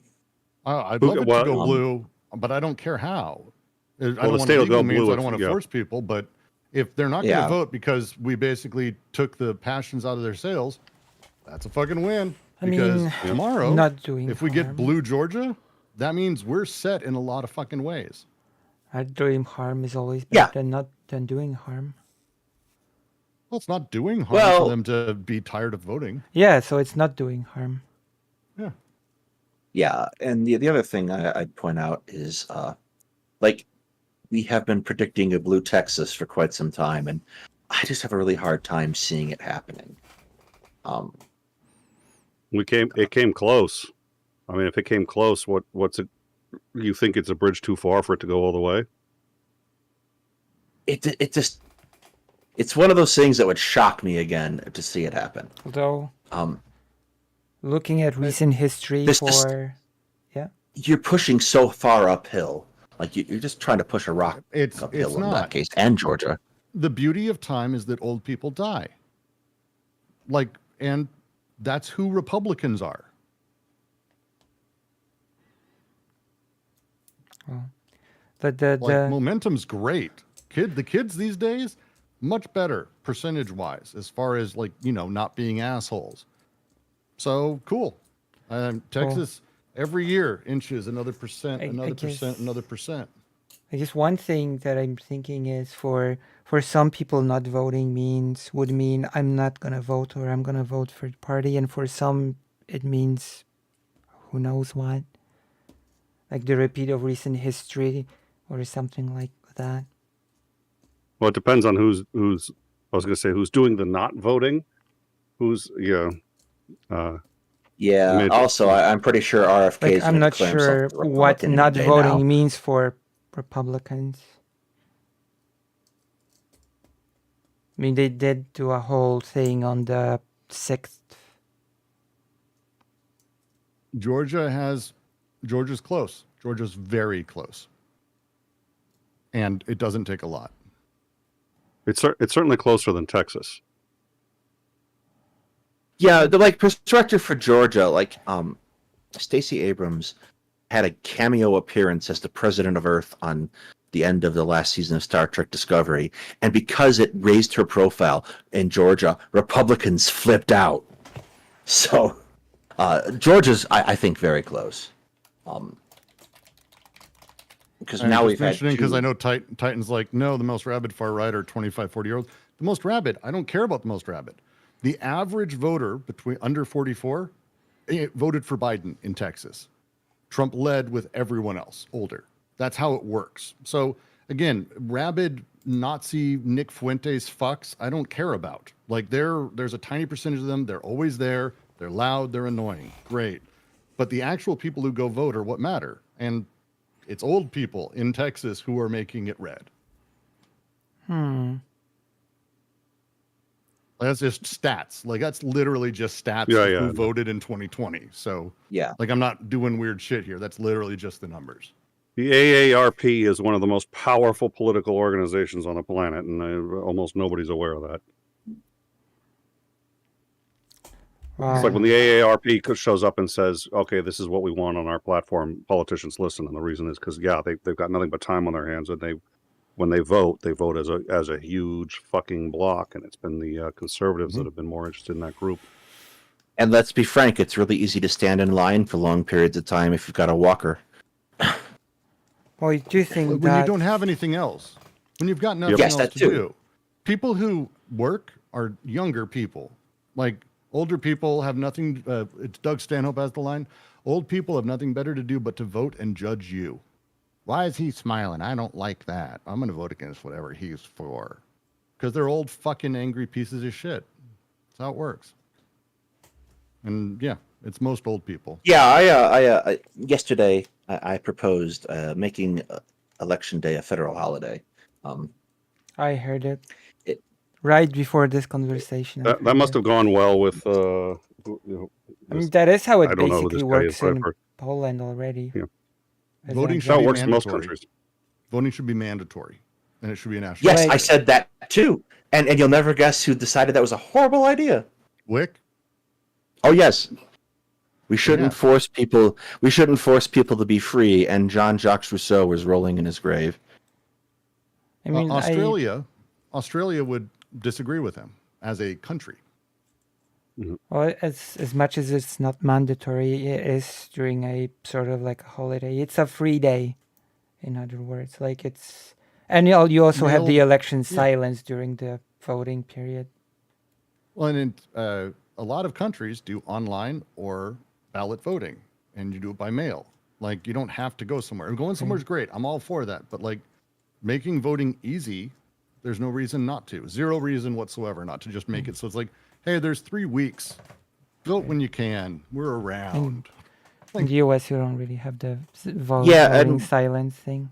I'd love it to go blue, but I don't care how. I don't want legal means. I don't want to force people, but if they're not going to vote because we basically took the passions out of their sails, that's a fucking win. Because tomorrow, if we get blue Georgia, that means we're set in a lot of fucking ways. Doing harm is always better than doing harm. Well, it's not doing harm for them to be tired of voting. Yeah, so it's not doing harm. Yeah. Yeah, and the other thing I'd point out is, like, we have been predicting a blue Texas for quite some time, and I just have a really hard time seeing it happening. It came close. I mean, if it came close, what's it? You think it's a bridge too far for it to go all the way? It's one of those things that would shock me again to see it happen. Although, looking at recent history you're pushing so far uphill. Like you're just trying to push a rock uphill in that case, and Georgia. The beauty of time is that old people die. And that's who Republicans are. The momentum's great. The kids these days, much better percentage-wise, as far as not being assholes. So cool. Texas every year inches another percent, another percent. I guess one thing that I'm thinking is for some people not voting would mean I'm not gonna vote or I'm gonna vote for the party, and for some it means who knows what, like the repeat of recent history or something like that. Well, it depends on who's. I was going to say who's doing the not voting. Also, I'm pretty sure RFK. I'm not sure what not voting means for Republicans. I mean, they did do a whole thing on the 6th. Georgia's close. Georgia's very close. And it doesn't take a lot. It's certainly closer than Texas. Yeah, the perspective for Georgia, Stacey Abrams had a cameo appearance as the president of Earth on the end of the last season of Star Trek Discovery, and because it raised her profile in Georgia, Republicans flipped out. So, Georgia's, I think, very close. Because now we've had because I know Titan's no, the most rabid far right are 25, 40-year-olds. The most rabid, I don't care about the most rabid. The average voter between under 44 voted for Biden in Texas. Trump led with everyone else older. That's how it works. So again, rabid Nazi Nick Fuentes fucks, I don't care about. There's a tiny percentage of them. They're always there. They're loud. They're annoying. Great. But the actual people who go vote are what matter. And it's old people in Texas who are making it red. That's just stats. That's literally just stats of who voted in 2020. So I'm not doing weird shit here. That's literally just the numbers. The AARP is one of the most powerful political organizations on the planet, and almost nobody's aware of that. Wow. It's like when the AARP shows up and says, okay, this is what we want on our platform, politicians listen. And the reason is because, yeah, they've got nothing but time on their hands. And when they vote as a huge fucking block. And it's been the conservatives that have been more interested in that group. And let's be frank, it's really easy to stand in line for long periods of time if you've got a walker. Well, I do think when that you don't have anything else, when you've got nothing Yes, else that to too. do, people who work are younger people. Like older people have nothing. It's Doug Stanhope has the line. Old people have nothing better to do but to vote and judge you. Why is he smiling? I don't like that. I'm going to vote against whatever he's for. Because they're old fucking angry pieces of shit. That's how it works. And yeah, it's most old people. Yeah, I yesterday I proposed making Election Day a federal holiday. I heard it right before this conversation. That must have gone well with. I mean, that is how it I don't know who basically this guy is, works in but- Poland already. Yeah. As Voting I should How be it works in most mandatory. countries. Voting should be mandatory, and it should be a national. Yes, Wait. I said that too. And you'll never guess who decided that was a horrible idea. Wick. Oh yes. We shouldn't Yeah. force people. We shouldn't force people to be free. And Jean-Jacques Rousseau was rolling in his grave. I mean, Australia would disagree with him as a country. Well, as much as it's not mandatory, it is during a sort of like a holiday. It's a free day, in other words. Like it's, and you also have the election silence during the voting period. Well, and a lot of countries do online or ballot voting, and you do it by mail. Like you don't have to go somewhere. And going somewhere is great. I'm all for that. But like making voting easy, there's no reason not to. Zero reason whatsoever not to just make it so it's like, hey, there's 3 weeks. Vote when you can. We're around. In the US, you don't really have the Yeah, voting and- silence thing.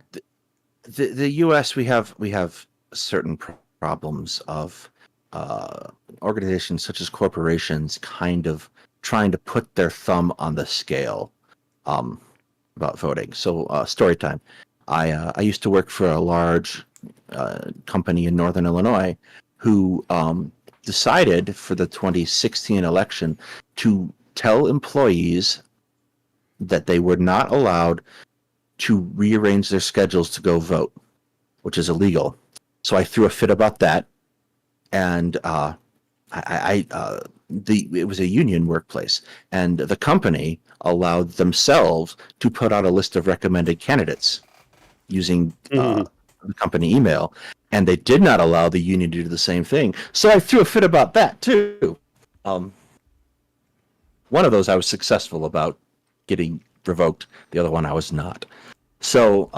The U.S. we have certain problems of organizations such as corporations kind of trying to put their thumb on the scale about voting. So story time. I used to work for a large company in Northern Illinois who decided for the 2016 election to tell employees that they were not allowed to rearrange their schedules to go vote, which is illegal. So I threw a fit about that, and it was a union workplace, and the company allowed themselves to put out a list of recommended candidates using the company email, and they did not allow the union to do the same thing. So I threw a fit about that too. One of those I was successful about getting revoked. The other one I was not. So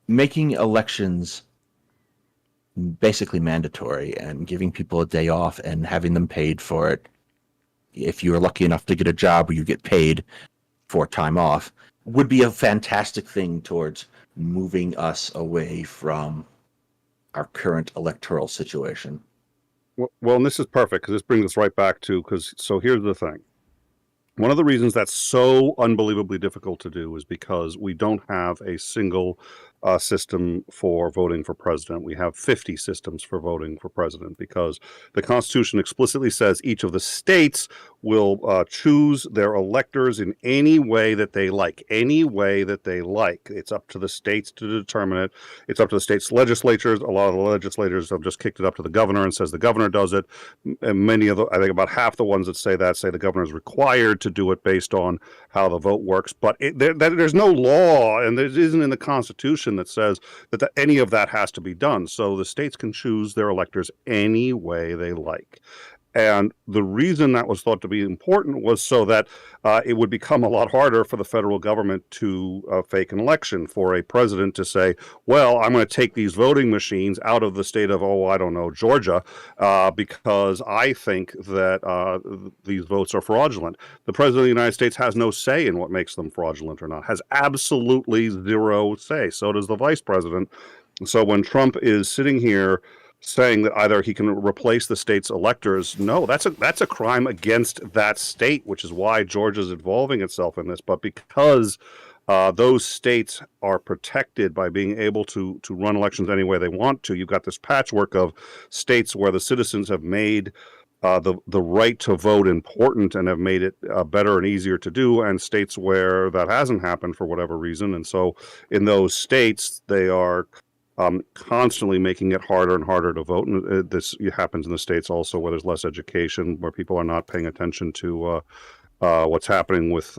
making elections basically mandatory and giving people a day off and having them paid for it, if you're lucky enough to get a job where you get paid for time off, would be a fantastic thing towards moving us away from our current electoral situation. Well, and this is perfect because this brings us right back to, so here's the thing. One of the reasons that's so unbelievably difficult to do is because we don't have a single system for voting for president. We have 50 systems for voting for president because the Constitution explicitly says each of the states will choose their electors in any way that they like, It's up to the states to determine it. It's up to the states' legislatures. A lot of the legislators have just kicked it up to the governor and says the governor does it. And many of the, I think about half the ones that say the governor is required to do it based on how the vote works. But there's no law, and there isn't in the Constitution that says that any of that has to be done. So the states can choose their electors any way they like. And the reason that was thought to be important was so that it would become a lot harder for the federal government to fake an election, for a president to say, well, I'm going to take these voting machines out of the state of, Georgia, because I think that these votes are fraudulent. The president of the United States has no say in what makes them fraudulent or not, has absolutely zero say. So does the vice president. So when Trump is sitting here saying that either he can replace the state's electors, no, that's a crime against that state, which is why Georgia's involving itself in this. But because those states are protected by being able to run elections any way they want to. You've got this patchwork of states where the citizens have made the right to vote important and have made it better and easier to do, and states where that hasn't happened for whatever reason. And so in those states, they are constantly making it harder and harder to vote. And this happens in the states also where there's less education, where people are not paying attention to what's happening with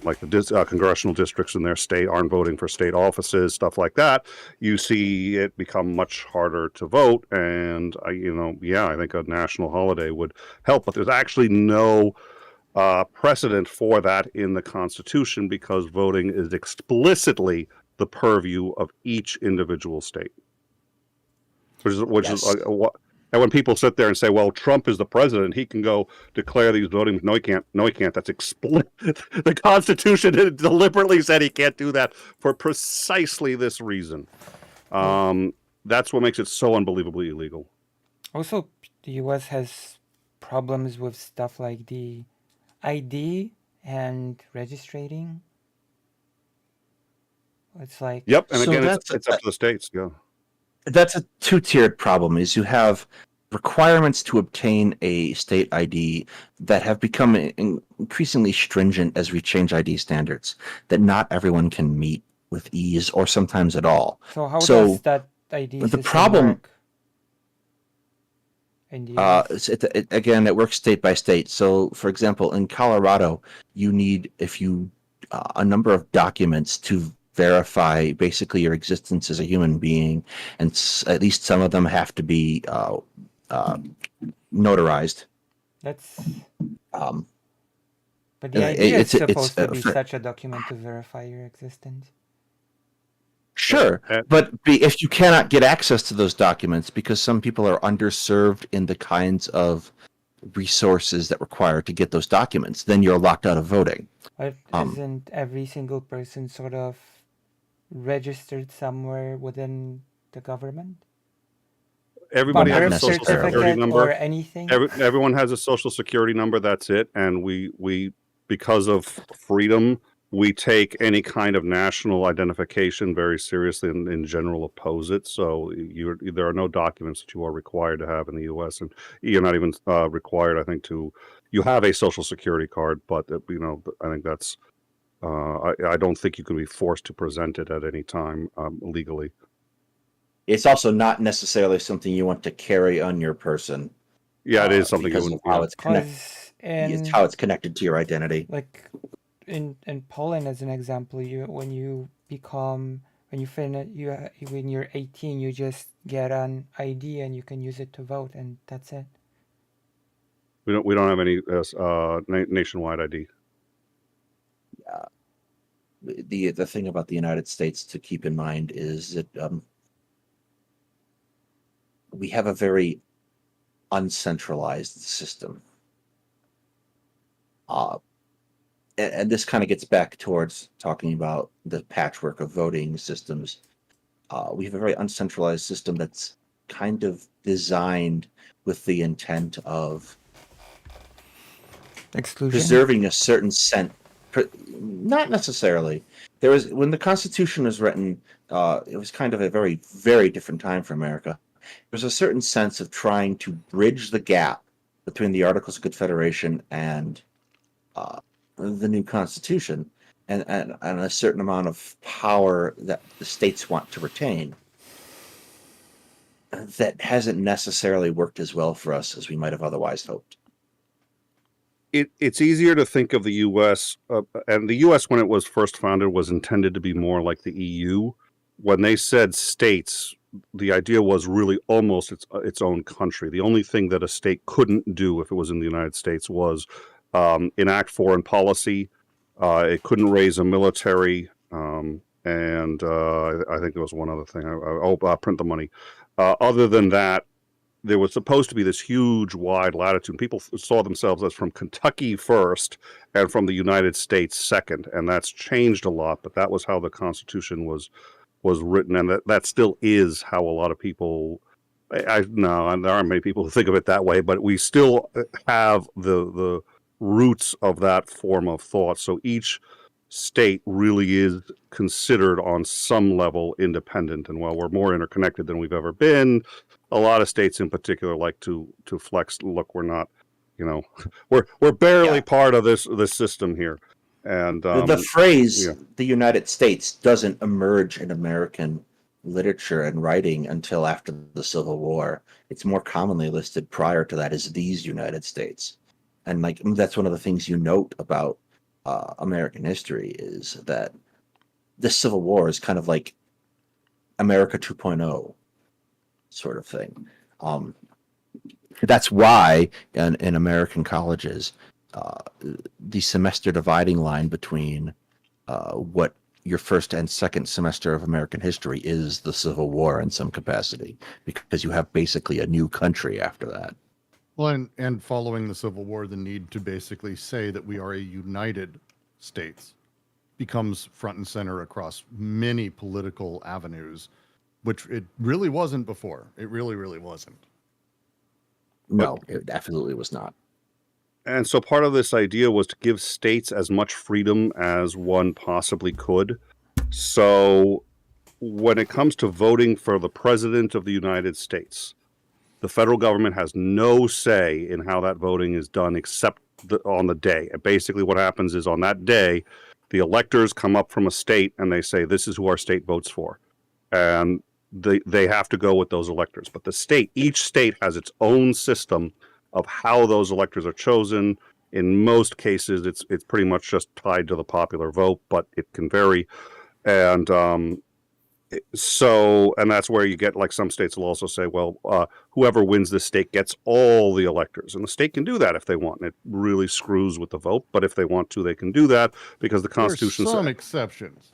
like the congressional districts in their state, aren't voting for state offices, stuff like that. You see it become much harder to vote. And I think a national holiday would help, but there's actually no precedent for that in the Constitution, because voting is explicitly the purview of each individual state, which is what. And when people sit there and say, well, Trump is the president, he can go declare these voting. No, he can't. No, he can't. That's explicit. The Constitution deliberately said he can't do that for precisely this reason. That's what makes it so unbelievably illegal. Also, the U.S. has problems with stuff like the ID and registering. It's like... Yep, and again, it's up to the states, yeah. That's a two-tiered problem. Is you have requirements to obtain a state ID that have become increasingly stringent as we change ID standards that not everyone can meet with ease or sometimes at all. So how does that ID the system problem work in the US? Again, it works state by state. So, for example, in Colorado, you need a number of documents to verify basically your existence as a human being, and at least some of them have to be notarized. That's but the idea is supposed to be such a document to verify your existence. Sure, but if you cannot get access to those documents because some people are underserved in the kinds of resources that require to get those documents, then you're locked out of voting. But isn't every single person sort of registered somewhere within the government? Everybody has a social security number. Or anything? Everyone has a social security number. That's it. And we because of freedom, we take any kind of national identification very seriously and in general oppose it. So there are no documents that you are required to have in the U.S. and you're not even required, I think, you have a social security card, but I think that's I don't think you can be forced to present it at any time legally. It's also not necessarily something you want to carry on your person. Yeah, it is something because of how it's connected. It's how it's connected to your identity. Like in Poland, as an example, when you're 18, you just get an ID and you can use it to vote, and that's it. We don't have any nationwide ID. The thing about the United States to keep in mind is that we have a very uncentralized system. And this kind of gets back towards talking about the patchwork of voting systems. We have a very uncentralized system that's kind of designed with the intent of exclusion, preserving a certain sense. Not necessarily. When the Constitution was written, it was kind of a very, very different time for America. There's a certain sense of trying to bridge the gap between the Articles of Confederation and the new Constitution, and a certain amount of power that the states want to retain. That hasn't necessarily worked as well for us as we might have otherwise hoped. It's easier to think of the U.S. And the U.S. when it was first founded was intended to be more like the EU. When they said states, the idea was really almost its own country. The only thing that a state couldn't do if it was in the United States was enact foreign policy. It couldn't raise a military, and I think there was one other thing. Print the money. Other than that, there was supposed to be this huge, wide latitude. People saw themselves as from Kentucky first and from the United States second, and that's changed a lot. But that was how the Constitution was written, and that still is how a lot of people. No, and there aren't many people who think of it that way, but we still have the roots of that form of thought. So each state really is considered on some level independent. And while we're more interconnected than we've ever been, a lot of states in particular like to flex. Look, we're not, we're barely part of this system here. And the phrase "the United States" doesn't emerge in American literature and writing until after the Civil War. It's more commonly listed prior to that as "these United States," and that's one of the things you note about American history is that the Civil War is kind of like America 2.0 sort of thing. That's why in American colleges, the semester dividing line between what your first and second semester of American history is the Civil War in some capacity, because you have basically a new country after that. Well, and following the Civil War, the need to basically say that we are a United States becomes front and center across many political avenues, which it really wasn't before. It really, really wasn't. No, it absolutely was not. And so part of this idea was to give states as much freedom as one possibly could. So when it comes to voting for the president of the United States, the federal government has no say in how that voting is done except on the day. And basically what happens is on that day, the electors come up from a state and they say, this is who our state votes for. And they have to go with those electors. But each state has its own system of how those electors are chosen. In most cases, it's pretty much just tied to the popular vote, but it can vary. And and that's where you get, like, some states will also say, well, whoever wins this state gets all the electors. And the state can do that if they want. And it really screws with the vote. But if they want to, they can do that because the Constitution There's some exceptions,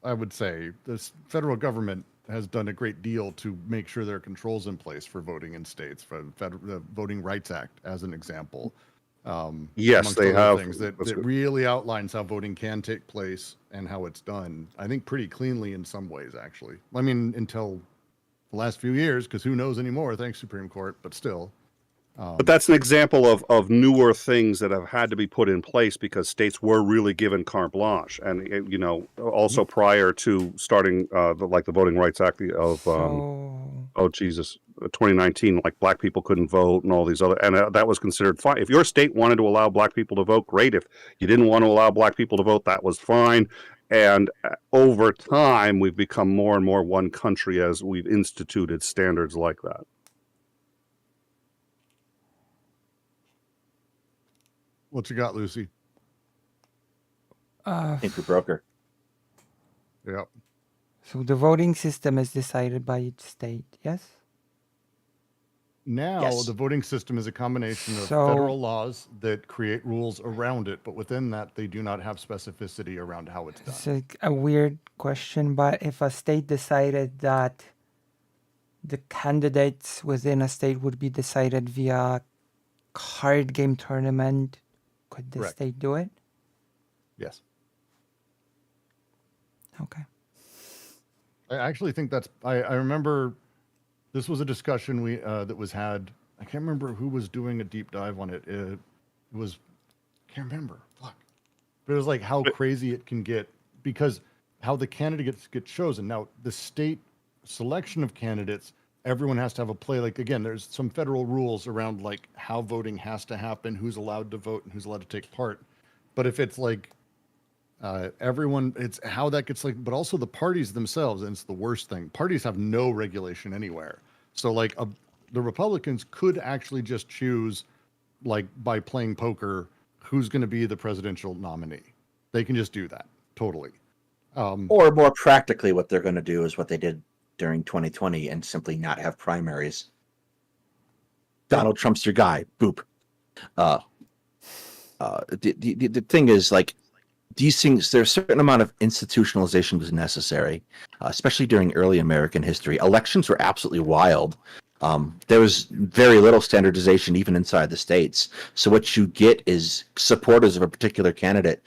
I would say. The federal government has done a great deal to make sure there are controls in place for voting in states, for the Voting Rights Act, as an example. Yes, they have. Things that really outlines how voting can take place and how it's done. I think pretty cleanly in some ways, actually. I mean, until the last few years, because who knows anymore, thanks Supreme Court, but still. But that's an example of newer things that have had to be put in place because states were really given carte blanche. And, also prior to starting the Voting Rights Act of, 2019, like black people couldn't vote and all these other, and that was considered fine. If your state wanted to allow black people to vote, great. If you didn't want to allow black people to vote, that was fine. And over time, we've become more and more one country as we've instituted standards like that. What you got, Lucy? I think we broke her. Yep. So the voting system is decided by each state, yes? Now, Yes. the voting system is a combination of federal laws that create rules around it, but within that, they do not have specificity around how it's done. It's like a weird question, but if a state decided that the candidates within a state would be decided via card game tournament, could the Correct. state do it? Yes. Okay. I actually think that's. I remember this was a discussion that was had. I can't remember who was doing a deep dive on it. It was. Can't remember. Fuck. But it was like how crazy it can get because how the candidates get chosen. Now the state selection of candidates, everyone has to have a play. Like again, there's some federal rules around like how voting has to happen, who's allowed to vote, and who's allowed to take part. But if it's like everyone, it's how that gets like, but also the parties themselves, and it's the worst thing. Parties have no regulation anywhere. So like the Republicans could actually just choose, like by playing poker, who's going to be the presidential nominee. They can just do that totally. Or more practically, what they're going to do is what they did during 2020 and simply not have primaries. Donald Trump's your guy. Boop. The thing is, like, these things, there's a certain amount of institutionalization was necessary, especially during early American history. Elections were absolutely wild. There was very little standardization even inside the states. So what you get is supporters of a particular candidate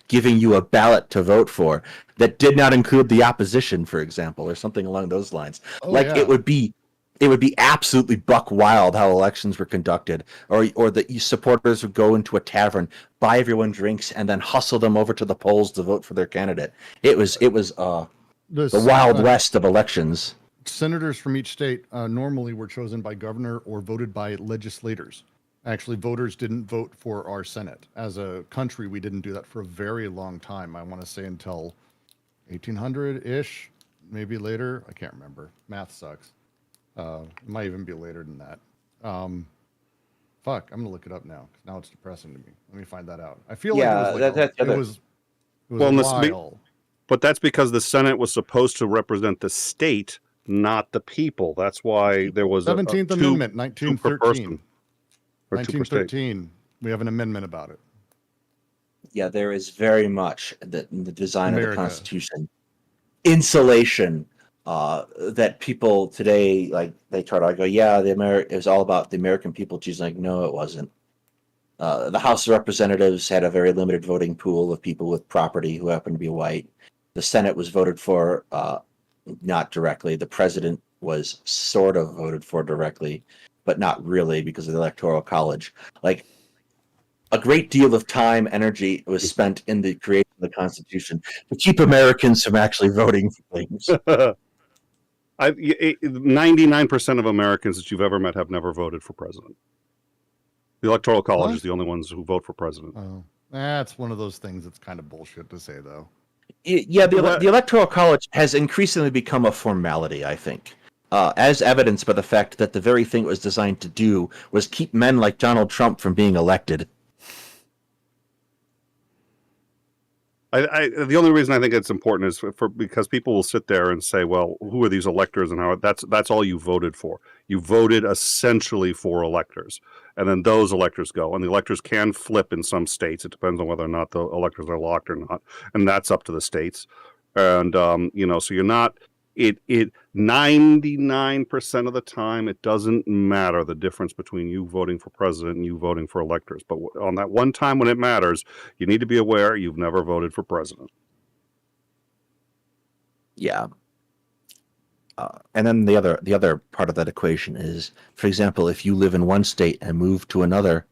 giving you a ballot to vote for that did not include the opposition, for example, or something along those lines. Yeah. It would be it would be absolutely buck wild how elections were conducted, or that supporters would go into a tavern, buy everyone drinks, and then hustle them over to the polls to vote for their candidate. It was the Wild West of elections. Senators from each state normally were chosen by governor or voted by legislators. Actually, voters didn't vote for our Senate. As a country, we didn't do that for a very long time. I want to say until 1800-ish, maybe later. I can't remember. Math sucks. It might even be later than that. Fuck, I'm gonna look it up now. 'Cause now it's depressing to me. Let me find that out. I feel like it was a while. But that's because the Senate was supposed to represent the state, not the people. That's why there was 17th Amendment, 1913. Or 1913. We have an amendment about it. Yeah, there is very much the design of the America. Constitution insulation that people today, like, they try to argue, yeah, it was all about the American people choosing. Like, no, it wasn't. The House of Representatives had a very limited voting pool of people with property who happened to be white. The Senate was voted for not directly. The president was sort of voted for directly, but not really because of the Electoral College. Like, a great deal of time, energy was spent in the creation of the Constitution to keep Americans from actually voting for things. 99% of Americans that you've ever met have never voted for president. The Electoral College is the only ones who vote for president. Oh, that's one of those things that's kind of bullshit to say, though. Yeah, the Electoral College has increasingly become a formality, I think, as evidenced by the fact that the very thing it was designed to do was keep men like Donald Trump from being elected. The only reason I think it's important is because people will sit there and say, well, who are these electors and how that's all you voted for. You voted essentially for electors, and then those electors go, and the electors can flip in some states. It depends on whether or not the electors are locked or not, and that's up to the states. And so you're not 99% of the time, it doesn't matter the difference between you voting for president and you voting for electors. But on that one time when it matters, you need to be aware you've never voted for president. Yeah. And then the other part of that equation is, for example, if you live in one state and move to another,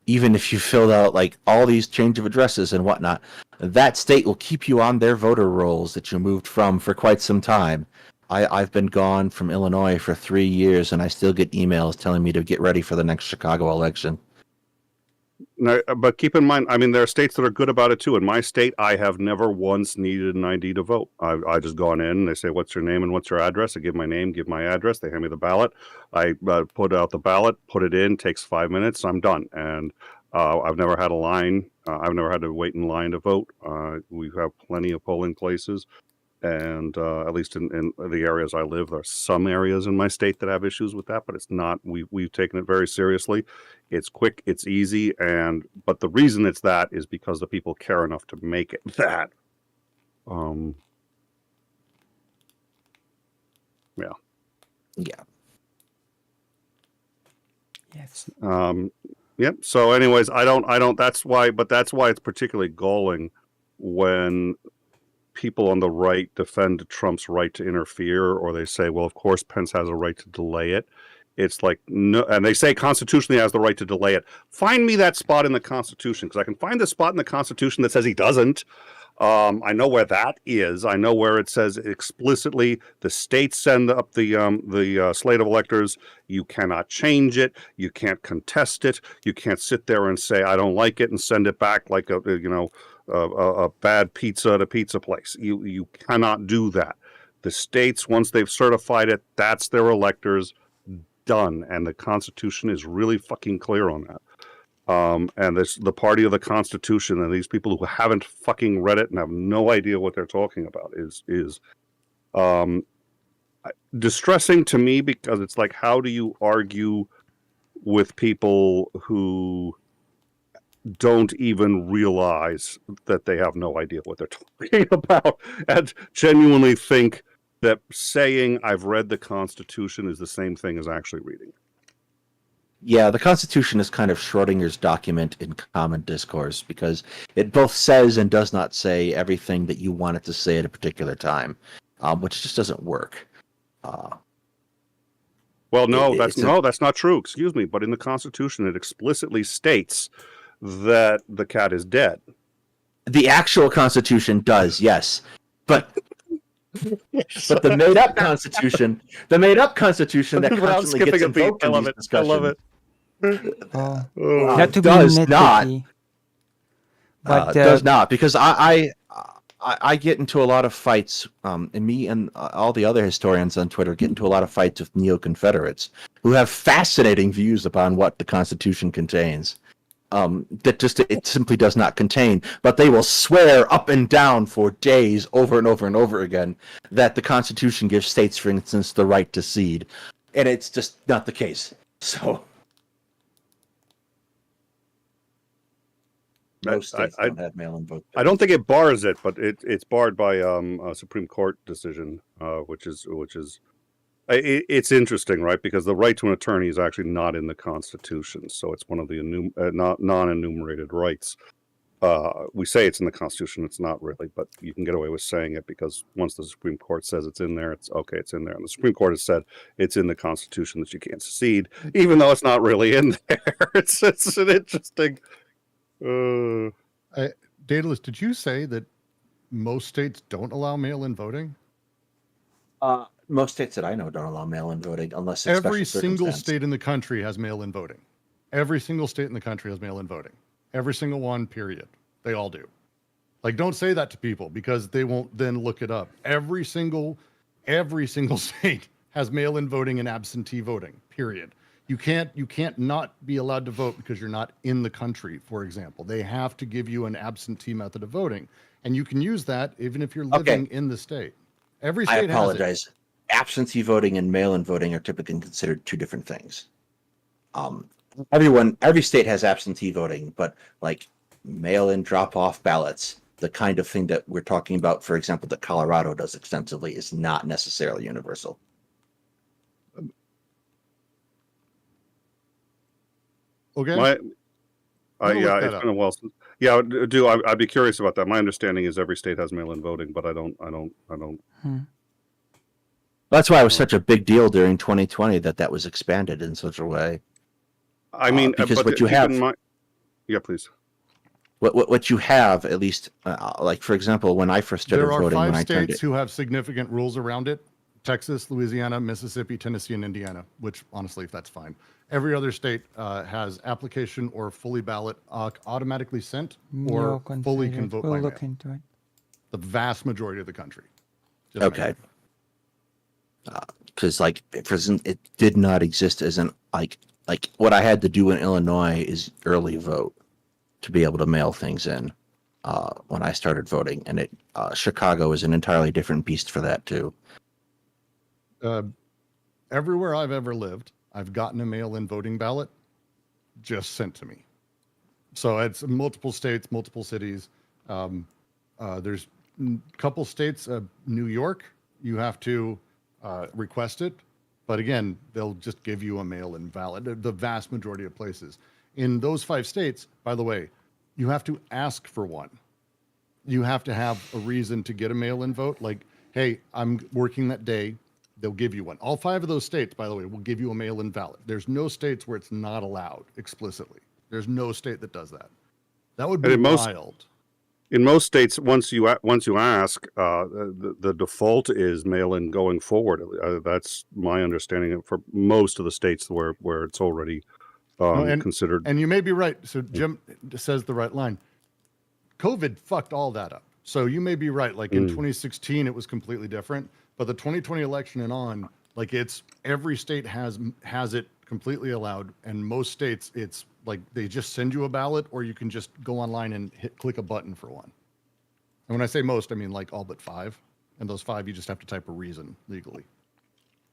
even if you filled out like all these change of addresses and whatnot, that state will keep you on their voter rolls that you moved from for quite some time. I've been gone from Illinois for 3 years, and I still get emails telling me to get ready for the next Chicago election. No, but keep in mind, I mean, there are states that are good about it too. In my state, I have never once needed an ID to vote. I just gone in, they say, what's your name and what's your address? I give my name, give my address. They hand me the ballot. I put out the ballot, put it in, takes 5 minutes. I'm done. And I've never had a line. I've never had to wait in line to vote. We have plenty of polling places. And at least in the areas I live, there are some areas in my state that have issues with that, but it's not. We've taken it very seriously. It's quick, it's easy, but the reason it's that is because the people care enough to make it that. Yeah. Yeah. Yes. Yep. So, anyways, I don't. That's why it's particularly galling when people on the right defend Trump's right to interfere, or they say, well, of course Pence has a right to delay it. It's like, no, and they say constitutionally has the right to delay it. Find me that spot in the Constitution, because I can find the spot in the Constitution that says he doesn't. I know where that is. I know where it says explicitly the states send up the slate of electors. You cannot change it. You can't contest it. You can't sit there and say I don't like it and send it back like a bad pizza at a pizza place. You cannot do that. The states, once they've certified it, that's their electors. Done. And the Constitution is really fucking clear on that. And this, the party of the Constitution, and these people who haven't fucking read it and have no idea what they're talking about is distressing to me, because it's like, how do you argue with people who don't even realize that they have no idea what they're talking about, and genuinely think that saying I've read the Constitution is the same thing as actually reading it. Yeah, the Constitution is kind of Schrodinger's document in common discourse, because it both says and does not say everything that you want it to say at a particular time, which just doesn't work. Well, no, it's that's not true. Excuse me, but in the Constitution, it explicitly states that the cat is dead. The actual Constitution does, yes, but the made-up Constitution, that constantly gets invoked in these discussions, I love it. Not to be does nitpicky, not. but Does not, because I get into a lot of fights, and me and all the other historians on Twitter get into a lot of fights with neo-Confederates who have fascinating views upon what the Constitution contains. That it simply does not contain, but they will swear up and down for days over and over and over again that the Constitution gives states, for instance, the right to secede, and it's just not the case. So most states don't have mail-in vote. I don't think it bars it, but it's barred by a Supreme Court decision, which is it's interesting, right? Because the right to an attorney is actually not in the Constitution, so it's one of the non-enumerated rights. We say it's in the Constitution, it's not really, but you can get away with saying it because once the Supreme Court says it's in there, it's okay, it's in there. And the Supreme Court has said it's in the Constitution that you can't secede, even though it's not really in there. It's an interesting. Daedalus, did you say that most states don't allow mail-in voting? Most states that I know don't allow mail-in voting unless it's Every special single circumstance. state in the country has mail-in voting. Every single state in the country has mail-in voting. Every single one, period. They all do. Like, don't say that to people because they won't then look it up. Every single state has mail-in voting and absentee voting, period. You can't not be allowed to vote because you're not in the country, for example. They have to give you an absentee method of voting. And you can use that even if you're living in the state. Every state has it. I apologize. Absentee voting and mail-in voting are typically considered two different things. Every state has absentee voting, but like mail-in drop-off ballots, the kind of thing that we're talking about, for example, that Colorado does extensively, is not necessarily universal. Okay. Yeah, it's been a while since. Yeah, I'd be curious about that. My understanding is every state has mail-in voting, but I don't. That's why it was such a big deal during 2020 that was expanded in such a way. I mean, because but what you have, yeah, please. What you have, at least, like for example, when I first started voting, there are when 5 I turned states who have significant rules around it: Texas, Louisiana, Mississippi, Tennessee, and Indiana. Which, honestly, that's fine. Every other state has application or fully ballot automatically sent or fully can vote We'll by look mail. into it. The vast majority of the country. Okay. Because like, for instance, it did not exist as an like what I had to do in Illinois is early vote to be able to mail things in when I started voting, and Chicago is an entirely different beast for that too. Everywhere I've ever lived, I've gotten a mail-in voting ballot just sent to me. So it's multiple states, multiple cities. There's a couple states, New York, you have to request it. But again, they'll just give you a mail-in ballot, the vast majority of places. In those 5 states, by the way, you have to ask for one. You have to have a reason to get a mail-in vote. Like, hey, I'm working that day. They'll give you one. All 5 of those states, by the way, will give you a mail-in ballot. There's no states where it's not allowed explicitly. There's no state that does that. That would be wild. In most states, once you ask, the default is mail-in going forward. That's my understanding for most of the states where it's already considered. And you may be right. So Jim says the right line. COVID fucked all that up. So you may be right. Like in 2016, it was completely different. But the 2020 election and on, like it's every state has it completely allowed, and most states it's like they just send you a ballot, or you can just go online and click a button for one. And when I say most, I mean like all but 5, and those 5 you just have to type a reason legally.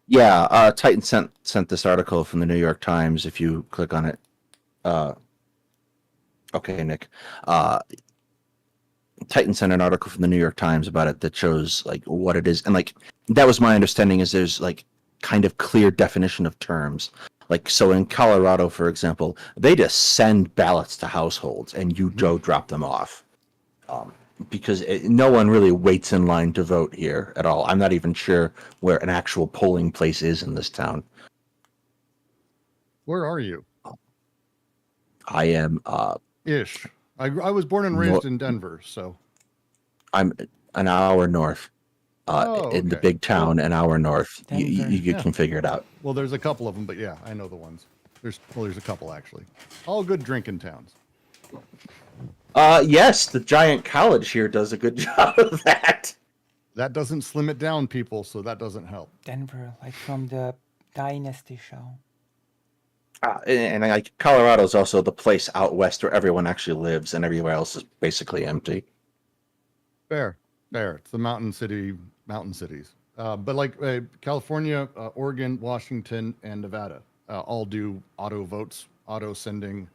Yeah, Titan sent this article from the New York Times. If you click on it, okay, Nick. Titan sent an article from the New York Times about it that shows like what it is, and like that was my understanding is there's like kind of clear definition of terms. Like so in Colorado, for example, they just send ballots to households and you go drop them off, because no one really waits in line to vote here at all. I'm not even sure where an actual polling place is in this town. Where are you? I am Ish. I was born and raised in Denver, so I'm an hour north. In the okay. big town, an hour north. You Yeah. can figure it out. Well, there's a couple of them, but yeah, I know the ones. There's a couple actually. All good drinking towns. Yes, the giant college here does a good job of that. That doesn't slim it down, people, so that doesn't help. Denver, like from the Dynasty show. And like Colorado's also the place out west where everyone actually lives, and everywhere else is basically empty. Fair. It's the mountain cities. But like California, Oregon, Washington, and Nevada all do auto votes, auto sending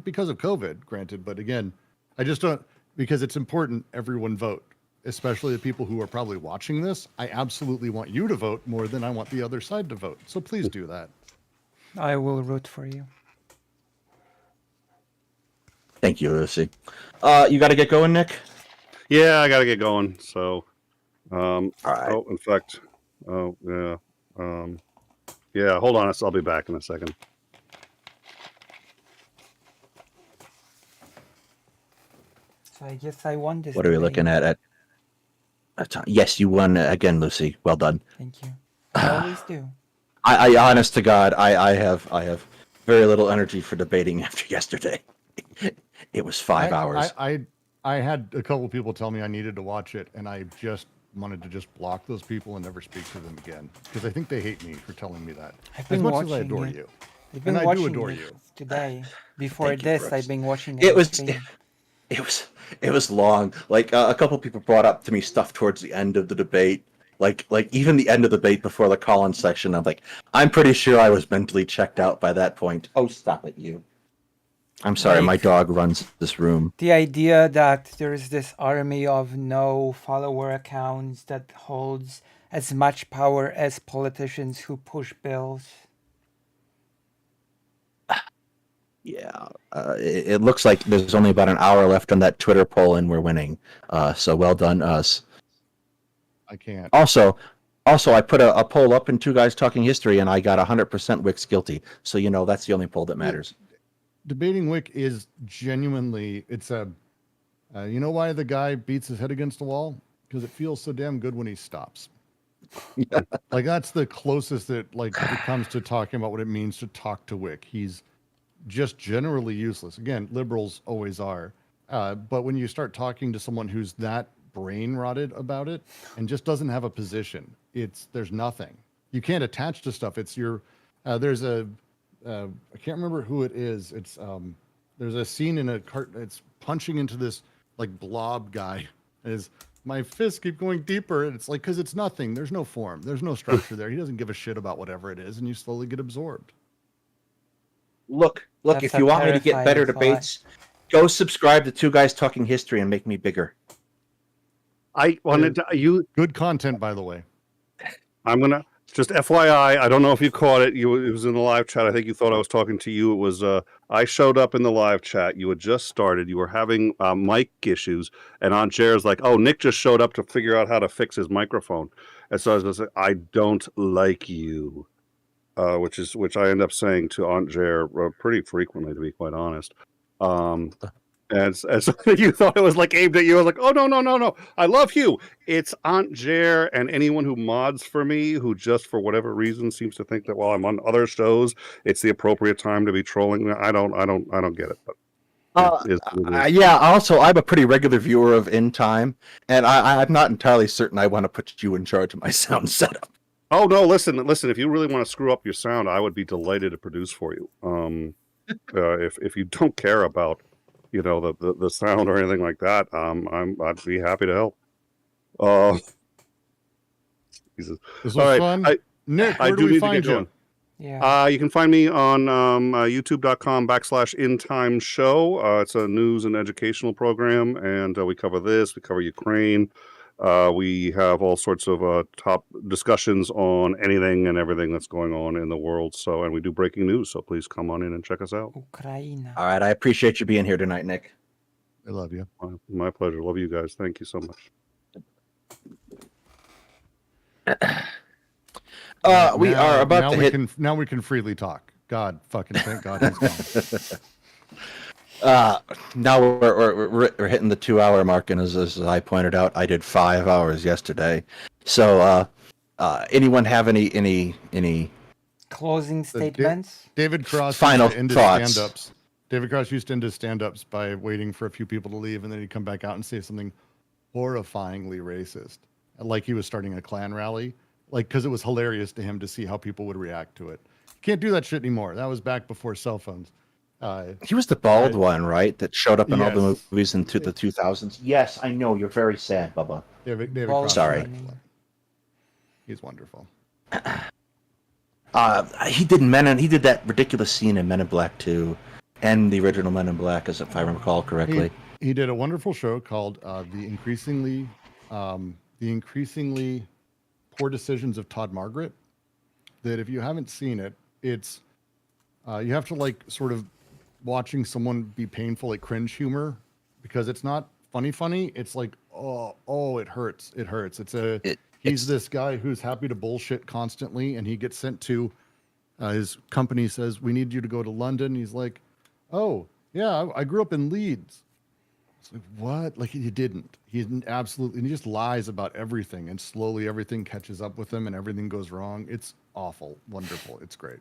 because of COVID, granted. But again, I just don't, because it's important everyone vote, especially the people who are probably watching this. I absolutely want you to vote more than I want the other side to vote. So please do that. I will root for you. Thank you, Lucy. You got to get going, Nick? Yeah, I got to get going. So, all right. Oh, in fact, yeah. Yeah, hold on. I'll be back in a second. So I guess I won this. What are we debate. looking at? Yes, you won again, Lucy. Well done. Thank you. I always do. I honest to God, I have very little energy for debating after yesterday. It was 5 hours. I had a couple people tell me I needed to watch it, and I just wanted to just block those people and never speak to them again because I think they hate me for telling me that. I've As been much as I watching adore it. you, I've been and I watching do adore it you. today. Before Thank you, this, Brooks. I've been watching It on was stream. it was long. Like a couple people brought up to me stuff towards the end of the debate. Like even the end of the debate before the call-in section. I'm pretty sure I was mentally checked out by that point. Oh, stop it, you. I'm sorry, my dog runs this room. The idea that there's this army of no follower accounts that holds as much power as politicians who push bills. Yeah, it looks like there's only about an hour left on that Twitter poll, and we're winning. So well done, us. I can't. Also, I put a poll up in Two Guys Talking History, and I got 100% Wix guilty. So that's the only poll that matters. Debating Wick is genuinely, it's a, you know why the guy beats his head against the wall? Because it feels so damn good when he stops. Like that's the closest that it comes to talking about what it means to talk to Wick. He's just generally useless. Again, liberals always are. But when you start talking to someone who's that brain rotted about it and just doesn't have a position, there's nothing. You can't attach to stuff. It's there's a, I can't remember who it is. It's there's a scene in a cart. It's punching into this like blob guy. My fists keep going deeper, and it's like because it's nothing. There's no form. There's no structure there. He doesn't give a shit about whatever it is, and you slowly get absorbed. Look! That's If a you want me to get better terrifying debates, go subscribe to Two Guys Talking History and make me bigger. I wanted to good content, by the way. I'm gonna just FYI. I don't know if you caught it. It was in the live chat. I think you thought I was talking to you. It was I showed up in the live chat. You had just started. You were having mic issues, and Aunt Jer's like, "Oh, Nick just showed up to figure out how to fix his microphone." And so I was just like, "I don't like you," which I end up saying to Aunt Jer pretty frequently, to be quite honest. And so you thought it was like aimed at you. I was like, oh, no. I love you. It's Aunt Jer and anyone who mods for me who just for whatever reason seems to think that while I'm on other shows, it's the appropriate time to be trolling. I don't get it. But yeah, also, I'm a pretty regular viewer of In Time, and I'm not entirely certain I want to put you in charge of my sound setup. Oh, no, listen. If you really want to screw up your sound, I would be delighted to produce for you. If you don't care about the sound or anything like that, I'd be happy to help. Jesus. This was fun. Nick, where do we find you? Yeah. You can find me on youtube.com/InTimeShow. It's a news and educational program, and we cover this. We cover Ukraine. We have all sorts of top discussions on anything and everything that's going on in the world. And we do breaking news. So please come on in and check us out. Ukraine. All right, I appreciate you being here tonight, Nick. I love you. My pleasure. Love you guys. Thank you so much. We are about now to we hit. Now we can freely talk. God, fucking thank God he's gone. Now we're hitting the 2 hour mark, and as I pointed out, I did 5 hours yesterday. So, anyone have any closing statements? David Cross Final used to end his thoughts. stand-ups. David Cross used to end his stand-ups by waiting for a few people to leave, and then he'd come back out and say something horrifyingly racist, like he was starting a Klan rally, like because it was hilarious to him to see how people would react to it. Can't do that shit anymore. That was back before cell phones. He was the bald one, right? That showed up in all the Yes. movies into the 2000s. Yes, I know. You're very sad, Bubba. David Well, Cross. Sorry. He's wonderful. He did that ridiculous scene in Men in Black 2 and the original Men in Black, as if I recall correctly. He did a wonderful show called the increasingly poor decisions of Todd Margaret. That if you haven't seen it, it's you have to like sort of watching someone be painful at cringe humor, because it's not funny. It's like oh it hurts. He's this guy who's happy to bullshit constantly, and he gets sent to his company says, we need you to go to London. He's like, oh yeah, I grew up in Leeds. It's like, what? Like he didn't. He just lies about everything, and slowly everything catches up with him and everything goes wrong. It's awful. Wonderful. It's great.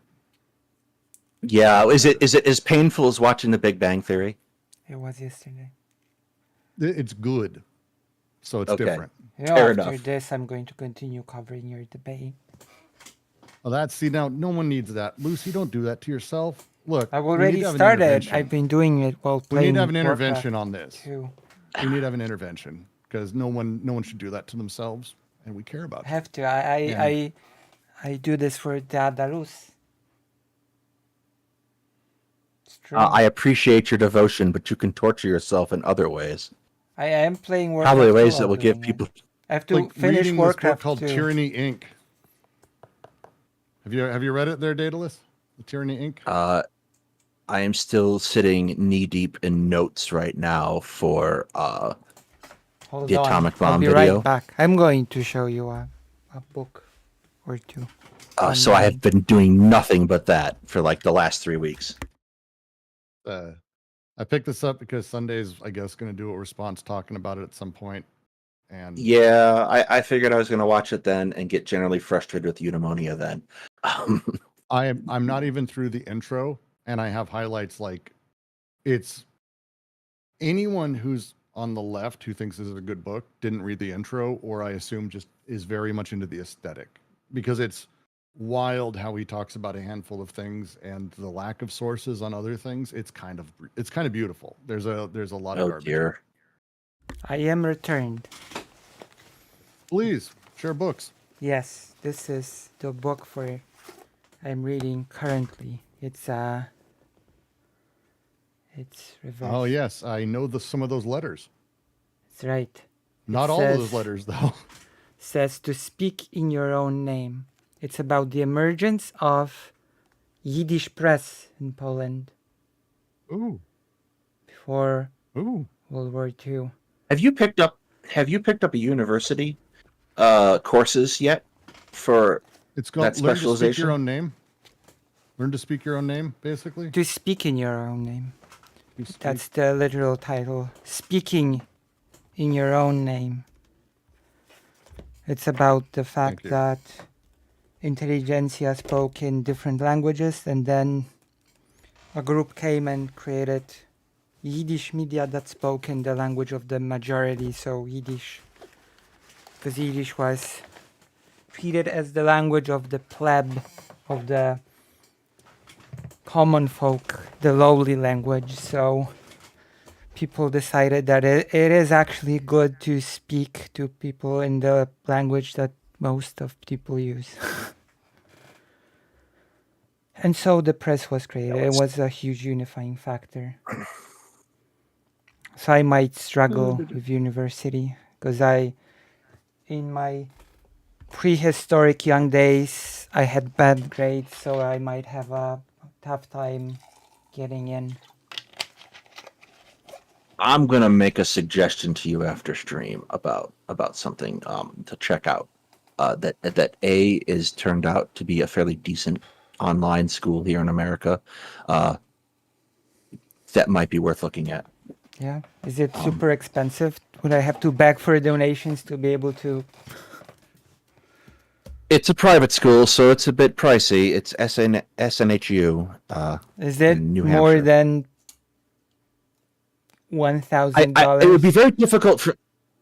Yeah, is it as painful as watching The Big Bang Theory? It was yesterday. It's good. So it's Okay. different. Fair After enough. this, I'm going to continue covering your debate. Well, now no one needs that. Lucy, don't do that to yourself. Look, I've we need already to have an started. intervention. I've been doing it while We playing. need to have an Warcraft intervention on this. 2. We need to have an intervention because no one should do that to themselves, and we care about I it. have to. I do this for the Andalus. It's true. I appreciate your devotion, but you can torture yourself in other ways. I am playing Warcraft. Probably 2 ways while that will give doing it. people. I have to Like finish reading this book Warcraft called 2. Tyranny Inc. Have you read it there, Daedalus? The Tyranny Inc. I am still sitting knee deep in notes right now for Hold the on. atomic bomb I'll be video. right back. I'm going to show you a book or two. So I have been doing nothing but that for like the last 3 weeks. I picked this up because Sunday's, I guess, going to do a response talking about it at some point. And Yeah, I figured I was going to watch it then and get generally frustrated with Eudaimonia then. I'm not even through the intro, and I have highlights like it's anyone who's on the left who thinks this is a good book didn't read the intro, or I assume just is very much into the aesthetic, because it's wild how he talks about a handful of things and the lack of sources on other things. It's kind of beautiful. There's a lot of Oh garbage. dear. I am returned. Please share books. Yes, this is the book I'm reading currently. It's reverse. Oh yes, I know some of those letters. That's right. Not It all of says- those letters though. Says to speak in your own name. It's about the emergence of Yiddish press in Poland Ooh. before Ooh. World War II. Have you picked up a university courses yet for It's called that Learn to Speak specialization? Your Own Name. Learn to speak your own name, basically. To speak in your own name. You speak- That's the literal title. Speaking in your own name. It's about the fact you. that intelligentsia spoke in different languages, and then a group came and created Yiddish media that spoke in the language of the majority, so Yiddish. Because Yiddish was treated as the language of the pleb, of the common folk, the lowly language. So people decided that it is actually good to speak to people in the language that most of people use. And so the press was created. It was a huge unifying factor. So I might struggle with university because in my prehistoric young days, I had bad grades, so I might have a tough time getting in. I'm gonna make a suggestion to you after stream about something to check out. That A is turned out to be a fairly decent online school here in America, that might be worth looking at. Yeah. Is it super expensive? Would I have to beg for donations to be able to? It's a private school, so it's a bit pricey. It's SNHU. Is it in New more Hampshire. than $1,000? It would be very difficult for.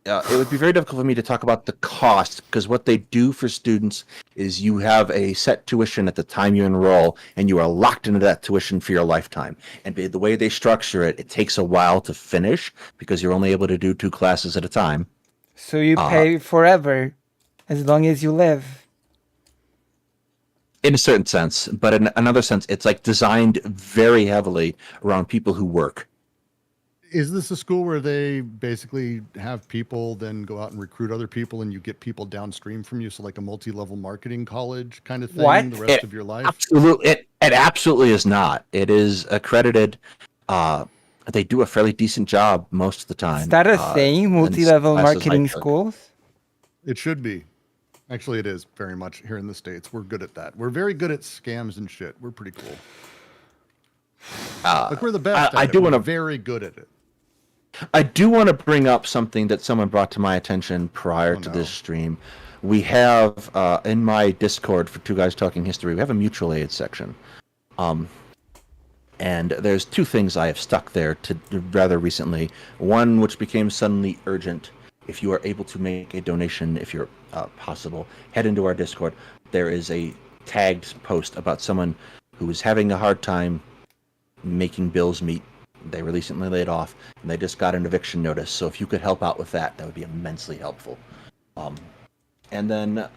It would be very difficult for me to talk about the cost, because what they do for students is you have a set tuition at the time you enroll, and you are locked into that tuition for your lifetime. And the way they structure it, it takes a while to finish because you're only able to do 2 classes at a time. So you pay forever, as long as you live. In a certain sense, but in another sense, it's like designed very heavily around people who work. Is this a school where they basically have people then go out and recruit other people and you get people downstream from you? So like a multi-level marketing college kind of thing What? the rest of your life? Absolutely, it absolutely is not. It is accredited. They do a fairly decent job most of the time. Is that a thing? and Multi-level classes marketing like that. schools? It should be. Actually, it is very much here in the States. We're good at that. We're very good at scams and shit. We're pretty cool. Like we're the best I at it. do We're wanna- very good at it. I do want to bring up something that someone brought to my attention prior to this stream. We have in my Discord for Two Guys Talking History, we have a mutual aid section. And there's 2 things I have stuck there to rather recently. One which became suddenly urgent. If you are able to make a donation, if you're possible, head into our Discord. There is a tagged post about someone who is having a hard time making bills meet. They were recently laid off, and they just got an eviction notice. So if you could help out with that, that would be immensely helpful. And then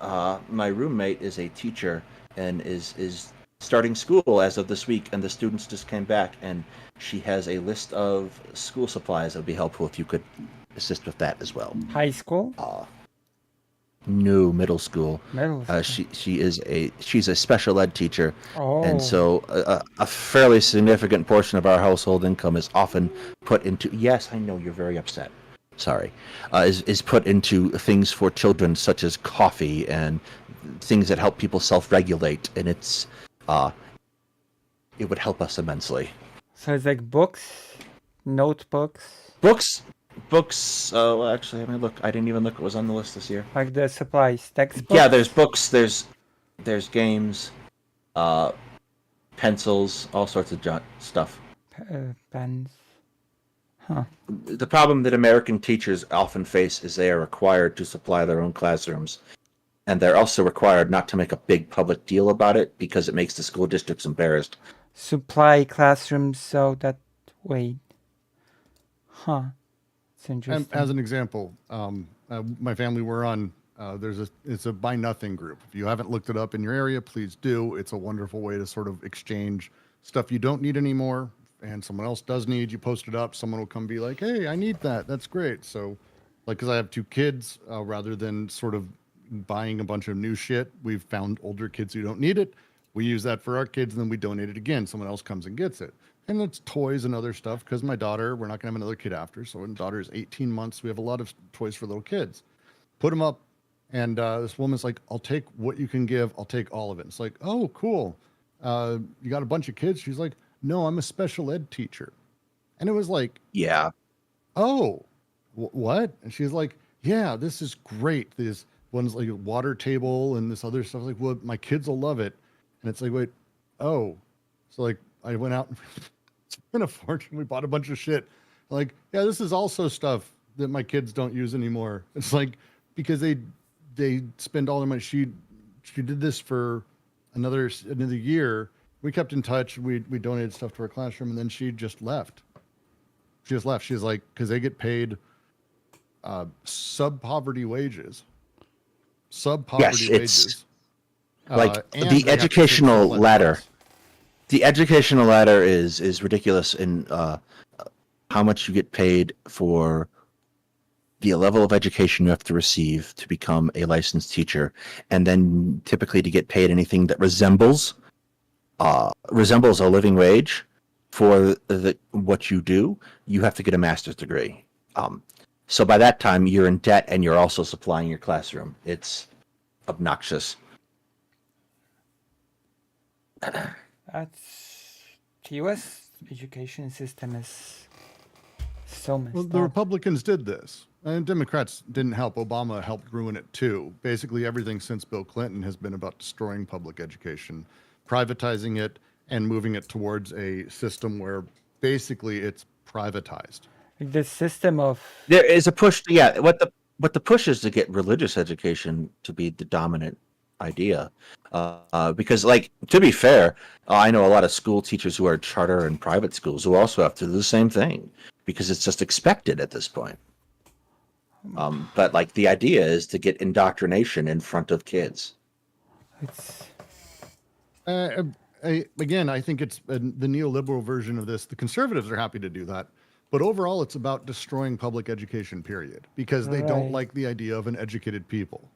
my roommate is a teacher and is starting school as of this week, and the students just came back, and she has a list of school supplies that would be helpful if you could assist with that as well. High school? No, middle school. Middle school. She's a special ed teacher, Oh. and so a fairly significant portion of our household income is often put into. Yes, I know you're very upset. Sorry, is put into things for children such as coffee and things that help people self-regulate, and it would help us immensely. So it's like books, notebooks, Books. Well, actually, let me look. I didn't even look. It was on the list this year. like the supplies, textbooks. Yeah, there's books. There's games, pencils, all sorts of stuff. Pens. Huh. The problem that American teachers often face is they are required to supply their own classrooms, and they're also required not to make a big public deal about it because it makes the school districts embarrassed. Supply classrooms so that wait. Huh. It's interesting. And as an example, my family we're on. It's a buy nothing group. If you haven't looked it up in your area, please do. It's a wonderful way to sort of exchange stuff you don't need anymore, and someone else does need. You post it up, someone will come be like, "Hey, I need that. That's great." So, like, because I have 2 kids, rather than sort of buying a bunch of new shit, we've found older kids who don't need it. We use that for our kids, and then we donate it again. Someone else comes and gets it. And it's toys and other stuff because my daughter, we're not going to have another kid after. So when daughter is 18 months, we have a lot of toys for little kids. Put them up. And this woman's like, "I'll take what you can give. I'll take all of it." It's like, "Oh, cool. You got a bunch of kids?" She's like, "No, I'm a special ed teacher." And it was like, Yeah. "Oh, what?" And she's like, "Yeah, this is great. This one's like a water table and this other stuff." Like, "Well, my kids will love it." And it's like, "Wait, oh." So like I went out and spent a fortune. We bought a bunch of shit. Like, "Yeah, this is also stuff that my kids don't use anymore." It's like, because they spend all their money. She did this for another year. We kept in touch. We donated stuff to her classroom, and then she just left. She's like, because they get paid sub-poverty wages. Sub-poverty wages. Like and the they have to take educational full ed ladder. class. The educational ladder is ridiculous in how much you get paid for the level of education you have to receive to become a licensed teacher, and then typically to get paid anything that resembles a living wage for what you do, you have to get a master's degree. So by that time, you're in debt, and you're also supplying your classroom. It's obnoxious. That's the U.S. education system is so messed Well, the up. Republicans did this, and Democrats didn't help. Obama helped ruin it too. Basically, everything since Bill Clinton has been about destroying public education, privatizing it, and moving it towards a system where basically it's privatized. The system of There is a push. Yeah, what the push is to get religious education to be the dominant idea, because, like, to be fair, I know a lot of school teachers who are charter and private schools who also have to do the same thing because it's just expected at this point. But like the idea is to get indoctrination in front of kids. it's Again, I think it's the neoliberal version of this. The conservatives are happy to do that. But overall, it's about destroying public education, period, because they don't Right. like the idea of an educated people.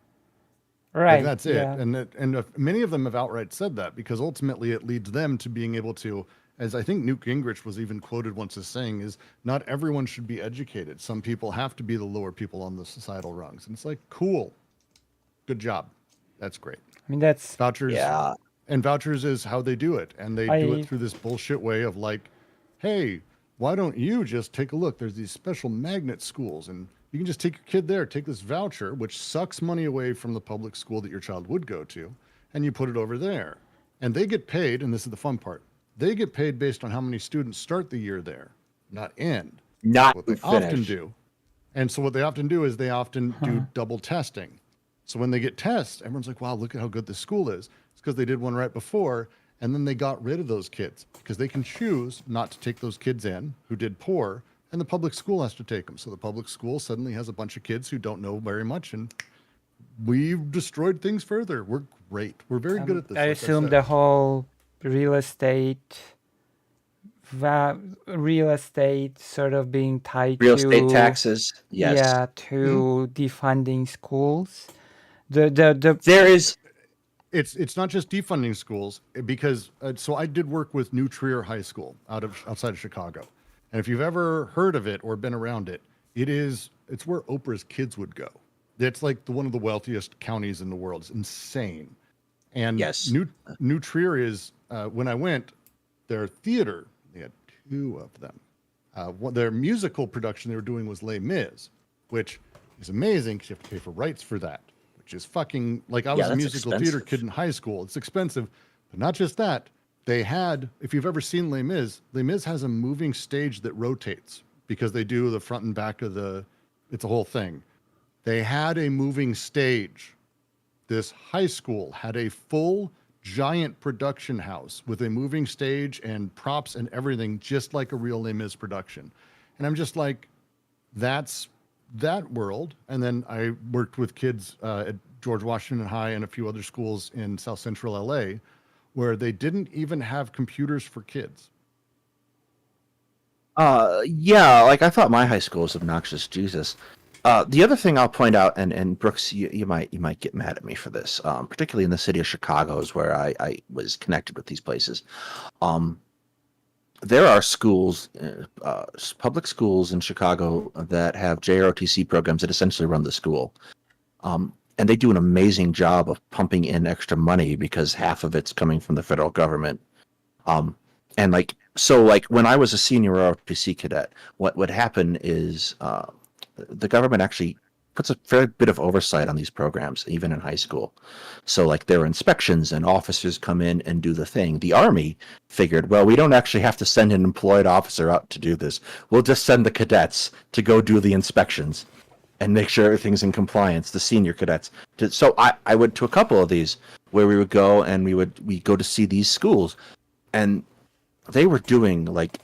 right. Like, that's it. yeah. And many of them have outright said that because ultimately it leads them to being able to, as I think Newt Gingrich was even quoted once as saying, is not everyone should be educated. Some people have to be the lower people on the societal rungs. And it's like, cool. Good job. That's great. I mean, that's Vouchers. Yeah. And vouchers is how they do it. And they do I- it through this bullshit way of like, hey, why don't you just take a look? There's these special magnet schools and you can just take your kid there, take this voucher, which sucks money away from the public school that your child would go to, and you put it over there. And they get paid, and this is the fun part, they get paid based on how many students start the year there, not end. Not What they finish. often do. And so what they often do is they often do double testing. So when they get tests, everyone's like, wow, look at how good this school is. It's because they did one right before, and then they got rid of those kids because they can choose not to take those kids in who did poor, and the public school has to take them. So the public school suddenly has a bunch of kids who don't know very much, and we've destroyed things further. We're great. We're very good at this. I like assume said. the whole real estate, real estate sort of being tied Real to estate taxes. Yes. Yeah, to defunding schools. The There is. It's not just defunding schools because so I did work with New Trier High School outside of Chicago, and if you've ever heard of it or been around it, it's where Oprah's kids would go. It's like one of the wealthiest counties in the world. It's insane. And Yes. New Trier is when I went, their theater, they had two of them. Their musical production they were doing was Les Mis, which is amazing because you have to pay for rights for that, which is fucking like I was a that's musical theater expensive. kid in high school. It's expensive, but not just that. They had, if you've ever seen Les Mis has a moving stage that rotates because they do the front and back of it's a whole thing. They had a moving stage. This high school had a full giant production house with a moving stage and props and everything, just like a real Les Mis production. And I'm just like, that's that world. And then I worked with kids at George Washington High and a few other schools in South Central LA where they didn't even have computers for kids. Yeah, like I thought my high school was obnoxious. Jesus. The other thing I'll point out, and Brooks, you might get mad at me for this, particularly in the city of Chicago, is where I was connected with these places. There are schools, public schools in Chicago that have JROTC programs that essentially run the school, and they do an amazing job of pumping in extra money because half of it's coming from the federal government. And like when I was a senior ROTC cadet, what would happen is the government actually puts a fair bit of oversight on these programs, even in high school. So like there are inspections and officers come in and do the thing. The Army figured, well, we don't actually have to send an employed officer out to do this. We'll just send the cadets to go do the inspections and make sure everything's in compliance, the senior cadets. So I went to a couple of these where we would go and we go to see these schools, and they were doing like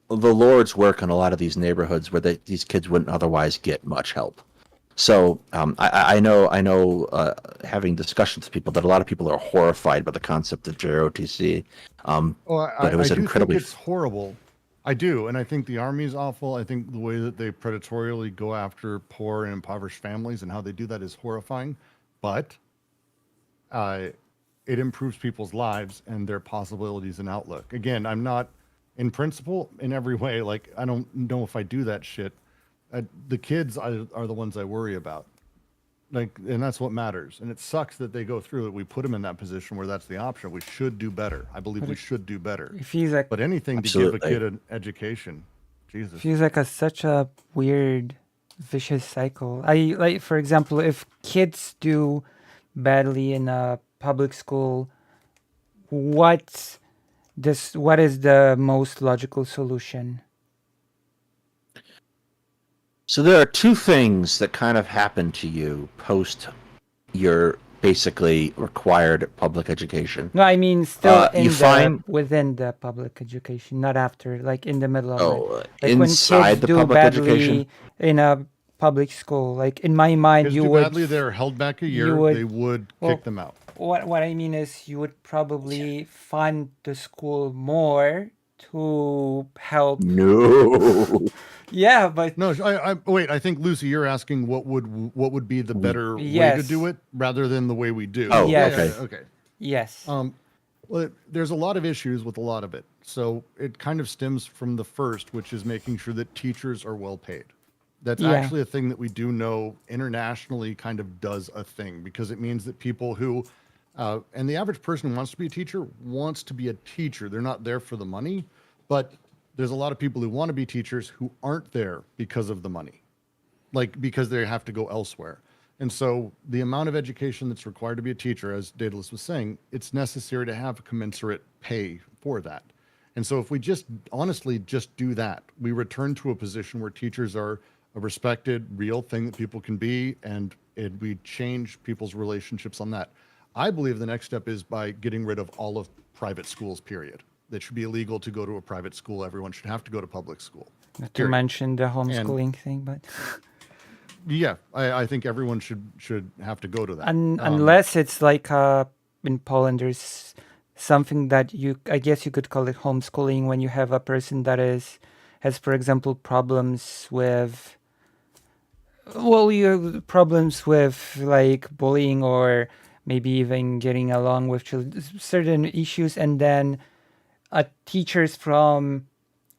the Lord's work in a lot of these neighborhoods where these kids wouldn't otherwise get much help. So I know having discussions with people that a lot of people are horrified by the concept of JROTC. But it was I do incredibly. think it's horrible. I do, and I think the Army's awful. I think the way that they predatorially go after poor and impoverished families and how they do that is horrifying. But it improves people's lives and their possibilities and outlook. Again, I'm not, in principle, in every way, like I don't know if I do that shit. The kids are the ones I worry about. Like, and that's what matters. And it sucks that they go through it. We put them in that position where that's the option. We should do better. I believe we should do better. It feels like But anything to Absolutely. give a kid an education, Jesus. feels like such a weird vicious cycle. I like, for example, if kids do badly in a public school, what is the most logical solution? So there are two things that kind of happen to you post your basically required public education. No, I mean still within the public education, not after, like in the middle of Oh, it. Like inside when kids the do public badly education? in a public school, like in my mind, Kids you do would badly, they're held back a year. They would kick them out. What I mean is, you would probably fund the school more to help. No. Yeah, but No, wait. I think Lucy, you're asking what would be the better way to Yes. do it rather than the way we do. Oh, Yes. okay. Okay. Yes. Well, there's a lot of issues with a lot of it. So it kind of stems from the first, which is making sure that teachers are well paid. That's Yeah. actually a thing that we do know internationally kind of does a thing, because it means that people who, and the average person who wants to be a teacher wants to be a teacher. They're not there for the money, but there's a lot of people who want to be teachers who aren't there because of the money, like because they have to go elsewhere. And so the amount of education that's required to be a teacher, as Daedalus was saying, it's necessary to have commensurate pay for that. And so if we just honestly just do that, we return to a position where teachers are a respected, real thing that people can be, and we change people's relationships on that. I believe the next step is by getting rid of all of private schools, period. It should be illegal to go to a private school. Everyone should have to go to public school. Not to period. mention the homeschooling thing, but Yeah, I think everyone should have to go to that. unless it's like in Poland, there's something that I guess you could call it homeschooling, when you have a person that has, for example, problems with like bullying, or maybe even getting along with certain issues, and then teachers from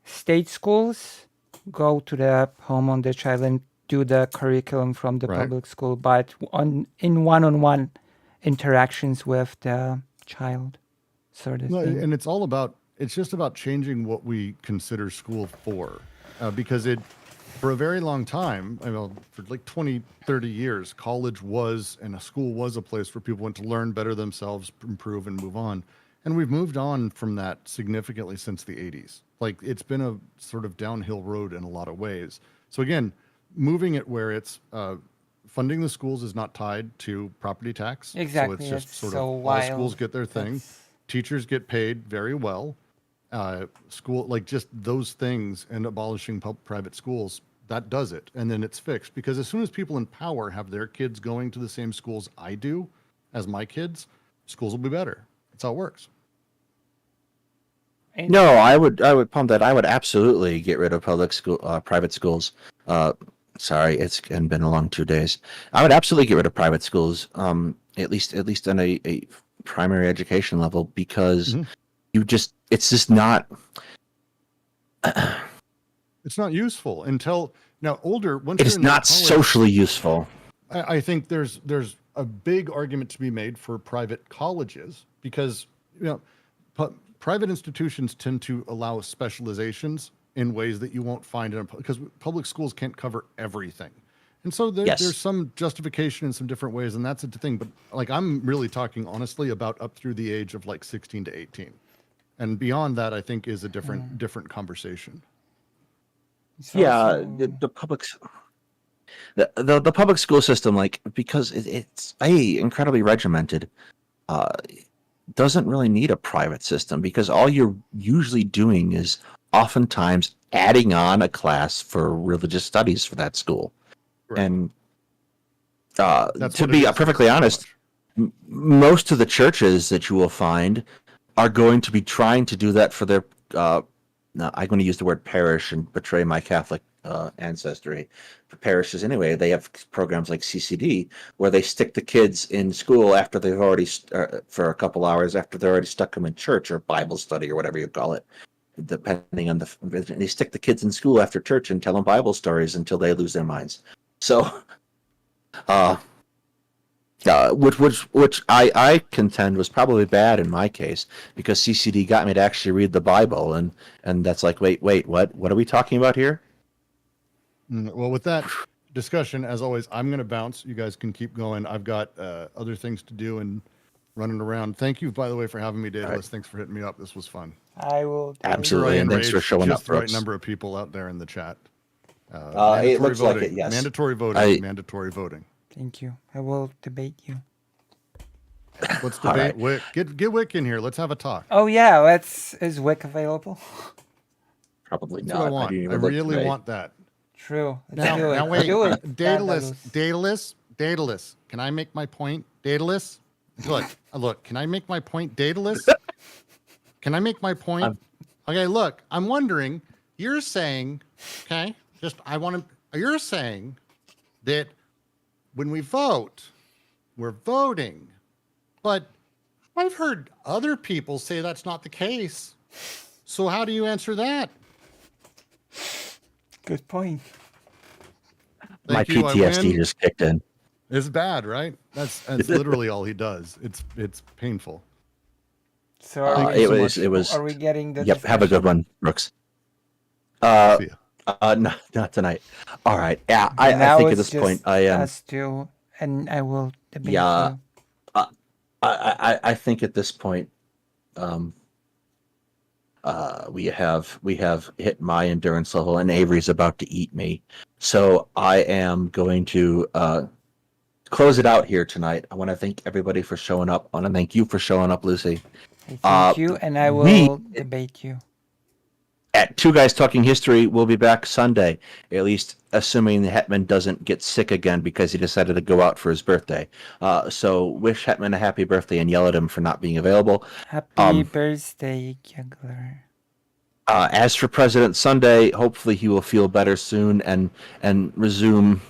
state schools go to the home on the child and do the curriculum from the Right. public school, but in one-on-one interactions with the child, sort of No, thing. and it's just about changing what we consider school for, because for a very long time, for like 20, 30 years, college and a school was a place where people went to learn, better themselves, improve, and move on. And we've moved on from that significantly since the 80s. Like, it's been a sort of downhill road in a lot of ways. So again, moving it where it's funding the schools is not tied to property tax. Exactly, So it's just it's sort so of all wild. schools get their thing. Teachers get paid very well. School, like just those things, and abolishing private schools, that does it. And then it's fixed, because as soon as people in power have their kids going to the same schools I do as my kids, schools will be better. That's how it works. No, I would pump that. I would absolutely get rid of private schools. Sorry, it's been a long 2 days. I would absolutely get rid of private schools, at least on a primary education level, because it's just not. It's not useful until now. Once It is you're in not college, socially useful. I think there's a big argument to be made for private colleges, because private institutions tend to allow specializations in ways that you won't find because public schools can't cover everything. And so there's some justification in some different ways, and that's the thing. But like, I'm really talking honestly about up through the age of like 16 to 18, and beyond that, I think is a different conversation. Yeah, the public school system, like, because it's incredibly regimented, doesn't really need a private system, because all you're usually doing is oftentimes adding on a class for religious studies for that school. Right. And to be perfectly honest, most of the churches that you will find are going to be trying to do that for their now, I'm going to use the word parish and betray my Catholic ancestry. For parishes, anyway, they have programs like CCD, where they stick the kids in school after they've already for a couple hours after they've already stuck them in church or Bible study or whatever you call it, depending on they stick the kids in school after church and tell them Bible stories until they lose their minds. So, Which I contend was probably bad in my case because CCD got me to actually read the Bible, and that's like, wait, what are we talking about here? Well, with that discussion, as always, I'm going to bounce. You guys can keep going. I've got other things to do and running around. Thank you, by the way, for having me, Daedalus. Right. Thanks for hitting me up. This was fun. I will. Absolutely, and thanks for showing up just the for right us. number of people out there in the chat. It looks voting. like it, yes. Mandatory voting. Mandatory voting. Thank you. I will debate you. Let's debate right. Wick. Get Wick in here. Let's have a talk. Oh yeah, is Wick available? Probably That's not. what I want. didn't I even look really today. want that. True. Let's Now, do it. now wait. Do it. Daedalus. Can I make my point? Daedalus? Look. Can I make my point, Daedalus? Can I make my point? Okay, look. I'm wondering. You're saying, okay, you're saying that when we vote, we're voting. But I've heard other people say that's not the case. So how do you answer that? Good point. My Thank you, I PTSD win. just kicked in. It's bad, right? That's literally all he does. It's painful. So are Thank we, you so It much. was. are we getting the? Yep. Have a good one, Brooks. See ya. Not tonight. All right. Yeah. I Now think at it's this point just I am. us two, and I will debate Yeah. you. I think at this point, we have hit my endurance level, and Avery's about to eat me. So I am going to close it out here tonight. I want to thank everybody for showing up. I want to thank you for showing up, Lucy. Thank you, and I we- will debate you. At Two Guys Talking History, we'll be back Sunday, at least assuming the Hetman doesn't get sick again because he decided to go out for his birthday. So wish Hetman a happy birthday and yell at him for not being available. Happy birthday, Juggler. As for President Sunday, hopefully he will feel better soon and resume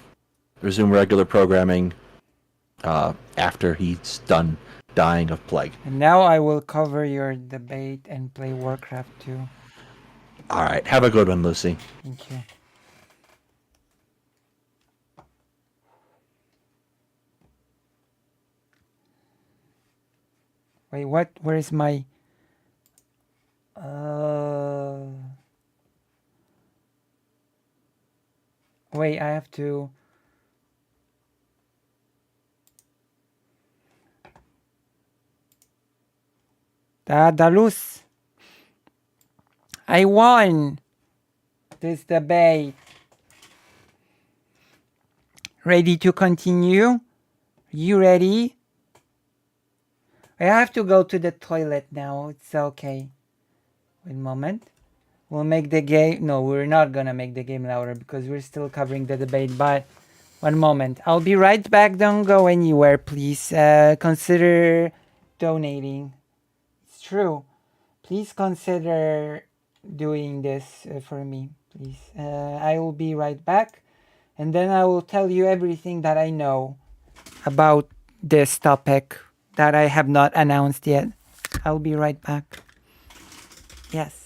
regular programming after he's done dying of plague. And now I will cover your debate and play Warcraft 2. All right. Have a good one, Lucy. Thank you. Wait, what? Where is my... Wait, I have to... Daedalus. I won this debate. Ready to continue? You ready? I have to go to the toilet now. It's okay. Wait a moment. We'll make the game... No, we're not gonna make the game louder because we're still covering the debate. But one moment. I'll be right back. Don't go anywhere, please. Consider donating. It's true. Please consider doing this for me, please. I will be right back. And then I will tell you everything that I know about this topic that I have not announced yet. I'll be right back. Yes.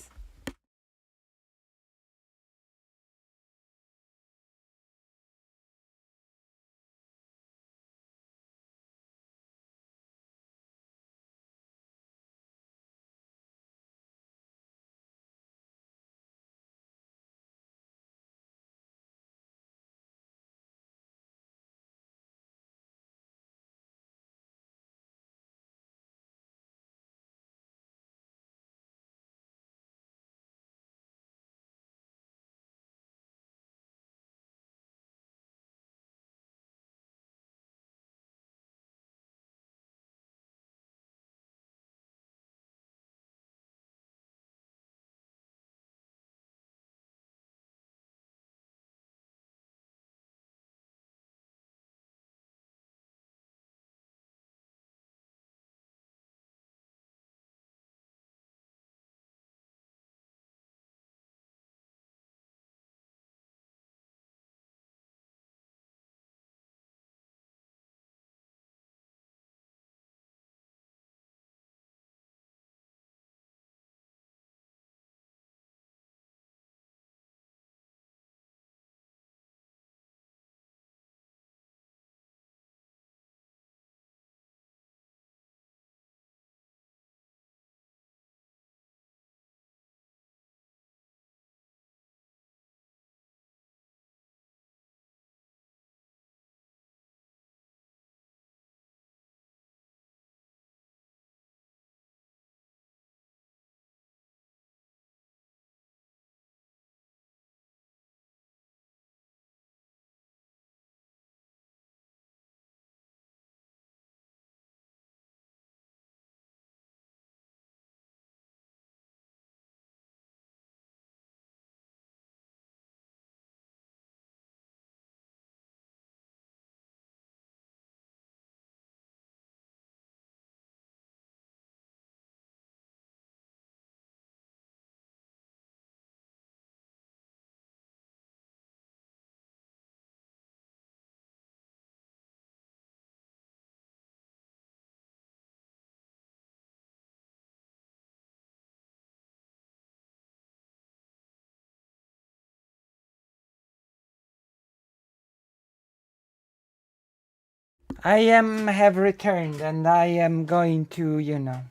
have returned and I am going to, you know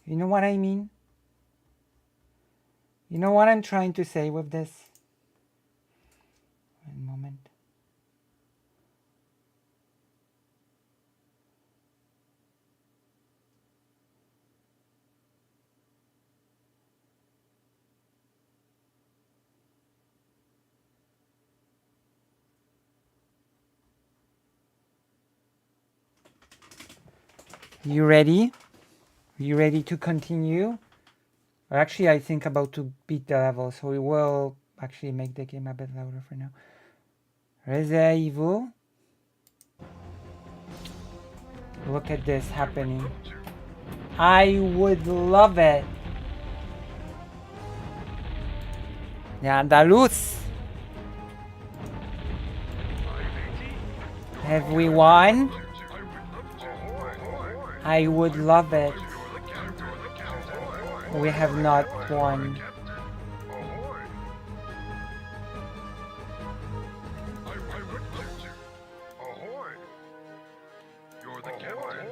what I mean? You know what I'm trying to say with this? One moment. You ready? You ready to continue? Or actually, I think about to beat the level, so we will actually make the game a bit louder for now. Resident Evil. Look at this happening. I would love it. Yeah, Andalus. Have we won? I would love it. We have not won. You're the captain.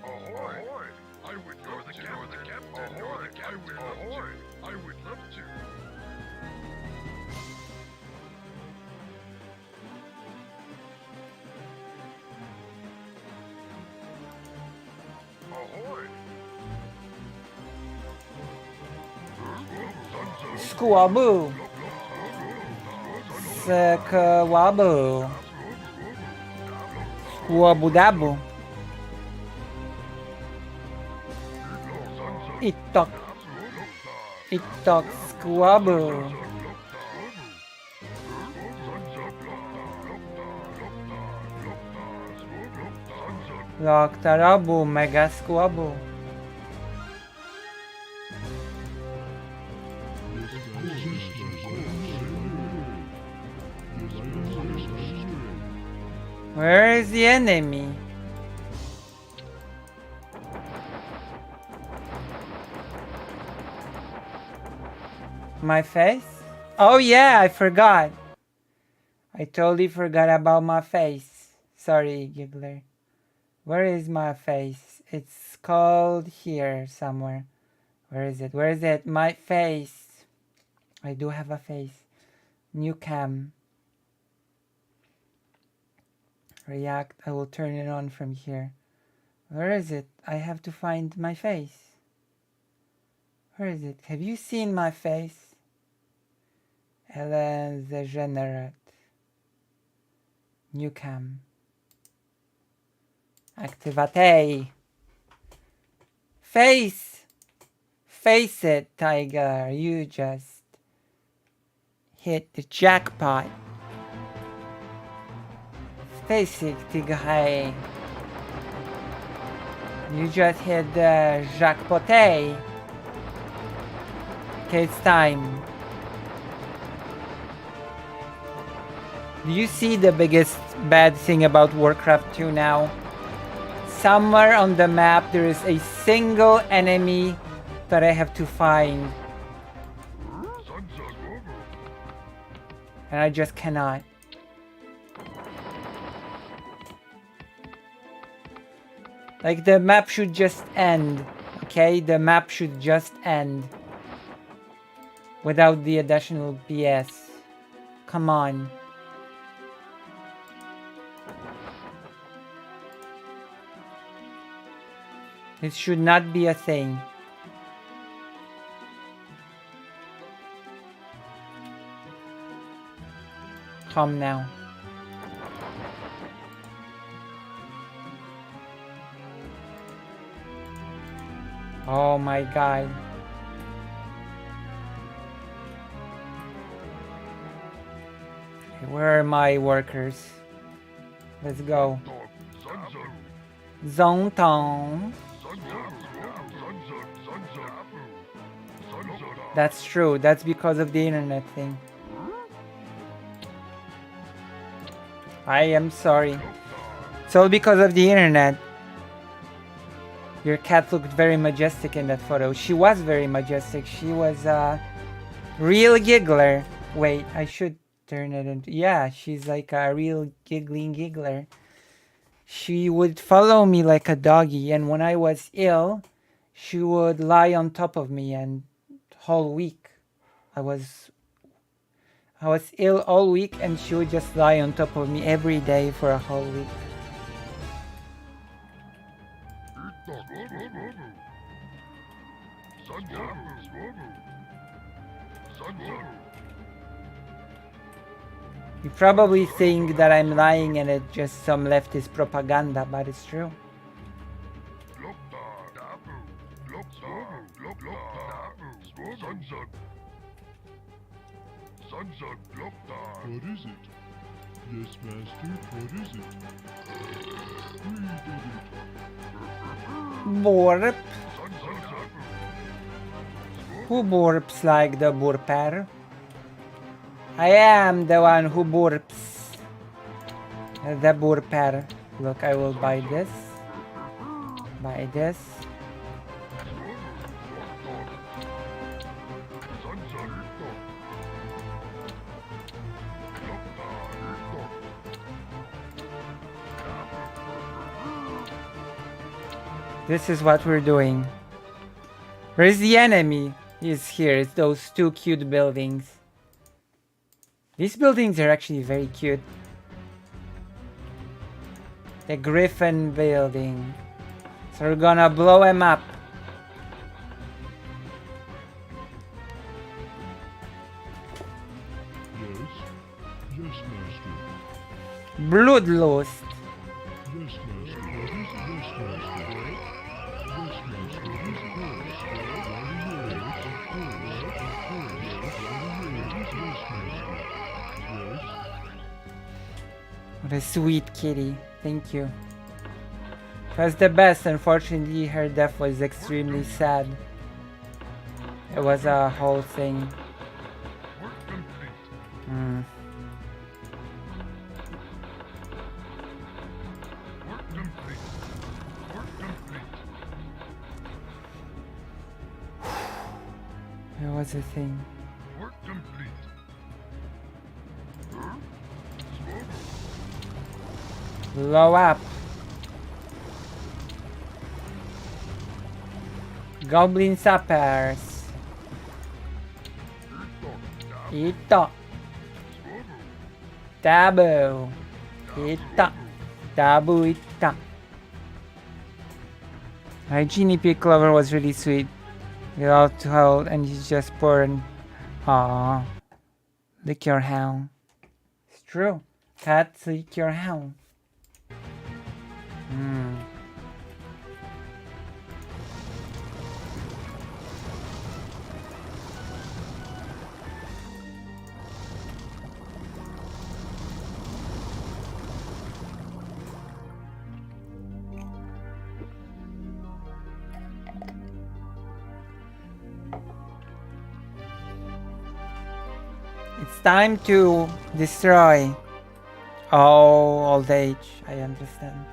Ahoy! I would. You're the captain. You're the captain. I would love to. Ahoy! Squaboo. Squaboo. Squabudabu. Itok. Itok squaboo. Loktarabu mega squaboo. Where is the enemy? My face? Oh yeah, I forgot. I totally forgot about my face. Sorry, Giggler. Where is my face? It's called here somewhere. Where is it? Where is it? My face. I do have a face. New cam. React. I will turn it on from here. Where is it? I have to find my face. Where is it? Have you seen my face? Ellen Degenerate. New cam. Activate. Face. Face it, Tiger. You just hit the jackpot. Face it, Tigray. You just hit the jackpot. Okay, it's time. Do you see the biggest bad thing about Warcraft 2 now? Somewhere on the map there is a single enemy that I have to find. And I just cannot. Like, the map should just end, okay? The map should just end. Without the additional BS. Come on. It should not be a thing. Come now. Oh my god. Where are my workers? Let's go. Zongtong. That's true. That's because of the internet thing. I am sorry. It's all because of the internet. Your cat looked very majestic in that photo. She was very majestic. She was a real giggler. Wait, I should turn it into... Yeah, she's like a real giggling giggler. She would follow me like a doggy, and when I was ill, she would lie on top of me, and whole week I was ill all week, and she would just lie on top of me every day for a whole week. You probably think that I'm lying and it's just some leftist propaganda, but it's true. What is it? Yes, Master, what is it? We did it. Borp. Who burps like the burper? I am the one who burps. The burper. Look, I will buy this. Buy this. This is what we're doing. Where's the enemy? He's here. It's those two cute buildings. These buildings are actually very cute. The Griffin building. So we're gonna blow him up. Yes. Yes, Master. Bloodlust. Yes, Master. What is it? Yes, Master. Yes, Master. What a sweet kitty. Thank you. It was the best. Unfortunately, her death was extremely sad. It was a whole thing. Mm. It was a thing. Blow up. Goblin sappers. Ito. Taboo. Ita. Taboo ita. My Genie Pig Clover was really sweet. Without hold, and he's just born. Aww. Lick your hound. It's true. Cats lick your hound. Hmm. It's time to destroy. Oh, old age. I understand.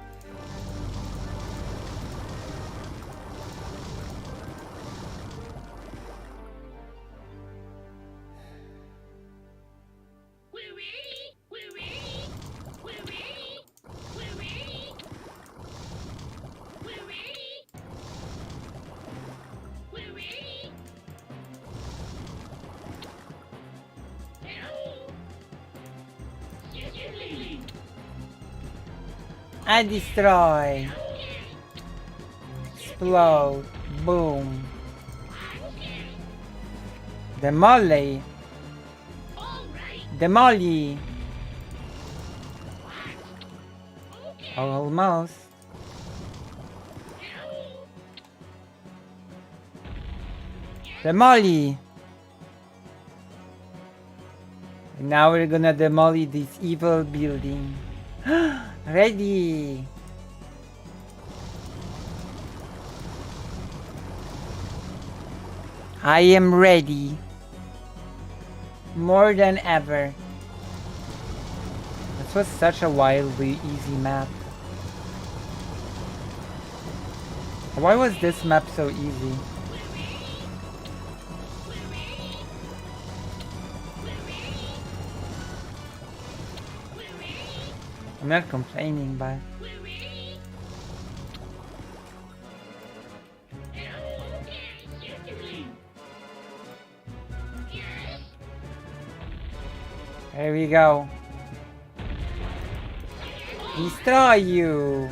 I destroy. Explode. Boom. Demolly. Demolly. Almost. Demolly. And now we're gonna demolish this evil building. Ready. I am ready. More than ever. This was such a wildly easy map. Why was this map so easy? I'm not complaining, but there we go. Destroy you.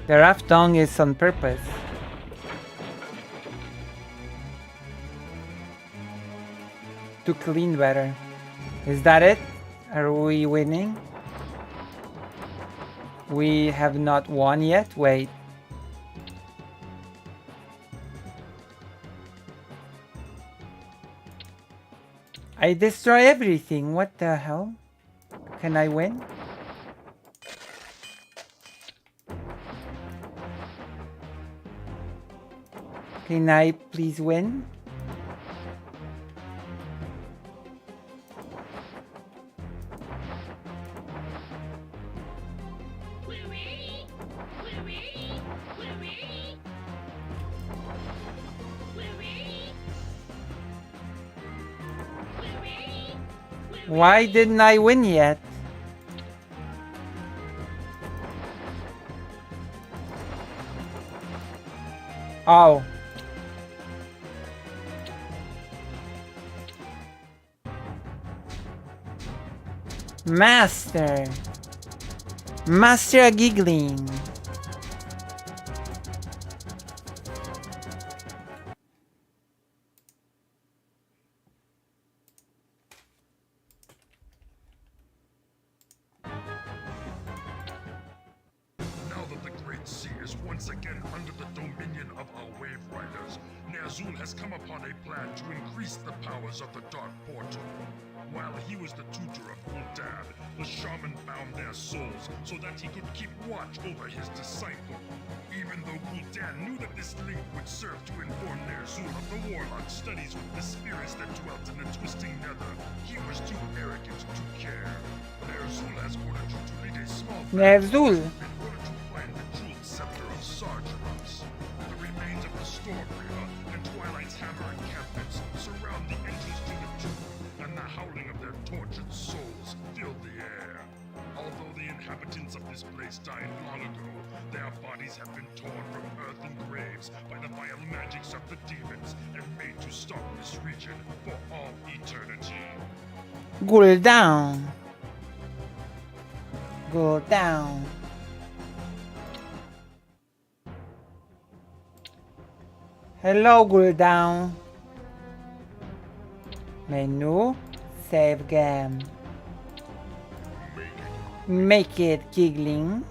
The rough tongue is on purpose. To clean better. Is that it? Are we winning? We have not won yet? Wait. I destroy everything. What the hell? Can I win? Can I please win? Why didn't I win yet? Oh. Master. Master giggling. Now that the Great Sea is once again under the dominion of our Wave Riders, Ner'zhul has come upon a plan to increase the powers of the Dark Portal. While he was the tutor of Gul'dan, the shaman bound their souls so that he could keep watch over his disciple. Even though Gul'dan knew that this link would serve to inform Ner'zhul of the warlock's studies with the spirits that dwelt in the Twisting Nether, he was too arrogant to care. Ner'zhul has ordered you to lead a small Ner'zhul. in order to find the jeweled scepter of Sargeras. The remains of the Stormbringer and Twilight's Hammer encampments surround the entrance to the tomb, and the howling of their tortured souls fill the air. Although the inhabitants of this place died long ago, their bodies have been torn from earthen graves by the vile magics of the demons and made to stalk this region for all eternity. Gul'dan. Gul'dan. Hello, Gul'dan. Menu. Save game. Make it giggling.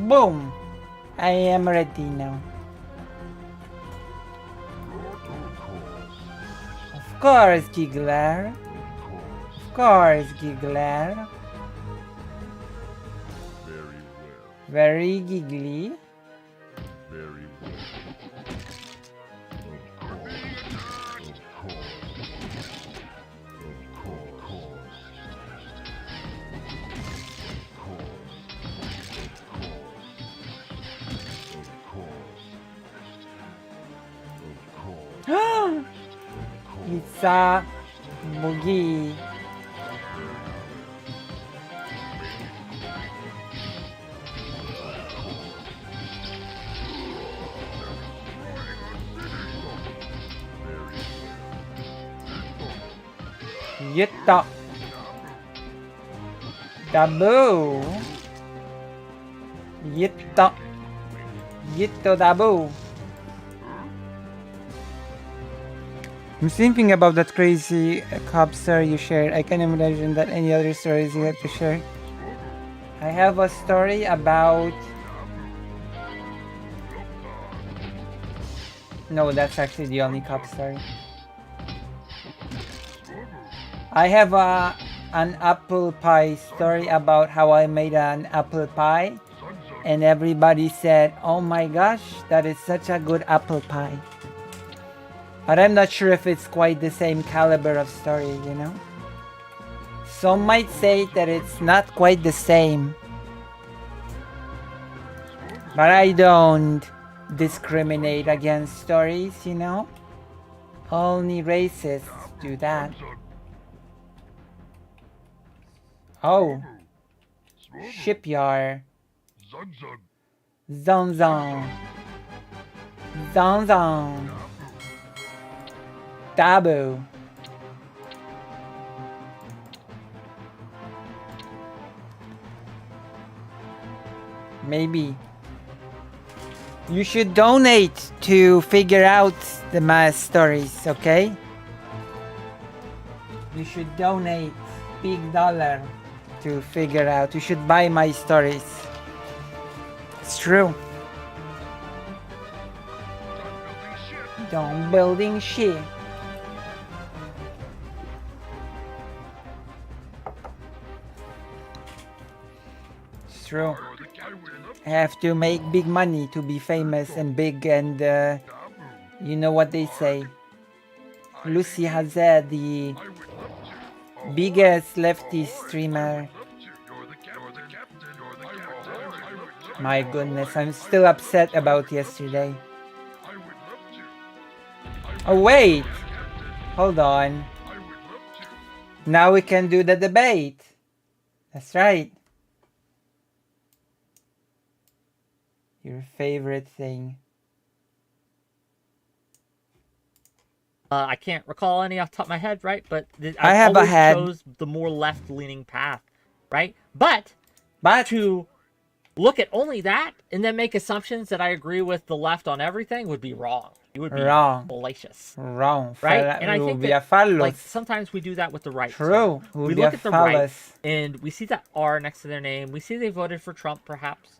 Boom. I am ready now. Of course, Giggler. Of course, Giggler. Very giggly. Very well. It's a boogie. Yitta. Dabu. Yitta. Yitto dabu. I'm thinking about that crazy cop story you shared. I can imagine that any other stories you have to share. I have a story about... No, that's actually the only cop story. I have an apple pie story about how I made an apple pie. And everybody said, oh my gosh, that is such a good apple pie. But I'm not sure if it's quite the same caliber of story, you know? Some might say that it's not quite the same. But I don't. discriminate against stories, you know? Only racists do that. Oh. Shipyard. Zong Zong. Zong Zong. Dabu. Maybe. You should donate to figure out the mass stories, okay? You should donate big dollar to figure out. You should buy my stories. It's true. Don't building shit. It's true. I have to make big money to be famous and big, and you know what they say. Lucy Hazard, the biggest lefty streamer. My goodness, I'm still upset about yesterday. Oh wait, hold on. Now we can do the debate. That's right. Your favorite thing. I can't recall any off the top of my head, right? But I have a head. Chose the more left-leaning path, right? But to look at only that and then make assumptions that I agree with the left on everything would be wrong. It would be wrong. fallacious. Wrong. Right? And I think that, like, sometimes we do that with the right. True. We look at the right and we see that R next to their name. We see they voted for Trump, perhaps.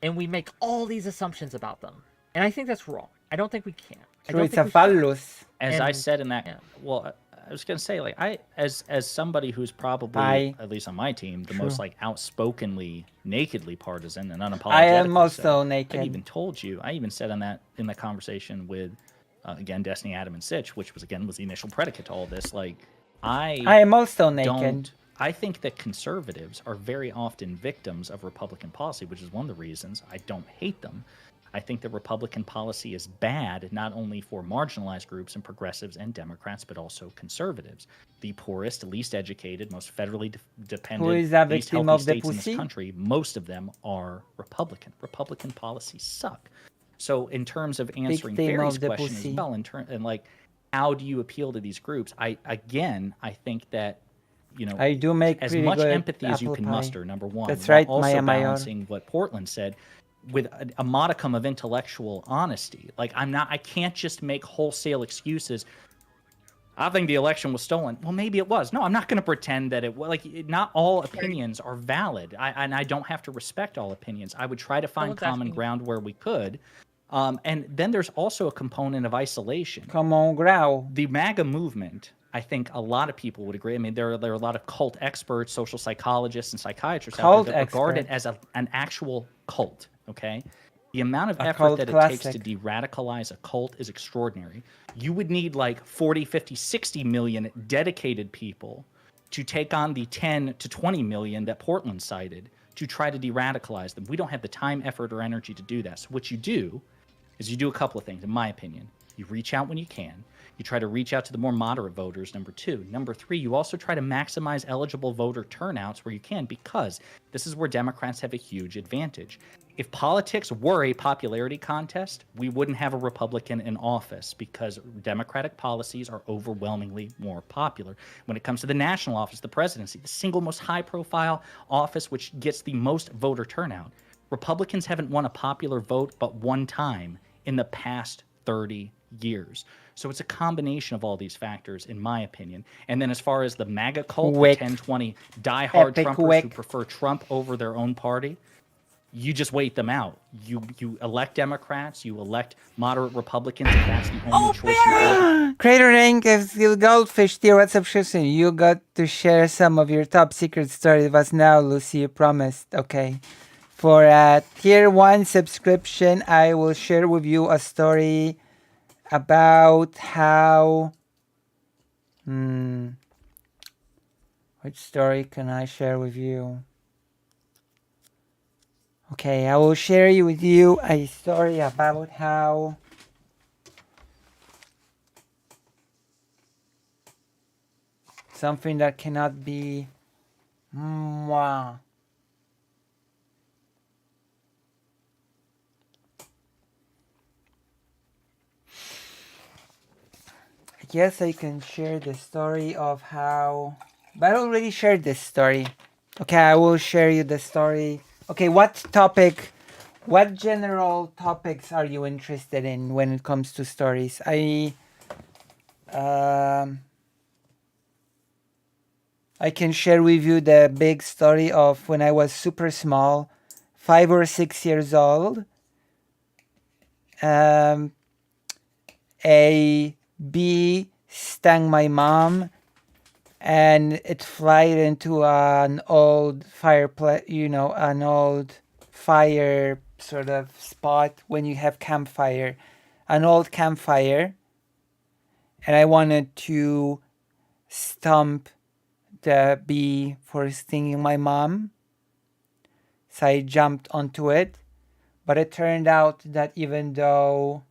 And we make all these assumptions about them. And I think that's wrong. I don't think we can. True, it's a phallus. As I said in that, well, I was gonna say, like, as somebody who's probably, at least on my team, the most like outspokenly, nakedly partisan and unapologetic. I am also naked. I even told you. I even said on that in the conversation with, again, Destiny, Adam, and Sitch, which was the initial predicate to all this. Like, I am also naked. I think that conservatives are very often victims of Republican policy, which is one of the reasons I don't hate them. I think that Republican policy is bad, not only for marginalized groups and progressives and Democrats, but also conservatives. The poorest, least educated, most federally dependent, least healthy states in this country, most of them are Republican. Republican policies suck. So in terms of answering Barry's question as well, and like, how do you appeal to these groups? I think that, you know, I do make as much empathy as you can muster, number one. That's right, also balancing what Portland said with a modicum of intellectual honesty. Like, I can't just make wholesale excuses. I think the election was stolen. Well, maybe it was. No, I'm not going to pretend that it was. Like, not all opinions are valid. And I don't have to respect all opinions. I would try to find common ground where we could. And then there's also a component of isolation. Common ground. The MAGA movement, I think a lot of people would agree. I mean, there are a lot of cult experts, social psychologists, and psychiatrists out there that regard it as an actual cult, okay? The amount of effort that it takes to de-radicalize a cult is extraordinary. You would need like 40, 50, 60 million dedicated people to take on the 10 to 20 million that Portland cited to try to de-radicalize them. We don't have the time, effort, or energy to do that. So what you do is you do a couple of things, in my opinion. You reach out when you can. You try to reach out to the more moderate voters, number two. Number three, you also try to maximize eligible voter turnouts where you can, because this is where Democrats have a huge advantage. If politics were a popularity contest, we wouldn't have a Republican in office because Democratic policies are overwhelmingly more popular. When it comes to the national office, the presidency, the single most high-profile office which gets the most voter turnout, Republicans haven't won a popular vote but one time in the past 30 years. So it's a combination of all these factors, in my opinion. And then as far as the MAGA cult, the 10-20 diehard Trumpers who prefer Trump over their own party, you just wait them out. You elect Democrats, you elect moderate Republicans, and that's the only choice you have. Crater Rank, if you Goldfish dear, what's up, Tristan? You got to share some of your top secret stories with us now, Lucy, you promised. Okay. For a tier 1 subscription, I will share with you a story about how... Which story can I share with you? Okay, I will share with you a story about how something that cannot be mwah. I guess I can share the story of how, but I already shared this story. Okay, I will share you the story. Okay, what general topics are you interested in when it comes to stories? I can share with you the big story of when I was super small, 5 or 6 years old. A bee stung my mom and it flied into an old fireplace, an old fire sort of spot when you have campfire, an old campfire. And I wanted to stomp the bee for stinging my mom. So I jumped onto it. But it turned out that even though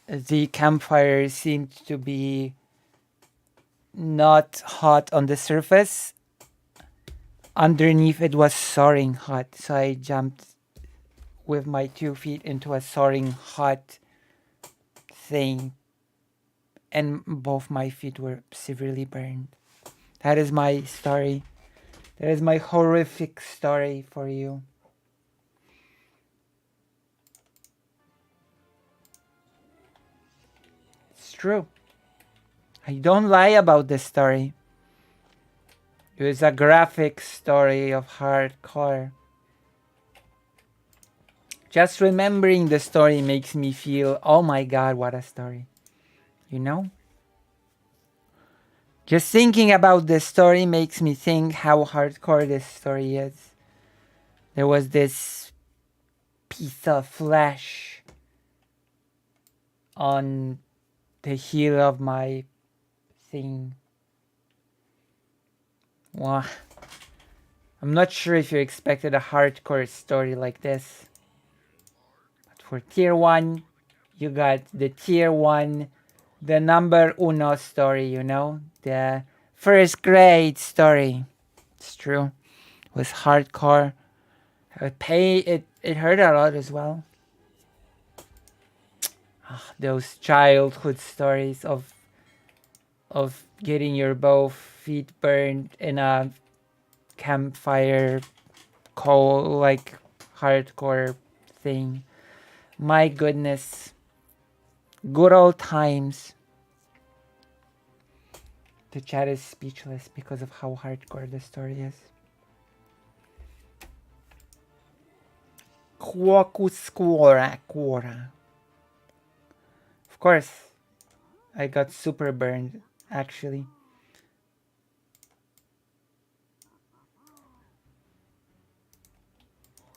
the campfire seemed to be not hot on the surface, underneath it was soaring hot. So I jumped with my 2 feet into a soaring hot thing. And both my feet were severely burned. That is my story. That is my horrific story for you. It's true. I don't lie about this story. It was a graphic story of hardcore. Just remembering the story makes me feel, oh my god, what a story. You know? Just thinking about this story makes me think how hardcore this story is. There was this piece of flesh on the heel of my thing. Wow. I'm not sure if you expected a hardcore story like this. But for tier 1, you got the tier 1, the number uno story, the first grade story. It's true. It was hardcore. It hurt a lot as well. Those childhood stories of getting your both feet burned in a campfire coal, like hardcore thing. My goodness. Good old times. The chat is speechless because of how hardcore the story is. Of course, I got super burned, actually.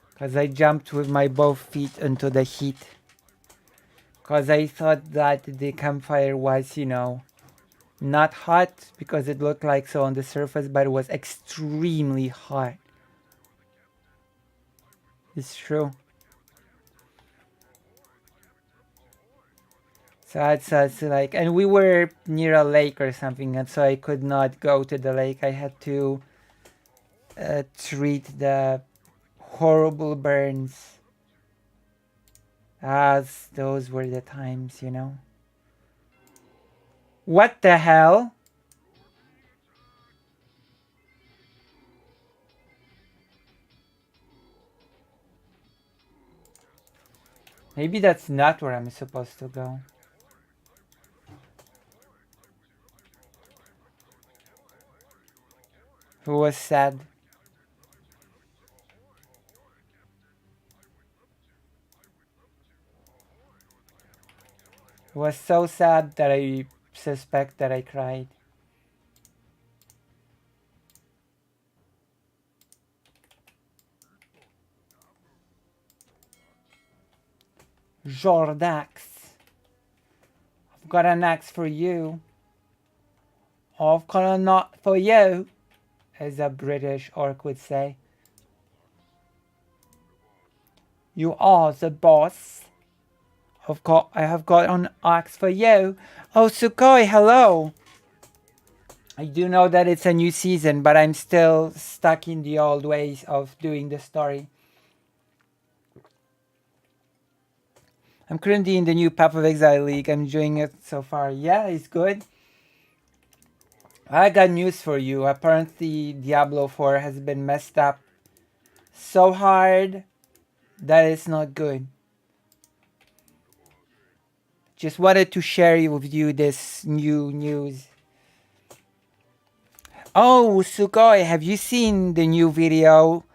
Because I jumped with my both feet into the heat. Because I thought that the campfire was, not hot because it looked like so on the surface, but it was extremely hot. It's true. So it's like, and we were near a lake or something, and so I could not go to the lake. I had to treat the horrible burns, as those were the times, What the hell? Maybe that's not where I'm supposed to go. It was sad. It was so sad that I suspect that I cried. Jordax. I've got an axe for you. I've got a knot for you, as a British orc would say. You are the boss. I have got an axe for you. Oh, Sukoi, hello. I do know that it's a new season, but I'm still stuck in the old ways of doing the story. I'm currently in the new Path of Exile League. I'm enjoying it so far. Yeah, it's good. I got news for you. Apparently, Diablo 4 has been messed up so hard that it's not good. Just wanted to share with you this new news. Oh, Sukoi, have you seen the new video,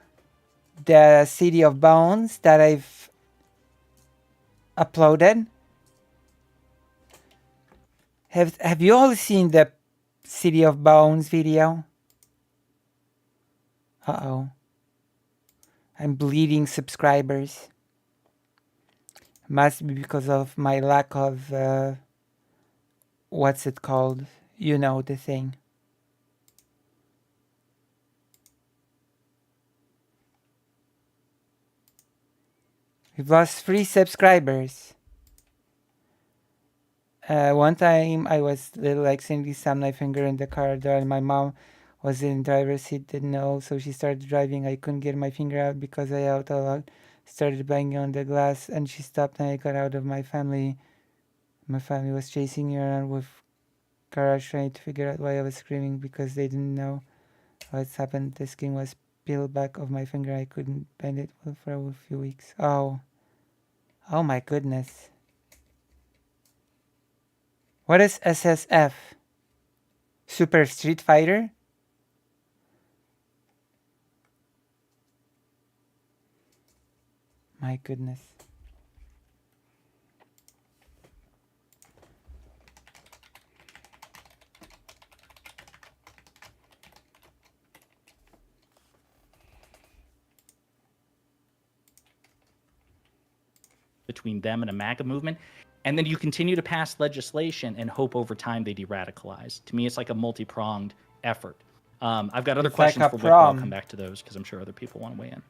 the City of Bones, that I've uploaded? Have you all seen the City of Bones video? Uh-oh. I'm bleeding subscribers. Must be because of my lack of, what's it called? You know the thing. We've lost 3 subscribers. One time I was little, accidentally stabbed my finger in the car door, and my mom was in driver's seat, didn't know, so she started driving. I couldn't get my finger out because I out a lot. Started banging on the glass, and she stopped, and I got out of my family. My family was chasing me around with garage trying to figure out why I was screaming because they didn't know what's happened. The skin was peeled back of my finger. I couldn't bend it for a few weeks. Oh my goodness. What is SSF? Super Street Fighter? My goodness. Between them and a MAGA movement. And then you continue to pass legislation and hope over time they de-radicalize. To me, it's like a multi-pronged effort. I've got other questions for Wick, but I'll come back to those because I'm sure other people want to weigh in.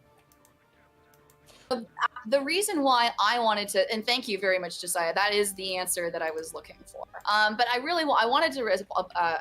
The reason why I wanted to, and thank you very much, Josiah, that is the answer that I was looking for. But I really I wanted to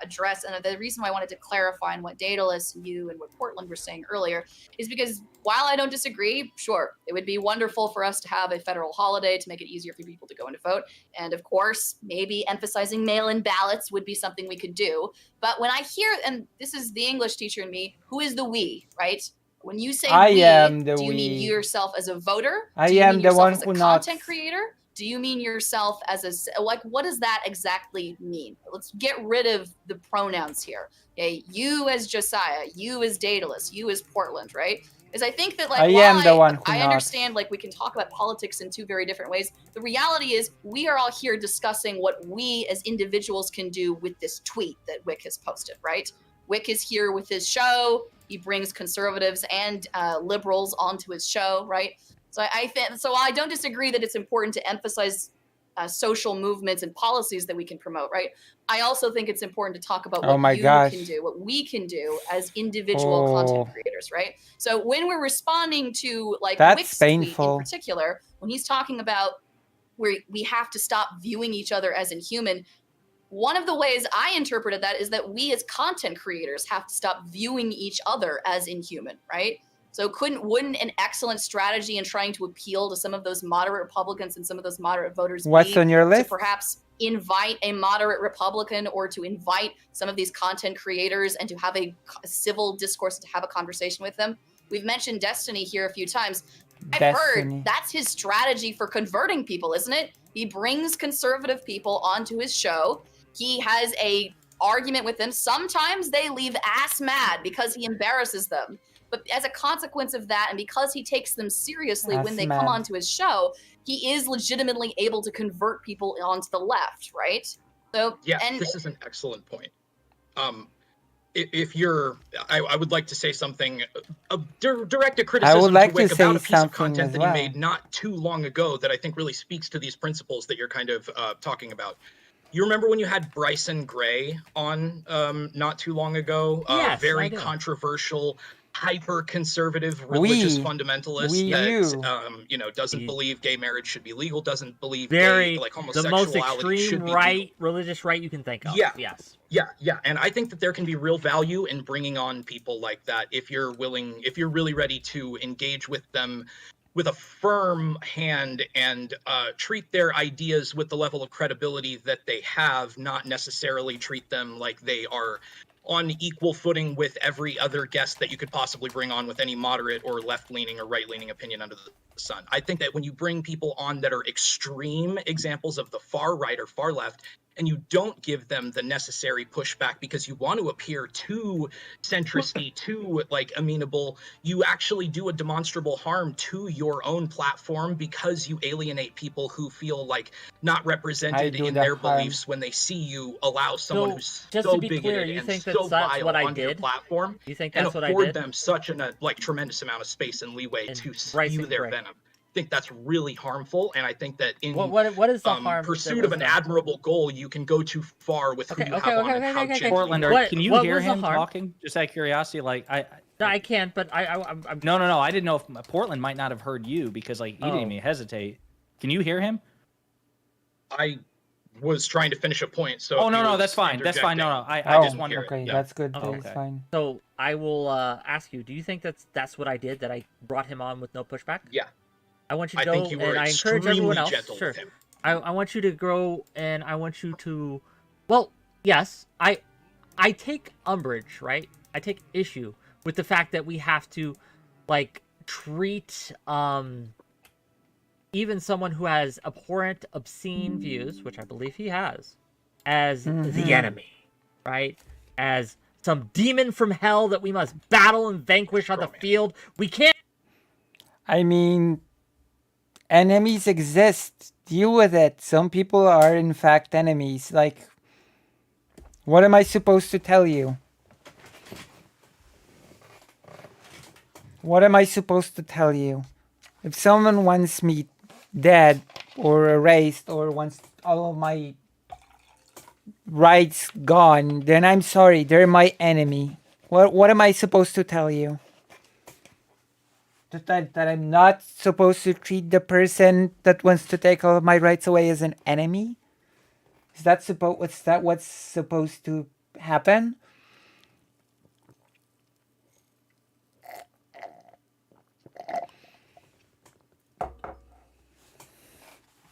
address, and the reason why I wanted to clarify on what Daedalus, you, and what Portland were saying earlier is because while I don't disagree, sure, it would be wonderful for us to have a federal holiday to make it easier for people to go and to vote. And of course, maybe emphasizing mail-in ballots would be something we could do. But when I hear, and this is the English teacher in me, who is the we, right? When you say I we, am the do you we. mean yourself as a voter? I do you am mean the yourself one as a who content knocks. creator? Do you mean yourself as a, like, what does that exactly mean? Let's get rid of the pronouns here. Okay, you as Josiah, you as Daedalus, you as Portland, right? Because I think that, like, I am the one who I knocks. understand, like, we can talk about politics in 2 very different ways. The reality is we are all here discussing what we as individuals can do with this tweet that Wick has posted, right? Wick is here with his show. He brings conservatives and liberals onto his show, right? So I don't disagree that it's important to emphasize social movements and policies that we can promote, right? I also think it's important to talk about what can do, what we can do as individual content creators, right? So when we're responding to, like, Wick's tweet in particular, when he's talking about where we have to stop viewing each other as inhuman, one of the ways I interpreted that is that we as content creators have to stop viewing each other as inhuman, right? So wouldn't an excellent strategy in trying to appeal to some of those moderate Republicans and some of those moderate voters What's on your list? to perhaps invite a moderate Republican or to invite some of these content creators and to have a civil discourse, to have a conversation with them? We've mentioned Destiny here a few times. I've heard that's his strategy for converting people, isn't it? He brings conservative people onto his show. He has a argument with them. Sometimes they leave ass mad because he embarrasses them. But as a consequence of that, and because he takes them seriously when they come onto his show, he is legitimately able to convert people onto the left, right? So yeah, this is an excellent point. If you're, I would like to say something, direct a criticism I would like to Wick to say about a piece of something content as that well. he made not too long ago that I think really speaks to these principles that you're kind of talking about. You remember when you had Bryson Gray on not too long ago? Yes, I very do. controversial, hyper-conservative religious fundamentalist that you know, doesn't believe gay marriage should be legal, doesn't believe Very gay, like the homosexuality most extreme should be right, legal. religious right you can think of. Yeah. Yes. Yeah, and I think that there can be real value in bringing on people like that if you're willing, if you're really ready to engage with them with a firm hand and treat their ideas with the level of credibility that they have, not necessarily treat them like they are on equal footing with every other guest that you could possibly bring on with any moderate or left-leaning or right-leaning opinion under the sun. I think that when you bring people on that are extreme examples of the far right or far left, and you don't give them the necessary pushback because you want to appear too centristy, too like amenable, you actually do a demonstrable harm to your own platform because you alienate people who feel like not represented in their beliefs when they see you allow someone who's just so to be clear, bigoted you and think so that's vile what I onto your did? platform, You think and that's what I afford did? them such a like tremendous amount of space and leeway to spew Bryson their Gray. venom. I think that's really harmful, and I think that in What is the harm that pursuit was of an done? admirable goal, you can go too far with who you have on and how gently Portland, you can you hear him talking? Just out of curiosity, like No, I can't, but I'm No. I didn't know if Portland might not have heard you because like he didn't even hesitate. Can you hear him? I was trying to finish a point, so. Oh if no, you no, were that's fine. That's fine. No, I just wanted. Okay, Yeah. that's good. Oh, That's fine. So I will ask you, do you think that's what I did, that I brought him on with no pushback? Yeah. I want you to I go, think you were and I encourage everyone extremely else. gentle Sure. with him. I want you to grow, and I want you to, well, yes, I take umbrage, right? I take issue with the fact that we have to, like, treat even someone who has abhorrent, obscene views, which I believe he has, as the enemy, right? As some demon from hell that we must battle and vanquish on the field. We can't. I mean, enemies exist. Deal with it. Some people are, in fact, enemies. Like, what am I supposed to tell you? What am I supposed to tell you? If someone wants me dead or erased or wants all of my rights gone, then I'm sorry. They're my enemy. What am I supposed to tell you? That I'm not supposed to treat the person that wants to take all of my rights away as an enemy? Is that what's supposed to happen?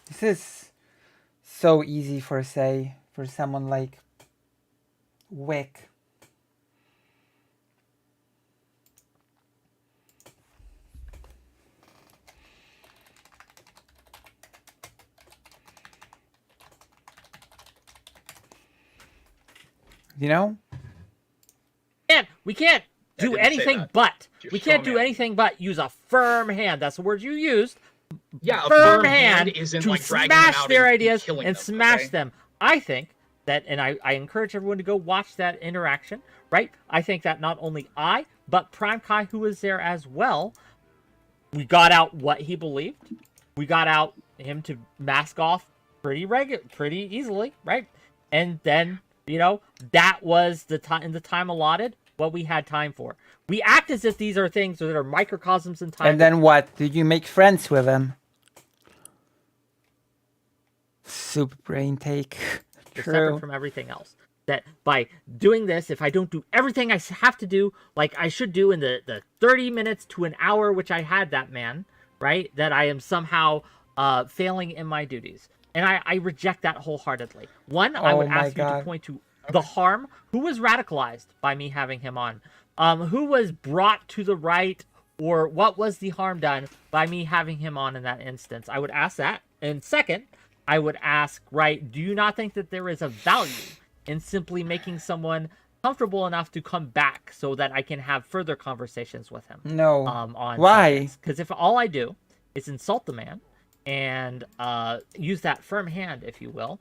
This is so easy for someone like Wick. You know? We can't do anything but. We can't do anything but use a firm hand. That's the word you used. Yeah, a firm hand isn't to like dragging them smash out their and ideas killing and them, smash okay? them. I think that, and I encourage everyone to go watch that interaction, right? I think that not only I, but Prime Kai, who was there as well, we got out what he believed. We got out him to mask off pretty easily, right? And then, you know, that was the time in the time allotted, what we had time for. We act as if these are things that are microcosms in time. And then what? Did you make friends with him? Super brain take. It's True. separate from everything else. That by doing this, if I don't do everything I have to do, like I should do in the 30 minutes to an hour, which I had that man, right? That I am somehow failing in my duties. And I reject that wholeheartedly. One, I would ask you to point to the harm. Who was radicalized by me having him on? Who was brought to the right, or what was the harm done by me having him on in that instance? I would ask that. And second, I would ask, right, do you not think that there is a value in simply making someone comfortable enough to come back so that I can have further conversations with him? No. On Why? Because if all I do is insult the man and use that firm hand, if you will,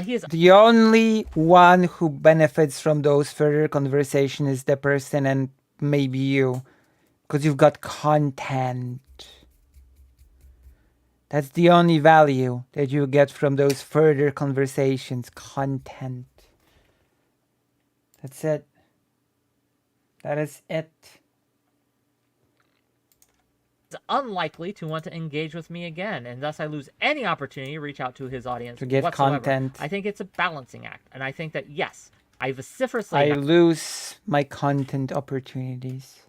he is the only one who benefits from those further conversations is the person and maybe you, because you've got content. That's the only value that you get from those further conversations. Content. That's it. That is it. It's unlikely to want to engage with me again, and thus I lose any opportunity to reach out to his audience To give whatsoever. content. I think it's a balancing act, and I think that, yes, I vociferously... I lose my content opportunities.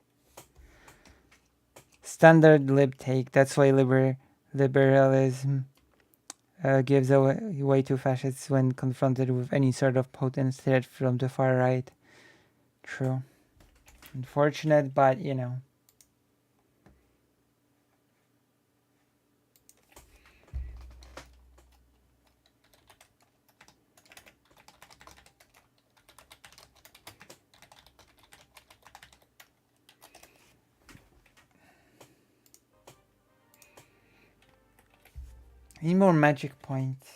Standard lib take. That's why liberalism gives way to fascists when confronted with any sort of potent threat from the far right. True. Unfortunate, but you know. Need more magic points.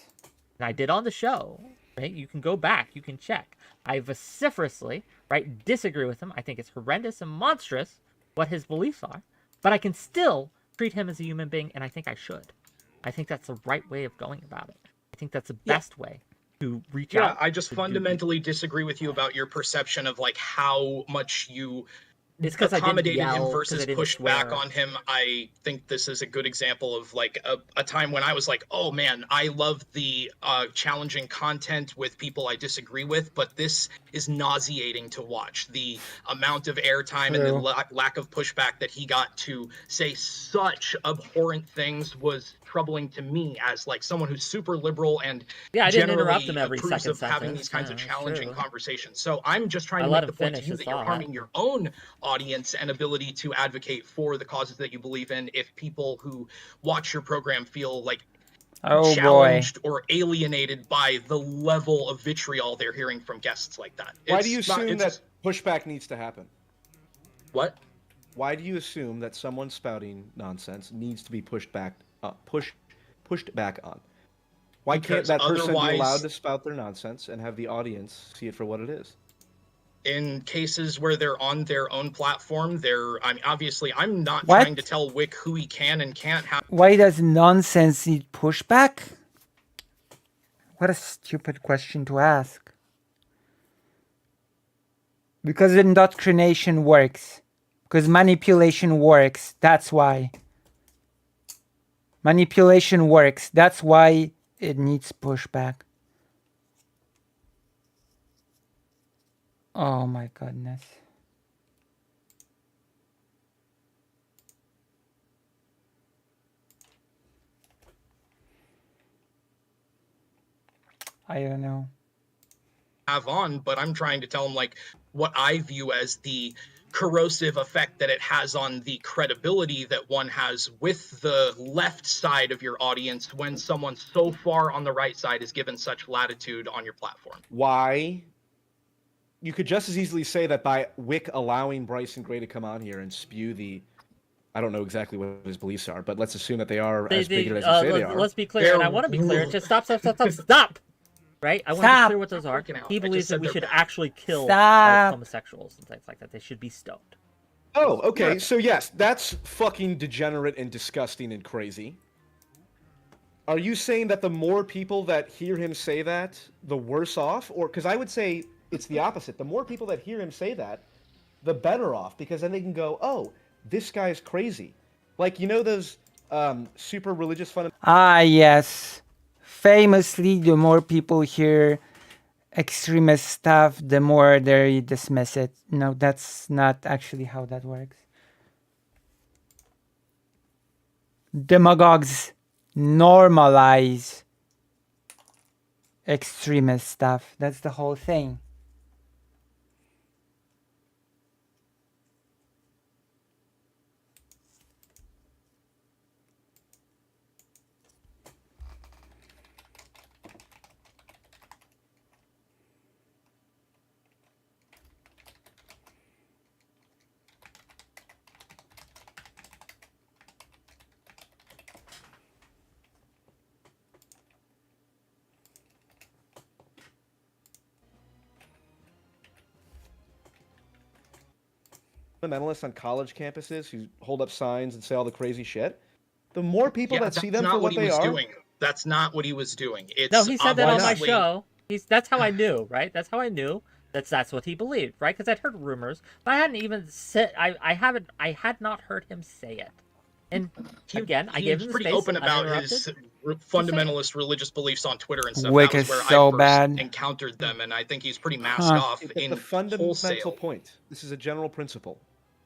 I did on the show, right? You can go back, you can check. I vociferously, right, disagree with him. I think it's horrendous and monstrous what his beliefs are, but I can still treat him as a human being, and I think I should. I think that's the right way of going about it. I think that's the best way to reach out. Yeah, I just fundamentally disagree with you about your perception of like how much you It's 'cause I didn't accommodated yell, him 'cause I versus didn't pushed back swear. on him. I think this is a good example of like a time when I was like, oh man, I love the challenging content with people I disagree with, but this is nauseating to watch. The amount of airtime and the True. lack of pushback that he got to say such abhorrent things was troubling to me as like someone who's super liberal and Yeah, I didn't generally interrupt him every approves second of having sentence. these kinds of Yeah, challenging true. conversations. So I'm just trying I to let make him the point to finish you his that you're thought. harming your own audience and ability to advocate for the causes that you believe in if people who watch your program feel like Oh boy. challenged or alienated by the level of vitriol they're hearing from guests like that. Why do you It's not- assume it's that just- pushback needs to happen? What? Why do you assume that someone spouting nonsense needs to be pushed back on? Why can't Because that person be otherwise- allowed to spout their nonsense and have the audience see it for what it is? In cases where they're on their own platform, I mean, obviously, I'm not What? trying to tell Wick who he can and can't have. Why does nonsense need pushback? What a stupid question to ask. Because indoctrination works. Because manipulation works. That's why. Manipulation works. That's why it needs pushback. Oh my goodness. I don't know. Have on, but I'm trying to tell him like what I view as the corrosive effect that it has on the credibility that one has with the left side of your audience when someone so far on the right side is given such latitude on your platform. Why? You could just as easily say that by Wick allowing Bryson Gray to come on here and spew the, I don't know exactly what his beliefs are, but let's assume that they are as bigoted as you say they are. Let's be clear, and I want to be clear. Just stop. Right? I want to be Stop. clear what those are. He believes that we should actually kill Stop. homosexuals and things like that. They should be stoned. Oh, okay. So yes, that's fucking degenerate and disgusting and crazy. Are you saying that the more people that hear him say that, the worse off? Or because I would say it's the opposite. The more people that hear him say that, the better off, because then they can go, "Oh, this guy's crazy." Like, you know those super religious Ah, yes. Famously, the more people hear extremist stuff, the more they dismiss it. No, that's not actually how that works. Demagogues normalize extremist stuff. That's the whole thing. fundamentalists on college campuses who hold up signs and say all the crazy shit. The more people that see them for what they are. Doing. That's not what he was doing. It's No, he said that on my obviously- show. That's how I knew, right? That's how I knew that's what he believed, right? Because I'd heard rumors, but I hadn't even said I had not heard him say it. And again, I gave him the pretty space, open about his fundamentalist religious beliefs on Twitter and stuff. Wick that was is where so I first bad. encountered them, and I think he's pretty masked off in the fundamental wholesale. point. This is a general principle.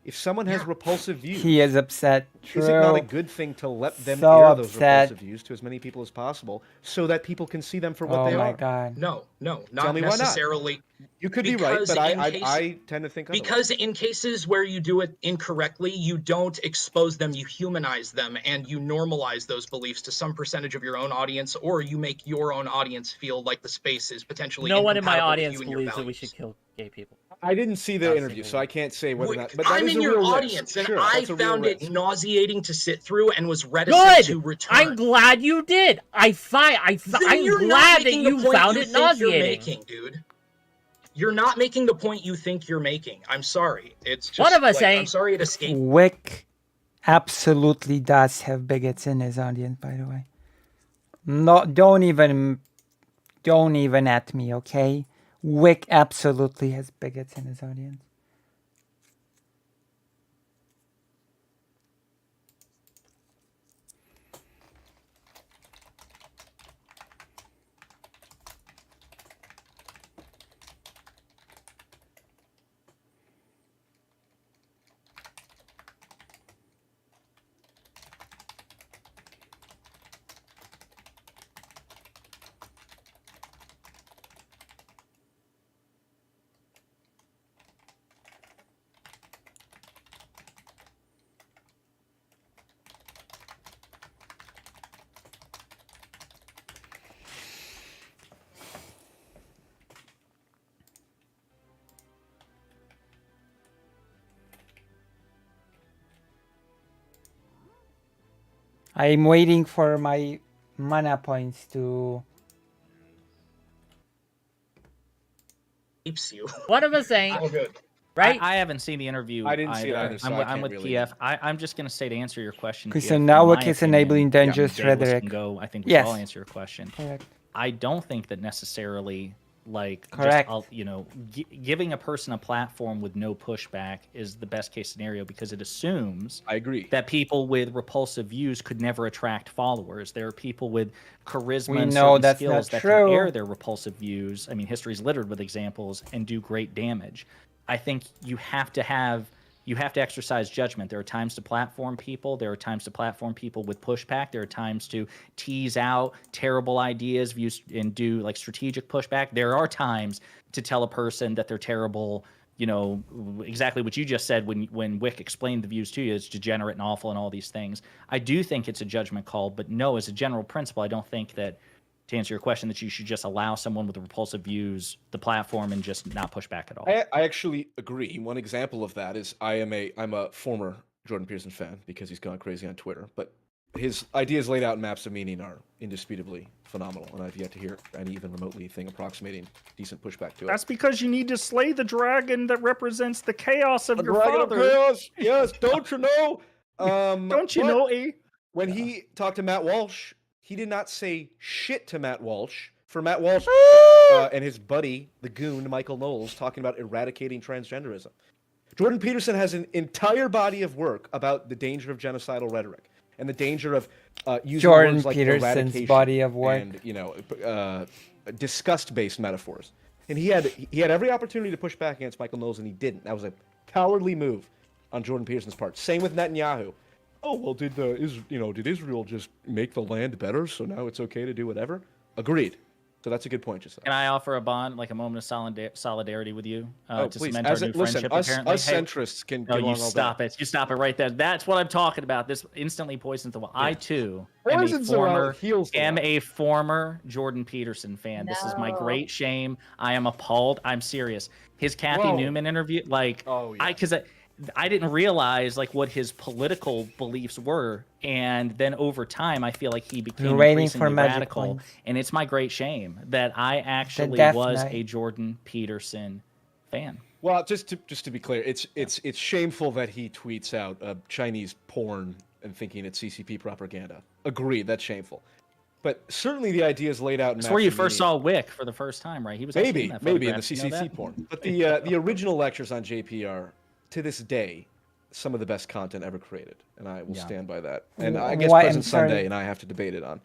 If someone has repulsive views, He is upset. True. is it not a good thing to let them So air those upset. repulsive views to as many people as possible, so that people can see them for what Oh they my are? God. No, Tell not me why not. necessarily. You could be right, Because but in I tend to think otherwise. Because in cases where you do it incorrectly, you don't expose them, you humanize them, and you normalize those beliefs to some percentage of your own audience, or you make your own audience feel like the space is potentially no one in my incompatible with audience you and your believes that we values. should kill gay people. I didn't see the interview, so I can't say whether or not. But that I'm is in a your real audience, risk. and Sure, I that's a real found it risk. nauseating to sit through and was reticent Good. to return. I'm glad you did. I'm You're not glad that making the you point found you it think you're nauseating. making, dude. You're not making the point you think you're making. I'm sorry. It's just What am I like, saying? I'm sorry it escaped. Wick absolutely does have bigots in his audience, by the way. No, don't even at me, okay? Wick absolutely has bigots in his audience. I'm waiting for my mana points to... Keeps you. What am I saying? Oh, good. Right? I haven't seen the interview. I didn't see it either, so I I'm can't with really- PF. I'm just going to say to answer your question. Okay, PF, so in now my Wick is opinion, enabling dangerous Daedalus rhetoric. Can go, I think we Yes. all answer your question. Correct. I don't think that necessarily, like, Correct. just, giving a person a platform with no pushback is the best case scenario because it assumes I agree that people with repulsive views could never attract followers. There are people with charisma We and know certain that's skills not that true. can air their repulsive views. I mean, history's littered with examples and do great damage. I think you have to exercise judgment. There are times to platform people. There are times to platform people with pushback. There are times to tease out terrible ideas, views, and do like strategic pushback. There are times to tell a person that they're terrible. You know, exactly what you just said when Wick explained the views to you, it's degenerate and awful and all these things. I do think it's a judgment call, but no, as a general principle, I don't think that, to answer your question, that you should just allow someone with repulsive views the platform and just not push back at all. I actually agree. One example of that is I'm a former Jordan Peterson fan because he's gone crazy on Twitter, but his ideas laid out in Maps of Meaning are indisputably phenomenal, and I've yet to hear any even remotely thing approximating decent pushback to it. That's because you need to slay the dragon that represents the chaos of The your Dragon of father. Chaos, yes, don't you know? Don't you but know, eh? When he talked to Matt Walsh, he did not say shit to Matt Walsh. For Matt Walsh and his buddy, the goon, Michael Knowles, talking about eradicating transgenderism. Jordan Peterson has an entire body of work about the danger of genocidal rhetoric and the danger of using Jordan words like Peterson's eradication body of work. and disgust-based metaphors. And he had every opportunity to push back against Michael Knowles, and he didn't. That was a cowardly move on Jordan Peterson's part. Same with Netanyahu. Oh well, did Israel just make the land better, so now it's okay to do whatever? Agreed. So that's a good point, just Can I offer a bond, like a moment of solidarity with you to please. cement our new friendship? Apparently, Us centrists can no, get you along all stop day. it. You stop it right there. That's what I'm talking about. This instantly poisons the well. I too Poisons the well, heals the am well. a former Jordan Peterson fan. This is my great shame. I am appalled. I'm serious. His Kathy Whoa. Newman interview, like, because I didn't realize like what his political beliefs were, and then over time, I feel like he became Waiting for increasingly magic radical. points. And it's my great shame that I actually Death was Knight. a Jordan Peterson fan. Well, just to be clear, it's shameful that he tweets out Chinese porn and thinking it's CCP propaganda. Agreed, that's shameful. But certainly the idea is laid out in That's where you first Master saw Wick for the first time, right? He was actually in that maybe in the photograph. You know CCC that? porn. But the original lectures on JP are, to this day, some of the best content ever created, and I will stand by that. And I guess What? Present I'm sorry. Sunday and I have to debate it on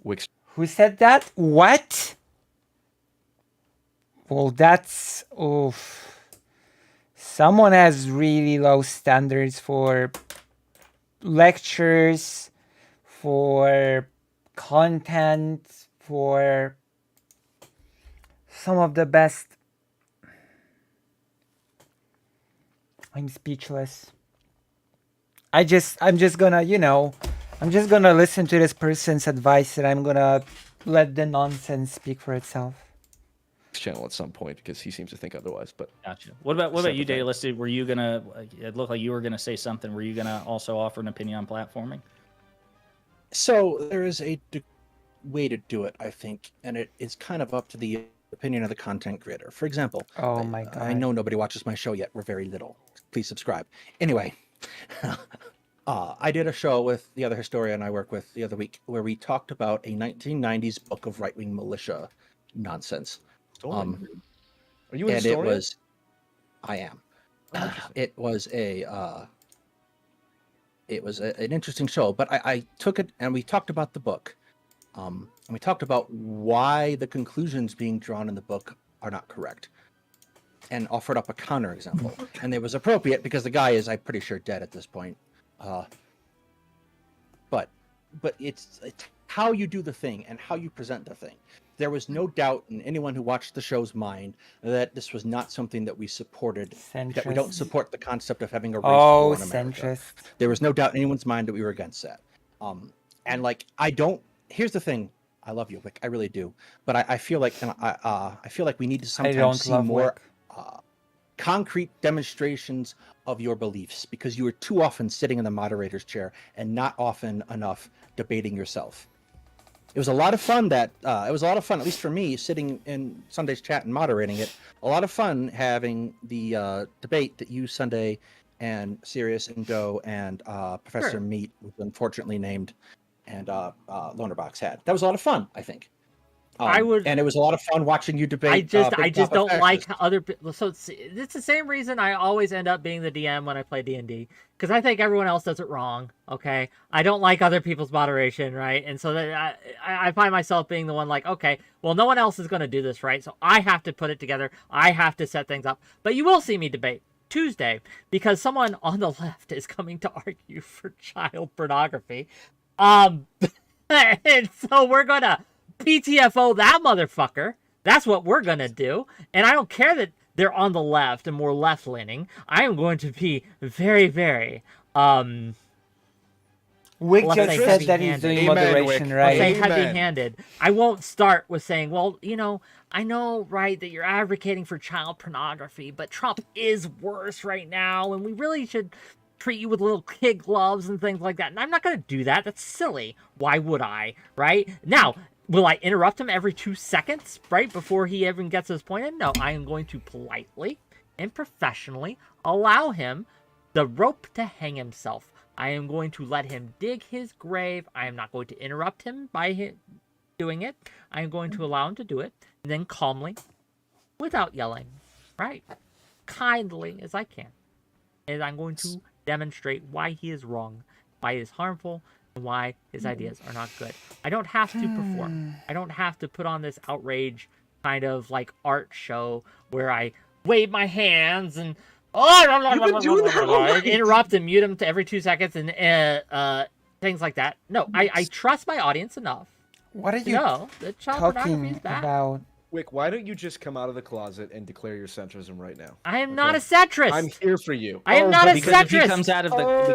Wick's. Who said that? What? Well, that's oof. Someone has really low standards for lectures, for content, for some of the best. I'm speechless. I'm just gonna, I'm just gonna listen to this person's advice, and I'm gonna let the nonsense speak for itself. Channel at some point because he seems to think otherwise. But Gotcha. What about you, Separate thing. Daedalus? Were you gonna? It looked like you were gonna say something. Were you gonna also offer an opinion on platforming? So there is a way to do it, I think, and it is kind of up to the opinion of the content creator. For example, Oh my god. I know nobody watches my show yet. We're very little. Please subscribe. Anyway, I did a show with the other historian I work with the other week where we talked about a 1990s book of right-wing militia nonsense. Are you a and historian? it was, I am. It was an interesting show, but I took it and we talked about the book. And we talked about why the conclusions being drawn in the book are not correct, and offered up a counterexample. And it was appropriate because the guy is, I'm pretty sure, dead at this point. But it's how you do the thing and how you present the thing. There was no doubt in anyone who watched the show's mind that this was not something that we supported. That we don't Centrist. support the concept of having a race Oh, war in America. centrist. There was no doubt in anyone's mind that we were against that. And like here's the thing. I love you, Wick. I really do. But I feel like I feel like we need to sometimes don't see love more Wick. concrete demonstrations of your beliefs, because you are too often sitting in the moderator's chair and not often enough debating yourself. It was a lot of fun at least for me, sitting in Sunday's chat and moderating it. A lot of fun having the debate that you, Sunday, and Sirius and Doe and Professor Meat, who's unfortunately named, and Lonerbox had. That was a lot of fun, I think. And it was a lot of fun watching you debate. I just Big don't Papa like Fascist. how other people. So it's the same reason I always end up being the DM when I play D&D, because I think everyone else does it wrong. Okay, I don't like other people's moderation, right? And so that I find myself being the one like, okay, well, no one else is going to do this, right? So I have to put it together. I have to set things up. But you will see me debate Tuesday because someone on the left is coming to argue for child pornography. And so we're gonna PTFO that motherfucker. That's what we're gonna do. And I don't care that they're on the left and more left-leaning. I am going to be very, very Wick let's just say said that he's heavy-handed. doing Amen, moderation, Wick. right? Say Amen. heavy-handed. I won't start with saying, well, I know, right, that you're advocating for child pornography, but Trump is worse right now, and we really should treat you with little kid gloves and things like that. And I'm not going to do that. That's silly. Why would I, right? Now, will I interrupt him every 2 seconds, right, before he even gets his point in? No, I am going to politely and professionally allow him the rope to hang himself. I am going to let him dig his grave. I am not going to interrupt him by doing it. I am going to allow him to do it, and then calmly, without yelling, right, kindly as I can, and I'm going to demonstrate why he is wrong, why he is harmful, and why his ideas are not good. I don't have to perform. I don't have to put on this outrage kind of like art show where I wave my hands and interrupt and mute him to every 2 seconds and things like that. No, I trust my audience enough. What are to you know that child pornography is talking bad. about? Wick, why don't you just come out of the closet and declare your centrism right now? I am not a centrist. I'm here for you. I am not a Because if he centrist. comes out of the but you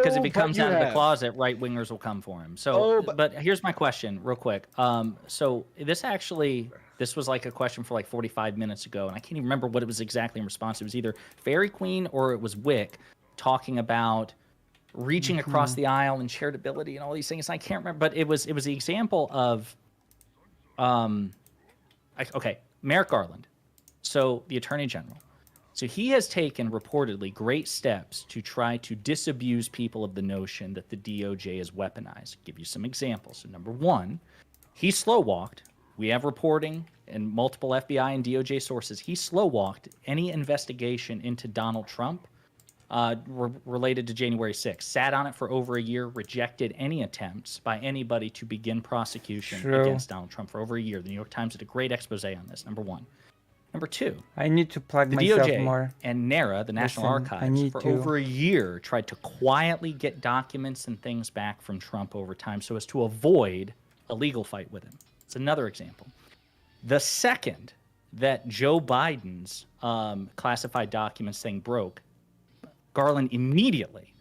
out of the have. closet, right wingers will come for him. So, Oh, but here's my question, real quick. So this was like a question for like 45 minutes ago, and I can't even remember what it was exactly in response. It was either Fairy Queen or it was Wick talking about reaching across the aisle and charitability and all these things. I can't remember, but it was the example of, Merrick Garland, so the Attorney General, So he has taken reportedly great steps to try to disabuse people of the notion that the DOJ is weaponized. I'll give you some examples. So number one, he slow walked. We have reporting and multiple FBI and DOJ sources. He slow walked any investigation into Donald Trump related to January 6th. Sat on it for over a year, rejected any attempts by anybody to begin prosecution against Donald Trump for over a year. The New York Times did a great expose on this, number one. Number two, I need to plug the myself DOJ more. and NARA, the National Listen, I Archives, need for to. over a year tried to quietly get documents and things back from Trump over time so as to avoid a legal fight with him. It's another example. The second that Joe Biden's classified documents thing broke, Garland immediately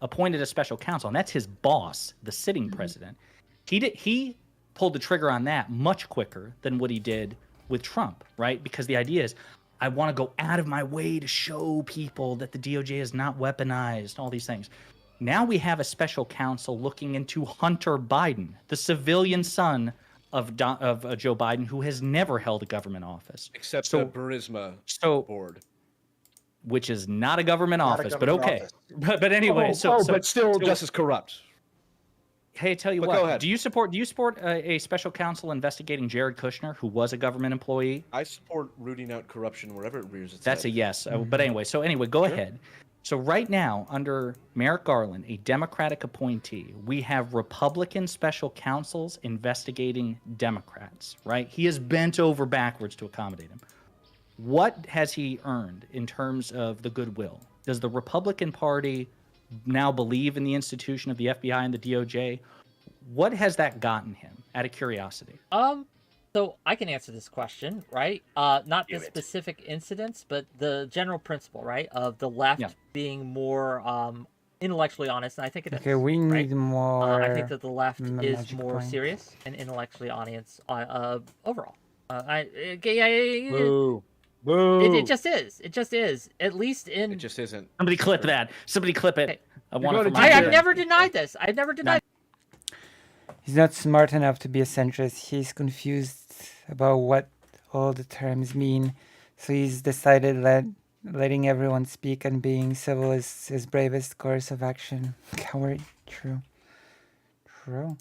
appointed a special counsel, and that's his boss, the sitting president. He pulled the trigger on that much quicker than what he did with Trump, right? Because the idea is, I want to go out of my way to show people that the DOJ is not weaponized, all these things. Now we have a special counsel looking into Hunter Biden, the civilian son of Joe Biden, who has never held a government office. Except So- the Burisma so- board. which is not a government Not a office, government but okay. office. But anyway, but still just as corrupt. Hey, tell you But what. go ahead. Do you support a special counsel investigating Jared Kushner, who was a government employee? I support rooting out corruption wherever it rears its That's a head. yes. But anyway, go ahead. So right now, under Merrick Garland, a Democratic appointee, we have Republican special counsels investigating Democrats, right? He is bent over backwards to accommodate him. What has he earned in terms of the goodwill? Does the Republican Party now believe in the institution of the FBI and the DOJ? What has that gotten him, out of curiosity? So I can answer this question, right? Not the specific incidents, but the general principle, right, of the left being more intellectually honest, and I think it is. Okay, we need more. I think that the left is magic more points. serious and intellectually honest overall. Boo. It just is. It just is. At least in. It just isn't. Somebody clip that. Somebody clip it. I want it for my I've hearing. never denied this. I've never denied. He's not smart enough to be a centrist. He's confused about what all the terms mean. So he's decided that letting everyone speak and being civil is his bravest course of action. Coward. True. True.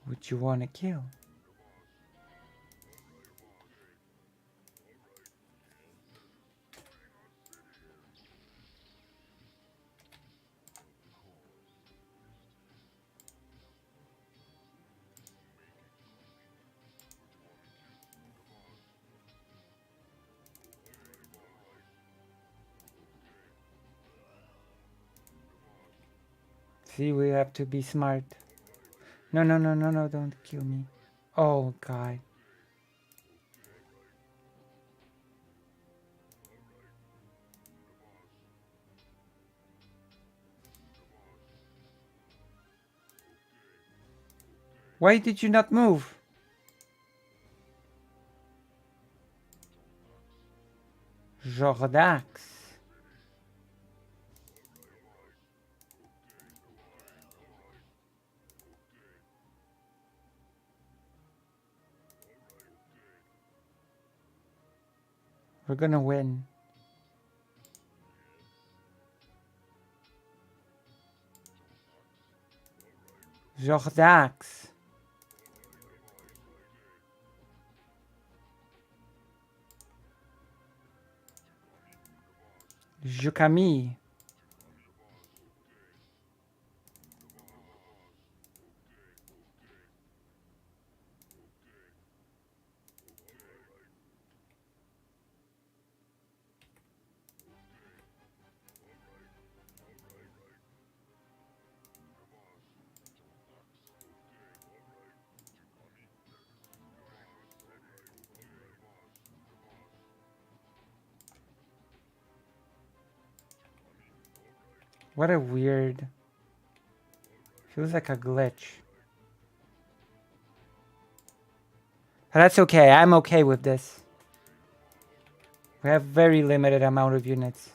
Would you want to kill? See, we have to be smart. No, don't kill me. Oh, God. Why did you not move? Jordax. We're gonna win. Jordax. Jukami. What a weird... Feels like a glitch. But that's okay. I'm okay with this. We have very limited amount of units.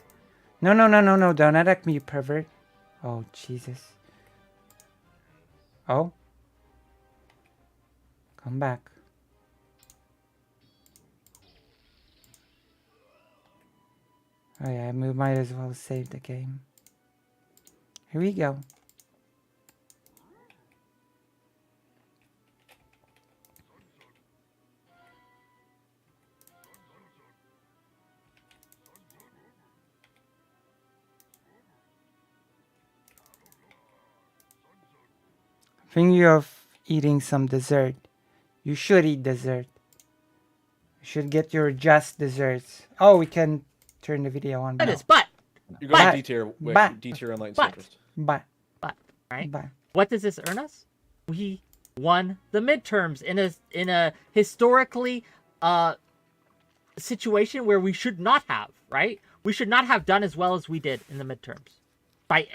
No. Don't attack me, you pervert. Oh, Jesus. Oh. Come back. Oh yeah, we might as well save the game. Here we go. Thinking of eating some dessert. You should eat dessert. You should get your just desserts. Oh, we can turn the video on. That is, but You're going to D-tier, D-tier Enlightened Centrist. But, right? But. What does this earn us? We won the midterms in a historically situation where we should not have, right? We should not have done as well as we did in the midterms. By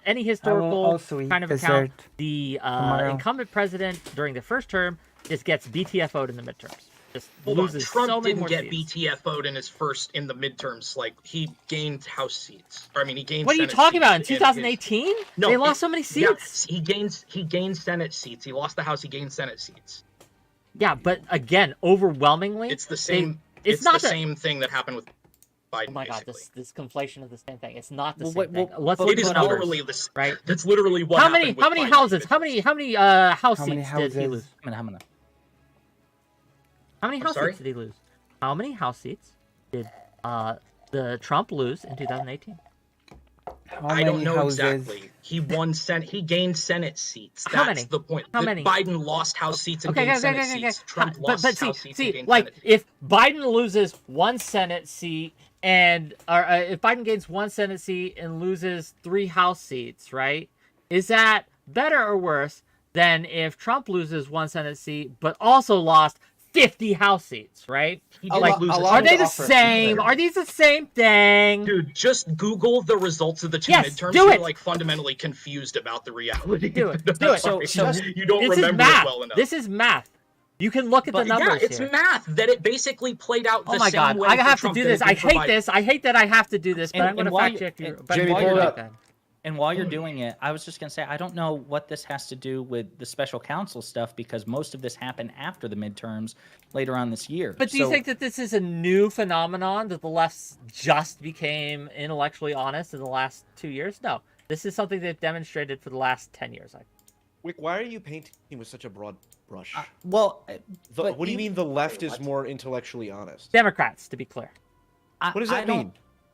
any historical kind of account, the incumbent president during the first term just gets BTFO'd in the midterms. Just loses Trump so many didn't more get seats. BTFO'd in the midterms. Like, he gained House seats. Or, I mean, he gained. What are you Senate talking about? In seats 2018? No, they lost so many seats. Yeah, he gained Senate seats. He lost the House. He gained Senate seats. Yeah, but again, overwhelmingly, It's the same. It's not the same thing that happened with Biden. Oh my God, this conflation of the same thing. It's not the Well, same wait, thing. well, Let's It look is at the numbers, literally this. right? That's literally what. How many? happened with How many Biden. houses? How many house How many seats did he houses? lose? How many? How many house sorry? seats did he lose? How many house seats did the Trump lose in 2018? How I don't many know houses? exactly. He won Senate. He gained Senate seats. How That's many? the point. How That many? Biden lost House seats and gained Senate seats. Trump But lost House seats and see, gained like Senate seats. if Biden loses one Senate seat and if Biden gains one Senate seat and loses 3 House seats, right? Is that better or worse than if Trump loses one Senate seat but also lost 50 House seats, right? He did Like, lose a are they Senate the seat. same? Are these the same thing? Dude, just Google the results of the 2 Yes, midterms. do You're it. like fundamentally confused about the reality. Do it. Do it. Sorry, So you don't This is remember math. it well enough. This is math. You can look at the But numbers yeah, it's here. math that it basically played out the Oh my same God! way I for have to Trump do that this. it I did for hate Biden. this. I hate that I have to do this, but I'm going to while fact check you. Jamie, while pull you're it doing up. that. And while you're doing it, I was just going to say, I don't know what this has to do with the special counsel stuff because most of this happened after the midterms later on this year. But do you So- think that this is a new phenomenon that the left just became intellectually honest in the last 2 years? No. This is something they've demonstrated for the last 10 years. Wick, why are you painting with such a broad brush? Well, What do you mean the left is more intellectually honest? Democrats, to be clear. What does that mean?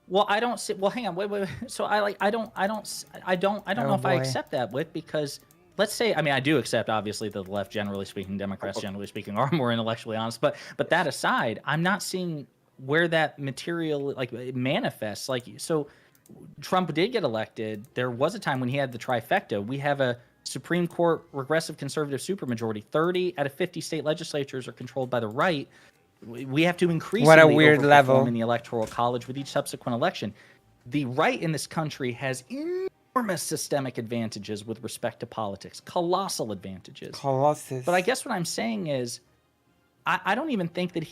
Well, I don't see. Well, hang on, wait. So I don't know if I boy. accept that with because let's say, I mean, I do accept obviously that the left, generally speaking, Democrats, generally speaking, are more intellectually honest. But that aside, I'm not seeing where that material like it manifests. Like, so Trump did get elected. There was a time when he had the trifecta. We have a Supreme Court regressive conservative supermajority. 30 out of 50 state legislatures are controlled by the right. We have to increasingly weird overperform level. in the electoral college with each subsequent election. The right in this country has enormous systemic advantages with respect to politics, colossal advantages. Colossus. But I guess what I'm saying is, I don't even think that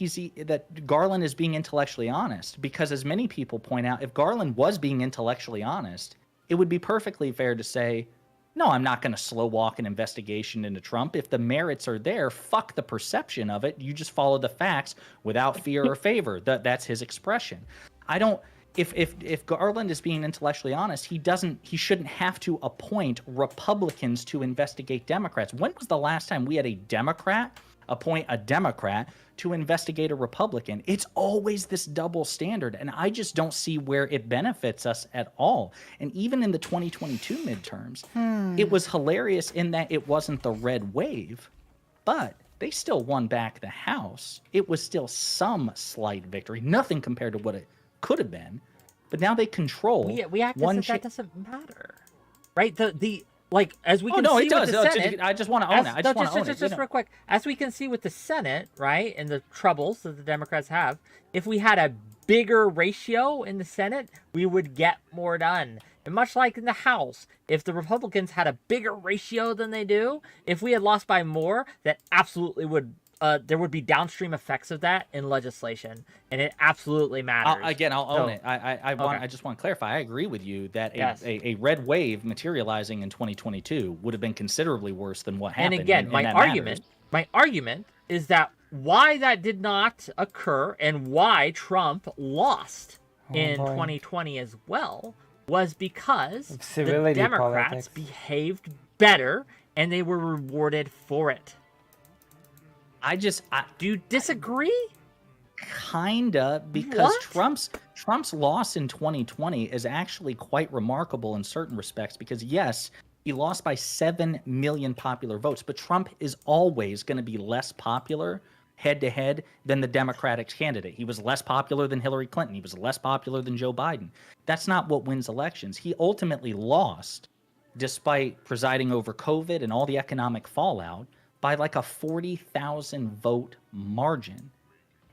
that Garland is being intellectually honest, because as many people point out, if Garland was being intellectually honest, it would be perfectly fair to say, no, I'm not going to slow walk an investigation into Trump. If the merits are there, fuck the perception of it. You just follow the facts without fear or favor. That's his expression. I don't. If Garland is being intellectually honest, he shouldn't have to appoint Republicans to investigate Democrats. When was the last time we had a Democrat appoint a Democrat to investigate a Republican? It's always this double standard, and I just don't see where it benefits us at all. And even in the 2022 midterms, it was hilarious in that it wasn't the red wave, but they still won back the House. It was still some slight victory, nothing compared to what it could have been. But now they control We act one as if that doesn't matter, right? The like as we Oh, can no, see it does. with the No, Senate. I just want to own it. I just want to own it. Just real quick, as we can see with the Senate, right, and the troubles that the Democrats have, if we had a bigger ratio in the Senate, we would get more done. And much like in the House, if the Republicans had a bigger ratio than they do, if we had lost by more, that absolutely would there would be downstream effects of that in legislation, and it absolutely matters. I'll own So- it. I just want to clarify. I agree with you that Yes. a red wave materializing in 2022 would have been considerably worse than what happened. And again, and my that argument matters. is that why that did not occur and why Trump lost in boy. 2020 as well was because the civility Democrats politics. behaved better and they were rewarded for it. Do you disagree? Kinda, because What? Trump's loss in 2020 is actually quite remarkable in certain respects because yes, he lost by 7 million popular votes, but Trump is always going to be less popular head to head than the Democratic candidate. He was less popular than Hillary Clinton. He was less popular than Joe Biden. That's not what wins elections. He ultimately lost despite presiding over COVID and all the economic fallout by like a 40,000 vote margin.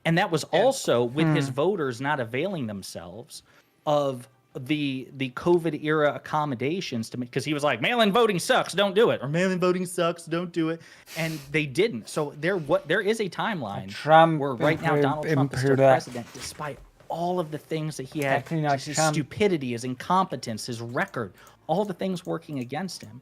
And that was also with his voters not availing themselves of the COVID era accommodations to because he was like, mail-in voting sucks, don't do it, or mail-in voting sucks, don't do it, and they didn't. So there is a timeline where right now Donald Trump is still president, despite all of the things that he had, Definitely not his Trump. stupidity, his incompetence, his record, all the things working against him.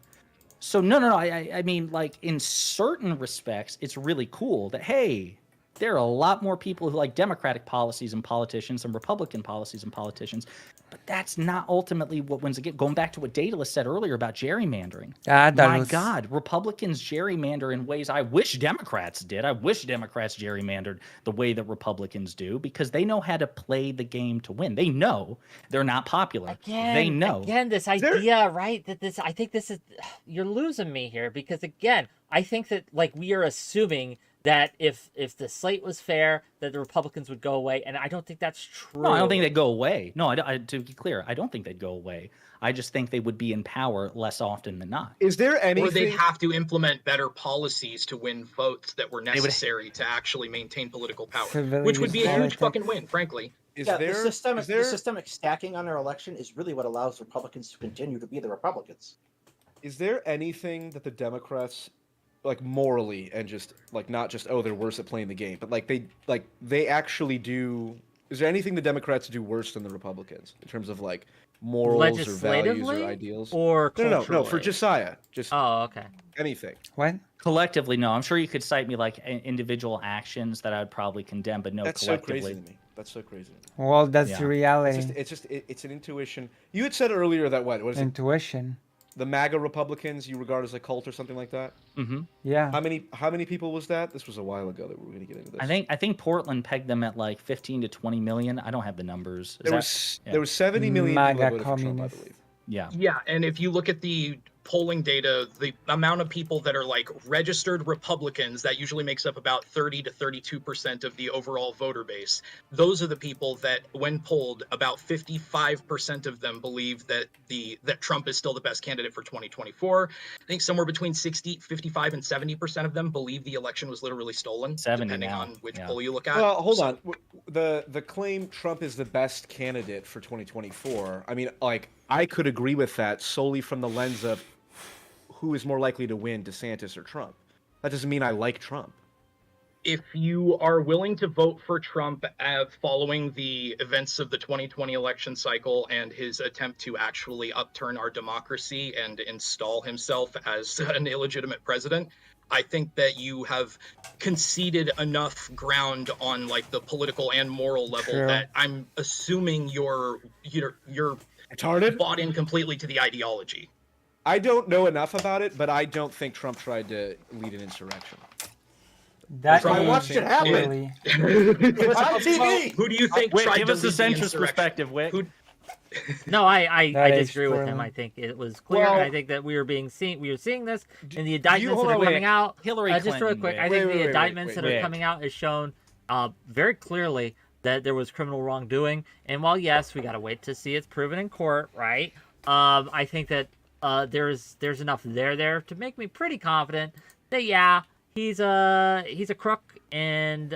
So no, I mean, like in certain respects, it's really cool that hey, there are a lot more people who like Democratic policies and politicians than Republican policies and politicians, but that's not ultimately what wins again. Going back to what Daedalus said earlier about gerrymandering. My Daedalus. God, Republicans gerrymander in ways I wish Democrats did. I wish Democrats gerrymandered the way that Republicans do because they know how to play the game to win. They know they're not popular. They know. Again, this idea, right? I think this is, you're losing me here because again, I think that like we are assuming that if the slate was fair, that the Republicans would go away, and I don't think that's true. No, I don't think they'd go away. No, to be clear, I don't think they'd go away. I just think they would be in power less often than not. Is there anything? Or they'd have to implement better policies to win votes that were necessary to actually maintain political power, which would be a huge fucking win, frankly. The systemic stacking on their election is really what allows Republicans to continue to be the Republicans. Is there anything that the Democrats like morally and just like not just they're worse at playing the game, but like they actually do? Is there anything the Democrats do worse than the Republicans in terms of like morals or values or ideals? Or no, for culturally? Josiah, just okay. Anything. What? Collectively, no. I'm sure you could cite me like individual actions that I would probably condemn, but no, That's collectively. so crazy to me. That's so crazy. Well, that's Yeah. the reality. It's an intuition. You had said earlier that what is it? Intuition. The MAGA Republicans you regard as a cult or something like that? Mm-hmm. Yeah. How many people was that? This was a while ago that we were going to get into this. I think Portland pegged them at like 15 to 20 million. I don't have the numbers. There was 70 million people that voted for Trump, I believe. Yeah. Yeah, and if you look at the polling data, the amount of people that are like registered Republicans, that usually makes up about 30 to 32% of the overall voter base. Those are the people that, when polled, about 55% of them believe that that Trump is still the best candidate for 2024. I think somewhere between 55 and 70% of them believe the election was literally stolen, 70 depending now. on which Yeah. poll you look at. Well, hold on. The claim Trump is the best candidate for 2024. I mean, like I could agree with that solely from the lens of who is more likely to win, DeSantis or Trump. That doesn't mean I like Trump. If you are willing to vote for Trump following the events of the 2020 election cycle and his attempt to actually upturn our democracy and install himself as an illegitimate president, I think that you have conceded enough ground on like the political and moral level True. that I'm assuming you're retarded, bought in completely to the ideology. I don't know enough about it, but I don't think Trump tried to lead an insurrection. I watched it happen. It was on TV. Who do you think Whit, tried give to us the lead centrist insurrection? perspective, Whit. No, I That is disagree with him. true. I think it was clear. Well- and I think that we were seeing this in the indictments hold that are on, coming wait. out. Hillary just real Clinton, quick, Whit. I think Wait, the indictments that are wait. coming out has shown very clearly that there was criminal wrongdoing. And while yes, we gotta wait to see it's proven in court, right? I think that there's enough there to make me pretty confident that yeah, he's a crook and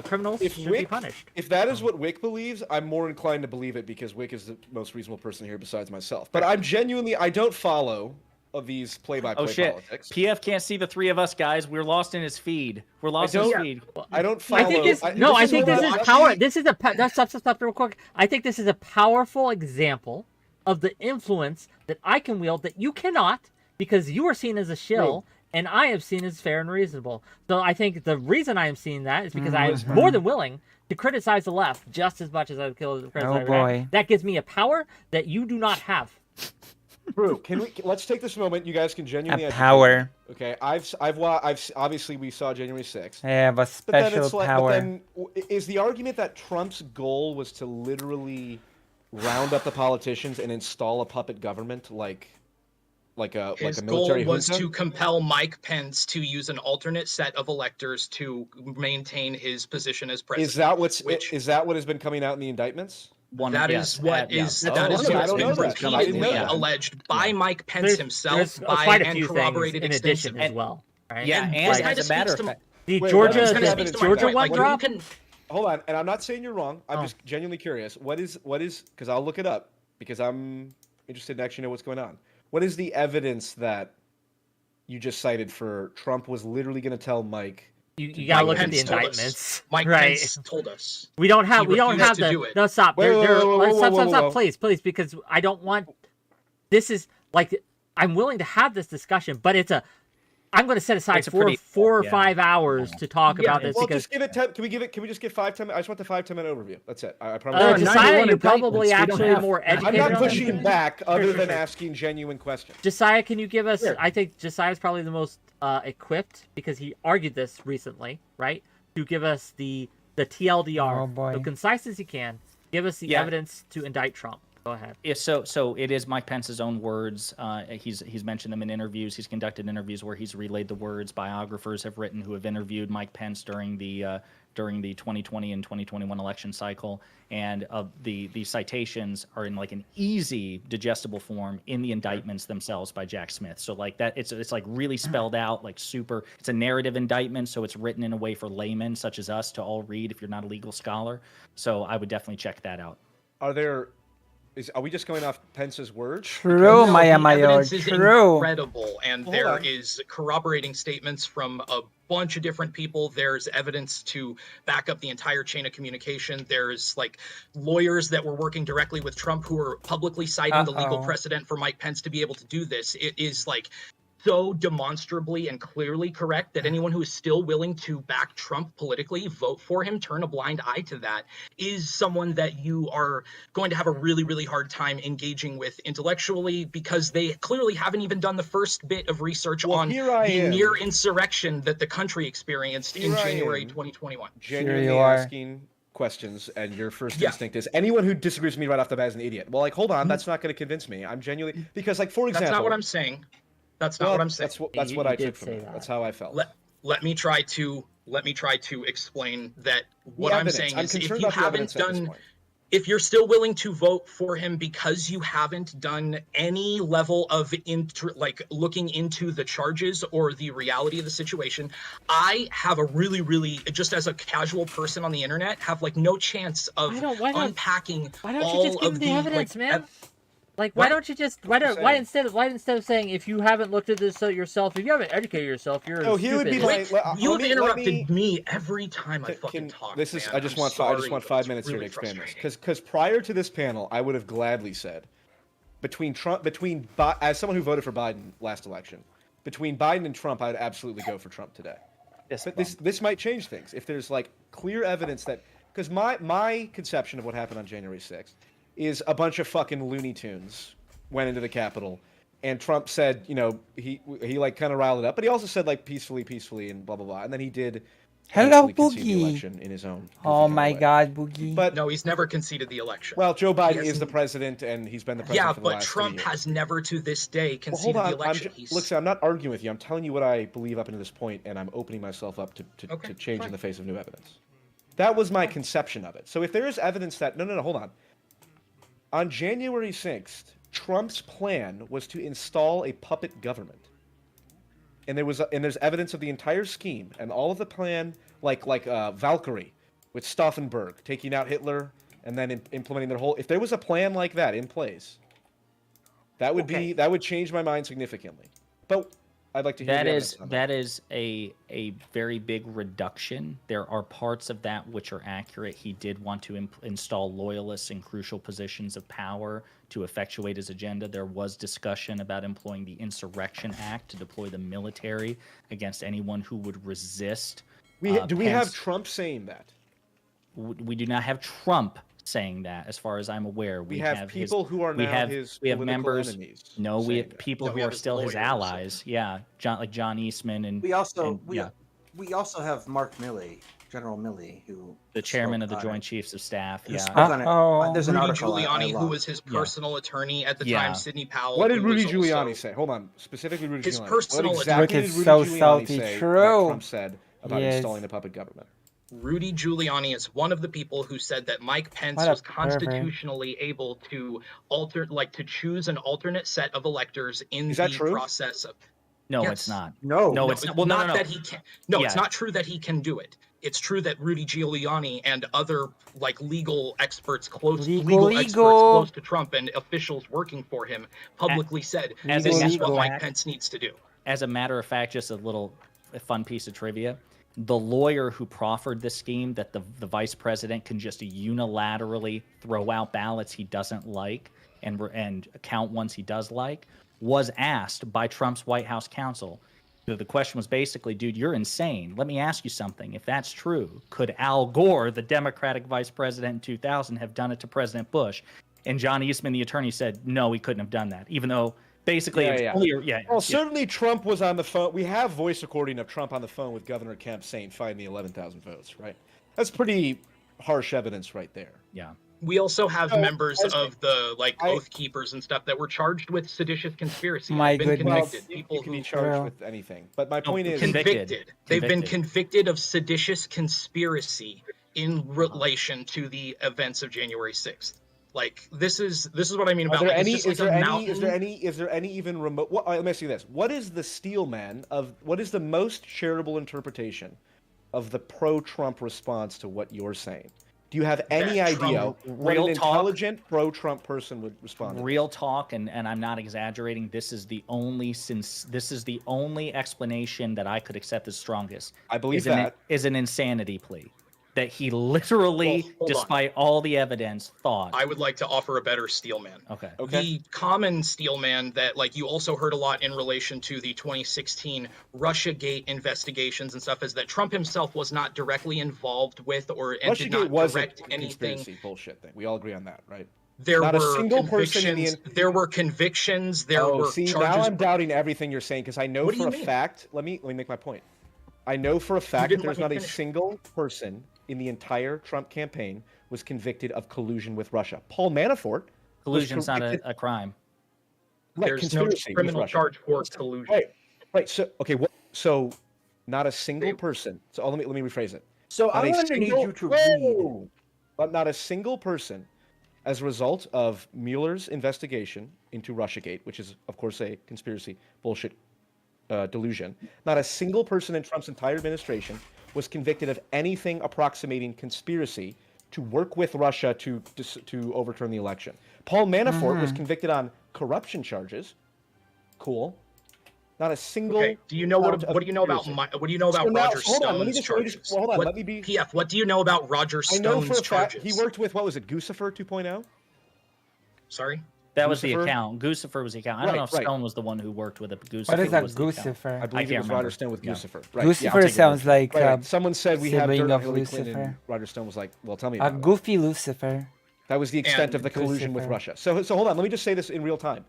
criminals should be punished. If that is what Wick believes, I'm more inclined to believe it because Wick is the most reasonable person here besides myself. But I'm genuinely, I don't follow of these play-by-play Oh shit! politics. PF can't see the three of us, guys. We're lost in his feed. We're lost in his feed. I don't follow. I think this is power. This is stop real quick. I think this is a powerful example of the influence that I can wield that you cannot, because you are seen as a shill. And I am seen as fair and reasonable. So I think the reason I am seeing that is because I am more than willing to criticize the left just as much as I would criticize the right. That gives me a power that you do not have. True. Let's take this moment. You guys can genuinely power. Okay, I've obviously we saw January 6th. I have a special power. But then is the argument that Trump's goal was to literally round up the politicians and install a puppet government His a military goal was junta? to compel Mike Pence to use an alternate set of electors to maintain his position as president. Is that what has been coming out in the indictments? That is what's been repeatedly alleged by Mike Pence himself, by and corroborated in addition as well. Right? Yeah, and as a matter of fact, the Georgia one drop. Hold on, and I'm not saying you're wrong. I'm just genuinely curious. What is? Because I'll look it up because I'm interested in actually know what's going on. What is the evidence that you just cited for Trump was literally going to tell Mike? You gotta look at the indictments. Mike Pence told us. We don't have the. No, stop. Stop, please, because I don't want. This is like I'm willing to have this discussion, but I'm going to set aside 4 or 5 hours to talk about this. Well, because just give it 10. Can we just get 5, 10 minutes? I just want the 5, 10 minute overview. That's it. I promise. Josiah, you're probably actually more educated. I'm not pushing back other than asking genuine questions. Josiah, can you give us? Sure. I think Josiah is probably the most equipped because he argued this recently, right? To give us the TLDR, oh boy. so concise as you can. Give us the evidence to indict Trump. Go ahead. Yeah, so it is Mike Pence's own words. He's mentioned them in interviews. He's conducted interviews where he's relayed the words biographers have written who have interviewed Mike Pence during the 2020 and 2021 election cycle, and the citations are in like an easy digestible form in the indictments themselves by Jack Smith. So like that, it's like really spelled out, like super. It's a narrative indictment, so it's written in a way for laymen such as us to all read if you're not a legal scholar. So I would definitely check that out. Are we just going off Pence's words? True, Maya Mayor. Evidence is True. incredible, and there is corroborating statements from a bunch of different people. There's evidence to back up the entire chain of communication. There's like lawyers that were working directly with Trump who are publicly citing the legal precedent for Mike Pence to be able to do this. It is like so demonstrably and clearly correct that anyone who is still willing to back Trump politically, vote for him, turn a blind eye to that, is someone that you are going to have a really, really hard time engaging with intellectually, because they clearly haven't even done the first bit of research on the near insurrection that the country experienced in January 2021. Genuinely asking questions, and your first instinct is anyone who disagrees with me right off the bat is an idiot. Well, like, hold on, that's not going to convince me. I'm genuinely, because like, for example, that's not what I'm saying. That's not what I'm saying. That's what I took from it. That's how I felt. Let me try to explain that. What I'm saying is, if you haven't done, if you're still willing to vote for him because you haven't done any level of looking into the charges or the reality of the situation, I have a really, just as a casual person on the internet, have like no chance of unpacking why don't you just give him the evidence, man? Like, why instead of saying, if you haven't looked at this yourself, if you haven't educated yourself, you're stupid. You have interrupted me every time I fucking talk. This is. I just want 5 minutes here to expand this, because prior to this panel, I would have gladly said, as someone who voted for Biden last election, between Biden and Trump, I'd absolutely go for Trump today. But this might change things if there's like clear evidence that, because my conception of what happened on January 6th. Is a bunch of fucking Looney Tunes went into the Capitol, and Trump said, you know, he like kind of riled it up, but he also said like peacefully, and blah blah blah, and then he did. Hello, Boogie. The Boogie. election in his own. Oh my God, Boogie. But no, he's never conceded the election. Well, Joe Biden is the president, and he's been the president for the last 3 years. Trump has never to this day conceded the election. Look, I'm not arguing with you. I'm telling you what I believe up until this point, and I'm opening myself up to change in the face of new evidence. That was my conception of it. So if there is evidence that no, hold on. On January 6th, Trump's plan was to install a puppet government, and there's evidence of the entire scheme and all of the plan, like Valkyrie, with Stauffenberg taking out Hitler and then implementing their whole. If there was a plan like that in place, That would change my mind significantly. But I'd like to hear that is a very big reduction. There are parts of that which are accurate. He did want to install loyalists in crucial positions of power to effectuate his agenda. There was discussion about employing the Insurrection Act to deploy the military against anyone who would resist. Do we have Trump saying that? We do not have Trump saying that, as far as I'm aware. We have people who are now his members. Enemies. No, we have people who are still his allies. Yeah, John Eastman, and we also have Mark Milley, General Milley, who the chairman of the Joint Chiefs of Staff. There's Rudy an article Giuliani, who was his personal attorney at the time. Sidney Powell. What did Rudy Giuliani say? Hold on, specifically Rudy his Giuliani. Personal what exactly did Rudy Giuliani say that Trump said about installing the puppet government? Rudy Giuliani is one of the people who said that Mike Pence was constitutionally able to to choose an alternate set of electors in the process of. No, yes. it's not. No, it's well, not that he can. No, it's not true that he can do it. It's true that Rudy Giuliani and other legal experts legal experts close to Trump and officials working for him publicly said this is what Mike Pence needs to do. As a matter of fact, just a fun piece of trivia. The lawyer who proffered the scheme that the vice president can just unilaterally throw out ballots he doesn't like and count ones he does like was asked by Trump's White House counsel. The question was basically, dude, you're insane. Let me ask you something. If that's true, could Al Gore, the Democratic vice president in 2000, have done it to President Bush? And John Eastman, the attorney, said, no, he couldn't have done that, even though basically certainly Trump was on the phone. We have voice recording of Trump on the phone with Governor Kemp saying find me 11,000 votes, right? That's pretty harsh evidence right there. Yeah. We also have members of the Oath Keepers and stuff that were charged with seditious conspiracy. My been goodness. convicted. People you can be charged with anything. But my point is convicted. They've been convicted of seditious conspiracy in relation to the events of January 6th. This is what I mean about. Is there any even remote? Let me ask you this: what is the steelman of? What is the most charitable interpretation of the pro-Trump response to what you're saying? Do you have any idea what an intelligent pro-Trump person would respond to? Real talk, and I'm not exaggerating. This is the only explanation that I could accept as strongest. I believe is an insanity plea. That he literally, despite all the evidence, thought. I would like to offer a better steelman. Okay. The common steelman that you also heard a lot in relation to the 2016 Russiagate investigations and stuff is that Trump himself was not directly involved with and did not direct anything. Conspiracy bullshit thing. We all agree on that, right? There were convictions. There were charges. Now I'm doubting everything you're saying because I know for a fact. Let me make my point. I know for a fact that there's not a single person in the entire Trump campaign was convicted of collusion with Russia. Paul Manafort. Collusion's not a crime. Right, there's no criminal charge for collusion. Right. So so not a single person. So let me rephrase it. So I'm going to need you to read. But not a single person, as a result of Mueller's investigation into Russiagate, which is of course a conspiracy bullshit delusion. Not a single person in Trump's entire administration was convicted of anything approximating conspiracy to work with Russia to overturn the election. Paul Manafort was convicted on corruption charges. Cool. Not a single. Okay. Do you know what do you know about Roger Stone's charges? Hold on. Let me be. PF. What do you know about Roger Stone's I know for a fact charges? he worked with Guccifer 2.0. Sorry. That was the account. Guccifer was the account. I don't know if Stone was the one who worked with it, but Guccifer What is that was Guccifer? I believe it was Roger Stone with Guccifer. Right. Guccifer sounds like someone said we have dirt on Hillary Lucifer. Clinton. And Roger Stone was like, "Well, tell me about Goofy Lucifer." That was the extent of the collusion with Lucifer. Russia. So hold on. Let me just say this in real time.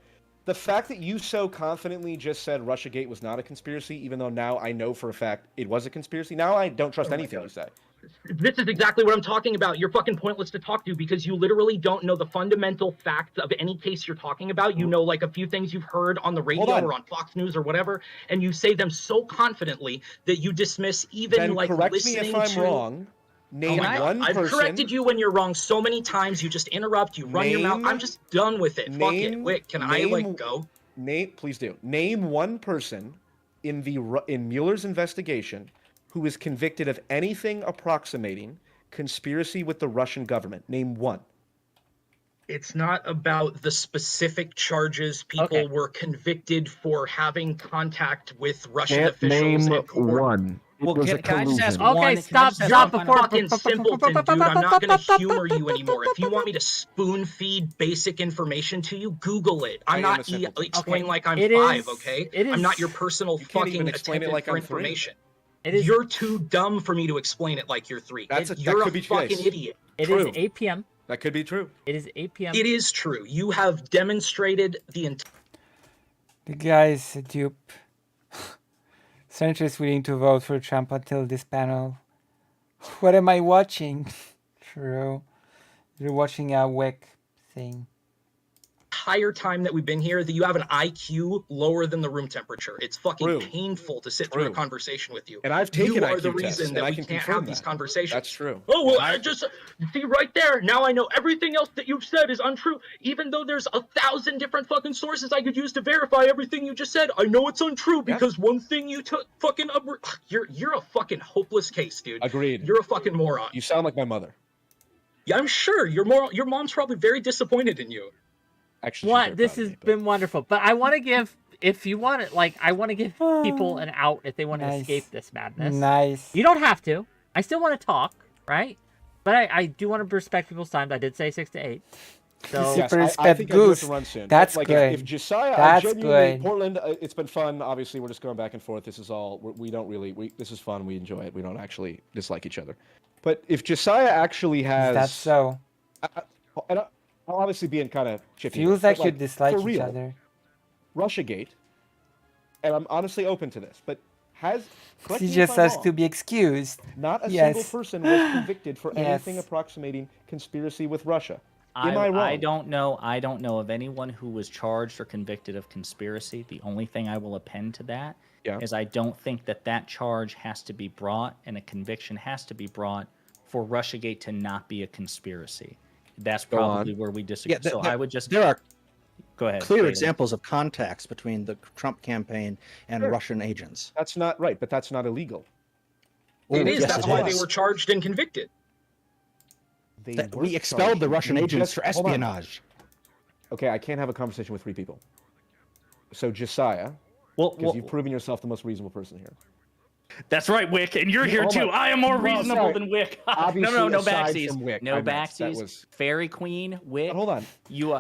The fact that you so confidently just said Russiagate was not a conspiracy, even though now I know for a fact it was a conspiracy. Now I don't trust anything you say. This is exactly what I'm talking about. You're fucking pointless to talk to because you literally don't know the fundamental facts of any case you're talking about. You know a few things you've heard on the radio or on Fox News or whatever, and you say them so confidently that you dismiss even then correct listening me if I'm wrong. Name one I've person. corrected you when you're wrong so many times. You just interrupt. You run your mouth. I'm just done with it. Fuck it. Wait, can I go? Please do. Name one person in Mueller's investigation who was convicted of anything approximating conspiracy with the Russian government. Name one. It's not about the specific charges people were convicted for having contact with Russian Can't officials name and court. one. It Well, was can- a can I just ask collusion. one- Okay, can I stop, just ask stop one before. Fucking simpleton, dude. I'm not gonna humor you anymore. If you want me to spoon feed basic information to you, Google it. I'm I am not a simpleton. explain Okay, like I'm it 5, is- okay? it I'm not is- your personal You can't even fucking explain it attendant like for I'm 3. information. It is. You're too dumb for me to explain it like you're 3. That You're could a be fucking case. idiot. It True. is 8 p.m. That could be true. It is 8 p.m. It is true. You have demonstrated the entire. The guy is a dupe. Senator is willing to vote for Trump until this panel. What am I watching? True. You're watching a WIC thing. Entire time that we've been here, that you have an IQ lower than the room temperature. It's fucking True. painful to sit through a True. conversation with you. And I've taken You are IQ the tests, reason and that I we can can't confirm have these that. conversations. That's true. Oh well, I just see right there. Now I know everything else that you've said is untrue. Even though there's 1,000 different fucking sources I could use to verify everything you just said, I know it's untrue because one thing you took fucking you're a fucking hopeless case, dude. Agreed. You're a fucking moron. You sound like my mother. Yeah, I'm sure your mom's probably very disappointed in you. Actually, she's What? very This proud of has me, but- been wonderful. But I want to give, if you want it, like, I want to give people an out if they want to Nice. escape this madness. Nice. You don't have to. I still want to talk, right? But I do want to respect people's time. I did say 6 to 8. So Yes, Super I respect think I do have Goose. to run soon. That's like, good. If Josiah, That's genuinely, good. Portland, it's been fun. Obviously, we're just going back and forth. This is all. We don't really. This is fun. We enjoy it. We don't actually dislike each other. But if Josiah actually has, That's so. and I'll obviously be in kind of chippy. Feels but, like you dislike for each real, other. Russiagate, and I'm honestly open to this, but has correct He me if just I'm has wrong, to be excused. not a Yes. single person was convicted for Yes. anything approximating conspiracy with Russia. Am I wrong? I don't know. I don't know of anyone who was charged or convicted of conspiracy. The only thing I will append to that is I don't think that charge has to be brought and a conviction has to be brought for Russiagate to not be a conspiracy. That's Go probably on. where we disagree. Yeah, so I would just there are go ahead. clear Bailey. examples of contacts between the Trump campaign and Sure. Russian agents. That's not right, but that's not illegal. It is. yes, That's it why is. they were charged and convicted. We expelled the Russian agents for Hold on. espionage. Okay, I can't have a conversation with 3 people. So Josiah, well, because you've proven yourself the most reasonable person here. That's right, Wick, and you're Yeah, here hold too. on. I am more Well, reasonable sorry. than Wick. no, Obviously, no aside backsies. from Wick, No I meant that backsies. was- Fairy Queen, Wick. Hold on. You,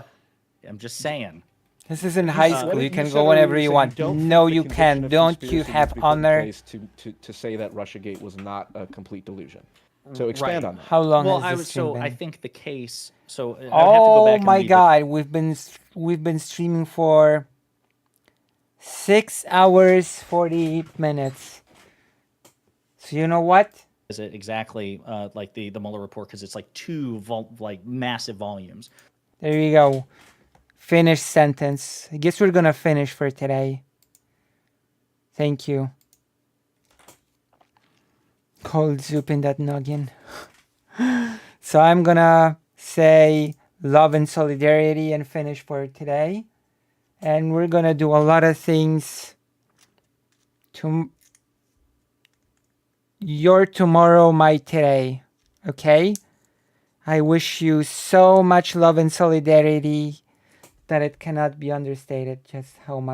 I'm just saying. This is in high What school. if You can said go earlier whenever said you want. don't No, think the you conviction can. of Don't you conspiracy have needs to be put in honor? place to say that Russiagate was not a complete delusion. So expand Right. on that. How long Well, has I this was stream so been? I think the case. So I would have to go Oh back and my read the- God, we've been streaming for 6 hours 48 minutes. So you know what? Is it exactly like the Mueller report? Because it's like two massive volumes. There you go. Finish sentence. I guess we're gonna finish for today. Thank you. Cold soup in that noggin. So I'm gonna say love and solidarity and finish for today. And we're gonna do a lot of things to your tomorrow, my today. Okay? I wish you so much love and solidarity that it cannot be understated just how much